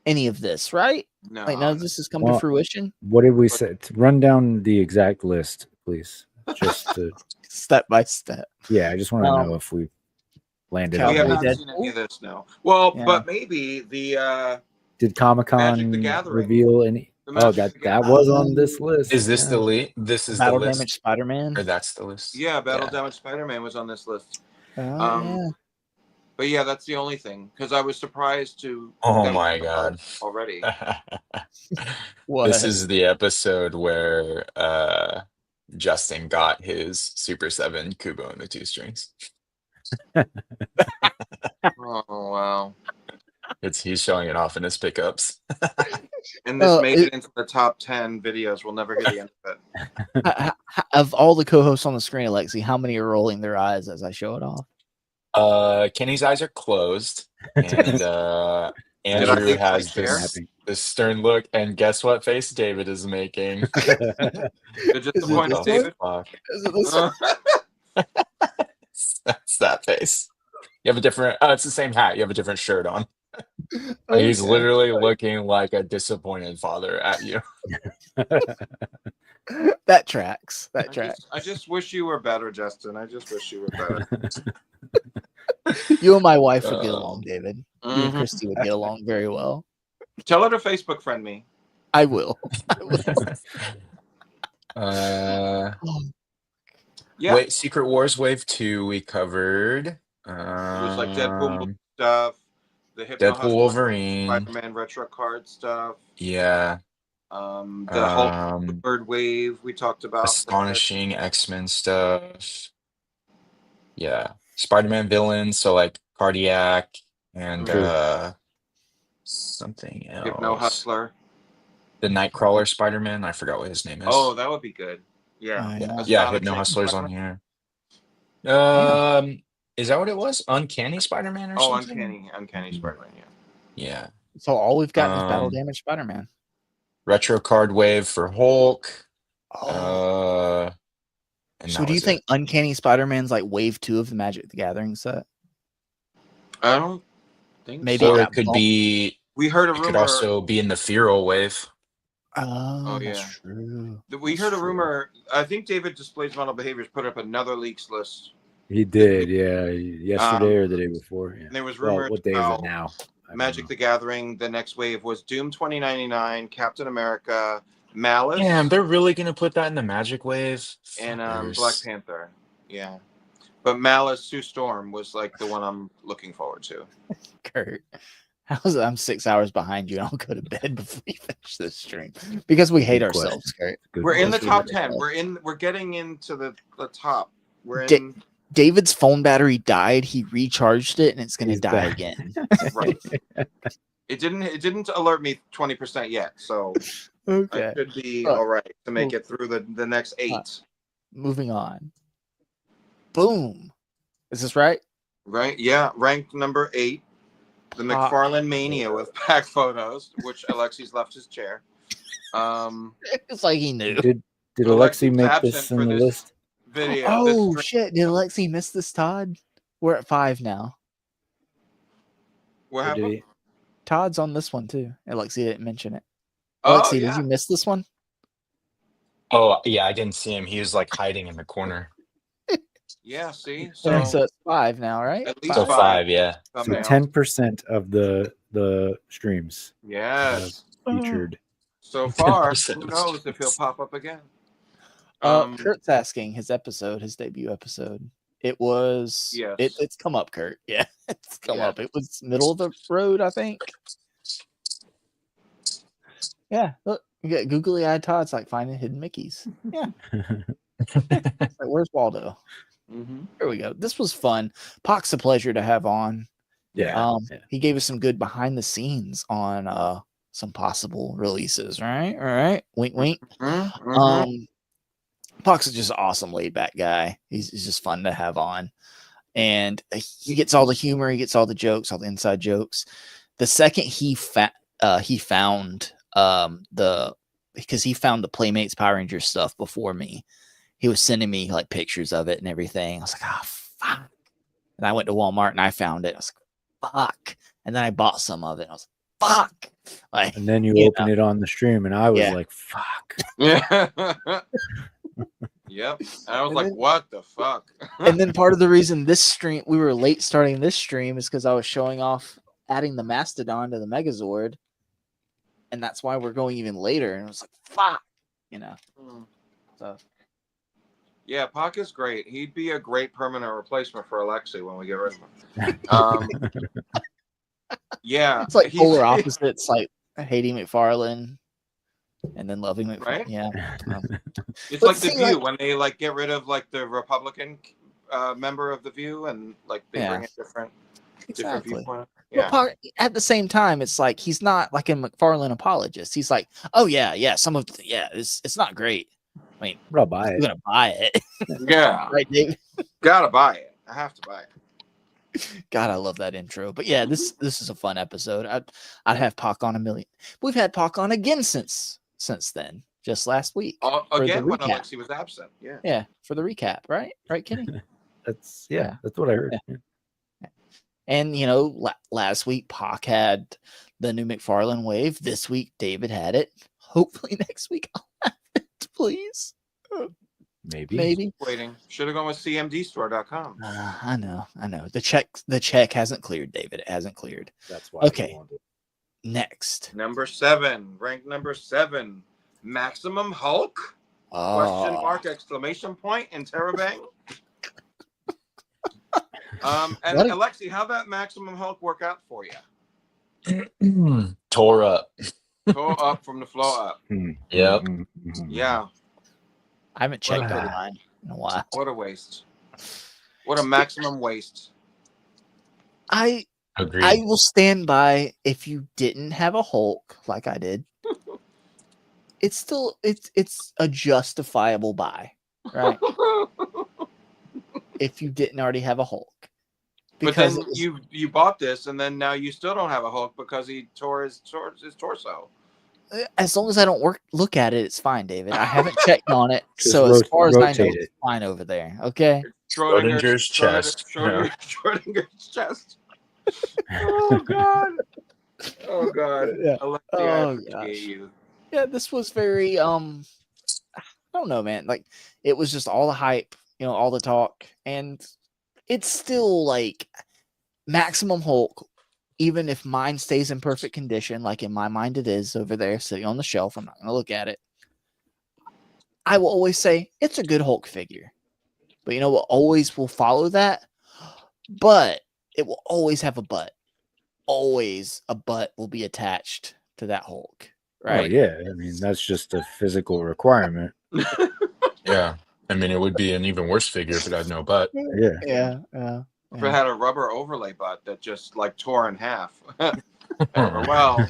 [SPEAKER 5] any of this, right?
[SPEAKER 1] No.
[SPEAKER 5] Like none of this has come to fruition.
[SPEAKER 3] What did we say? Run down the exact list, please. Just to
[SPEAKER 5] step by step.
[SPEAKER 3] Yeah, I just want to know if we landed on
[SPEAKER 1] We have
[SPEAKER 3] anything.
[SPEAKER 1] not seen any of this, no. Well, but maybe the
[SPEAKER 3] Did Comic-Con reveal any? Oh, that was on this list.
[SPEAKER 2] Is this the leak? This is
[SPEAKER 5] Battle
[SPEAKER 2] the list.
[SPEAKER 5] Damage Spider-Man?
[SPEAKER 2] Or that's the list.
[SPEAKER 1] Yeah, Battle Damage Spider-Man was on this list.
[SPEAKER 5] Yeah.
[SPEAKER 1] But yeah, that's the only thing because I was surprised to.
[SPEAKER 2] Oh my god!
[SPEAKER 1] Already.
[SPEAKER 2] This is the episode where Justin got his Super 7 Kubo and the 2 strings.
[SPEAKER 1] Oh wow!
[SPEAKER 2] He's showing it off in his pickups.
[SPEAKER 1] And this made it into the top 10 videos. We'll never get the end of it.
[SPEAKER 5] Of all the co-hosts on the screen, Alexi, how many are rolling their eyes as I show it off?
[SPEAKER 2] Kenny's eyes are closed, and Andrew has this stern look. And guess what face David is making?
[SPEAKER 1] Disappointed, David.
[SPEAKER 2] That's that face. You have a different. It's the same hat. You have a different shirt on. He's literally looking like a disappointed father at you.
[SPEAKER 5] That tracks. That tracks.
[SPEAKER 1] I just wish you were better, Justin. I just wish you were better.
[SPEAKER 5] You and my wife would get along, David. You and Christy would get along very well.
[SPEAKER 1] Tell her to Facebook friend me.
[SPEAKER 5] I will.
[SPEAKER 1] Yeah.
[SPEAKER 2] Wait, Secret Wars Wave 2 we covered.
[SPEAKER 1] It was like Deadpool stuff, the
[SPEAKER 2] Deadpool Wolverine,
[SPEAKER 1] Spider-Man retro card stuff.
[SPEAKER 2] Yeah.
[SPEAKER 1] The Hulk Third Wave we talked about.
[SPEAKER 2] Astonishing X-Men stuff. Yeah. Spider-Man villains, so like Cardiac and something else.
[SPEAKER 1] Hypno Hustler.
[SPEAKER 2] The Nightcrawler Spider-Man. I forgot what his name is.
[SPEAKER 1] Oh, that would be good. Yeah.
[SPEAKER 2] Yeah, Hypno Hustler's on here. Is that what it was? Uncanny Spider-Man or something?
[SPEAKER 1] Uncanny Spider-Man, yeah.
[SPEAKER 2] Yeah.
[SPEAKER 5] So all we've got is Battle Damage Spider-Man.
[SPEAKER 2] Retro card wave for Hulk.
[SPEAKER 5] So do you think Uncanny Spider-Man's like wave 2 of the Magic the Gathering set?
[SPEAKER 1] I don't think
[SPEAKER 5] maybe
[SPEAKER 2] so. Or it could be.
[SPEAKER 1] We heard a
[SPEAKER 2] it
[SPEAKER 1] rumor.
[SPEAKER 2] could also be in the Feral wave.
[SPEAKER 5] Oh,
[SPEAKER 1] yeah.
[SPEAKER 5] That's true.
[SPEAKER 1] We heard a rumor. I think David Displays Model Behaviors put up another leaks list.
[SPEAKER 3] He did, yeah. Yesterday or the day before. Yeah.
[SPEAKER 1] And there was rumors
[SPEAKER 3] what day is it now?
[SPEAKER 1] Magic the Gathering. The next wave was Doom 2099, Captain America, Malice.
[SPEAKER 2] Damn, they're really gonna put that in the Magic wave.
[SPEAKER 1] And Black Panther. Yeah. But Malice Sue Storm was like the one I'm looking forward to.
[SPEAKER 5] Kurt, I'm 6 hours behind you, and I'll go to bed before we finish this stream because we hate ourselves, Kurt.
[SPEAKER 1] We're in the top 10. We're getting into the top. We're in.
[SPEAKER 5] David's phone battery died. He recharged it, and it's going to die again.
[SPEAKER 1] Right. It didn't alert me 20% yet, so
[SPEAKER 5] okay.
[SPEAKER 1] I should be all right to make it through the next 8.
[SPEAKER 5] Moving on. Boom. Is this right?
[SPEAKER 1] Right. Yeah. Ranked number 8. The McFarlane Mania with pack photos, which Alexi's left his chair.
[SPEAKER 5] It's like he knew.
[SPEAKER 3] Did Alexi make this in the list?
[SPEAKER 1] Video.
[SPEAKER 5] Oh shit! Did Alexi miss this, Todd? We're at 5 now.
[SPEAKER 1] What happened?
[SPEAKER 5] Todd's on this one too. Alexi didn't mention it.
[SPEAKER 1] Oh,
[SPEAKER 5] Alexi,
[SPEAKER 1] yeah.
[SPEAKER 5] did you miss this one?
[SPEAKER 2] Oh yeah, I didn't see him. He was like hiding in the corner.
[SPEAKER 1] Yeah. See.
[SPEAKER 5] So it's 5 now, right?
[SPEAKER 1] At least
[SPEAKER 2] 5. Yeah.
[SPEAKER 3] So 10% of the streams.
[SPEAKER 1] Yes.
[SPEAKER 3] Featured.
[SPEAKER 1] So far, who knows if he'll pop up again?
[SPEAKER 5] Kurt's asking his debut episode. It was.
[SPEAKER 1] Yes.
[SPEAKER 5] It's come up, Kurt. Yeah, it's come up. It was middle of the road, I think. Yeah, look, you got googly eyed Todd's like finding hidden Mickeys. Yeah. Like, where's Waldo?
[SPEAKER 1] Mm-hmm.
[SPEAKER 5] Here we go. This was fun. Pock's a pleasure to have on.
[SPEAKER 3] Yeah.
[SPEAKER 5] He gave us some good behind the scenes on some possible releases. Right, all right. Wink, wink. Puck's is just an awesome, laid back guy. He's just fun to have on, and he gets all the humor, he gets all the jokes, all the inside jokes. The second he found because he found the Playmates Power Rangers stuff before me. He was sending me like pictures of it and everything. I was like, oh fuck. And I went to Walmart and I found it. I was like, fuck. And then I bought some of it. And I was like, fuck. Like,
[SPEAKER 3] And then you open it on the stream, and I was like, fuck.
[SPEAKER 1] Yeah. Yep. And I was like, what the fuck?
[SPEAKER 5] And then part of the reason we were late starting this stream is because I was showing off adding the Mastodon to the Megazord. And that's why we're going even later. And I was like, fuck. So
[SPEAKER 1] yeah, Puck is great. He'd be a great permanent replacement for Alexi when we get rid of him. Yeah.
[SPEAKER 5] It's like polar opposites, like hating McFarlane and then loving McFarlane.
[SPEAKER 1] Right?
[SPEAKER 5] Yeah.
[SPEAKER 1] It's like The View when they like get rid of like the Republican member of The View and like they bring a different viewpoint. Yeah.
[SPEAKER 5] But at the same time, it's like he's not like a McFarlane apologist. He's like, oh yeah, it's not great. I mean,
[SPEAKER 3] I'll buy it.
[SPEAKER 5] I'm gonna buy it.
[SPEAKER 1] Yeah.
[SPEAKER 5] Right, Dave?
[SPEAKER 1] Gotta buy it. I have to buy it.
[SPEAKER 5] God, I love that intro. But yeah, this is a fun episode. I'd have Pac on a million. We've had Pac on again since then, just last week.
[SPEAKER 1] Again when Alexi was absent. Yeah.
[SPEAKER 5] Yeah, for the recap, right? Right, Kenny?
[SPEAKER 3] That's what I heard.
[SPEAKER 5] Yeah. And last week Pac had the new McFarlane wave. This week David had it. Hopefully next week I'll have it, please. Maybe.
[SPEAKER 1] Waiting. Should have gone with cmdstore.com.
[SPEAKER 5] I know. The check hasn't cleared, David. It hasn't cleared.
[SPEAKER 3] That's why.
[SPEAKER 5] Okay.
[SPEAKER 1] Ranked
[SPEAKER 5] Next.
[SPEAKER 1] number 7. Maximum Hulk? Question mark, exclamation point, interrobang. And Alexi, how'd that Maximum Hulk work out for you?
[SPEAKER 2] Tore up.
[SPEAKER 1] Tore up from the floor up.
[SPEAKER 2] Yep.
[SPEAKER 1] Yeah.
[SPEAKER 5] I haven't checked mine in a while.
[SPEAKER 1] What a waste. What a maximum waste.
[SPEAKER 5] I
[SPEAKER 2] Agreed.
[SPEAKER 5] I will stand by if you didn't have a Hulk like I did. It's still it's a justifiable buy, right? If you didn't already have a Hulk.
[SPEAKER 1] Because but then you bought this and then now you still don't have a Hulk because he tore his torso.
[SPEAKER 5] As long as I don't look at it, it's fine, David. I haven't checked on it, so as far as I know, it's fine over there. Okay.
[SPEAKER 2] Schrodinger's chest.
[SPEAKER 1] Schrodinger's chest. Oh God. Oh God.
[SPEAKER 5] Yeah.
[SPEAKER 1] Oh gosh.
[SPEAKER 5] Yeah, this was very I don't know, man. Like it was just all the hype, all the talk, and it's still like Maximum Hulk. Even if mine stays in perfect condition, like in my mind it is over there sitting on the shelf, I'm not going to look at it. I will always say it's a good Hulk figure. But you know what always will follow that? But it will always have a butt. Always a butt will be attached to that Hulk. Right?
[SPEAKER 3] Oh, yeah. I mean, that's just a physical requirement.
[SPEAKER 2] Yeah. I mean, it would be an even worse figure if it had no butt.
[SPEAKER 5] Yeah.
[SPEAKER 1] If it had a rubber overlay butt that just like tore in half. Well,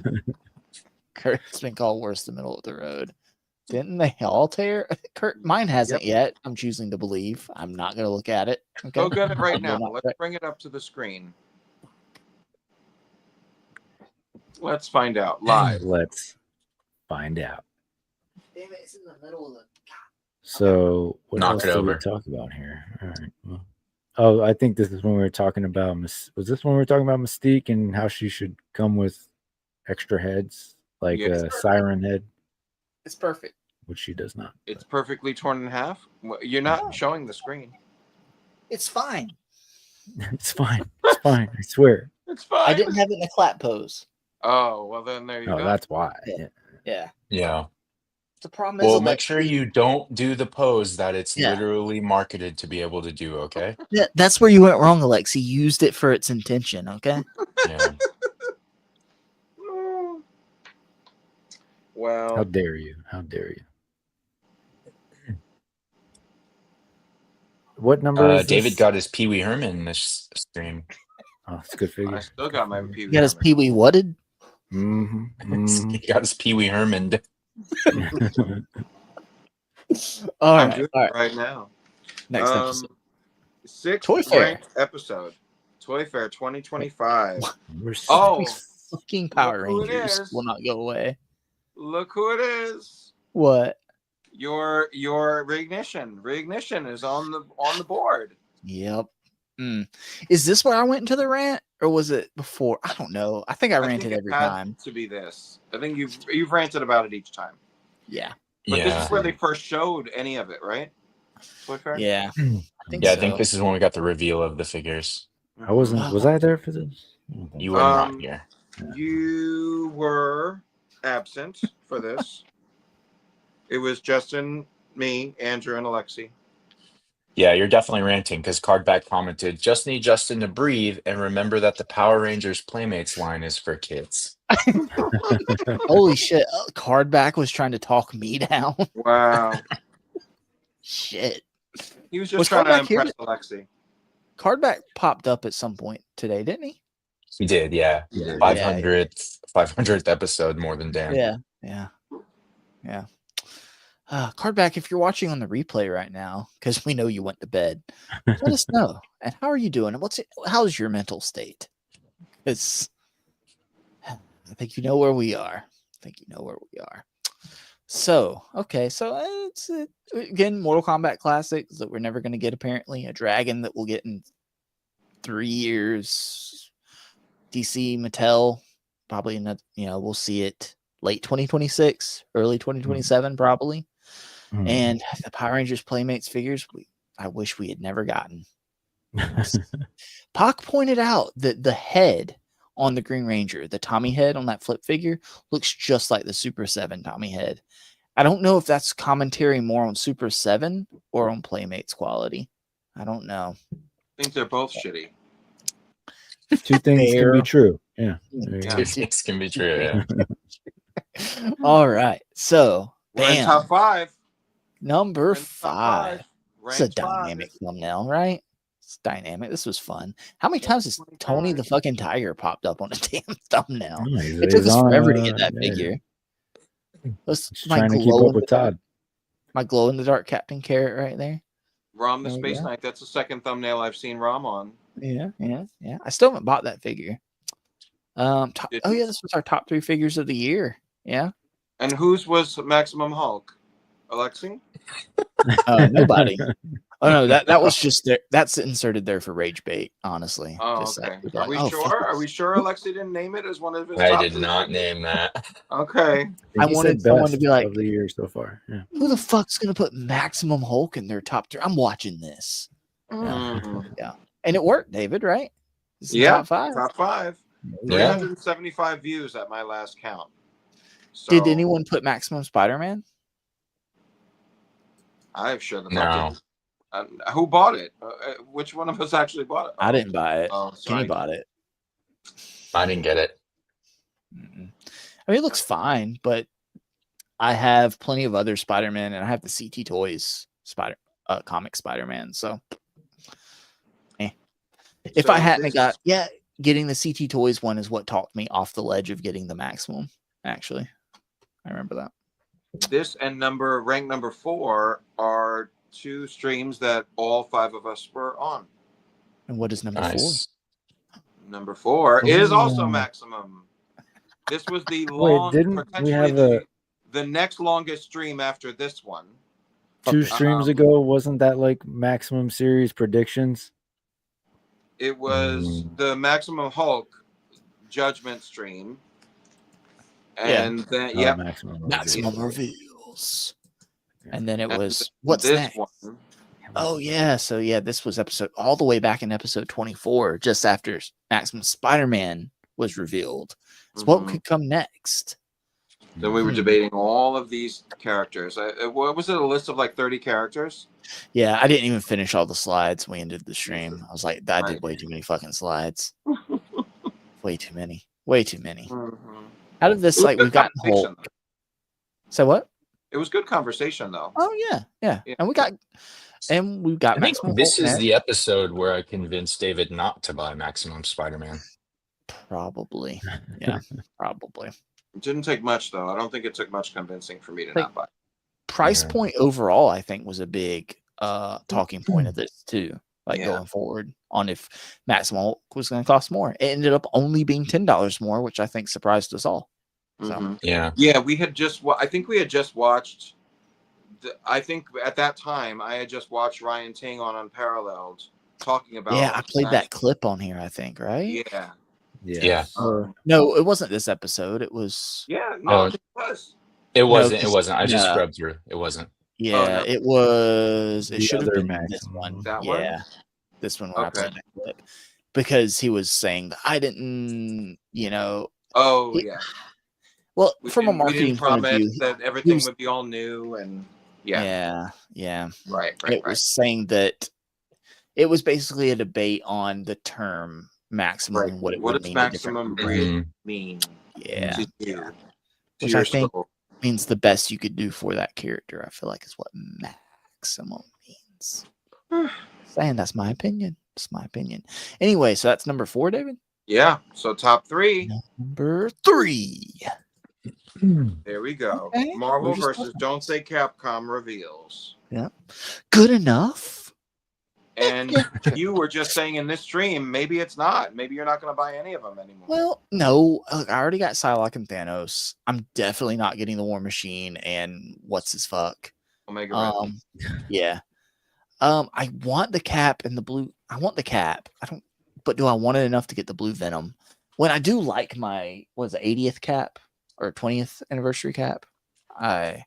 [SPEAKER 5] Kurt's been called worse than middle of the road. Didn't they all tear? Kurt, mine hasn't yet. I'm choosing to believe. I'm not going to look at it. Okay?
[SPEAKER 1] Go get it right now. Let's bring it up to the screen. Let's find out live.
[SPEAKER 3] Let's find out.
[SPEAKER 5] Damn it, it's in the middle of the.
[SPEAKER 3] So what
[SPEAKER 2] Knock
[SPEAKER 3] else
[SPEAKER 2] it
[SPEAKER 3] did
[SPEAKER 2] over.
[SPEAKER 3] we talk about here? All right. Well, oh, I think this is when we were talking about. Was this when we were talking about Mystique and how she should come with extra heads, like a siren head?
[SPEAKER 5] It's perfect.
[SPEAKER 3] Which she does not.
[SPEAKER 1] It's perfectly torn in half. You're not showing the screen.
[SPEAKER 5] It's fine.
[SPEAKER 3] It's fine. It's fine. I swear.
[SPEAKER 1] It's fine.
[SPEAKER 5] I didn't have it in a clap pose.
[SPEAKER 1] Oh, well then there you go.
[SPEAKER 3] That's why.
[SPEAKER 5] Yeah. The problem is,
[SPEAKER 2] well, make sure you don't do the pose that it's literally marketed to be able to do, okay?
[SPEAKER 5] Yeah, that's where you went wrong, Alexi. You used it for its intention, okay?
[SPEAKER 2] Yeah.
[SPEAKER 1] Well,
[SPEAKER 3] how dare you? How dare you? What number is
[SPEAKER 2] David
[SPEAKER 3] this?
[SPEAKER 2] got his Pee Wee Herman this stream.
[SPEAKER 3] Oh, it's a good figure.
[SPEAKER 1] I still got my Pee
[SPEAKER 5] You
[SPEAKER 1] Wee.
[SPEAKER 5] got his Pee Wee whatted?
[SPEAKER 2] He got his Pee Wee Herman.
[SPEAKER 5] All
[SPEAKER 1] I'm
[SPEAKER 5] right,
[SPEAKER 1] doing
[SPEAKER 5] all
[SPEAKER 1] it
[SPEAKER 5] right.
[SPEAKER 1] right now.
[SPEAKER 5] Next episode.
[SPEAKER 1] Sixth
[SPEAKER 5] Toy Fair.
[SPEAKER 1] ranked episode. Toy Fair 2025.
[SPEAKER 5] Oh,
[SPEAKER 1] These
[SPEAKER 5] fucking Power
[SPEAKER 1] look who it
[SPEAKER 5] Rangers
[SPEAKER 1] is.
[SPEAKER 5] will not go away.
[SPEAKER 1] Look who it is.
[SPEAKER 5] What?
[SPEAKER 1] Your reignition. Reignition is on the board.
[SPEAKER 5] Yep. Is this where I went into the rant, or was it before? I don't know. I think I ranted
[SPEAKER 1] it
[SPEAKER 5] every
[SPEAKER 1] had
[SPEAKER 5] time.
[SPEAKER 1] to be this. I think you've ranted about it each time.
[SPEAKER 5] Yeah.
[SPEAKER 1] But this is where they first showed any of it, right? Toy Fair?
[SPEAKER 5] Yeah.
[SPEAKER 2] I think this is when we got the reveal of the figures.
[SPEAKER 3] I wasn't. Was I there for this?
[SPEAKER 2] You were not here.
[SPEAKER 1] You were absent for this. It was Justin, me, Andrew, and Alexi.
[SPEAKER 2] Yeah, you're definitely ranting because Cardback commented, just need Justin to breathe and remember that the Power Rangers Playmates line is for kids.
[SPEAKER 5] Holy shit. Cardback was trying to talk me down.
[SPEAKER 1] Wow.
[SPEAKER 5] Shit.
[SPEAKER 1] He was just trying to
[SPEAKER 5] Cardback
[SPEAKER 1] impress
[SPEAKER 5] here?
[SPEAKER 1] Alexi.
[SPEAKER 5] Cardback popped up at some point today, didn't he?
[SPEAKER 2] He did, yeah. 500th episode more than Dan.
[SPEAKER 5] Yeah. Cardback, if you're watching on the replay right now, because we know you went to bed, let us know. And how are you doing? And how's your mental state? Because I think you know where we are. So, okay. So it's again, Mortal Kombat Classics that we're never going to get, apparently. A dragon that we'll get in 3 years. DC, Mattel, probably in we'll see it late 2026, early 2027, probably. And the Power Rangers Playmates figures, I wish we had never gotten. Pac pointed out that the head on the Green Ranger, the Tommy head on that flip figure, looks just like the Super 7 Tommy head. I don't know if that's commentary more on Super 7 or on Playmates quality. I don't know.
[SPEAKER 1] I think they're both shitty.
[SPEAKER 3] Two things can be true. Yeah.
[SPEAKER 2] Two things can be true, yeah.
[SPEAKER 5] All right. So,
[SPEAKER 1] we're in top 5.
[SPEAKER 5] Number 5. It's a
[SPEAKER 1] Ranked
[SPEAKER 5] dynamic thumbnail, right? It's dynamic. This was fun. How many times has Tony the fucking Tiger popped up on a damn thumbnail? It took us forever to get that figure. Let's
[SPEAKER 3] trying to keep up with Todd.
[SPEAKER 5] My glow in the dark Captain Carrot right there.
[SPEAKER 1] Rom the Space Knight. That's the second thumbnail I've seen Rom on.
[SPEAKER 5] Yeah. I still haven't bought that figure. This was our top 3 figures of the year. Yeah.
[SPEAKER 1] And whose was Maximum Hulk? Alexi?
[SPEAKER 5] Nobody. Oh no, that was just there. That's inserted there for rage bait, honestly.
[SPEAKER 1] Oh, okay. Are we sure? Are we sure Alexi didn't name it as one of his
[SPEAKER 2] I
[SPEAKER 1] top
[SPEAKER 2] did
[SPEAKER 1] 3?
[SPEAKER 2] not name that.
[SPEAKER 1] Okay.
[SPEAKER 5] I wanted someone to be like,
[SPEAKER 3] of the year so far. Yeah.
[SPEAKER 5] Who the fuck's gonna put Maximum Hulk in their top 3? I'm watching this. Yeah. And it worked, David, right?
[SPEAKER 1] Yeah.
[SPEAKER 5] Top 5.
[SPEAKER 1] Top 5.
[SPEAKER 2] Yeah.
[SPEAKER 1] 375 views at my last count. So,
[SPEAKER 5] Did anyone put Maximum Spider-Man?
[SPEAKER 1] I'm sure the
[SPEAKER 2] No.
[SPEAKER 1] who bought it? Which one of us actually bought it?
[SPEAKER 5] I didn't buy it.
[SPEAKER 1] Oh,
[SPEAKER 5] Kenny
[SPEAKER 1] sorry.
[SPEAKER 5] bought it.
[SPEAKER 2] I didn't get it.
[SPEAKER 5] I mean, it looks fine, but I have plenty of other Spider-Man, and I have the CT Toys comic Spider-Man. So, if I hadn't getting the CT Toys one is what talked me off the ledge of getting the Maximum. Actually, I remember that.
[SPEAKER 1] This and rank number 4 are 2 streams that all 5 of us were on.
[SPEAKER 5] And what is number 4?
[SPEAKER 1] Number 4 is also Maximum. This was the the next longest stream after this one.
[SPEAKER 3] 2 streams ago, wasn't that like Maximum Series predictions?
[SPEAKER 1] It was the Maximum Hulk Judgment stream. And then
[SPEAKER 5] Maximum reveals. And then it was what's next? One. Oh yeah, so this was all the way back in episode 24, just after Maximum Spider-Man was revealed. So what could come next?
[SPEAKER 1] Then we were debating all of these characters. What was it? A list of like 30 characters?
[SPEAKER 5] Yeah, I didn't even finish all the slides. We ended the stream. I was like, I did way too many fucking slides. Way too many. Out of this, like, we've gotten Hulk. So what?
[SPEAKER 1] It was good conversation, though.
[SPEAKER 5] Oh yeah. And we got And we've got
[SPEAKER 2] I think
[SPEAKER 5] Maximum
[SPEAKER 2] this
[SPEAKER 5] Hulk
[SPEAKER 2] is
[SPEAKER 5] next.
[SPEAKER 2] the episode where I convinced David not to buy Maximum Spider-Man.
[SPEAKER 5] Probably. Yeah, probably.
[SPEAKER 1] It didn't take much, though. I don't think it took much convincing for me to
[SPEAKER 5] Like,
[SPEAKER 1] not buy.
[SPEAKER 5] Price point overall, I think, was a big talking point of this too. Like going forward on if Maximum Hulk was going to cost more. It ended up only being $10 more, which I think surprised us all. So
[SPEAKER 2] yeah,
[SPEAKER 1] we had just. I think we had just watched. I think at that time I had just watched Ryan Ting on Unparalleled talking about.
[SPEAKER 5] yeah, I played that clip on here. I think, right?
[SPEAKER 2] yeah.
[SPEAKER 5] No, it wasn't this episode. It was.
[SPEAKER 1] Yeah, no,
[SPEAKER 2] Oh,
[SPEAKER 1] it was.
[SPEAKER 2] it wasn't. It
[SPEAKER 5] 'cause-
[SPEAKER 2] wasn't. I just
[SPEAKER 5] yeah.
[SPEAKER 2] scrubbed through. It wasn't.
[SPEAKER 5] Yeah, it was. It
[SPEAKER 3] The
[SPEAKER 5] should have
[SPEAKER 3] other
[SPEAKER 5] been this
[SPEAKER 3] Maximum.
[SPEAKER 5] one.
[SPEAKER 1] That one?
[SPEAKER 5] Yeah, this one where I
[SPEAKER 1] Okay.
[SPEAKER 5] played that clip because he was saying that I didn't,
[SPEAKER 1] Oh
[SPEAKER 5] he-
[SPEAKER 1] yeah.
[SPEAKER 5] Well,
[SPEAKER 1] We
[SPEAKER 5] from a
[SPEAKER 1] didn't
[SPEAKER 5] marketing point of
[SPEAKER 1] promise
[SPEAKER 5] view,
[SPEAKER 1] that
[SPEAKER 5] he
[SPEAKER 1] everything
[SPEAKER 5] was-
[SPEAKER 1] would be all new and
[SPEAKER 5] yeah.
[SPEAKER 1] Right.
[SPEAKER 5] It was saying that it was basically a debate on the term maximum
[SPEAKER 1] Right.
[SPEAKER 5] and what it
[SPEAKER 1] What
[SPEAKER 5] would
[SPEAKER 1] does
[SPEAKER 5] mean. to different
[SPEAKER 1] maximum
[SPEAKER 5] people.
[SPEAKER 1] really mean?
[SPEAKER 5] Yeah.
[SPEAKER 1] To you, to
[SPEAKER 5] Which
[SPEAKER 1] your
[SPEAKER 5] I think
[SPEAKER 1] soul?
[SPEAKER 5] means the best you could do for that character. I feel like is what maximum means. Saying that's my opinion. It's my opinion. Anyway, so that's number 4, David.
[SPEAKER 1] Yeah. So top 3.
[SPEAKER 5] Number 3.
[SPEAKER 1] There we go.
[SPEAKER 5] Okay.
[SPEAKER 1] Marvel
[SPEAKER 5] We're just
[SPEAKER 1] versus Don't Say Capcom reveals.
[SPEAKER 5] Yeah. Good enough.
[SPEAKER 1] And you were just saying in this stream, maybe it's not. Maybe you're not going to buy any of them anymore.
[SPEAKER 5] Well, no. Look, I already got Psylocke and Thanos. I'm definitely not getting the War Machine and what's his fuck.
[SPEAKER 1] Omega Red.
[SPEAKER 5] Yeah. I want the Cap and the blue. I want the Cap. But do I want it enough to get the blue Venom? When I do like my 80th Cap or 20th anniversary Cap, I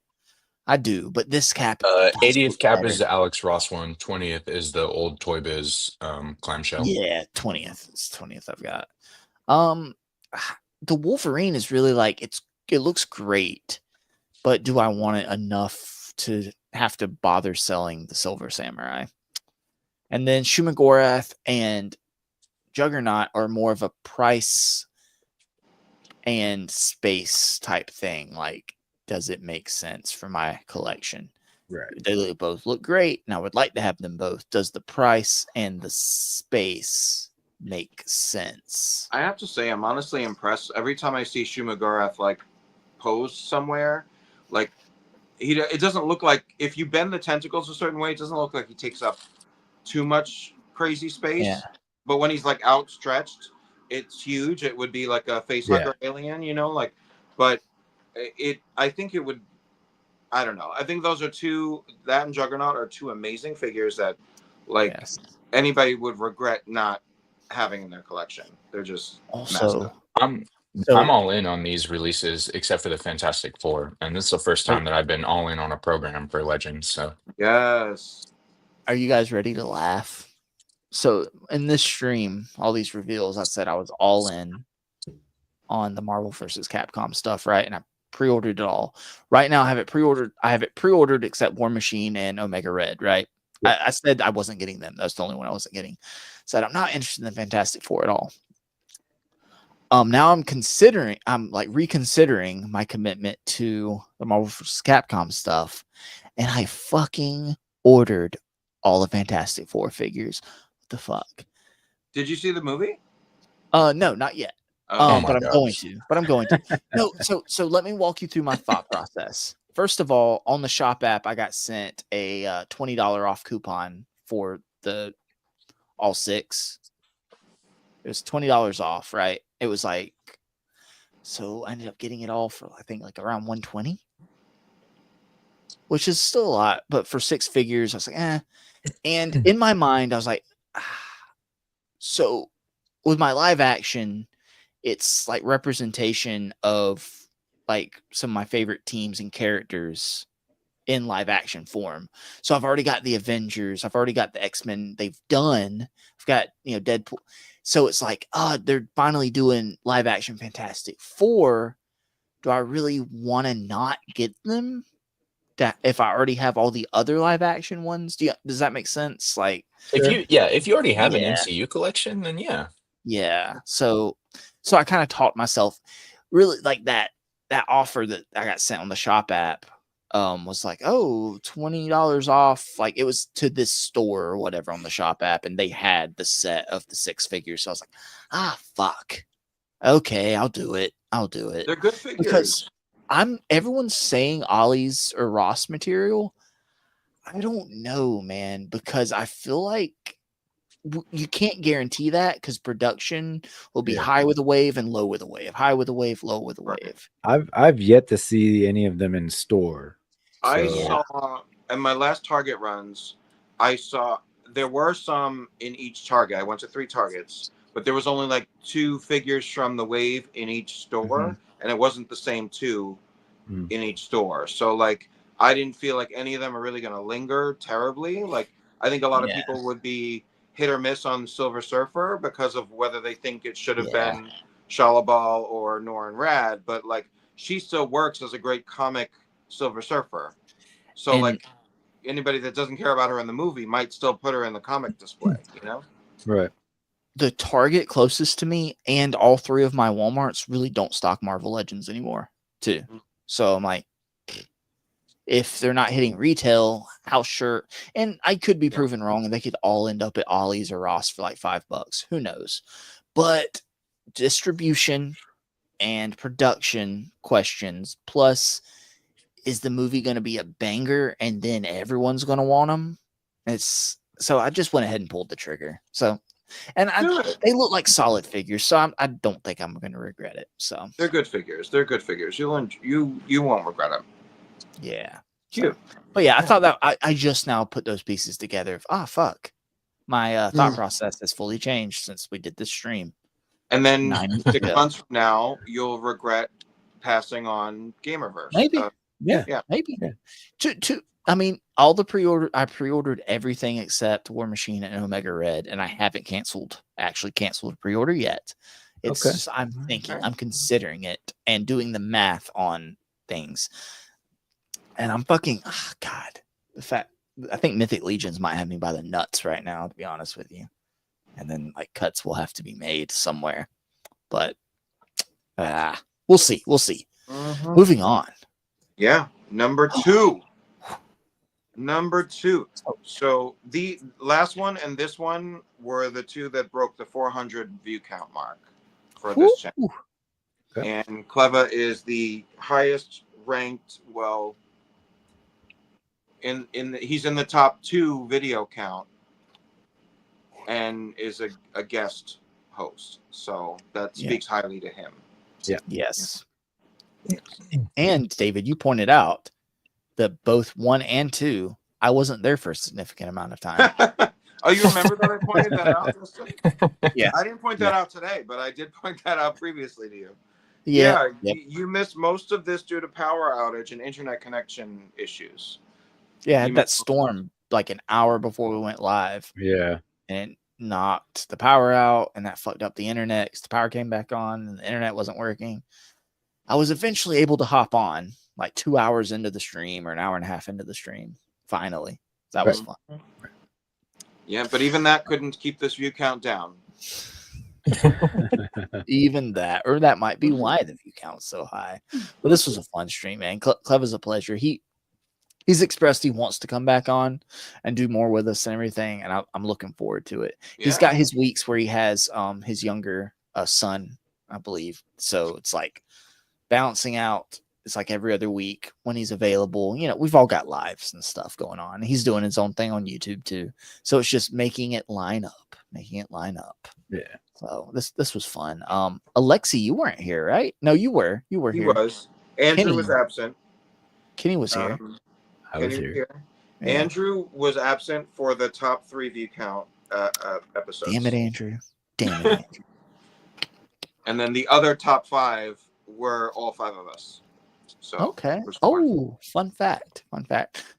[SPEAKER 5] do. But this Cap,
[SPEAKER 2] 80th Cap
[SPEAKER 5] better.
[SPEAKER 2] is the Alex Ross one. 20th is the old Toy Biz clamshell.
[SPEAKER 5] Yeah, 20th. It's 20th I've got. The Wolverine is really like it looks great, but do I want it enough to have to bother selling the Silver Samurai? And then Shumagorath and Juggernaut are more of a price and space type thing. Like, does it make sense for my collection?
[SPEAKER 3] Right.
[SPEAKER 5] They both look great, and I would like to have them both. Does the price and the space make sense?
[SPEAKER 1] I have to say, I'm honestly impressed. Every time I see Shumagorath like pose somewhere, like it doesn't look like, if you bend the tentacles a certain way, it doesn't look like he takes up too much crazy space.
[SPEAKER 5] Yeah.
[SPEAKER 1] But when he's like outstretched, it's huge. It would be like a facehugger alien, but I think it would, I don't know. I think those are that and Juggernaut are two amazing figures that anybody would regret not having in their collection. They're just
[SPEAKER 5] Also,
[SPEAKER 2] I'm all in on these releases except for the Fantastic Four, and this is the first time that I've been all in on a program for Legends. So
[SPEAKER 1] yes.
[SPEAKER 5] Are you guys ready to laugh? So in this stream, all these reveals, I said I was all in on the Marvel versus Capcom stuff, right? And I pre-ordered it all. Right now, I have it pre-ordered except War Machine and Omega Red, right? Yeah. I said I wasn't getting them. That's the only one I wasn't getting. Said I'm not interested in the Fantastic Four at all. Now I'm like reconsidering my commitment to the Marvel vs. Capcom stuff, and I fucking ordered all the Fantastic Four figures. What the fuck?
[SPEAKER 1] Did you see the movie?
[SPEAKER 5] No, not yet.
[SPEAKER 1] Oh
[SPEAKER 5] but I'm going to. No, so let me walk you through my thought process. First of all, on the shop app, I got sent a $20 off coupon for the all 6. It was $20 off, right? It was like, so I ended up getting it all for I think like around $120, which is still a lot, but for 6 figures, I was like, eh. And in my mind, I was like, so with my live action, it's like representation of like some of my favorite teams and characters in live action form. So I've already got the Avengers. I've already got the X-Men. They've done. I've got, Deadpool. So it's like, they're finally doing live action Fantastic Four. Do I really want to not get them? That if I already have all the other live action ones, does that make sense? Like,
[SPEAKER 2] if you already have an MCU collection, then yeah.
[SPEAKER 5] So I kind of taught myself really like that offer that I got sent on the shop app was like, oh, $20 off. Like it was to this store or whatever on the shop app, and they had the set of the 6 figures. So I was like, fuck. Okay, I'll do it.
[SPEAKER 1] They're good figures.
[SPEAKER 5] Because everyone's saying Ollie's or Ross material. I don't know, man, because I feel like you can't guarantee that because production will be high with a wave and low with a wave, high with a wave, low with a wave.
[SPEAKER 3] I've yet to see any of them in store.
[SPEAKER 1] I
[SPEAKER 3] So-
[SPEAKER 1] saw in my last Target runs, I saw there were some in each Target. I went to 3 Targets, but there was only like 2 figures from the wave in each store, and it wasn't the same 2 in each store. So like I didn't feel like any of them are really going to linger terribly. Like I think a lot of people would be hit or miss on Silver Surfer because of whether they think it should have been Shalabal or Norin Rad, but like she still works as a great comic Silver Surfer. So like anybody that doesn't care about her in the movie might still put her in the comic display, you know?
[SPEAKER 3] Right.
[SPEAKER 5] The Target closest to me and all 3 of my Walmarts really don't stock Marvel Legends anymore, too. So I'm like, if they're not hitting retail, how sure? And I could be proven wrong, and they could all end up at Ollie's or Ross for like $5. Who knows? But distribution and production questions, plus, is the movie going to be a banger, and then everyone's going to want them? So I just went ahead and pulled the trigger. So, and they look like solid figures, so I don't think I'm going to regret it. So
[SPEAKER 1] they're good figures. They're good figures. You won't regret them.
[SPEAKER 5] Yeah.
[SPEAKER 1] Cute.
[SPEAKER 5] But yeah, I thought that I just now put those pieces together. Fuck. My thought process has fully changed since we did this stream.
[SPEAKER 1] And then
[SPEAKER 5] 9 weeks
[SPEAKER 1] 6
[SPEAKER 5] ago.
[SPEAKER 1] months from now, you'll regret passing on Gamerverse.
[SPEAKER 5] Maybe.
[SPEAKER 1] Yeah.
[SPEAKER 5] Maybe. I mean, all the I pre-ordered everything except War Machine and Omega Red, and I haven't actually canceled a pre-order yet. It's just, I'm thinking, I'm considering it and doing the math on things. And I'm fucking, God, I think Mythic Legions might have me by the nuts right now, to be honest with you. And then like cuts will have to be made somewhere, but we'll see. Moving on.
[SPEAKER 1] Yeah. Number 2. So the last one and this one were the 2 that broke the 400 view count mark for this channel. Okay. And Cleva is the highest ranked, well, he's in the top 2 video count and is a guest host. So that speaks highly to him.
[SPEAKER 3] Yeah.
[SPEAKER 5] Yes. And David, you pointed out that both 1 and 2, I wasn't there for a significant amount of time.
[SPEAKER 1] Oh, you remember that I pointed that out?
[SPEAKER 5] Yeah.
[SPEAKER 1] I didn't point that out today, but I did point that out previously to you.
[SPEAKER 5] Yeah.
[SPEAKER 1] You missed most of this due to power outage and internet connection issues.
[SPEAKER 5] Yeah, I had that storm like an hour before we went live.
[SPEAKER 3] Yeah.
[SPEAKER 5] And it knocked the power out, and that fucked up the internet because the power came back on and the internet wasn't working. I was eventually able to hop on like 2 hours into the stream or an hour and a half into the stream. Finally. That was fun.
[SPEAKER 1] Yeah, but even that couldn't keep this view count down.
[SPEAKER 5] Even that, or that might be why the view count's so high. But this was a fun stream, man. Cleva's a pleasure. He's expressed he wants to come back on and do more with us and everything, and I'm looking forward to it. Yeah. He's got his weeks where he has his younger son, I believe. So it's like balancing out. It's like every other week when he's available. You know, we've all got lives and stuff going on. He's doing his own thing on YouTube too. So it's just making it line up.
[SPEAKER 3] Yeah.
[SPEAKER 5] So this was fun. Alexi, you weren't here, right? No, you were. You were here.
[SPEAKER 1] He was. Andrew was absent.
[SPEAKER 5] Kenny was here.
[SPEAKER 3] I was here.
[SPEAKER 1] Yeah. Andrew was absent for the top 3 view count episodes.
[SPEAKER 5] Damn it, Andrew. Damn it, Andrew.
[SPEAKER 1] And then the other top 5 were all 5 of us. So
[SPEAKER 5] okay. Oh, fun fact.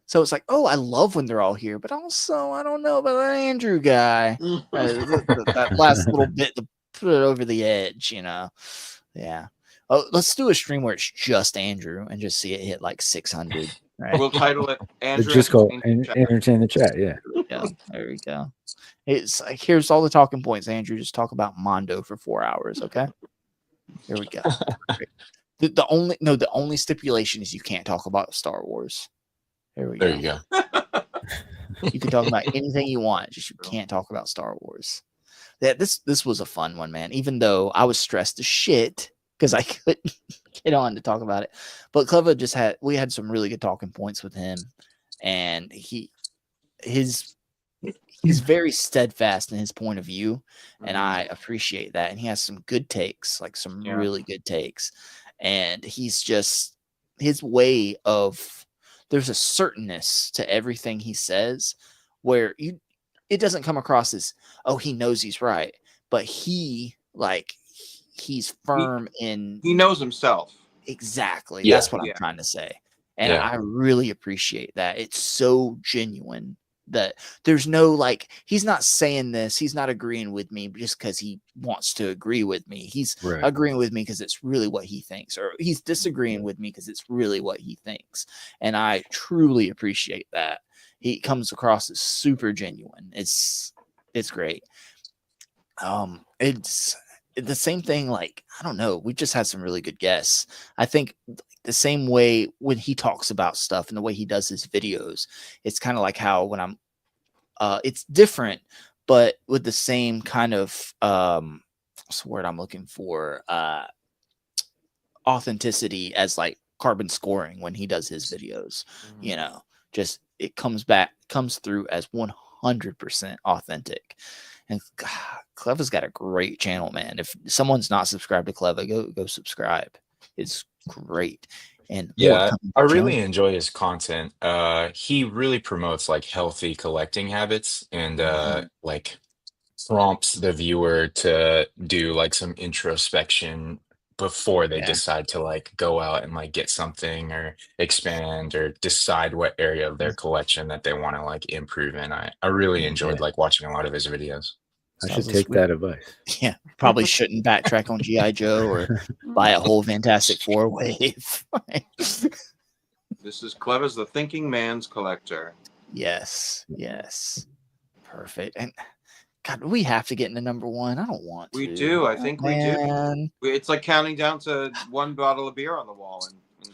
[SPEAKER 5] So it's like, oh, I love when they're all here, but also I don't know about that Andrew guy. That last little bit to put it over the edge, you know. Yeah. Oh, let's do a stream where it's just Andrew and just see it hit like 600. Right?
[SPEAKER 1] We'll title it Andrew.
[SPEAKER 3] It's just called Entertain the Chat. Yeah.
[SPEAKER 5] Yeah. There we go. It's like, here's all the talking points, Andrew. Just talk about Mondo for 4 hours, okay? Here we go. The only stipulation is you can't talk about Star Wars. There we go.
[SPEAKER 2] There you go.
[SPEAKER 5] You can talk about anything you want, just you can't talk about Star Wars. This was a fun one, man. Even though I was stressed as shit because I couldn't get on to talk about it. But Cleva we had some really good talking points with him, and he's very steadfast in his point of view, and I appreciate that. And he has some good takes, like some really good takes. And he's just his way of there's a certainness to everything he says where it doesn't come across as, oh, he knows he's right, but he's firm in
[SPEAKER 1] he knows himself.
[SPEAKER 5] Exactly.
[SPEAKER 2] Yeah.
[SPEAKER 5] That's what I'm trying to say. And I really appreciate that. It's so genuine that there's no like, he's not saying this, he's not agreeing with me just because he wants to agree with me. He's agreeing with me because it's really what he thinks, or he's disagreeing with me because it's really what he thinks. And I truly appreciate that. He comes across as super genuine. It's great. It's the same thing. Like, I don't know. We just had some really good guests. I think the same way when he talks about stuff and the way he does his videos, it's kind of like how when I'm, it's different, but with the same kind of, what's the word I'm looking for? Authenticity as like Carbon Scoring when he does his videos, you know, just it comes through as 100% authentic. And God, Cleva's got a great channel, man. If someone's not subscribed to Cleva, go subscribe. It's great. And
[SPEAKER 2] yeah, I really enjoy his content. He really promotes like healthy collecting habits and like prompts the viewer to do like some introspection before they decide to like go out and like get something or expand or decide what area of their collection that they want to like improve in. I really enjoyed like watching a lot of his videos.
[SPEAKER 3] I should take that advice.
[SPEAKER 5] Yeah, probably shouldn't backtrack on G.I. Joe or buy a whole Fantastic Four wave.
[SPEAKER 1] This is Cleva's the Thinking Man's Collector.
[SPEAKER 5] Yes. Perfect. And God, we have to get into number one. I don't want to.
[SPEAKER 1] We do. I think we do. It's like counting down to one bottle of beer on the wall.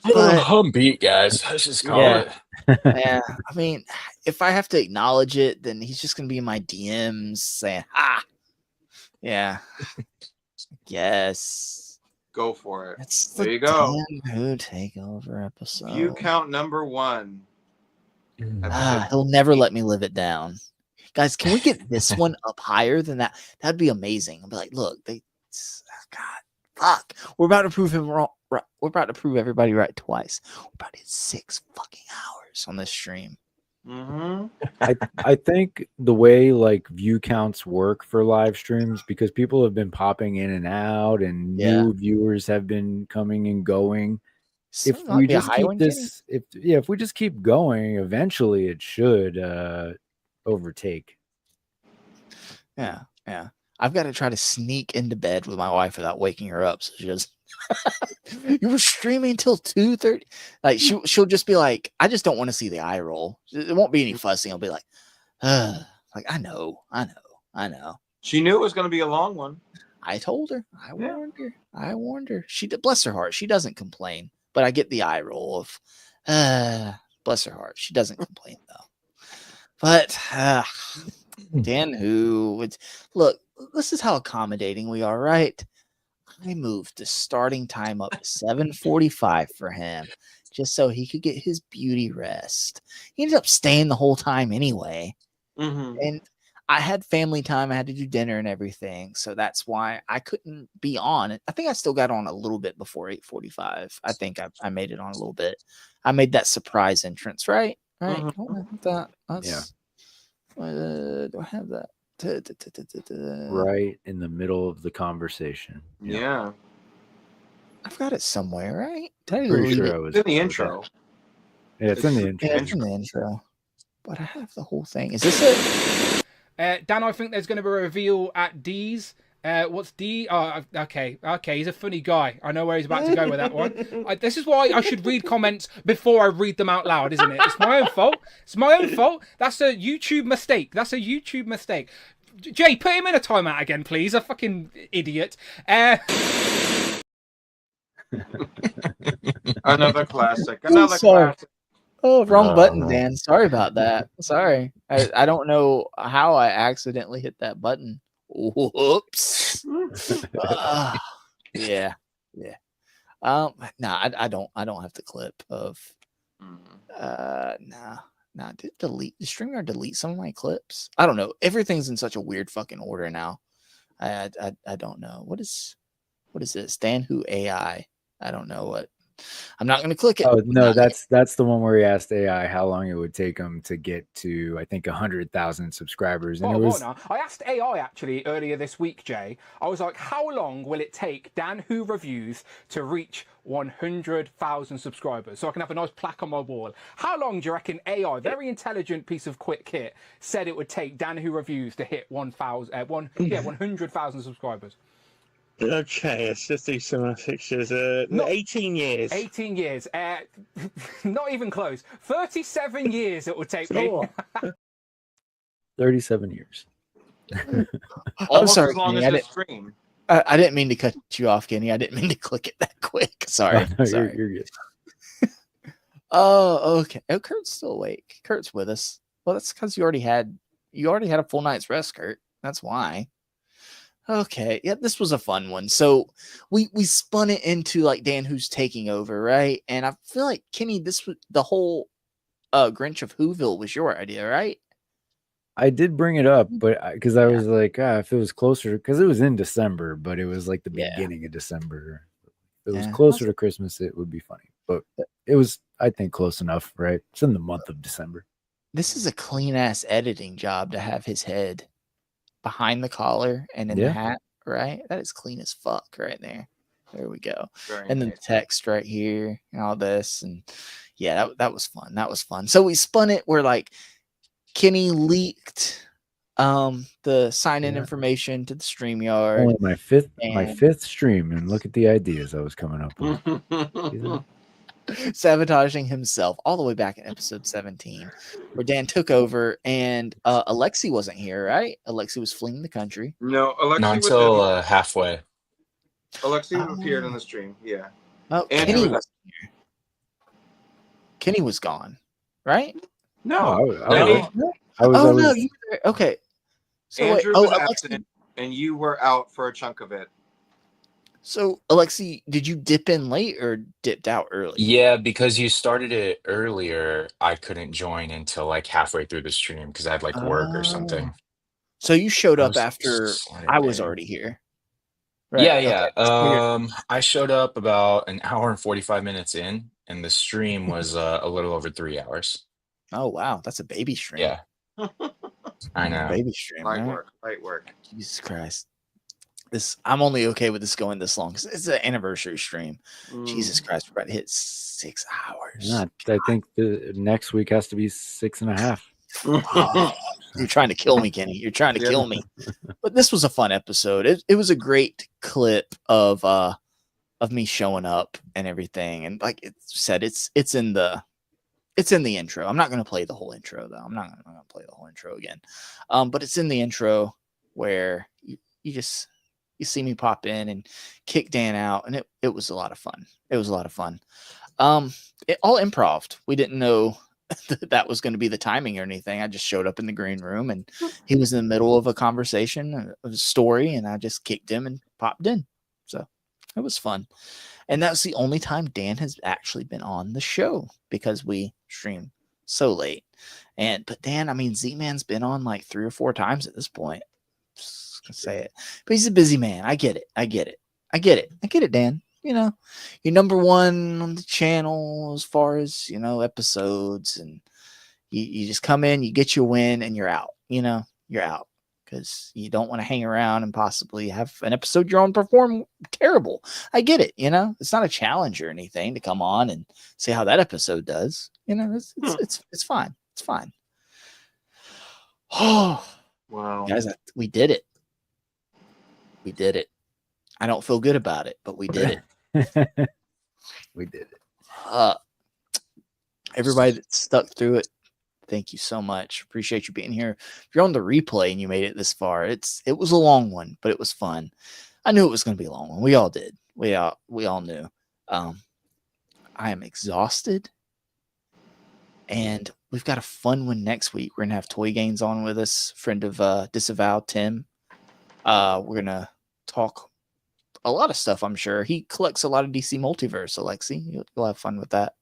[SPEAKER 2] I'm beat, guys. Let's just call it.
[SPEAKER 5] Yeah, I mean, if I have to acknowledge it, then he's just gonna be in my DMs saying, yeah,
[SPEAKER 1] yes, go for it.
[SPEAKER 5] There
[SPEAKER 1] you go.
[SPEAKER 5] Who Takeover episode?
[SPEAKER 1] View count number one.
[SPEAKER 5] He'll never let me live it down, guys. Can we get this one up higher than that? That'd be amazing. I'll be like, look, fuck, we're about to prove him wrong. We're about to prove everybody right twice. We're about to hit 6 fucking hours on this stream.
[SPEAKER 3] I think the way like view counts work for live streams, because people have been popping in and out and new viewers have been coming and going. If we just keep this, if we just keep going, eventually it should overtake.
[SPEAKER 5] Yeah. I've got to try to sneak into bed with my wife without waking her up. So she just, you were streaming until 2:30. Like she'll just be like, I just don't want to see the eye roll. It won't be any fussing. I'll be like, like I know.
[SPEAKER 1] She knew it was going to be a long one.
[SPEAKER 5] I told her. I warned her. She did. Bless her heart. She doesn't complain, but I get the eye roll of, bless her heart. She doesn't complain though. But Dan, look, this is how accommodating we are, right? I moved the starting time up to 7:45 for him just so he could get his beauty rest. He ended up staying the whole time anyway. And I had family time. I had to do dinner and everything. So that's why I couldn't be on. I think I still got on a little bit before 8:45. I think I made it on a little bit. I made that surprise entrance, right? Right. Do I have that?
[SPEAKER 3] Right in the middle of the conversation.
[SPEAKER 1] Yeah.
[SPEAKER 5] I've got it somewhere, right?
[SPEAKER 3] Pretty sure I was
[SPEAKER 1] in the intro.
[SPEAKER 3] Yeah, it's in the intro.
[SPEAKER 5] Yeah, it's in the intro. But I have the whole thing. Is this it?
[SPEAKER 7] Dan, I think there's going to be a reveal at D's. What's D? Oh, okay. He's a funny guy. I know where he's about to go with that one. This is why I should read comments before I read them out loud, isn't it? It's my own fault. That's a YouTube mistake. Jay, put him in a timeout again, please. A fucking idiot.
[SPEAKER 1] Another classic.
[SPEAKER 5] I'm
[SPEAKER 1] Another
[SPEAKER 5] sorry.
[SPEAKER 1] classic.
[SPEAKER 5] Oh, wrong button,
[SPEAKER 2] no.
[SPEAKER 5] Dan. Sorry about that. Sorry. I don't know how I accidentally hit that button. Whoops. Yeah. Yeah. I don't have the clip of did delete the streamer delete some of my clips? I don't know. Everything's in such a weird fucking order now. I don't know. What is this? Dan Who AI? I don't know what. I'm not going to click it.
[SPEAKER 3] Oh no, that's the one where he asked AI how long it would take him to get to, I think, 100,000 subscribers, and it was.
[SPEAKER 7] Now. I asked AI actually earlier this week, Jay. I was like, how long will it take Dan Who Reviews to reach 100,000 subscribers so I can have a nice plaque on my wall? How long do you reckon AI, very intelligent piece of quick kit, said it would take Dan Who Reviews to hit 100,000 subscribers?
[SPEAKER 11] Okay, let's just do some pictures. 18 years.
[SPEAKER 7] 18 years. Not even close. 37 years it will take me.
[SPEAKER 3] 37 years.
[SPEAKER 5] I'm sorry,
[SPEAKER 1] as long
[SPEAKER 5] Kenny,
[SPEAKER 1] as the stream.
[SPEAKER 5] I didn't mean to cut you off, Kenny. I didn't mean to click it that quick. Sorry.
[SPEAKER 3] No,
[SPEAKER 5] Sorry.
[SPEAKER 3] You're good.
[SPEAKER 5] Oh, okay. Oh, Kurt's still awake. Kurt's with us. Well, that's because you already had a full night's rest, Kurt. That's why. Okay, yeah, this was a fun one. So we spun it into like Dan Who's taking over, right? And I feel like Kenny, this was the whole Grinch of Whoville was your idea, right?
[SPEAKER 3] I did bring it up, but because I was like, if it was closer, because it was in December, but it was like the beginning of December. If it was closer to Christmas, it would be funny. But it was, I think, close enough, right? It's in the month of December.
[SPEAKER 5] This is a clean ass editing job to have his head behind the collar and in the hat, right? That is clean as fuck right there. There we go. And then the text right here and all this. And yeah, that was fun. That was fun. So we spun it where like Kenny leaked the sign-in information to the StreamYard.
[SPEAKER 3] Only my fifth stream, and look at the ideas I was coming up with.
[SPEAKER 5] Sabotaging himself all the way back in episode 17 where Dan took over and Alexi wasn't here, right? Alexi was fleeing the country.
[SPEAKER 1] No, Alexi
[SPEAKER 2] not until halfway.
[SPEAKER 1] Alexi appeared in the stream, yeah.
[SPEAKER 5] Oh,
[SPEAKER 1] Andrew
[SPEAKER 5] Kenny wasn't here. Kenny was gone, right?
[SPEAKER 1] No.
[SPEAKER 5] No, you were there. Okay. So
[SPEAKER 1] Andrew
[SPEAKER 5] wait,
[SPEAKER 1] was
[SPEAKER 5] Alexi,
[SPEAKER 1] absent, and you were out for a chunk of it.
[SPEAKER 5] so Alexi, did you dip in late or dipped out early?
[SPEAKER 2] Yeah, because you started it earlier, I couldn't join until like halfway through the stream because I had like work or something.
[SPEAKER 5] So you showed
[SPEAKER 2] I
[SPEAKER 5] up
[SPEAKER 2] was
[SPEAKER 5] after
[SPEAKER 2] Saturday.
[SPEAKER 5] I was already here.
[SPEAKER 2] Yeah,
[SPEAKER 5] Right,
[SPEAKER 2] yeah.
[SPEAKER 5] okay. So you're-
[SPEAKER 2] I showed up about an hour and 45 minutes in, and the stream was a little over 3 hours.
[SPEAKER 5] Oh wow, that's a baby stream.
[SPEAKER 2] Yeah, I know.
[SPEAKER 5] Baby stream.
[SPEAKER 1] Light
[SPEAKER 5] right?
[SPEAKER 1] work.
[SPEAKER 5] Jesus Christ. I'm only okay with this going this long because it's an anniversary stream. Jesus Christ, we're about to hit 6 hours.
[SPEAKER 3] Not, I think the next week has to be 6.5.
[SPEAKER 5] Oh, you're trying to kill me, Kenny. You're trying to kill me. But this was a fun episode. It was a great clip of me showing up and everything. And like it said, it's in the intro. I'm not going to play the whole intro though. I'm not going to play the whole intro again. But it's in the intro where you see me pop in and kick Dan out, and it was a lot of fun. It was a lot of fun. It all improv. We didn't know that was going to be the timing or anything. I just showed up in the green room, and he was in the middle of a conversation, of a story, and I just kicked him and popped in. So it was fun. And that's the only time Dan has actually been on the show because we stream so late. But Dan, I mean, Z-Man's been on like 3 or 4 times at this point. Just gonna say it, but he's a busy man. I get it, Dan. You know, you're number one on the channel as far as, you know, episodes, and you just come in, you get your win, and you're out. You know, you're out because you don't want to hang around and possibly have an episode you're on perform terrible. I get it. You know, it's not a challenge or anything to come on and see how that episode does. You know, it's fine. It's fine. Oh,
[SPEAKER 1] wow,
[SPEAKER 5] guys, we did it. We did it. I don't feel good about it, but we did it.
[SPEAKER 3] We did it.
[SPEAKER 5] Everybody that stuck through it, thank you so much. Appreciate you being here. If you're on the replay and you made it this far, it was a long one, but it was fun. I knew it was going to be a long one. We all did. We all knew. I am exhausted, and we've got a fun one next week. We're gonna have Toy Gains on with us, friend of Disavowed Tim. We're gonna talk a lot of stuff. I'm sure he collects a lot of DC Multiverse. Alexi, you'll have fun with that.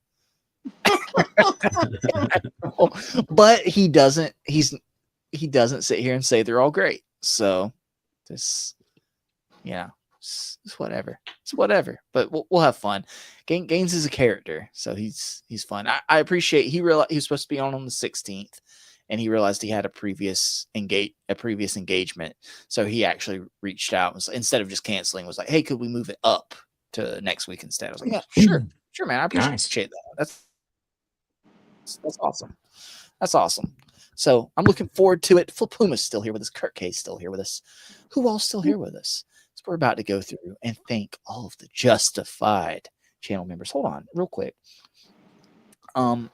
[SPEAKER 5] But he doesn't. He doesn't sit here and say they're all great. So this, it's whatever. It's whatever. But we'll have fun. Gaines is a character, so he's fun. I appreciate. He realized he was supposed to be on the 16th, and he realized he had a previous engagement. So he actually reached out and instead of just canceling, was like, "Hey, could we move it up to next week instead?" I was like, "Yeah, sure, man. I appreciate that. That's awesome. That's awesome." So I'm looking forward to it. Flip Puma's still here with us. Kurt K's still here with us. Who all's still here with us? So we're about to go through and thank all of the Justified channel members. Hold on, real quick. You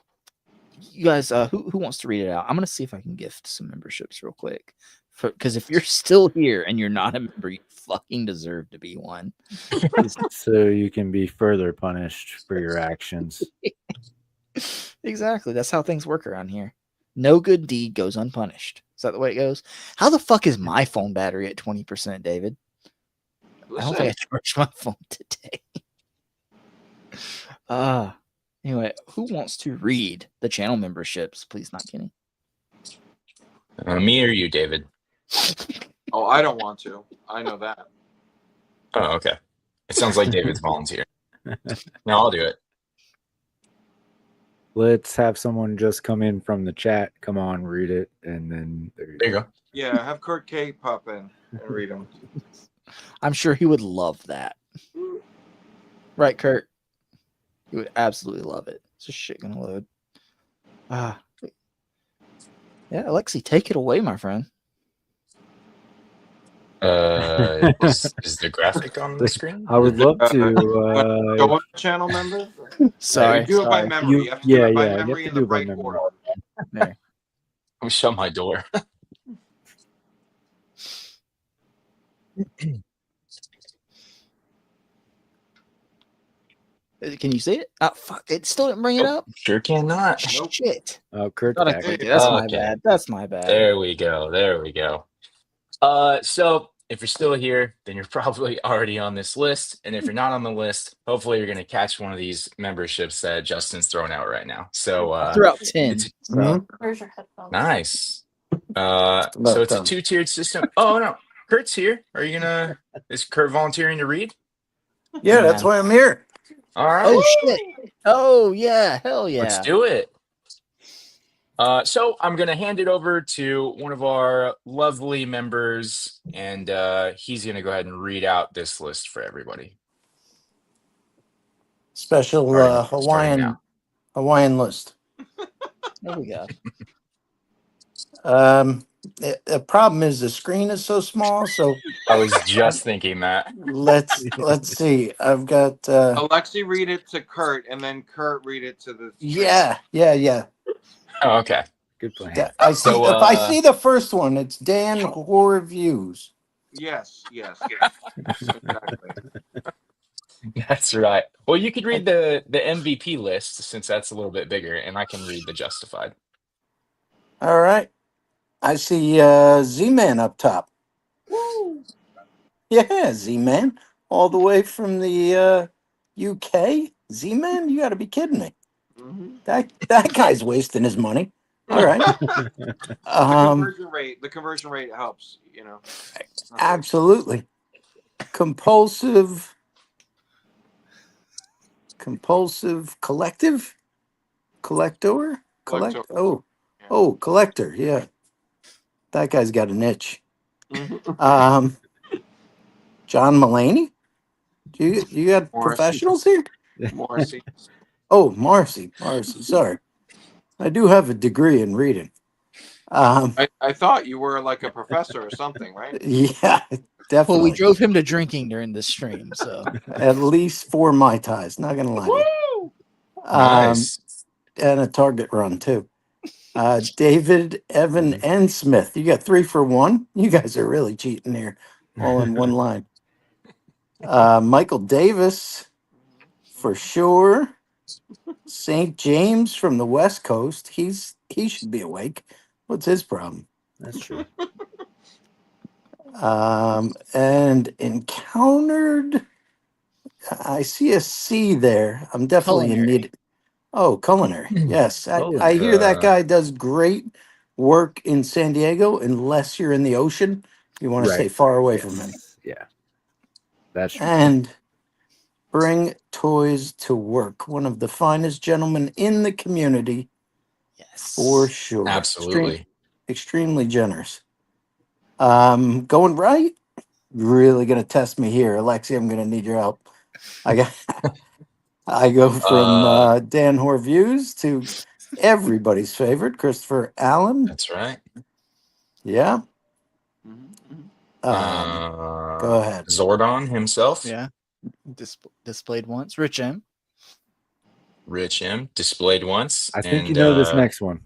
[SPEAKER 5] guys, who wants to read it out? I'm gonna see if I can gift some memberships real quick. Because if you're still here and you're not a member, you fucking deserve to be one.
[SPEAKER 3] So you can be further punished for your actions.
[SPEAKER 5] Exactly. That's how things work around here. No good deed goes unpunished. Is that the way it goes? How the fuck is my phone battery at 20%, David? I don't think I charged my phone today. Anyway, who wants to read the channel memberships? Please, not Kenny.
[SPEAKER 2] Me or you, David?
[SPEAKER 1] Oh, I don't want to. I know that.
[SPEAKER 2] Oh, okay. It sounds like David's volunteer. No, I'll do it.
[SPEAKER 3] Let's have someone just come in from the chat. Come on, read it, and then
[SPEAKER 2] there you go.
[SPEAKER 1] Yeah, have Kurt K pop in and read them.
[SPEAKER 5] I'm sure he would love that. Right, Kurt? He would absolutely love it. Is this shit gonna load? Yeah, Alexi, take it away, my friend.
[SPEAKER 2] Is the graphic on the screen?
[SPEAKER 3] I would love to.
[SPEAKER 1] Go on channel member.
[SPEAKER 5] Sorry.
[SPEAKER 1] Do it by memory. You have to do it by memory in the right order.
[SPEAKER 5] There.
[SPEAKER 2] Let me shut my door.
[SPEAKER 5] Can you see it? Oh, fuck. It still didn't bring it up?
[SPEAKER 2] Sure cannot.
[SPEAKER 5] Shit.
[SPEAKER 3] Oh, Kurt.
[SPEAKER 5] That's my bad. That's my bad.
[SPEAKER 2] There we go. There we go. So if you're still here, then you're probably already on this list. And if you're not on the list, hopefully you're going to catch one of these memberships that Justin's throwing out right now. So
[SPEAKER 5] throughout 10.
[SPEAKER 12] Where's your headphones?
[SPEAKER 2] Nice. So it's a two-tiered system. Oh no, Kurt's here. Is Kurt volunteering to read?
[SPEAKER 4] Yeah, that's why I'm here.
[SPEAKER 2] All right.
[SPEAKER 5] Oh shit. Oh yeah. Hell yeah.
[SPEAKER 2] Let's do it. So I'm going to hand it over to one of our lovely members, and he's going to go ahead and read out this list for everybody.
[SPEAKER 4] Special Hawaiian list.
[SPEAKER 5] There we go.
[SPEAKER 4] The problem is the screen is so small, so
[SPEAKER 2] I was just thinking that.
[SPEAKER 4] Let's see. I've got
[SPEAKER 1] Alexi read it to Kurt, and then Kurt read it to the
[SPEAKER 4] Yeah.
[SPEAKER 2] Oh, okay.
[SPEAKER 3] Good plan.
[SPEAKER 4] If I see the first one, it's Dan Horror Views.
[SPEAKER 1] Yes. Exactly.
[SPEAKER 2] That's right. Well, you could read the MVP list since that's a little bit bigger, and I can read the Justified.
[SPEAKER 4] All right. I see Z-Man up top.
[SPEAKER 5] Woo!
[SPEAKER 4] Yeah, Z-Man. All the way from the UK. Z-Man? You got to be kidding me.
[SPEAKER 1] Mm-hmm.
[SPEAKER 4] That guy's wasting his money. All right.
[SPEAKER 1] The conversion rate helps,
[SPEAKER 4] Absolutely. Compulsive collector. Collector. Yeah, that guy's got a niche. John Mulaney. You got professionals here?
[SPEAKER 1] Morrissey.
[SPEAKER 4] Oh, Marcy. Sorry, I do have a degree in reading.
[SPEAKER 1] I thought you were like a professor or something, right?
[SPEAKER 4] Yeah, definitely.
[SPEAKER 5] Well, we drove him to drinking during this stream, so
[SPEAKER 4] at least 4 Mai Tais. Not gonna lie.
[SPEAKER 1] Woo!
[SPEAKER 2] Nice.
[SPEAKER 4] And a Target run too. David, Evan, and Smith. You got 3 for 1. You guys are really cheating here, all in one line. Michael Davis, for sure. St. James from the West Coast. He should be awake. What's his problem?
[SPEAKER 3] That's true.
[SPEAKER 4] And encountered. I see a C there. I'm definitely in need. Oh, culinary. Yes, I hear that guy does great work in San Diego. Unless you're in the ocean, you want to stay far away from him.
[SPEAKER 3] Yeah, that's true.
[SPEAKER 4] And bring toys to work. One of the finest gentlemen in the community.
[SPEAKER 5] Yes,
[SPEAKER 4] for sure.
[SPEAKER 2] Absolutely.
[SPEAKER 4] Extremely generous. Going right. Really gonna test me here, Alexi. I'm gonna need your help. I go from Dan Horviews to everybody's favorite, Christopher Allen.
[SPEAKER 2] That's right.
[SPEAKER 4] Yeah.
[SPEAKER 2] Go
[SPEAKER 4] ahead.
[SPEAKER 2] Zordon himself.
[SPEAKER 5] Yeah. Displayed once. Rich M.
[SPEAKER 2] Rich M. Displayed once.
[SPEAKER 3] I think you know this next one.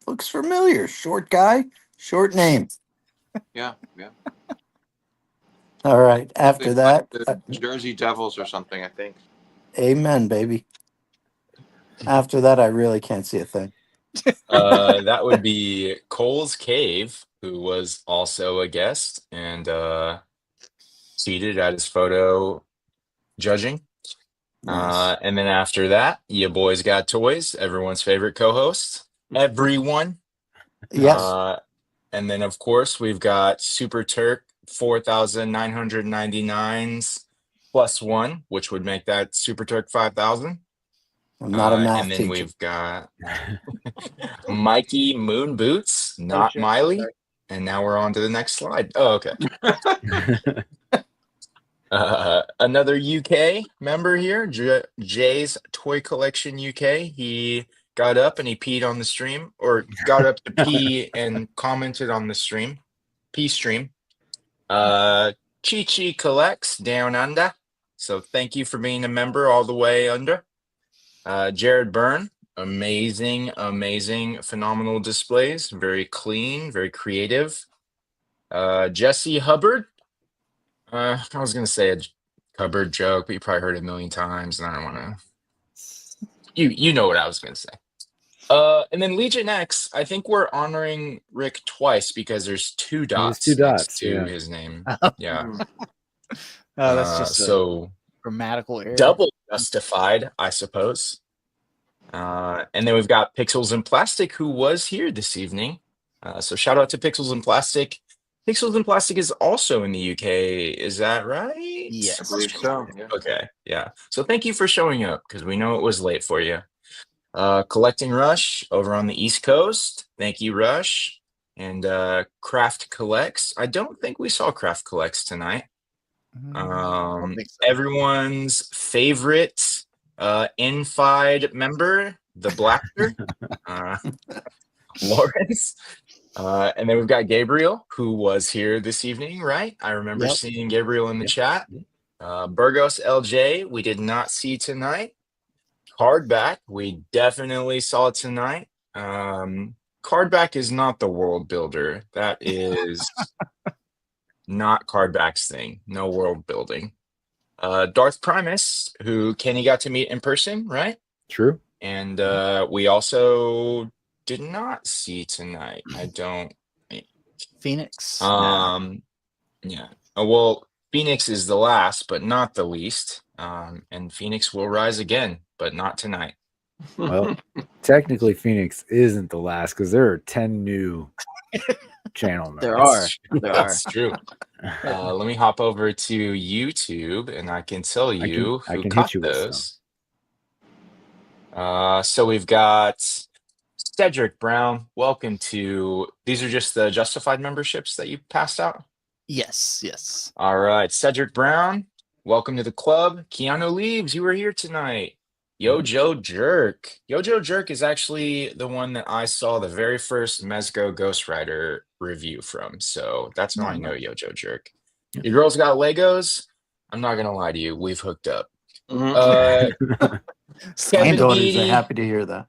[SPEAKER 4] Looks familiar. Short guy, short name.
[SPEAKER 1] Yeah.
[SPEAKER 4] All right. After that,
[SPEAKER 1] the Jersey Devils or something, I think.
[SPEAKER 4] Amen, baby. After that, I really can't see a thing.
[SPEAKER 2] That would be Cole's Cave, who was also a guest and seated at his photo judging.
[SPEAKER 4] Nice.
[SPEAKER 2] And then after that, you boys got toys, everyone's favorite co-host. Everyone.
[SPEAKER 4] Yes.
[SPEAKER 2] And then of course we've got Super Turk 4,999s plus one, which would make that Super Turk 5,000.
[SPEAKER 4] I'm not a math
[SPEAKER 2] and then
[SPEAKER 4] teacher.
[SPEAKER 2] we've got Mikey Moon Boots, not
[SPEAKER 10] shit.
[SPEAKER 2] Miley.
[SPEAKER 10] Sorry.
[SPEAKER 2] And now we're on to the next slide. Oh, okay. Another UK member here, Jay's Toy Collection UK. He got up and he peed on the stream, or got up to pee and commented on the stream. Pee stream. Chi Chi Collects Down Under. So thank you for being a member all the way under. Jared Byrne, amazing, phenomenal displays. Very clean, very creative. Jesse Hubbard. I was gonna say a cupboard joke, but you probably heard it a million times, and I don't want to. You know what I was gonna say. And then Legion X. I think we're honoring Rick twice because there's two dots next to his name. Yeah.
[SPEAKER 5] That's just
[SPEAKER 2] so
[SPEAKER 5] grammatical error.
[SPEAKER 2] Double justified, I suppose. And then we've got Pixels and Plastic, who was here this evening. So shout out to Pixels and Plastic. Pixels and Plastic is also in the UK. Is that right?
[SPEAKER 5] Yes.
[SPEAKER 1] I believe so. Yeah.
[SPEAKER 2] Okay. Yeah. So thank you for showing up because we know it was late for you. Collecting Rush over on the East Coast. Thank you, Rush. And Craft Collects. I don't think we saw Craft Collects tonight. Everyone's favorite Infied member, the Blacker, Lawrence. And then we've got Gabriel, who was here this evening, right? I remember seeing Gabriel in the chat. Burgos LJ, we did not see tonight. Cardback, we definitely saw tonight. Cardback is not the world builder. That is not Cardback's thing. No world building. Darth Primus, who Kenny got to meet in person, right?
[SPEAKER 3] True.
[SPEAKER 2] And we also did not see tonight. I don't.
[SPEAKER 5] Phoenix.
[SPEAKER 2] Yeah. Well, Phoenix is the last, but not the least. And Phoenix will rise again, but not tonight.
[SPEAKER 3] Well, technically, Phoenix isn't the last because there are 10 new channel members.
[SPEAKER 2] That's true. Let me hop over to YouTube, and I can tell you who caught those. So we've got Cedric Brown. Welcome to. These are just the justified memberships that you passed out.
[SPEAKER 5] Yes.
[SPEAKER 2] All right, Cedric Brown. Welcome to the club. Keanu Leaves, you were here tonight. Yojo Jerk. Yojo Jerk is actually the one that I saw the very first Mezco Ghost Rider review from. So that's how I know Yojo Jerk. Your girl's got Legos. I'm not going to lie to you. We've hooked up.
[SPEAKER 4] My
[SPEAKER 2] Kevin
[SPEAKER 4] daughters are
[SPEAKER 2] Beatty.
[SPEAKER 4] happy to hear that.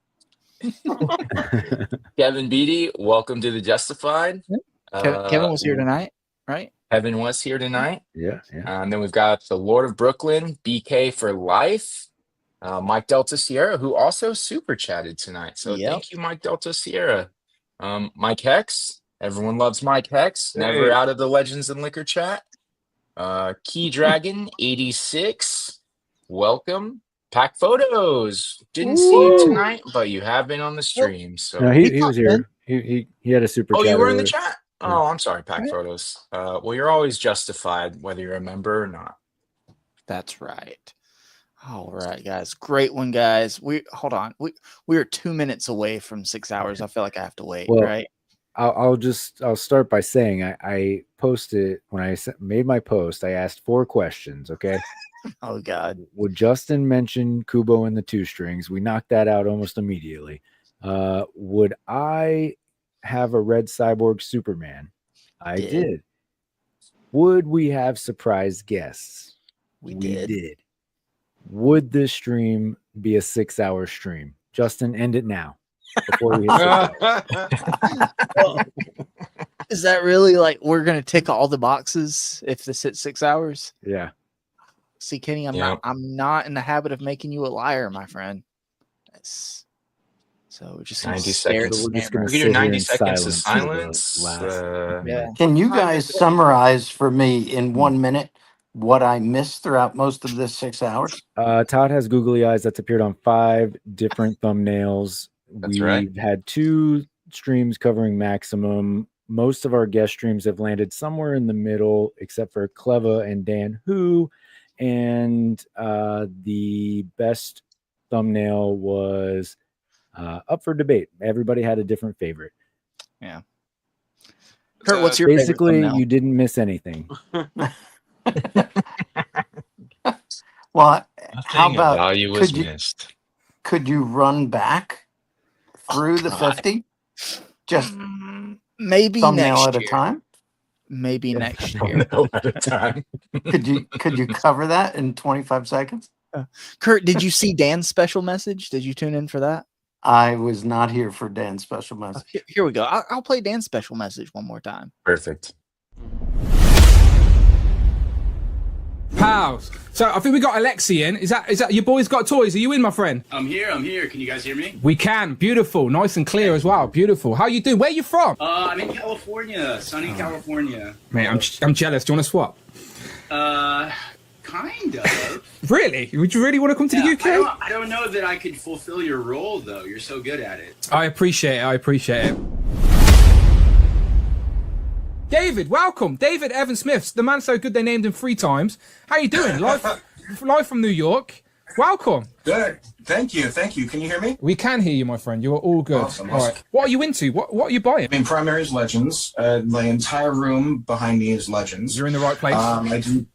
[SPEAKER 2] Kevin Beatty, welcome to the Justified.
[SPEAKER 5] Kevin was here tonight, right?
[SPEAKER 2] Kevin was here tonight.
[SPEAKER 3] Yeah.
[SPEAKER 2] And then we've got the Lord of Brooklyn, BK for life. Mike Delta Sierra, who also super chatted tonight. So thank you, Mike Delta Sierra. Mike Hex. Everyone loves Mike Hex. Never out of the Legends and Liquor chat. Key Dragon 86. Welcome. Pack Photos. Didn't see you tonight, but you have been on the stream. So
[SPEAKER 3] No, he was here. He had a super chat.
[SPEAKER 2] you were in the
[SPEAKER 3] earlier.
[SPEAKER 2] chat? Oh, I'm sorry, Pack Photos. Well, you're always justified whether you're a member or not.
[SPEAKER 5] That's right. All right, guys. Great one, guys. Hold on. We are 2 minutes away from 6 hours. I feel like I have to wait,
[SPEAKER 3] Well,
[SPEAKER 5] right?
[SPEAKER 3] I'll start by saying I posted when I made my post. I asked 4 questions. Okay.
[SPEAKER 5] Oh God.
[SPEAKER 3] Would Justin mention Kubo and the 2 strings? We knocked that out almost immediately. Would I have a red cyborg Superman? I did. Would we have surprise guests?
[SPEAKER 5] We did.
[SPEAKER 3] Would this stream be a 6-hour stream? Justin, end it now. Before we hit 6 hours.
[SPEAKER 5] Well, is that really like we're gonna tick all the boxes if this hits 6 hours?
[SPEAKER 3] Yeah.
[SPEAKER 5] See, Kenny, I'm not in the habit of making you a liar, my friend. So we're just
[SPEAKER 2] 90 seconds.
[SPEAKER 3] We're just gonna
[SPEAKER 2] we do 90 seconds of silence.
[SPEAKER 4] Can you guys summarize for me in 1 minute what I missed throughout most of this 6 hours?
[SPEAKER 3] Todd has googly eyes. That's appeared on 5 different thumbnails. We've had 2 streams covering maximum. Most of our guest streams have landed somewhere in the middle, except for Cleva and Dan Who. And the best thumbnail was up for debate. Everybody had a different favorite.
[SPEAKER 5] Yeah. Kurt, what's your
[SPEAKER 3] basically?
[SPEAKER 5] favorite thumbnail?
[SPEAKER 3] You didn't miss anything.
[SPEAKER 4] Well, how
[SPEAKER 2] Nothing of
[SPEAKER 4] about
[SPEAKER 2] value was missed.
[SPEAKER 4] could you run back through the 50? Just
[SPEAKER 5] maybe
[SPEAKER 4] thumbnail
[SPEAKER 5] next
[SPEAKER 4] at a
[SPEAKER 5] year.
[SPEAKER 4] time?
[SPEAKER 5] Maybe next year.
[SPEAKER 2] At a time.
[SPEAKER 4] Could you cover that in 25 seconds?
[SPEAKER 5] Kurt, did you see Dan's special message? Did you tune in for that?
[SPEAKER 4] I was not here for Dan's special message.
[SPEAKER 5] Here we go. I'll play Dan's special message one more time.
[SPEAKER 2] Perfect.
[SPEAKER 7] Pals. So I think we got Alexi in. Is that your boys got toys? Are you in, my friend?
[SPEAKER 16] I'm here. Can you guys hear me?
[SPEAKER 7] We can. Beautiful. Nice and clear as well. Beautiful. How you doing? Where you from?
[SPEAKER 16] I'm in California. Sunny California.
[SPEAKER 7] Man, I'm jealous. Do you want to swap?
[SPEAKER 16] Kind of.
[SPEAKER 7] Really? Would you really want to come to the UK?
[SPEAKER 16] I don't know that I could fulfill your role, though. You're so good at it.
[SPEAKER 7] I appreciate it. David, welcome. David Evan Smith, the man so good they named him 3 times. How you doing? Live from New York. Welcome.
[SPEAKER 17] Good. Thank you. Can you hear me?
[SPEAKER 7] We can hear you, my friend. You are all good.
[SPEAKER 17] Awesome.
[SPEAKER 7] All right. What are you into? What are you buying?
[SPEAKER 17] I mean, primary is Legends. My entire room behind me is Legends.
[SPEAKER 7] You're in the right place.
[SPEAKER 17] I do.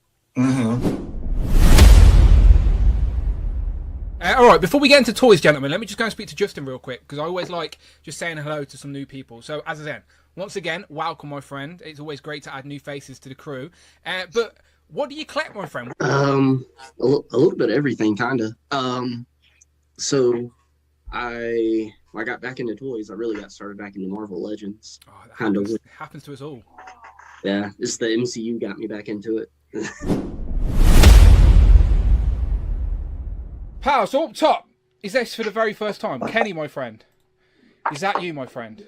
[SPEAKER 7] All right, before we get into toys, gentlemen, let me just go and speak to Justin real quick, because I always like just saying hello to some new people. So, as I said, once again, welcome, my friend. It's always great to add new faces to the crew. But what do you collect, my friend?
[SPEAKER 18] A little bit of everything, kind of. So I got back into toys. I really got started back into Marvel Legends. Kind of.
[SPEAKER 7] Happens to us all.
[SPEAKER 18] Yeah, it's the MCU got me back into it.
[SPEAKER 7] Pal, so up top, is this for the very first time? Kenny, my friend. Is that you, my friend?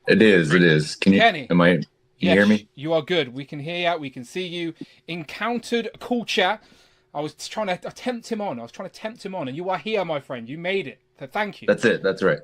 [SPEAKER 19] It is. Can you?
[SPEAKER 7] Kenny.
[SPEAKER 19] Can you hear me?
[SPEAKER 7] You are good. We can hear you. We can see you. Encountered culture. I was trying to tempt him on. And you are here, my friend. You made it. So thank you.
[SPEAKER 19] That's it. That's right.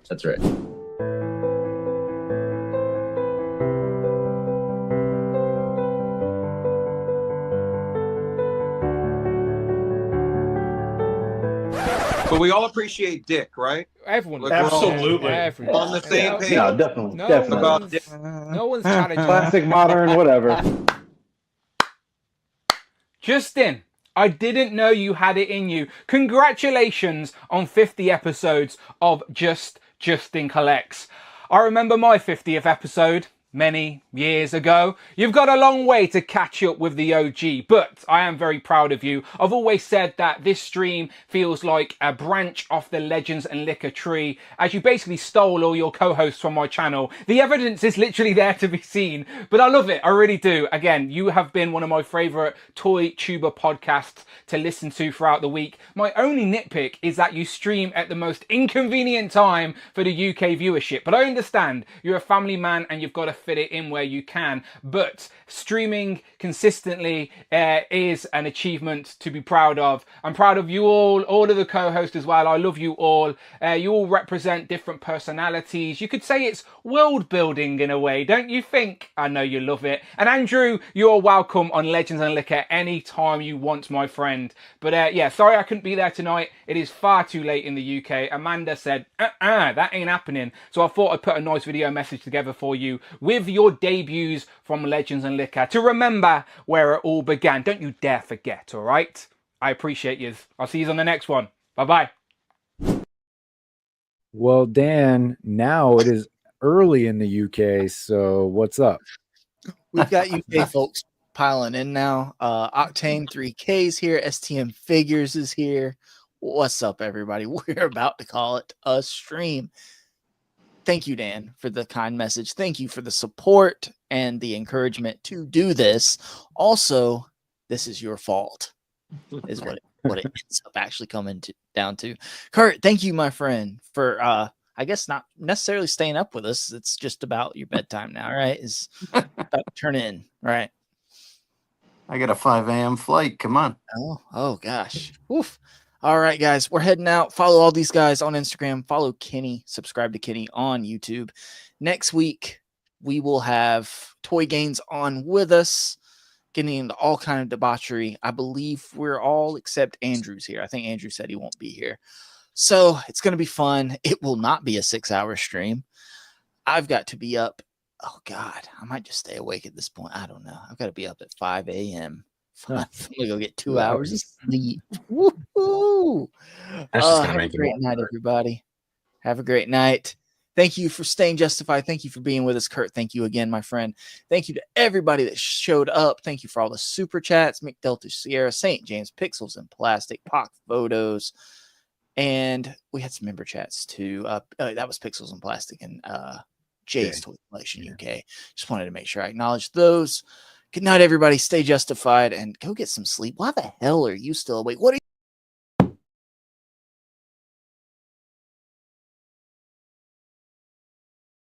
[SPEAKER 1] But we all appreciate Dick, right?
[SPEAKER 7] Everyone.
[SPEAKER 1] Like,
[SPEAKER 6] absolutely.
[SPEAKER 7] Everyone.
[SPEAKER 1] On the same page.
[SPEAKER 11] No, definitely.
[SPEAKER 1] About Dick.
[SPEAKER 7] No one's challenging.
[SPEAKER 11] Classic, modern, whatever.
[SPEAKER 7] Justin, I didn't know you had it in you. Congratulations on 50 episodes of Justin Collects. I remember my 50th episode. many years ago. You've got a long way to catch up with the OG, but I am very proud of you. I've always said that this stream feels like a branch off the Legends and Liquor tree, as you basically stole all your co-hosts from my channel. The evidence is literally there to be seen, but I love it. I really do. Again, you have been one of my favorite toy tuber podcasts to listen to throughout the week. My only nitpick is that you stream at the most inconvenient time for the UK viewership, but I understand you're a family man and you've got to fit it in where you can. But streaming consistently is an achievement to be proud of. I'm proud of you all of the co-hosts as well. I love you all. You all represent different personalities. You could say it's world building in a way, don't you think? I know you love it. And Andrew, you're welcome on Legends and Liquor anytime you want, my friend. But yeah, sorry I couldn't be there tonight. It is far too late in the UK. Amanda said, that ain't happening. So I thought I'd put a nice video message together for you with your debuts from Legends and Liquor to remember where it all began. Don't you dare forget, all right? I appreciate you. I'll see you on the next one. Bye-bye.
[SPEAKER 3] Well, Dan, now it is early in the UK, so what's up?
[SPEAKER 5] We've got UK folks piling in now. Octane 3K's here. STM Figures is here. What's up, everybody? We're about to call it a stream. Thank you, Dan, for the kind message. Thank you for the support and the encouragement to do this. Also, this is your fault, is what it ends up actually coming down to. Kurt, thank you, my friend, for I guess not necessarily staying up with us. It's just about your bedtime now, right? Is about to turn in, right?
[SPEAKER 4] I got a 5 a.m. flight. Come on.
[SPEAKER 5] Oh gosh. Oof. All right, guys, we're heading out. Follow all these guys on Instagram. Follow Kenny. Subscribe to Kenny on YouTube. Next week, we will have Toy Gains on with us, getting into all kind of debauchery. I believe we're all except Andrew's here. I think Andrew said he won't be here. So it's going to be fun. It will not be a 6-hour stream. I've got to be up. Oh, God, I might just stay awake at this point. I don't know. I've got to be up at 5 a.m. I'm going to go get 2 hours of sleep. Woohoo! Have a great night, everybody. Have a great night. Thank you for staying justified. Thank you for being with us, Kurt. Thank you again, my friend. Thank you to everybody that showed up. Thank you for all the super chats. Mick Delta Sierra, St. James, Pixels and Plastic, Pock Photos. And we had some member chats too. That was Pixels and Plastic and Jay's Toy Collection UK. Just wanted to make sure I acknowledged those. Good night, everybody. Stay justified and go get some sleep. Why the hell are you still awake? What are